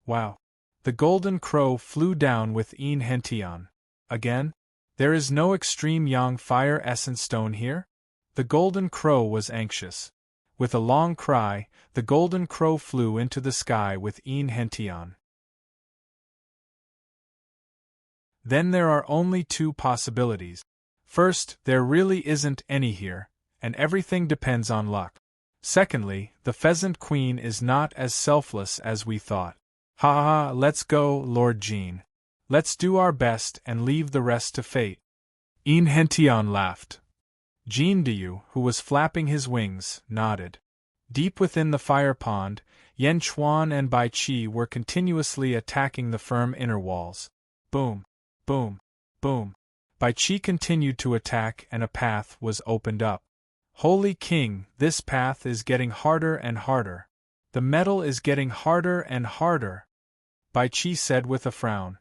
Wow! The golden crow flew down with Een Hention. Again? There is no extreme yang fire essence stone here? The golden crow was anxious. With a long cry, the golden crow flew into the sky with Een Hention. Then there are only 2 possibilities. First, there really isn't any here, and everything depends on luck. Secondly, the Pheasant Queen is not as selfless as we thought. Ha ha ha, let's go, Lord Jean. Let's do our best and leave the rest to fate. Een Hention laughed. Jean Diyu, who was flapping his wings, nodded. Deep within the fire pond, Yen Chuan and Bai Qi were continuously attacking the firm inner walls. Boom! Boom! Boom! Bai Qi continued to attack and a path was opened up. Holy King, this path is getting harder and harder. The metal is getting harder and harder. Bai Qi said with a frown.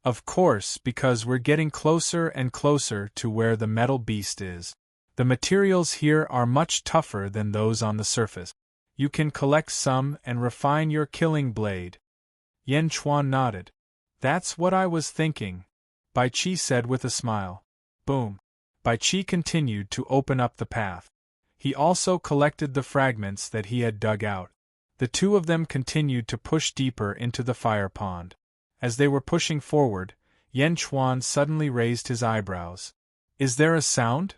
Of course, because we're getting closer and closer to where the metal beast is. The materials here are much tougher than those on the surface. You can collect some and refine your killing blade. Yen Chuan nodded. That's what I was thinking, Bai Qi said with a smile. Boom! Bai Qi continued to open up the path. He also collected the fragments that he had dug out. The 2 of them continued to push deeper into the fire pond. As they were pushing forward, Yen Chuan suddenly raised his eyebrows. Is there a sound?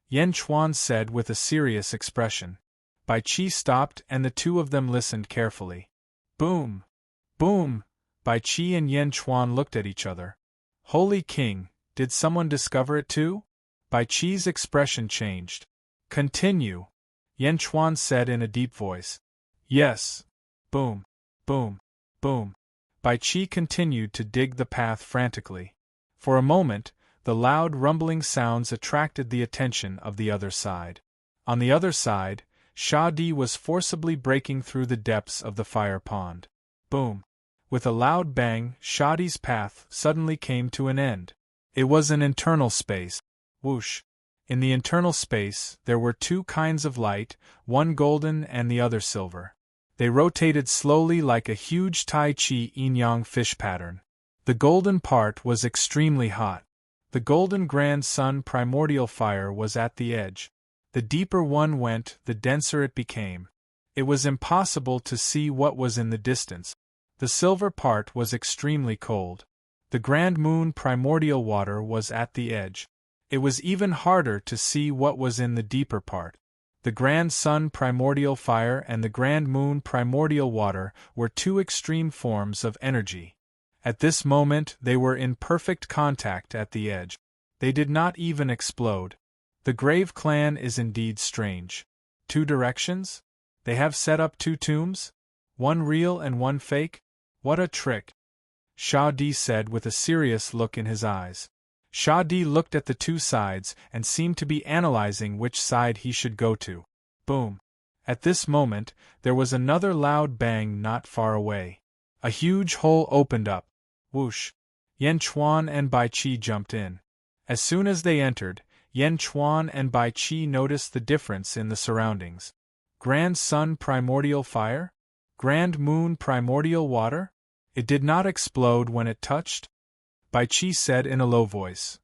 Yen Chuan said with a serious expression. Bai Qi stopped and the 2 of them listened carefully. Boom! Boom! Bai Qi and Yen Chuan looked at each other. Holy King, did someone discover it too? Bai Qi's expression changed. Continue, Yen Chuan said in a deep voice. Yes. Boom! Boom! Boom! Bai Qi continued to dig the path frantically. For a moment, the loud rumbling sounds attracted the attention of the other side. On the other side, Sha Di was forcibly breaking through the depths of the fire pond. Boom! With a loud bang, Sha Di's path suddenly came to an end. It was an internal space. Whoosh! In the internal space, there were 2 kinds of light, one golden and the other silver. They rotated slowly like a huge Tai Chi yin-yang fish pattern. The golden part was extremely hot. The golden grand sun primordial fire was at the edge. The deeper one went, the denser it became. It was impossible to see what was in the distance. The silver part was extremely cold. The grand moon primordial water was at the edge. It was even harder to see what was in the deeper part. The grand sun primordial fire and the grand moon primordial water were 2 extreme forms of energy. At this moment they were in perfect contact at the edge. They did not even explode. The Grave Clan is indeed strange. 2 directions? They have set up 2 tombs? One real and one fake? What a trick! Sha Di said with a serious look in his eyes. Sha Di looked at the 2 sides and seemed to be analyzing which side he should go to. Boom! At this moment, there was another loud bang not far away. A huge hole opened up. Whoosh! Yen Chuan and Bai Qi jumped in. As soon as they entered, Yen Chuan and Bai Qi noticed the difference in the surroundings. Grand Sun primordial fire? Grand Moon primordial water? It did not explode when it touched? Bai Qi said in a low voice.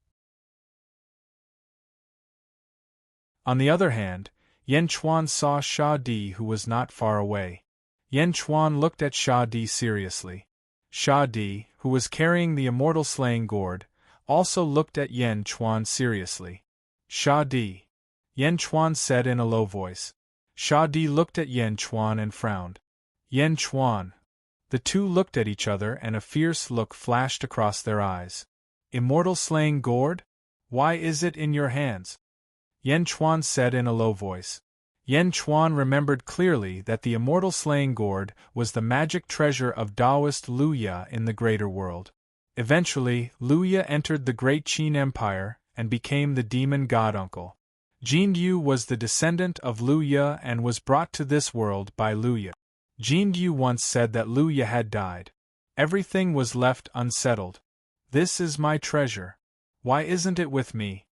On the other hand, Yen Chuan saw Sha Di, who was not far away. Yen Chuan looked at Sha Di seriously. Sha Di, who was carrying the immortal slaying gourd, also looked at Yen Chuan seriously. Sha Di, Yen Chuan said in a low voice. Sha Di looked at Yen Chuan and frowned. Yen Chuan. The two looked at each other and a fierce look flashed across their eyes. Immortal slaying gourd? Why is it in your hands? Yen Chuan said in a low voice. Yen Chuan remembered clearly that the immortal slaying gourd was the magic treasure of Taoist Luya in the greater world. Eventually, Luya entered the Great Qin Empire and became the demon god uncle. Jindu was the descendant of Luya and was brought to this world by Luya. Jindu once said that Luya had died. Everything was left unsettled. This is my treasure. Why isn't it with me?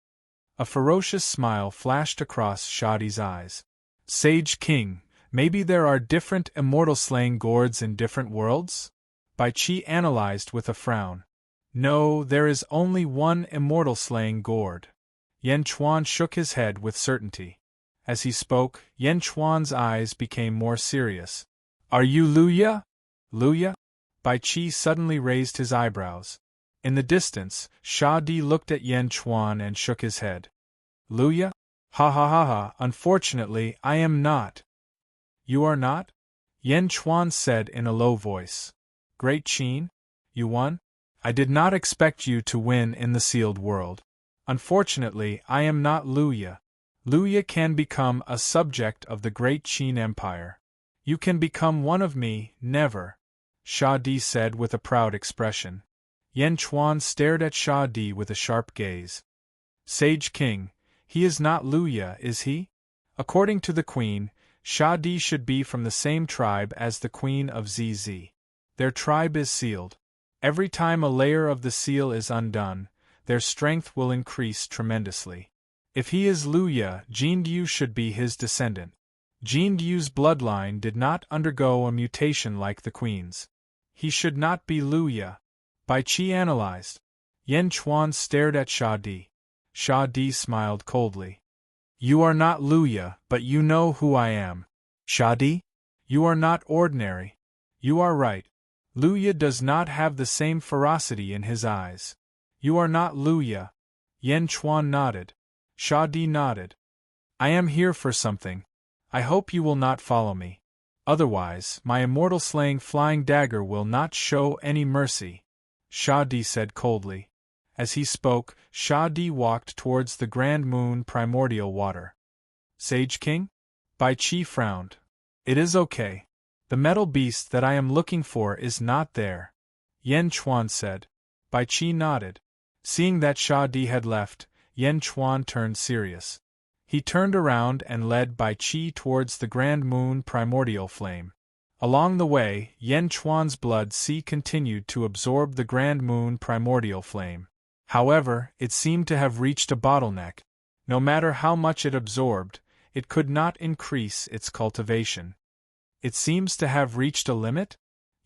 A ferocious smile flashed across Sha Di's eyes. Sage King, maybe there are different immortal slaying gourds in different worlds? Bai Qi analyzed with a frown. No, there is only one immortal slaying gourd. Yen Chuan shook his head with certainty. As he spoke, Yen Chuan's eyes became more serious. Are you Luya? Luya? Bai Qi suddenly raised his eyebrows. In the distance, Sha Di looked at Yen Chuan and shook his head. Luya? Ha ha ha ha, unfortunately, I am not. You are not? Yen Chuan said in a low voice. Great Qin? You won? I did not expect you to win in the sealed world. Unfortunately, I am not Luya. Luya can become a subject of the Great Qin Empire. You can become one of me, never. Sha Di said with a proud expression. Yen Chuan stared at Sha Di with a sharp gaze. Sage King, he is not Luya, is he? According to the Queen, Sha Di should be from the same tribe as the Queen of ZZ. Their tribe is sealed. Every time a layer of the seal is undone, their strength will increase tremendously. If he is Luya, Jindu should be his descendant. Jindu's bloodline did not undergo a mutation like the Queen's. He should not be Luya. Bai Qi analyzed. Yen Chuan stared at Sha Di. Sha Di smiled coldly. You are not Luya, but you know who I am. Sha Di? You are not ordinary. You are right. Luya does not have the same ferocity in his eyes. You are not Luya. Yen Chuan nodded. Sha Di nodded. I am here for something. I hope you will not follow me. Otherwise, my immortal slaying flying dagger will not show any mercy. Sha Di said coldly. As he spoke, Sha Di walked towards the Grand Moon primordial water. Sage King? Bai Qi frowned. It is okay. The metal beast that I am looking for is not there. Yen Chuan said. Bai Qi nodded. Seeing that Sha Di had left, Yen Chuan turned serious. He turned around and led Bai Qi towards the Grand Moon primordial flame. Along the way, Yen Chuan's blood sea continued to absorb the Grand Moon primordial flame. However, it seemed to have reached a bottleneck. No matter how much it absorbed, it could not increase its cultivation. It seems to have reached a limit?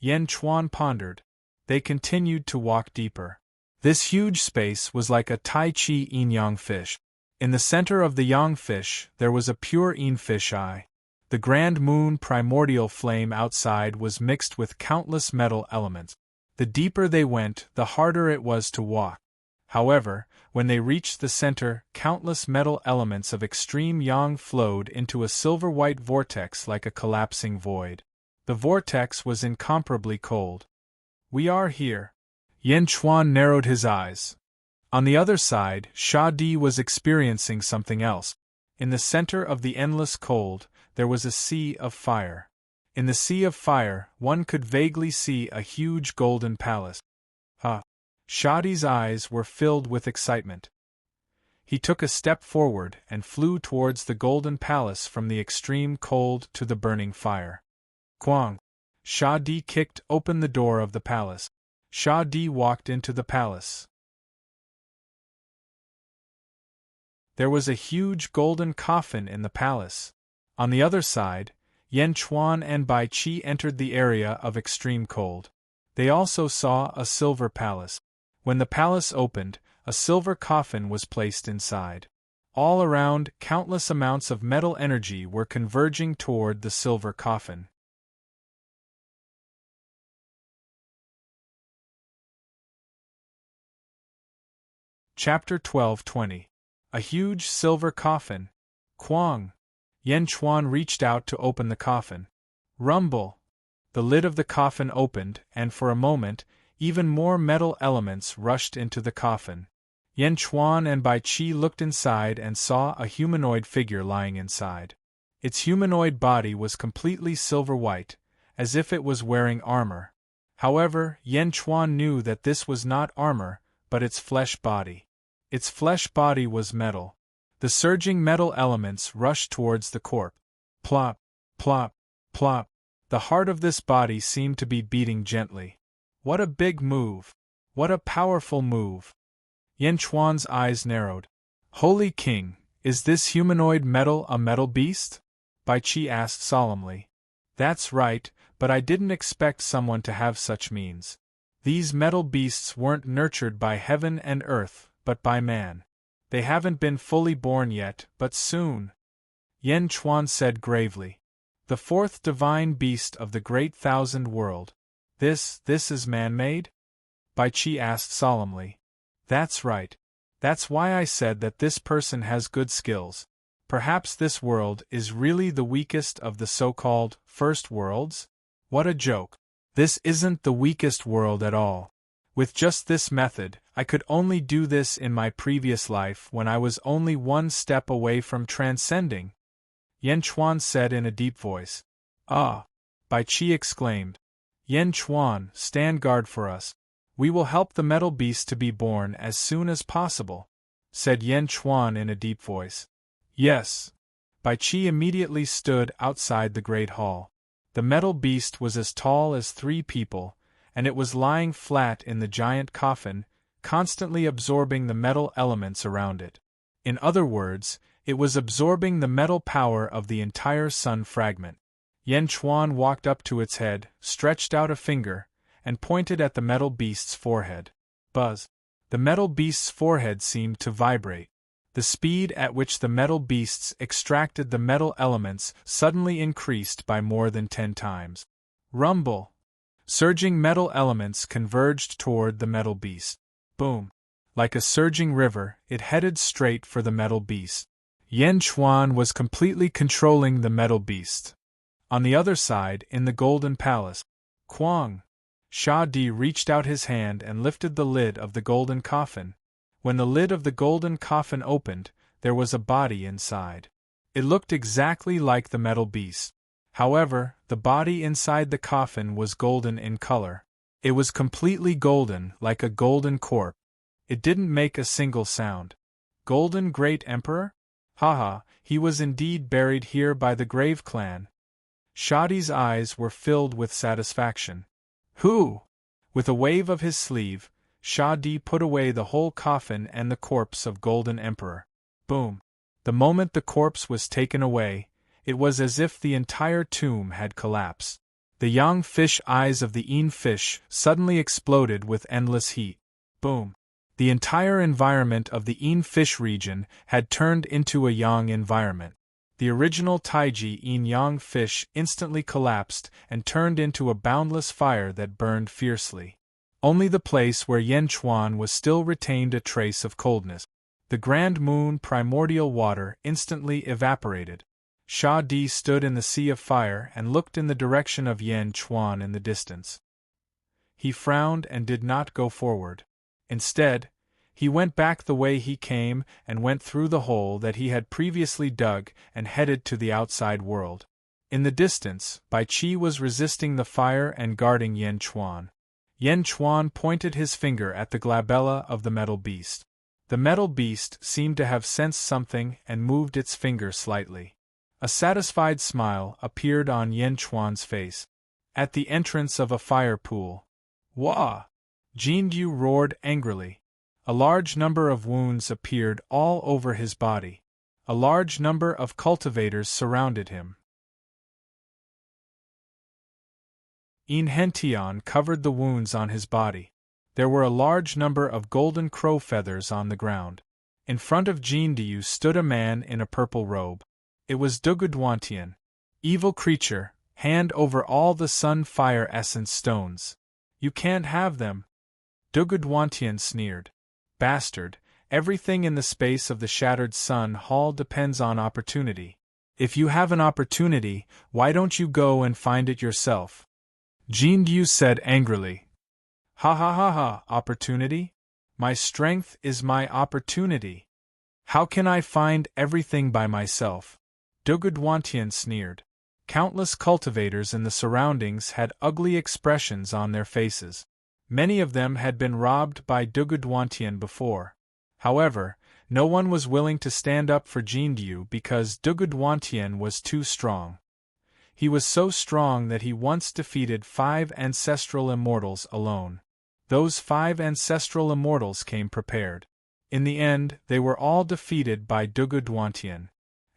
Yen Chuan pondered. They continued to walk deeper. This huge space was like a Tai Chi yin-yang fish. In the center of the yang fish, there was a pure yin fish eye. The Grand Moon primordial flame outside was mixed with countless metal elements. The deeper they went, the harder it was to walk. However, when they reached the center, countless metal elements of extreme yang flowed into a silver-white vortex like a collapsing void. The vortex was incomparably cold. We are here. Yen Chuan narrowed his eyes. On the other side, Sha Di was experiencing something else. In the center of the endless cold, there was a sea of fire. In the sea of fire, one could vaguely see a huge golden palace. Sha Di's eyes were filled with excitement. He took a step forward and flew towards the golden palace from the extreme cold to the burning fire. Quang! Sha Di kicked open the door of the palace. Sha Di walked into the palace. There was a huge golden coffin in the palace. On the other side, Yen Chuan and Bai Qi entered the area of extreme cold. They also saw a silver palace. When the palace opened, a silver coffin was placed inside. All around, countless amounts of metal energy were converging toward the silver coffin. Chapter 12:20. A huge silver coffin. Quang! Yen Chuan reached out to open the coffin. Rumble! The lid of the coffin opened, and for a moment, even more metal elements rushed into the coffin. Yen Chuan and Bai Qi looked inside and saw a humanoid figure lying inside. Its humanoid body was completely silver-white, as if it was wearing armor. However, Yen Chuan knew that this was not armor, but its flesh body. Its flesh body was metal. The surging metal elements rushed towards the corpse. Plop, plop, plop. The heart of this body seemed to be beating gently. What a big move! What a powerful move! Yen Chuan's eyes narrowed. Holy King, is this humanoid metal a metal beast? Bai Qi asked solemnly. That's right, but I didn't expect someone to have such means. These metal beasts weren't nurtured by heaven and earth, but by man. They haven't been fully born yet, but soon. Yen Chuan said gravely. The fourth divine beast of the great thousand world. This is man-made? Bai Qi asked solemnly. That's right. That's why I said that this person has good skills. Perhaps this world is really the weakest of the so-called first worlds? What a joke. This isn't the weakest world at all. With just this method, I could only do this in my previous life when I was only one step away from transcending. Yen Chuan said in a deep voice. Ah! Bai Qi exclaimed. Yen Chuan, stand guard for us. We will help the metal beast to be born as soon as possible, said Yen Chuan in a deep voice. Yes. Bai Qi immediately stood outside the great hall. The metal beast was as tall as 3 people, and it was lying flat in the giant coffin, constantly absorbing the metal elements around it. In other words, it was absorbing the metal power of the entire sun fragment. Yen Chuan walked up to its head, stretched out a finger, and pointed at the metal beast's forehead. Buzz! The metal beast's forehead seemed to vibrate. The speed at which the metal beasts extracted the metal elements suddenly increased by more than 10 times. Rumble! Surging metal elements converged toward the metal beast. Boom! Like a surging river, it headed straight for the metal beast. Yen Chuan was completely controlling the metal beast. On the other side, in the Golden Palace, Quang! Sha Di reached out his hand and lifted the lid of the golden coffin. When the lid of the golden coffin opened, there was a body inside. It looked exactly like the metal beast. However, the body inside the coffin was golden in color. It was completely golden, like a golden corpse. It didn't make a single sound. Golden Great Emperor? Haha, he was indeed buried here by the Grave Clan. Shadi's eyes were filled with satisfaction. Who? With a wave of his sleeve, Shadi put away the whole coffin and the corpse of Golden Emperor. Boom! The moment the corpse was taken away, it was as if the entire tomb had collapsed. The young fish eyes of the Yin fish suddenly exploded with endless heat. Boom! The entire environment of the Yin fish region had turned into a yang environment. The original Taiji yin-yang fish instantly collapsed and turned into a boundless fire that burned fiercely. Only the place where Yen Chuan was still retained a trace of coldness. The Grand Moon primordial water instantly evaporated. Sha Di stood in the sea of fire and looked in the direction of Yen Chuan in the distance. He frowned and did not go forward. Instead, he went back the way he came and went through the hole that he had previously dug and headed to the outside world. In the distance, Bai Qi was resisting the fire and guarding Yen Chuan. Yen Chuan pointed his finger at the glabella of the metal beast. The metal beast seemed to have sensed something and moved its finger slightly. A satisfied smile appeared on Yen Chuan's face. At the entrance of a fire pool. Wah! Jindu roared angrily. A large number of wounds appeared all over his body. A large number of cultivators surrounded him. Yin Hentian covered the wounds on his body. There were a large number of golden crow feathers on the ground. In front of Jean Diu stood a man in a purple robe. It was Duguduantian. Evil creature, hand over all the sun fire essence stones. You can't have them. Duguduantian sneered. Bastard, everything in the space of the shattered sun hall depends on opportunity. If you have an opportunity, why don't you go and find it yourself? Jean Diu said angrily. Ha ha ha ha, opportunity? My strength is my opportunity. How can I find everything by myself? Duguduantian sneered. Countless cultivators in the surroundings had ugly expressions on their faces. Many of them had been robbed by Duguduantian before. However, no one was willing to stand up for Jean Diu because Duguduantian was too strong. He was so strong that he once defeated 5 ancestral immortals alone. Those 5 ancestral immortals came prepared. In the end, they were all defeated by Duguduantian.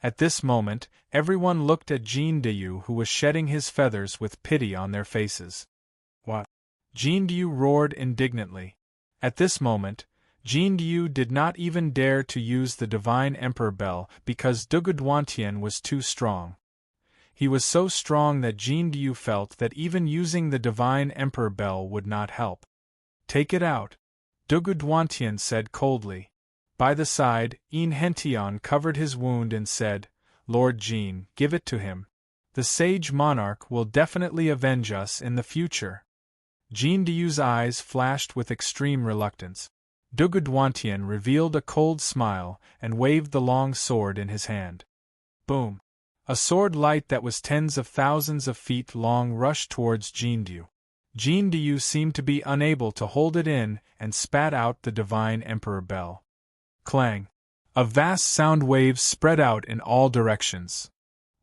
At this moment, everyone looked at Jean Diu, who was shedding his feathers with pity on their faces. What? Jean Diu roared indignantly. At this moment, Jean Diu did not even dare to use the Divine Emperor Bell because Duguduantian was too strong. He was so strong that Jean Diu felt that even using the Divine Emperor Bell would not help. Take it out, Duguduantian said coldly. By the side, Hention covered his wound and said, Lord Jean, give it to him. The sage monarch will definitely avenge us in the future. Jean Diu's eyes flashed with extreme reluctance. Duguduantian revealed a cold smile and waved the long sword in his hand. Boom! A sword light that was tens of thousands of feet long rushed towards Jean Diu. Jean Diu seemed to be unable to hold it in and spat out the Divine Emperor Bell. Clang! A vast sound wave spread out in all directions.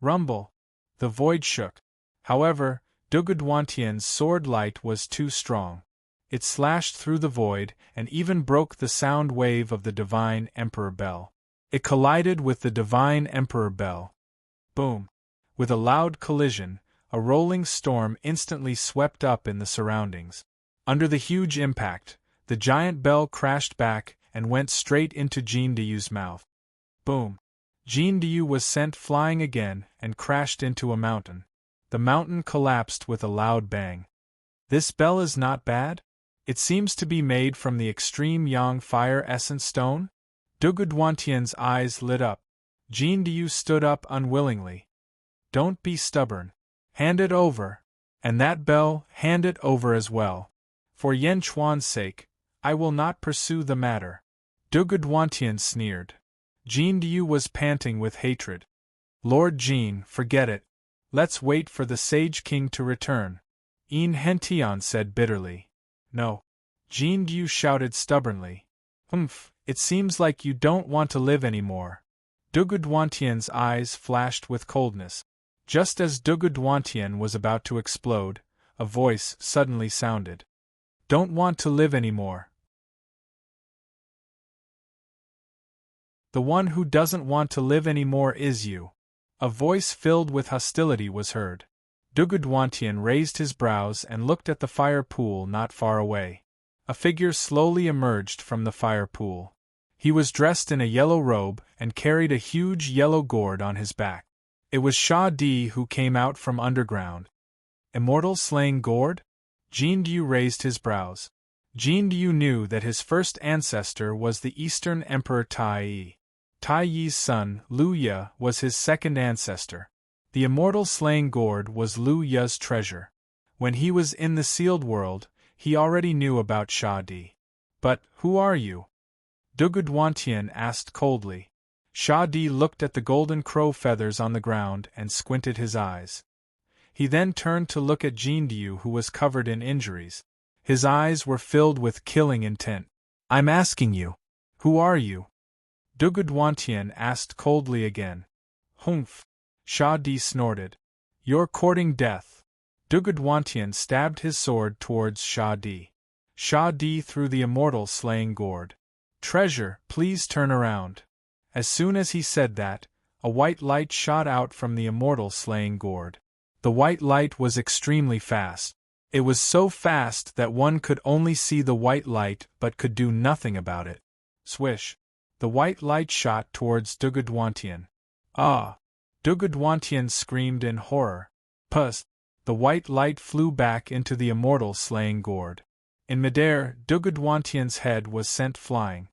Rumble! The void shook. However, Duguduantian's sword light was too strong. It slashed through the void and even broke the sound wave of the Divine Emperor Bell. It collided with the Divine Emperor Bell. Boom! With a loud collision, a rolling storm instantly swept up in the surroundings. Under the huge impact, the giant bell crashed back and went straight into Jean Diu's mouth. Boom! Jean Diu was sent flying again and crashed into a mountain. The mountain collapsed with a loud bang. This bell is not bad? It seems to be made from the extreme yang fire essence stone? Duguduantian's eyes lit up. Jean Diu stood up unwillingly. Don't be stubborn. Hand it over. And that bell, hand it over as well. For Yen Chuan's sake, I will not pursue the matter. Duguduantian sneered. Jean Diu was panting with hatred. Lord Jean, forget it. Let's wait for the Sage King to return. Hention said bitterly. No. Jean Diu shouted stubbornly. It seems like you don't want to live anymore. Duguduantian's eyes flashed with coldness. Just as Duguduantian was about to explode, a voice suddenly sounded. Don't want to live anymore. The one who doesn't want to live anymore is you. A voice filled with hostility was heard. Duguduantian raised his brows and looked at the fire pool not far away. A figure slowly emerged from the fire pool. He was dressed in a yellow robe and carried a huge yellow gourd on his back. It was Sha Di who came out from underground. Immortal slaying gourd? Jean Diu raised his brows. Jean Diu knew that his first ancestor was the Eastern Emperor Tai Yi. Tai Yi's son, Lu Ye, was his second ancestor. The immortal slaying gourd was Lu Ye's treasure. When he was in the sealed world, he already knew about Sha Di. But, who are you? Duguduantian asked coldly. Sha Di looked at the golden crow feathers on the ground and squinted his eyes. He then turned to look at Jean Diu, who was covered in injuries. His eyes were filled with killing intent. I'm asking you. Who are you? Duguduantian asked coldly again. Humph. Sha Di snorted. You're courting death. Duguduantian stabbed his sword towards Sha Di. Sha Di threw the immortal slaying gourd. Treasure, please turn around. As soon as he said that, a white light shot out from the immortal slaying gourd. The white light was extremely fast. It was so fast that one could only see the white light but could do nothing about it. Swish! The white light shot towards Dugudwantian. Ah! Dugudwantian screamed in horror. Puss! The white light flew back into the immortal slaying gourd. In midair, Dugudwantian's head was sent flying.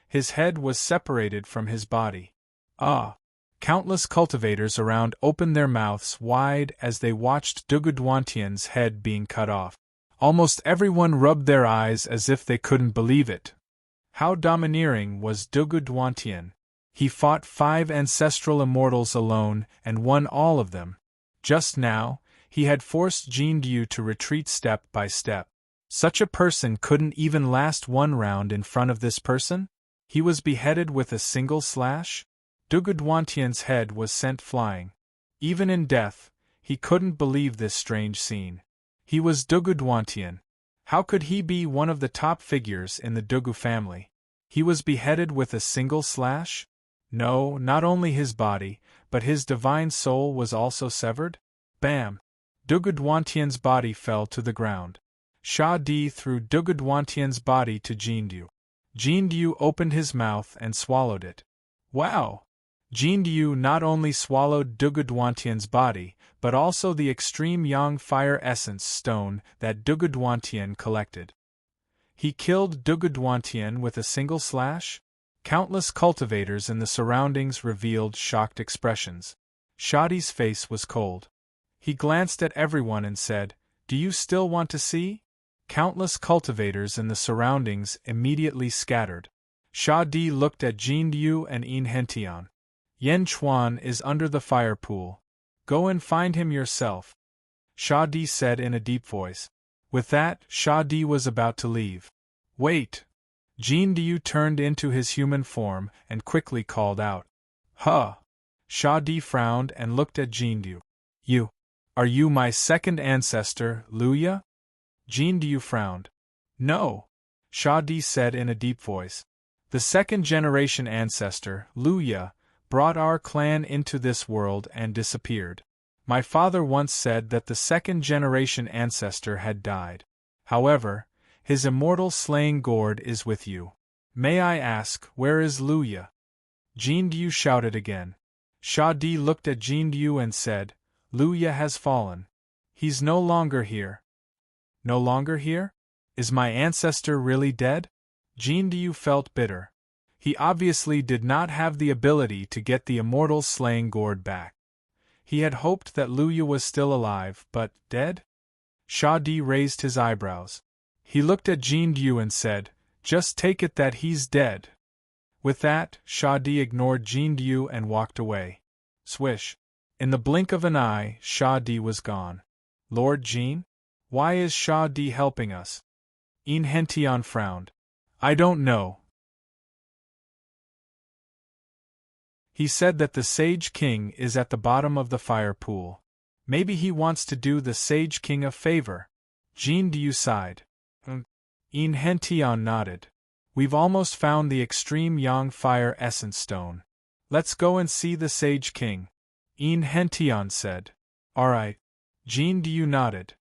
His head was separated from his body. Ah! Countless cultivators around opened their mouths wide as they watched Dugudwantian's head being cut off. Almost everyone rubbed their eyes as if they couldn't believe it. How domineering was Dugudwantian! He fought 5 ancestral immortals alone and won all of them. Just now, he had forced Jindu to retreat step by step. Such a person couldn't even last 1 round in front of this person? He was beheaded with a single slash? Dugudwantian's head was sent flying. Even in death, he couldn't believe this strange scene. He was Dugudwantian. How could he be one of the top figures in the Dugu family? He was beheaded with a single slash? No, not only his body, but his divine soul was also severed? Bam! Dugudwantian's body fell to the ground. Shah Di threw Dugudwantian's body to Jindu. Jindu opened his mouth and swallowed it. Wow! Jindu not only swallowed Dugudwantian's body, but also the extreme yang fire essence stone that Dugudwantian collected. He killed Dugudwantian with a single slash? Countless cultivators in the surroundings revealed shocked expressions. Shadi's face was cold. He glanced at everyone and said, "Do you still want to see?" Countless cultivators in the surroundings immediately scattered. Shadi looked at Jindu and Inhentian. "Yen Chuan is under the fire pool. Go and find him yourself," Shadi said in a deep voice. With that, Shadi was about to leave. "Wait!" Jindu turned into his human form and quickly called out. "Huh!" Shadi frowned and looked at Jindu. Are you my second ancestor, Luya?" Jindu frowned. "No," Shadi said in a deep voice. "The second-generation ancestor, Luya, brought our clan into this world and disappeared. My father once said that the second-generation ancestor had died. However, his immortal slaying gourd is with you. May I ask, where is Luya?" Jindu shouted again. Shadi looked at Jindu and said, "Luya has fallen. He's no longer here." "No longer here? Is my ancestor really dead?" Jindu felt bitter. He obviously did not have the ability to get the immortal slaying gourd back. He had hoped that Luya was still alive, but dead? Shadi raised his eyebrows. He looked at Jindu and said, "Just take it that he's dead." With that, Shadi ignored Jindu and walked away. Swish! In the blink of an eye, Shadi was gone. "Lord Jean? Why is Shadi helping us?" Inhentian frowned. "I don't know. He said that the Sage King is at the bottom of the fire pool. Maybe he wants to do the Sage King a favor." Jindu sighed. Inhentian nodded. "We've almost found the extreme yang fire essence stone. Let's go and see the Sage King," Inhentian said. "Alright." Jindu nodded.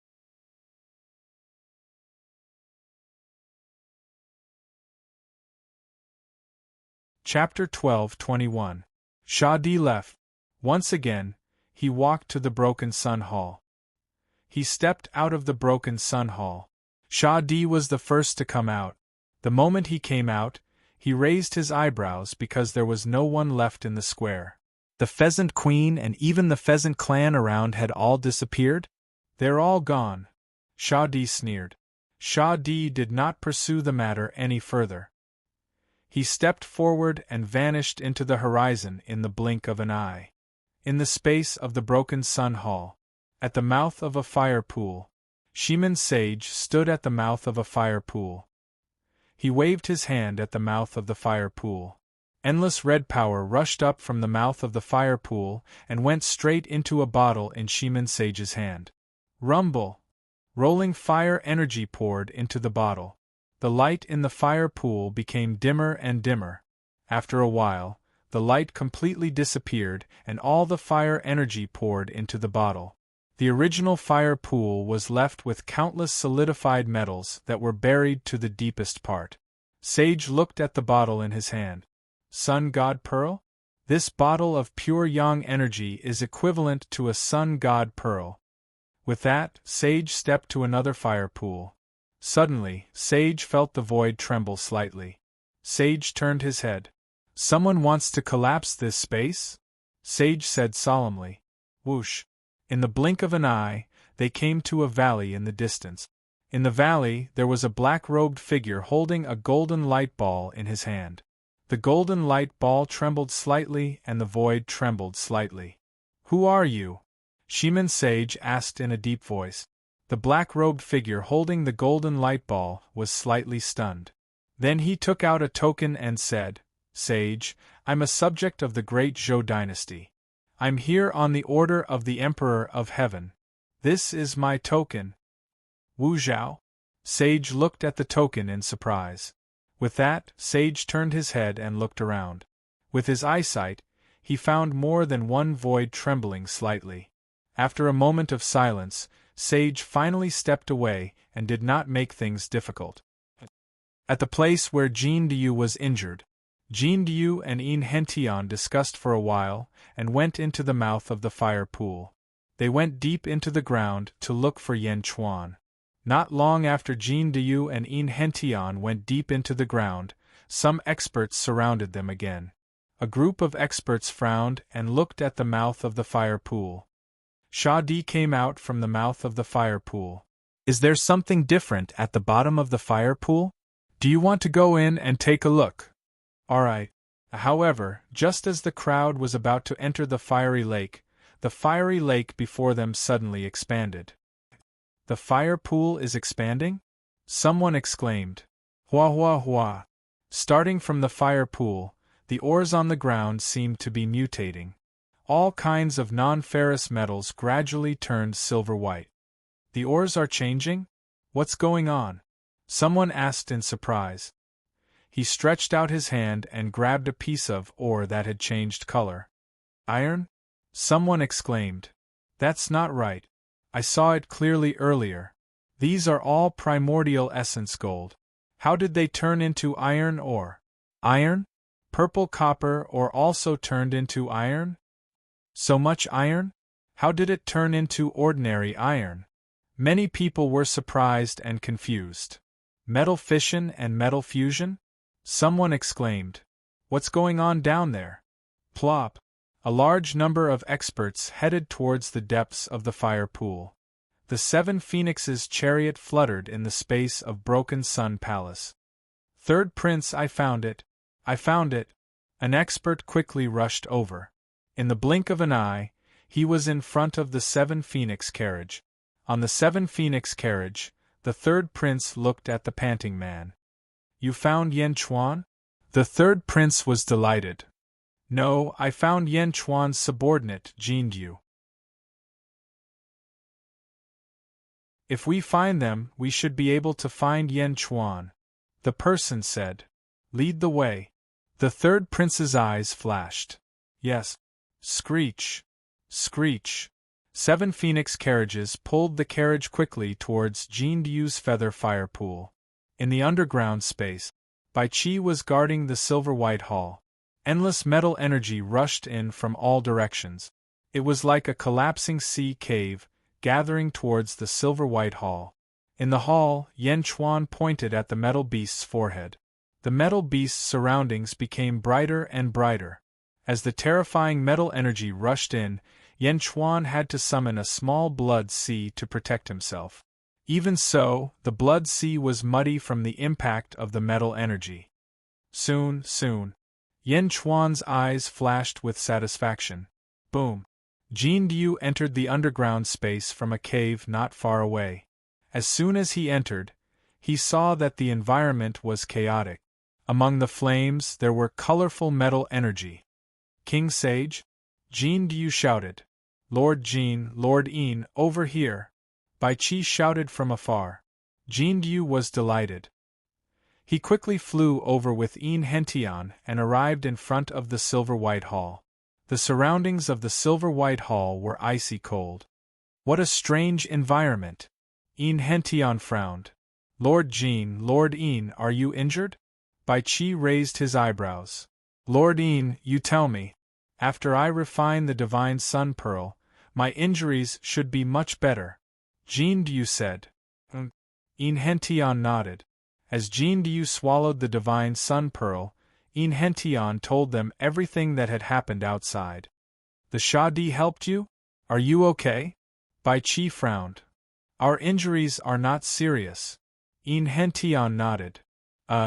Chapter 12:21. Shadi left. Once again, he walked to the Broken Sun Hall. He stepped out of the Broken Sun Hall. Shadi was the first to come out. The moment he came out, he raised his eyebrows because there was no one left in the square. The Pheasant Queen and even the Pheasant clan around had all disappeared? "They're all gone," Shadi sneered. Shadi did not pursue the matter any further. He stepped forward and vanished into the horizon in the blink of an eye. In the space of the Broken Sun Hall, at the mouth of a fire pool, Shiman Sage stood at the mouth of a fire pool. He waved his hand at the mouth of the fire pool. Endless red power rushed up from the mouth of the fire pool and went straight into a bottle in Shiman Sage's hand. Rumble! Rolling fire energy poured into the bottle. The light in the fire pool became dimmer and dimmer. After a while, the light completely disappeared and all the fire energy poured into the bottle. The original fire pool was left with countless solidified metals that were buried to the deepest part. Sage looked at the bottle in his hand. Sun God Pearl? This bottle of pure yang energy is equivalent to a Sun God Pearl. With that, Sage stepped to another fire pool. Suddenly, Sage felt the void tremble slightly. Sage turned his head. Someone wants to collapse this space? Sage said solemnly. Whoosh! In the blink of an eye, they came to a valley in the distance. In the valley, there was a black-robed figure holding a golden light ball in his hand. The golden light ball trembled slightly and the void trembled slightly. Who are you? Shaman Sage asked in a deep voice. The black-robed figure holding the golden light ball was slightly stunned. Then he took out a token and said, Sage, I'm a subject of the great Zhou dynasty. I'm here on the order of the Emperor of Heaven. This is my token. Wu Zhao? Sage looked at the token in surprise. With that, Sage turned his head and looked around. With his eyesight, he found more than one void trembling slightly. After a moment of silence, Sage finally stepped away and did not make things difficult. At the place where Jin Diyu was injured, Jin Diyu and Yin Hentian discussed for a while and went into the mouth of the fire pool. They went deep into the ground to look for Yan Chuan. Not long after Jin Diyu and Yin Hentian went deep into the ground, some experts surrounded them again. A group of experts frowned and looked at the mouth of the fire pool. Sha Di came out from the mouth of the fire pool. Is there something different at the bottom of the fire pool? Do you want to go in and take a look? All right. However, just as the crowd was about to enter the fiery lake before them suddenly expanded. The fire pool is expanding? Someone exclaimed. Hua hua hua. Starting from the fire pool, the ores on the ground seemed to be mutating. All kinds of non-ferrous metals gradually turned silver-white. The ores are changing? What's going on? Someone asked in surprise. He stretched out his hand and grabbed a piece of ore that had changed color. Iron? Someone exclaimed. That's not right. I saw it clearly earlier. These are all primordial essence gold. How did they turn into iron ore? Iron? Purple copper ore also turned into iron? So much iron? How did it turn into ordinary iron? Many people were surprised and confused. Metal fission and metal fusion? Someone exclaimed. What's going on down there? Plop. A large number of experts headed towards the depths of the fire pool. The 7 Phoenixes' chariot fluttered in the space of Broken Sun Palace. Third Prince, I found it. I found it. An expert quickly rushed over. In the blink of an eye, he was in front of the 7 Phoenix carriage. On the 7 Phoenix carriage, the third prince looked at the panting man. You found Yan Chuan? The third prince was delighted. No, I found Yan Chuan's subordinate, Jin Diyu. If we find them, we should be able to find Yan Chuan, the person said. Lead the way. The third prince's eyes flashed. Yes. Screech. Screech. 7 Phoenix carriages pulled the carriage quickly towards Jin Diyu's feather fire pool. In the underground space, Bai Qi was guarding the silver-white hall. Endless metal energy rushed in from all directions. It was like a collapsing sea cave, gathering towards the silver-white hall. In the hall, Yan Chuan pointed at the metal beast's forehead. The metal beast's surroundings became brighter and brighter. As the terrifying metal energy rushed in, Yan Chuan had to summon a small blood sea to protect himself. Even so, the blood sea was muddy from the impact of the metal energy. Soon, Yan Chuan's eyes flashed with satisfaction. Boom! Jin Diyu entered the underground space from a cave not far away. As soon as he entered, he saw that the environment was chaotic. Among the flames there were colorful metal energy. King Sage? Jin Diyu shouted. Lord Jin, Lord Yin, over here. Bai Qi shouted from afar. Jin Diyu was delighted. He quickly flew over with Yin Hentian and arrived in front of the silver-white hall. The surroundings of the silver-white hall were icy cold. What a strange environment! Yin Hentian frowned. Lord Jin, Lord Yin, are you injured? Bai Qi raised his eyebrows. Lord Een, you tell me. After I refine the divine sun pearl, my injuries should be much better. Jean-Du said. Een Hention nodded. As Jean-Du swallowed the divine sun pearl, Een Hention told them everything that had happened outside. The Shadi helped you? Are you okay? Bai Chi frowned. Our injuries are not serious. Een Hention nodded.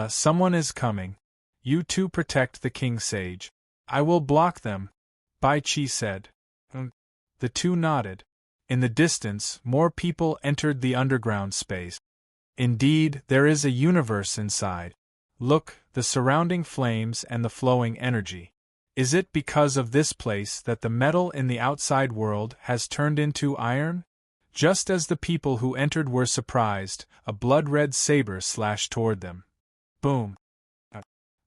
Someone is coming. You two protect the king sage. I will block them, Bai Chi said. The two nodded. In the distance, more people entered the underground space. Indeed, there is a universe inside. Look, the surrounding flames and the flowing energy. Is it because of this place that the metal in the outside world has turned into iron? Just as the people who entered were surprised, a blood-red saber slashed toward them. Boom!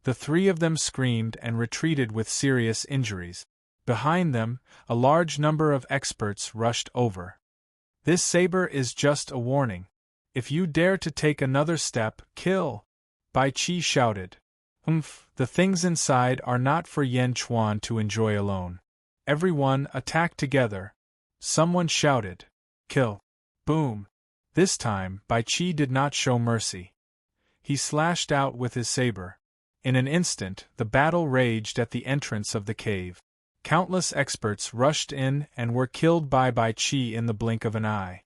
The three of them screamed and retreated with serious injuries. Behind them, a large number of experts rushed over. This saber is just a warning. If you dare to take another step, kill! Bai Chi shouted. The things inside are not for Yan Chuan to enjoy alone. Everyone attack together. Someone shouted. Kill! Boom! This time, Bai Chi did not show mercy. He slashed out with his saber. In an instant, the battle raged at the entrance of the cave. Countless experts rushed in and were killed by Bai Chi in the blink of an eye.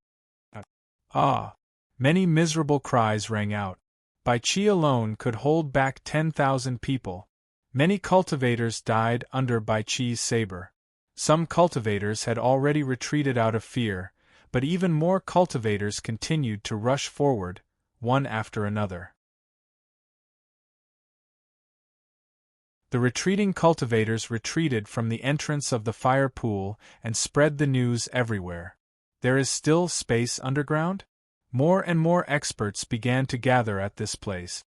Ah! Many miserable cries rang out. Bai Chi alone could hold back 10,000 people. Many cultivators died under Bai Chi's saber. Some cultivators had already retreated out of fear, but even more cultivators continued to rush forward, one after another. The retreating cultivators retreated from the entrance of the fire pool and spread the news everywhere. There is still space underground? More and more experts began to gather at this place.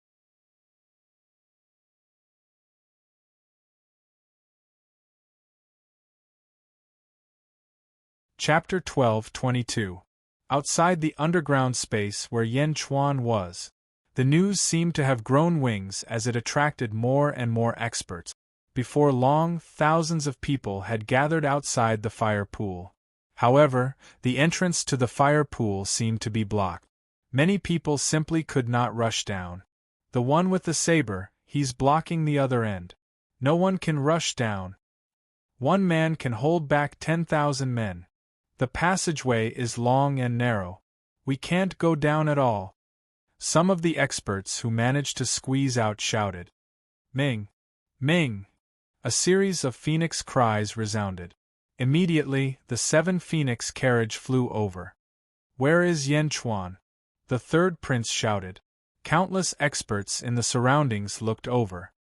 Chapter 12:22. Outside the underground space where Yan Chuan was, the news seemed to have grown wings as it attracted more and more experts. Before long, thousands of people had gathered outside the fire pool. However, the entrance to the fire pool seemed to be blocked. Many people simply could not rush down. The one with the saber, he's blocking the other end. No one can rush down. One man can hold back 10,000 men. The passageway is long and narrow. We can't go down at all. Some of the experts who managed to squeeze out shouted. Ming! Ming! A series of phoenix cries resounded. Immediately, the 7 phoenix carriage flew over. Where is Yan Chuan? The third prince shouted. Countless experts in the surroundings looked over.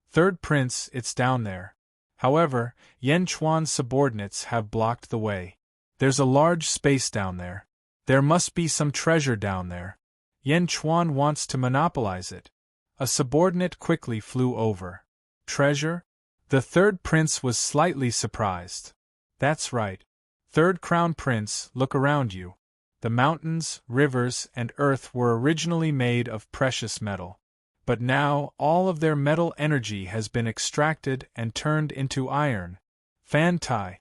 Third prince, it's down there. However, Yan Chuan's subordinates have blocked the way. There's a large space down there. There must be some treasure down there. Yan Chuan wants to monopolize it. A subordinate quickly flew over. Treasure? The third prince was slightly surprised. That's right. Third crown prince, look around you. The mountains, rivers, and earth were originally made of precious metal. But now, all of their metal energy has been extracted and turned into iron. Fan Tai.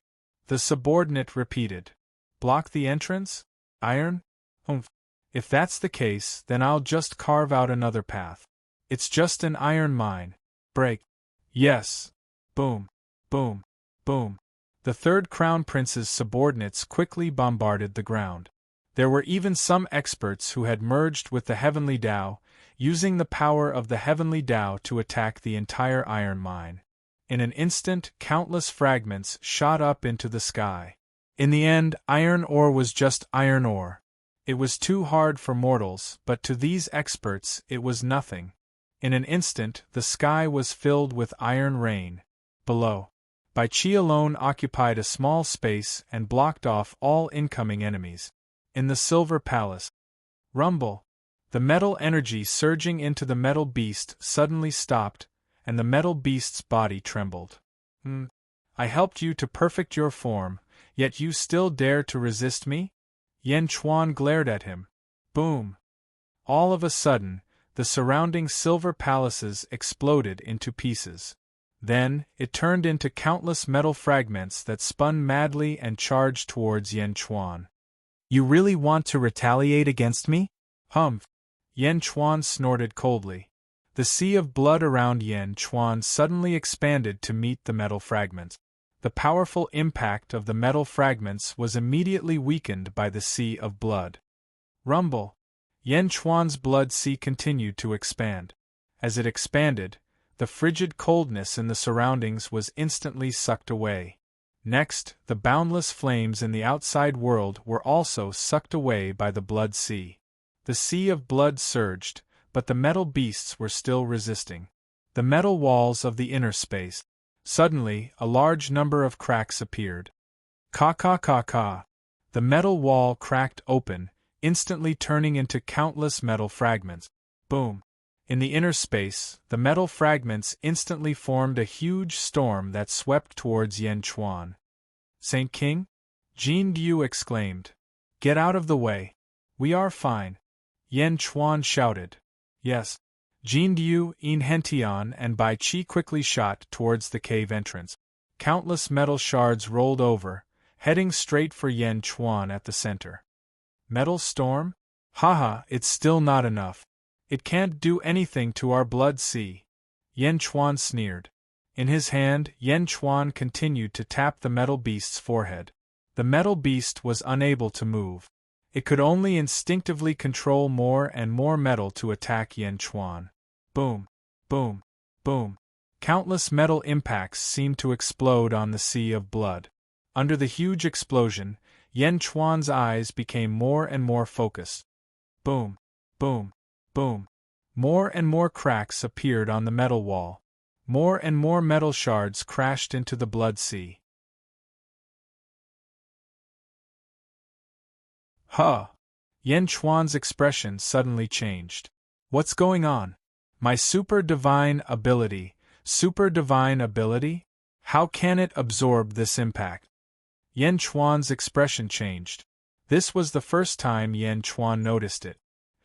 The subordinate repeated. Block the entrance? Iron? If that's the case, then I'll just carve out another path. It's just an iron mine. Break. Yes. Boom. Boom. Boom. The third crown prince's subordinates quickly bombarded the ground. There were even some experts who had merged with the heavenly Tao, using the power of the heavenly Tao to attack the entire iron mine. In an instant, countless fragments shot up into the sky. In the end, iron ore was just iron ore. It was too hard for mortals, but to these experts it was nothing. In an instant, the sky was filled with iron rain. Below, Bai Chi alone occupied a small space and blocked off all incoming enemies. In the Silver Palace. Rumble! The metal energy surging into the metal beast suddenly stopped, and the metal beast's body trembled. I helped you to perfect your form, yet you still dare to resist me? Yan Chuan glared at him. Boom! All of a sudden, the surrounding silver palaces exploded into pieces. Then, it turned into countless metal fragments that spun madly and charged towards Yan Chuan. You really want to retaliate against me? Humph! Yan Chuan snorted coldly. The sea of blood around Yan Chuan suddenly expanded to meet the metal fragments. The powerful impact of the metal fragments was immediately weakened by the sea of blood. Rumble! Yan Chuan's blood sea continued to expand. As it expanded, the frigid coldness in the surroundings was instantly sucked away. Next, the boundless flames in the outside world were also sucked away by the blood sea. The sea of blood surged, but the metal beasts were still resisting. The metal walls of the inner space. Suddenly, a large number of cracks appeared. Ka. The metal wall cracked open, instantly turning into countless metal fragments. Boom! In the inner space, the metal fragments instantly formed a huge storm that swept towards Yan Chuan. Saint King? Jin Du exclaimed. Get out of the way. We are fine. Yan Chuan shouted. Yes. Jin Du, In Hentian and Bai Qi quickly shot towards the cave entrance. Countless metal shards rolled over, heading straight for Yan Chuan at the center. Metal storm? Haha, it's still not enough. It can't do anything to our blood sea. Yan Chuan sneered. In his hand, Yan Chuan continued to tap the metal beast's forehead. The metal beast was unable to move. It could only instinctively control more and more metal to attack Yan Chuan. Boom, boom, boom. Countless metal impacts seemed to explode on the sea of blood. Under the huge explosion, Yan Chuan's eyes became more and more focused. Boom, boom. Boom. More and more cracks appeared on the metal wall. More and more metal shards crashed into the blood sea. Huh! Yan Chuan's expression suddenly changed. What's going on? My super divine ability? Super divine ability? How can it absorb this impact? Yan Chuan's expression changed. This was the first time Yan Chuan noticed it.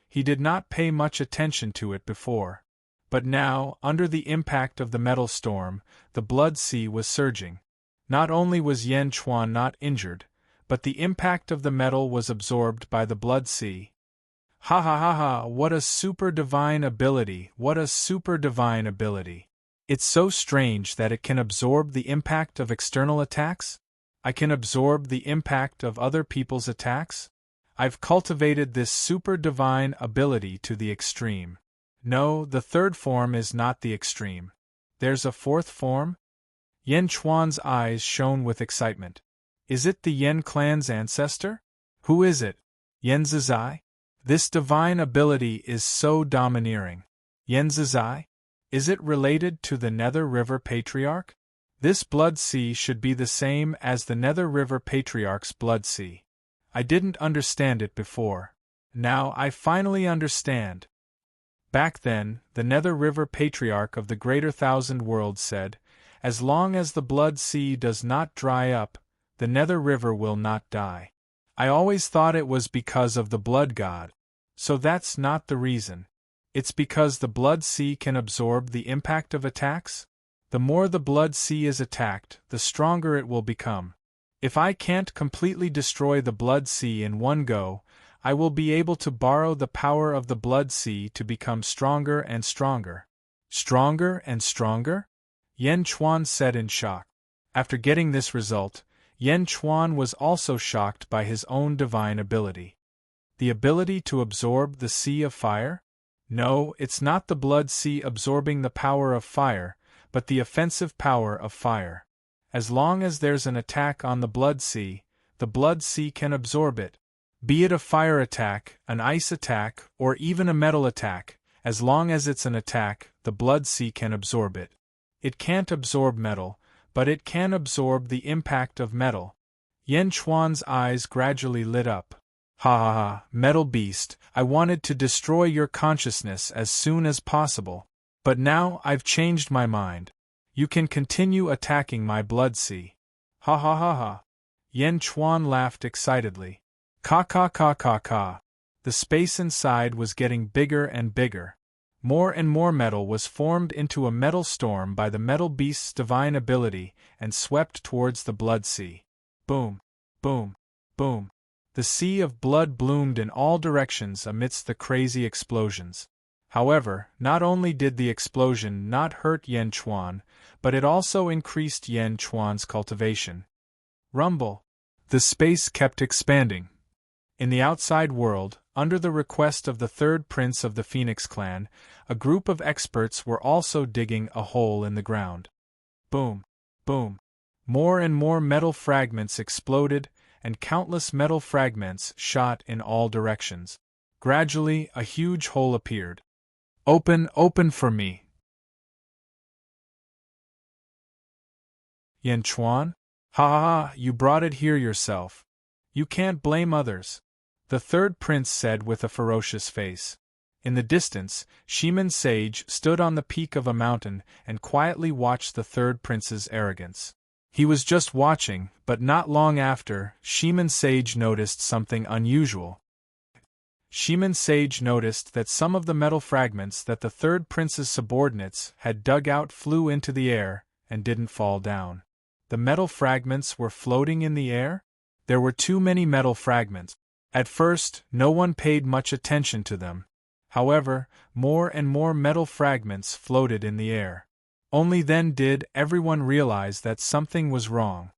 He did not pay much attention to it before. But now, under the impact of the metal storm, the blood sea was surging. Not only was Yan Chuan not injured, but the impact of the metal was absorbed by the blood sea. Ha, what a super divine ability, what a super divine ability. It's so strange that it can absorb the impact of external attacks? I can absorb the impact of other people's attacks? I've cultivated this super divine ability to the extreme. No, the third form is not the extreme. There's a fourth form? Yan Chuan's eyes shone with excitement. Is it the Yan clan's ancestor? Who is it? Yan Zizai? This divine ability is so domineering. Yan Zizai? Is it related to the Nether River Patriarch? This blood sea should be the same as the Nether River Patriarch's blood sea. I didn't understand it before. Now I finally understand. Back then, the Nether River Patriarch of the Greater Thousand Worlds said, as long as the blood sea does not dry up, the Nether River will not die. I always thought it was because of the blood god. So that's not the reason. It's because the blood sea can absorb the impact of attacks? The more the blood sea is attacked, the stronger it will become. If I can't completely destroy the blood sea in one go, I will be able to borrow the power of the blood sea to become stronger and stronger. Stronger and stronger? Yan Chuan said in shock. After getting this result, Yan Chuan was also shocked by his own divine ability. The ability to absorb the sea of fire? No, it's not the blood sea absorbing the power of fire, but the offensive power of fire. As long as there's an attack on the blood sea can absorb it. Be it a fire attack, an ice attack, or even a metal attack, as long as it's an attack, the blood sea can absorb it. It can't absorb metal, but it can absorb the impact of metal. Yan Chuan's eyes gradually lit up. Ha, metal beast, I wanted to destroy your consciousness as soon as possible. But now I've changed my mind. You can continue attacking my blood sea. Ha. Yan Chuan laughed excitedly. Ka. The space inside was getting bigger and bigger. More and more metal was formed into a metal storm by the metal beast's divine ability and swept towards the blood sea. Boom, boom, boom. The sea of blood bloomed in all directions amidst the crazy explosions. However, not only did the explosion not hurt Yan Chuan, but it also increased Yan Chuan's cultivation. Rumble. The space kept expanding. In the outside world, under the request of the third prince of the Phoenix clan, a group of experts were also digging a hole in the ground. Boom, boom. More and more metal fragments exploded, and countless metal fragments shot in all directions. Gradually, a huge hole appeared. Open, open for me. Yan Chuan? Ha ha ha, you brought it here yourself. You can't blame others, the third prince said with a ferocious face. In the distance, Shiman Sage stood on the peak of a mountain and quietly watched the third prince's arrogance. He was just watching, but not long after, Shiman Sage noticed something unusual. Shiman Sage noticed that some of the metal fragments that the third prince's subordinates had dug out flew into the air and didn't fall down. The metal fragments were floating in the air? There were too many metal fragments. At first, no one paid much attention to them. However, more and more metal fragments floated in the air. Only then did everyone realize that something was wrong.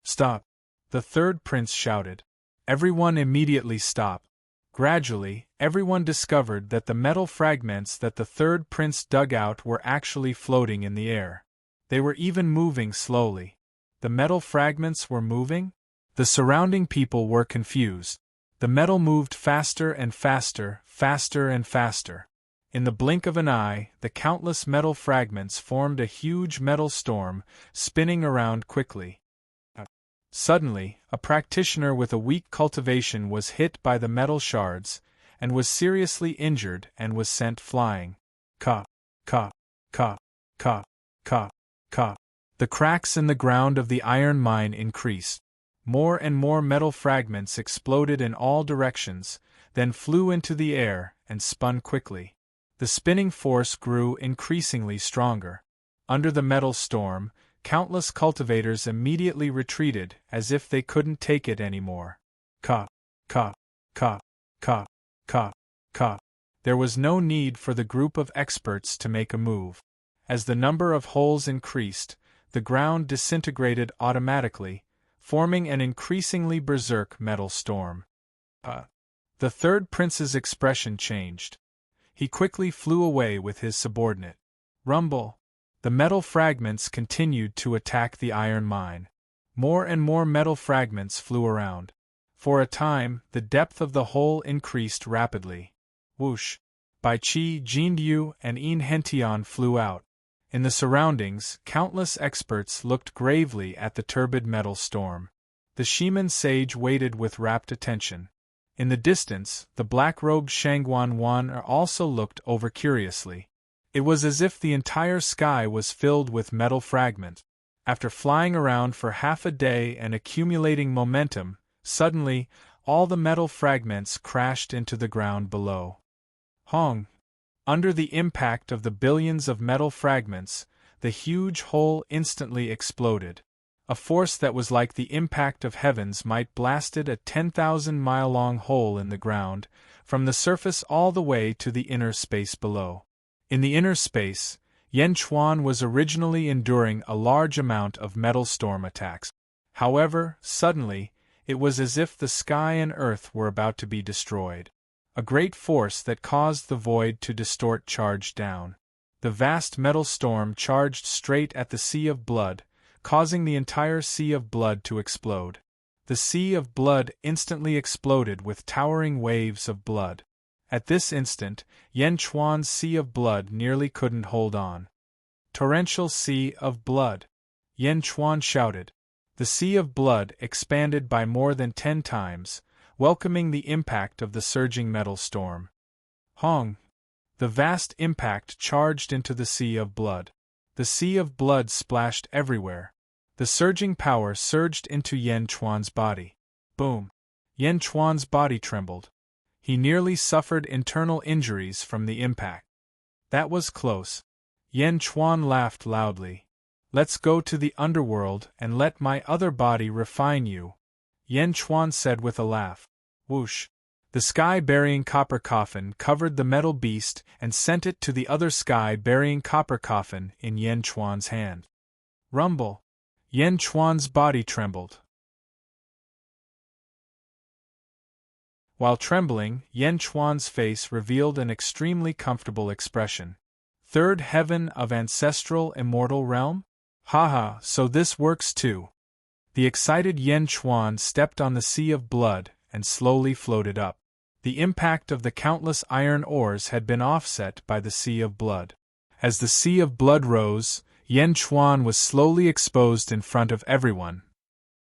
Stop! The third prince shouted. Everyone immediately stopped. Gradually, everyone discovered that the metal fragments that the third prince dug out were actually floating in the air. They were even moving slowly. The metal fragments were moving? The surrounding people were confused. The metal moved faster and faster, faster and faster. In the blink of an eye, the countless metal fragments formed a huge metal storm, spinning around quickly. Suddenly, a practitioner with a weak cultivation was hit by the metal shards, and was seriously injured and was sent flying. Ka, ka, ka, ka, ka, ka. The cracks in the ground of the iron mine increased. More and more metal fragments exploded in all directions, then flew into the air and spun quickly. The spinning force grew increasingly stronger. Under the metal storm, countless cultivators immediately retreated as if they couldn't take it anymore. Ka, ka, ka, ka, ka, ka. There was no need for the group of experts to make a move. As the number of holes increased, the ground disintegrated automatically, forming an increasingly berserk metal storm. The third prince's expression changed. He quickly flew away with his subordinate. Rumble! The metal fragments continued to attack the iron mine. More and more metal fragments flew around. For a time, the depth of the hole increased rapidly. Whoosh! Bai Qi, Jindu, and In Hentian flew out. In the surroundings, countless experts looked gravely at the turbid metal storm. The Shiman sage waited with rapt attention. In the distance, the black-robed Shangguan Wan also looked over curiously. It was as if the entire sky was filled with metal fragments. After flying around for half a day and accumulating momentum, suddenly, all the metal fragments crashed into the ground below. Hong! Under the impact of the billions of metal fragments, the huge hole instantly exploded. A force that was like the impact of heavens might blasted a 10,000-mile-long hole in the ground, from the surface all the way to the inner space below. In the inner space, Yan Chuan was originally enduring a large amount of metal storm attacks. However, suddenly, it was as if the sky and earth were about to be destroyed. A great force that caused the void to distort charged down. The vast metal storm charged straight at the Sea of Blood, causing the entire Sea of Blood to explode. The Sea of Blood instantly exploded with towering waves of blood. At this instant, Yan Chuan's Sea of Blood nearly couldn't hold on. Torrential Sea of Blood! Yan Chuan shouted. The Sea of Blood expanded by more than 10 times, welcoming the impact of the surging metal storm. Hong! The vast impact charged into the Sea of Blood. The Sea of Blood splashed everywhere. The surging power surged into Yan Chuan's body. Boom! Yan Chuan's body trembled. He nearly suffered internal injuries from the impact. That was close. Yan Chuan laughed loudly. Let's go to the underworld and let my other body refine you, Yan Chuan said with a laugh. Whoosh! The sky-burying copper coffin covered the metal beast and sent it to the other sky-burying copper coffin in Yan Chuan's hand. Rumble! Yan Chuan's body trembled. While trembling, Yan Chuan's face revealed an extremely comfortable expression. Third heaven of ancestral immortal realm? Haha, so this works too. The excited Yan Chuan stepped on the sea of blood and slowly floated up. The impact of the countless iron ores had been offset by the sea of blood. As the sea of blood rose, Yan Chuan was slowly exposed in front of everyone.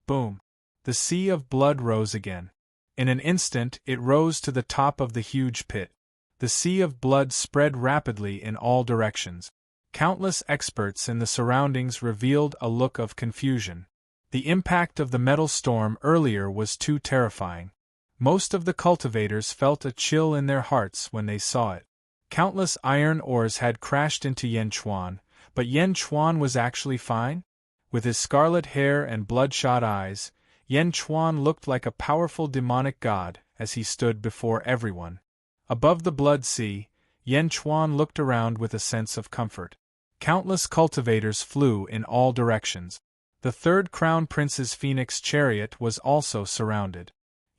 Boom! The sea of blood rose again. In an instant it rose to the top of the huge pit. The sea of blood spread rapidly in all directions. Countless experts in the surroundings revealed a look of confusion. The impact of the metal storm earlier was too terrifying. Most of the cultivators felt a chill in their hearts when they saw it. Countless iron ores had crashed into Yan Chuan, but Yan Chuan was actually fine. With his scarlet hair and bloodshot eyes, Yan Chuan looked like a powerful demonic god as he stood before everyone. Above the blood sea, Yan Chuan looked around with a sense of comfort. Countless cultivators flew in all directions. The third crown prince's phoenix chariot was also surrounded.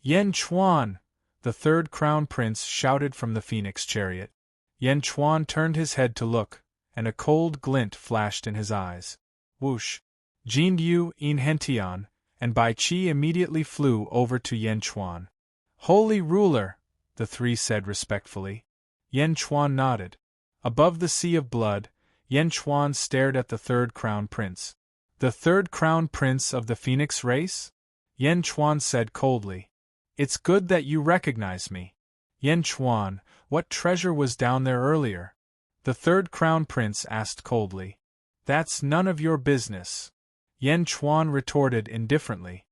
Yan Chuan! The third crown prince shouted from the phoenix chariot. Yan Chuan turned his head to look, and a cold glint flashed in his eyes. Whoosh! Jin Yu in Hentian, and Bai Qi immediately flew over to Yan Chuan. Holy ruler! The three said respectfully. Yan Chuan nodded. Above the sea of blood, Yan Chuan stared at the third crown prince. The third crown prince of the phoenix race? Yan Chuan said coldly. It's good that you recognize me. Yan Chuan, what treasure was down there earlier? The third crown prince asked coldly. That's none of your business. Yan Chuan retorted indifferently.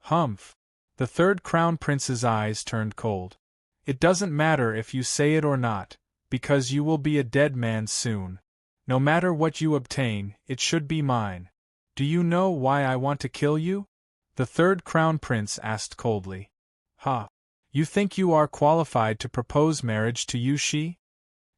Humph. The third crown prince's eyes turned cold. It doesn't matter if you say it or not, because you will be a dead man soon. No matter what you obtain, it should be mine. Do you know why I want to kill you? The third crown prince asked coldly. Ha! You think you are qualified to propose marriage to Yu Shi?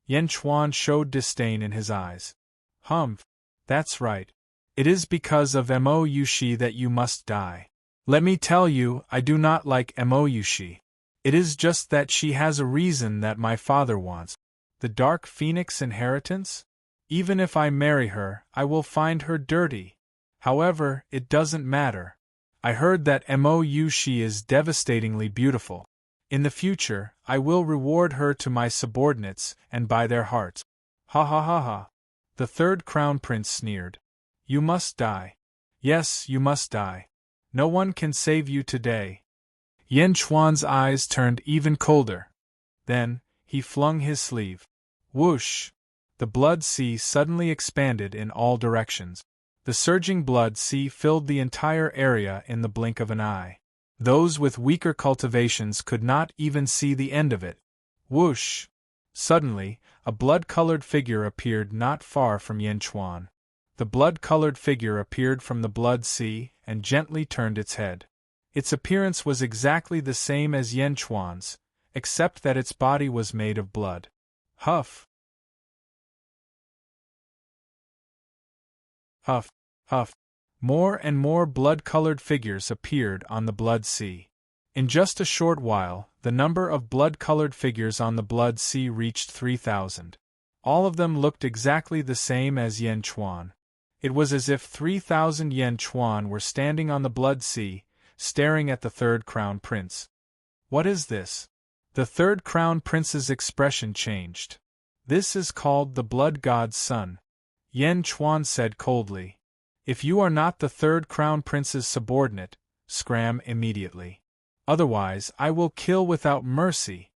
Yan Chuan showed disdain in his eyes. Humph! That's right. It is because of Mo Yu Shi that you must die. Let me tell you, I do not like Mo Yu Shi. It is just that she has a reason that my father wants. The Dark Phoenix inheritance? Even if I marry her, I will find her dirty. However, it doesn't matter. I heard that Mo Yu Shi is devastatingly beautiful. In the future, I will reward her to my subordinates and buy their hearts. Ha ha ha ha. The third crown prince sneered. You must die. Yes, you must die. No one can save you today. Yan Chuan's eyes turned even colder. Then, he flung his sleeve. Whoosh! The blood sea suddenly expanded in all directions. The surging blood sea filled the entire area in the blink of an eye. Those with weaker cultivations could not even see the end of it. Whoosh! Suddenly, a blood-colored figure appeared not far from Yan Chuan. The blood-colored figure appeared from the blood sea and gently turned its head. Its appearance was exactly the same as Yan Chuan's, except that its body was made of blood. Huff! Huff, huff. More and more blood-colored figures appeared on the blood sea. In just a short while, the number of blood-colored figures on the blood sea reached 3,000. All of them looked exactly the same as Yan Chuan. It was as if 3,000 Yan Chuan were standing on the blood sea, staring at the third crown prince. What is this? The third crown prince's expression changed. This is called the blood god's son. Yan Chuan said coldly. If you are not the third crown prince's subordinate, scram immediately. Otherwise, I will kill without mercy.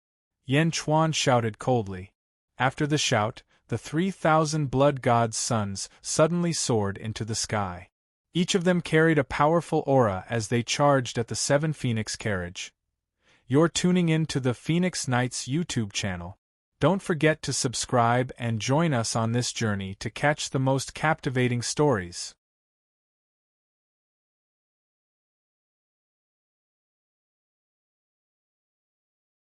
Yan Chuan shouted coldly. After the shout, the 3,000 blood god's sons suddenly soared into the sky. Each of them carried a powerful aura as they charged at the 7 Phoenix carriage. You're tuning in to the Phoenix Knights YouTube channel. Don't forget to subscribe and join us on this journey to catch the most captivating stories.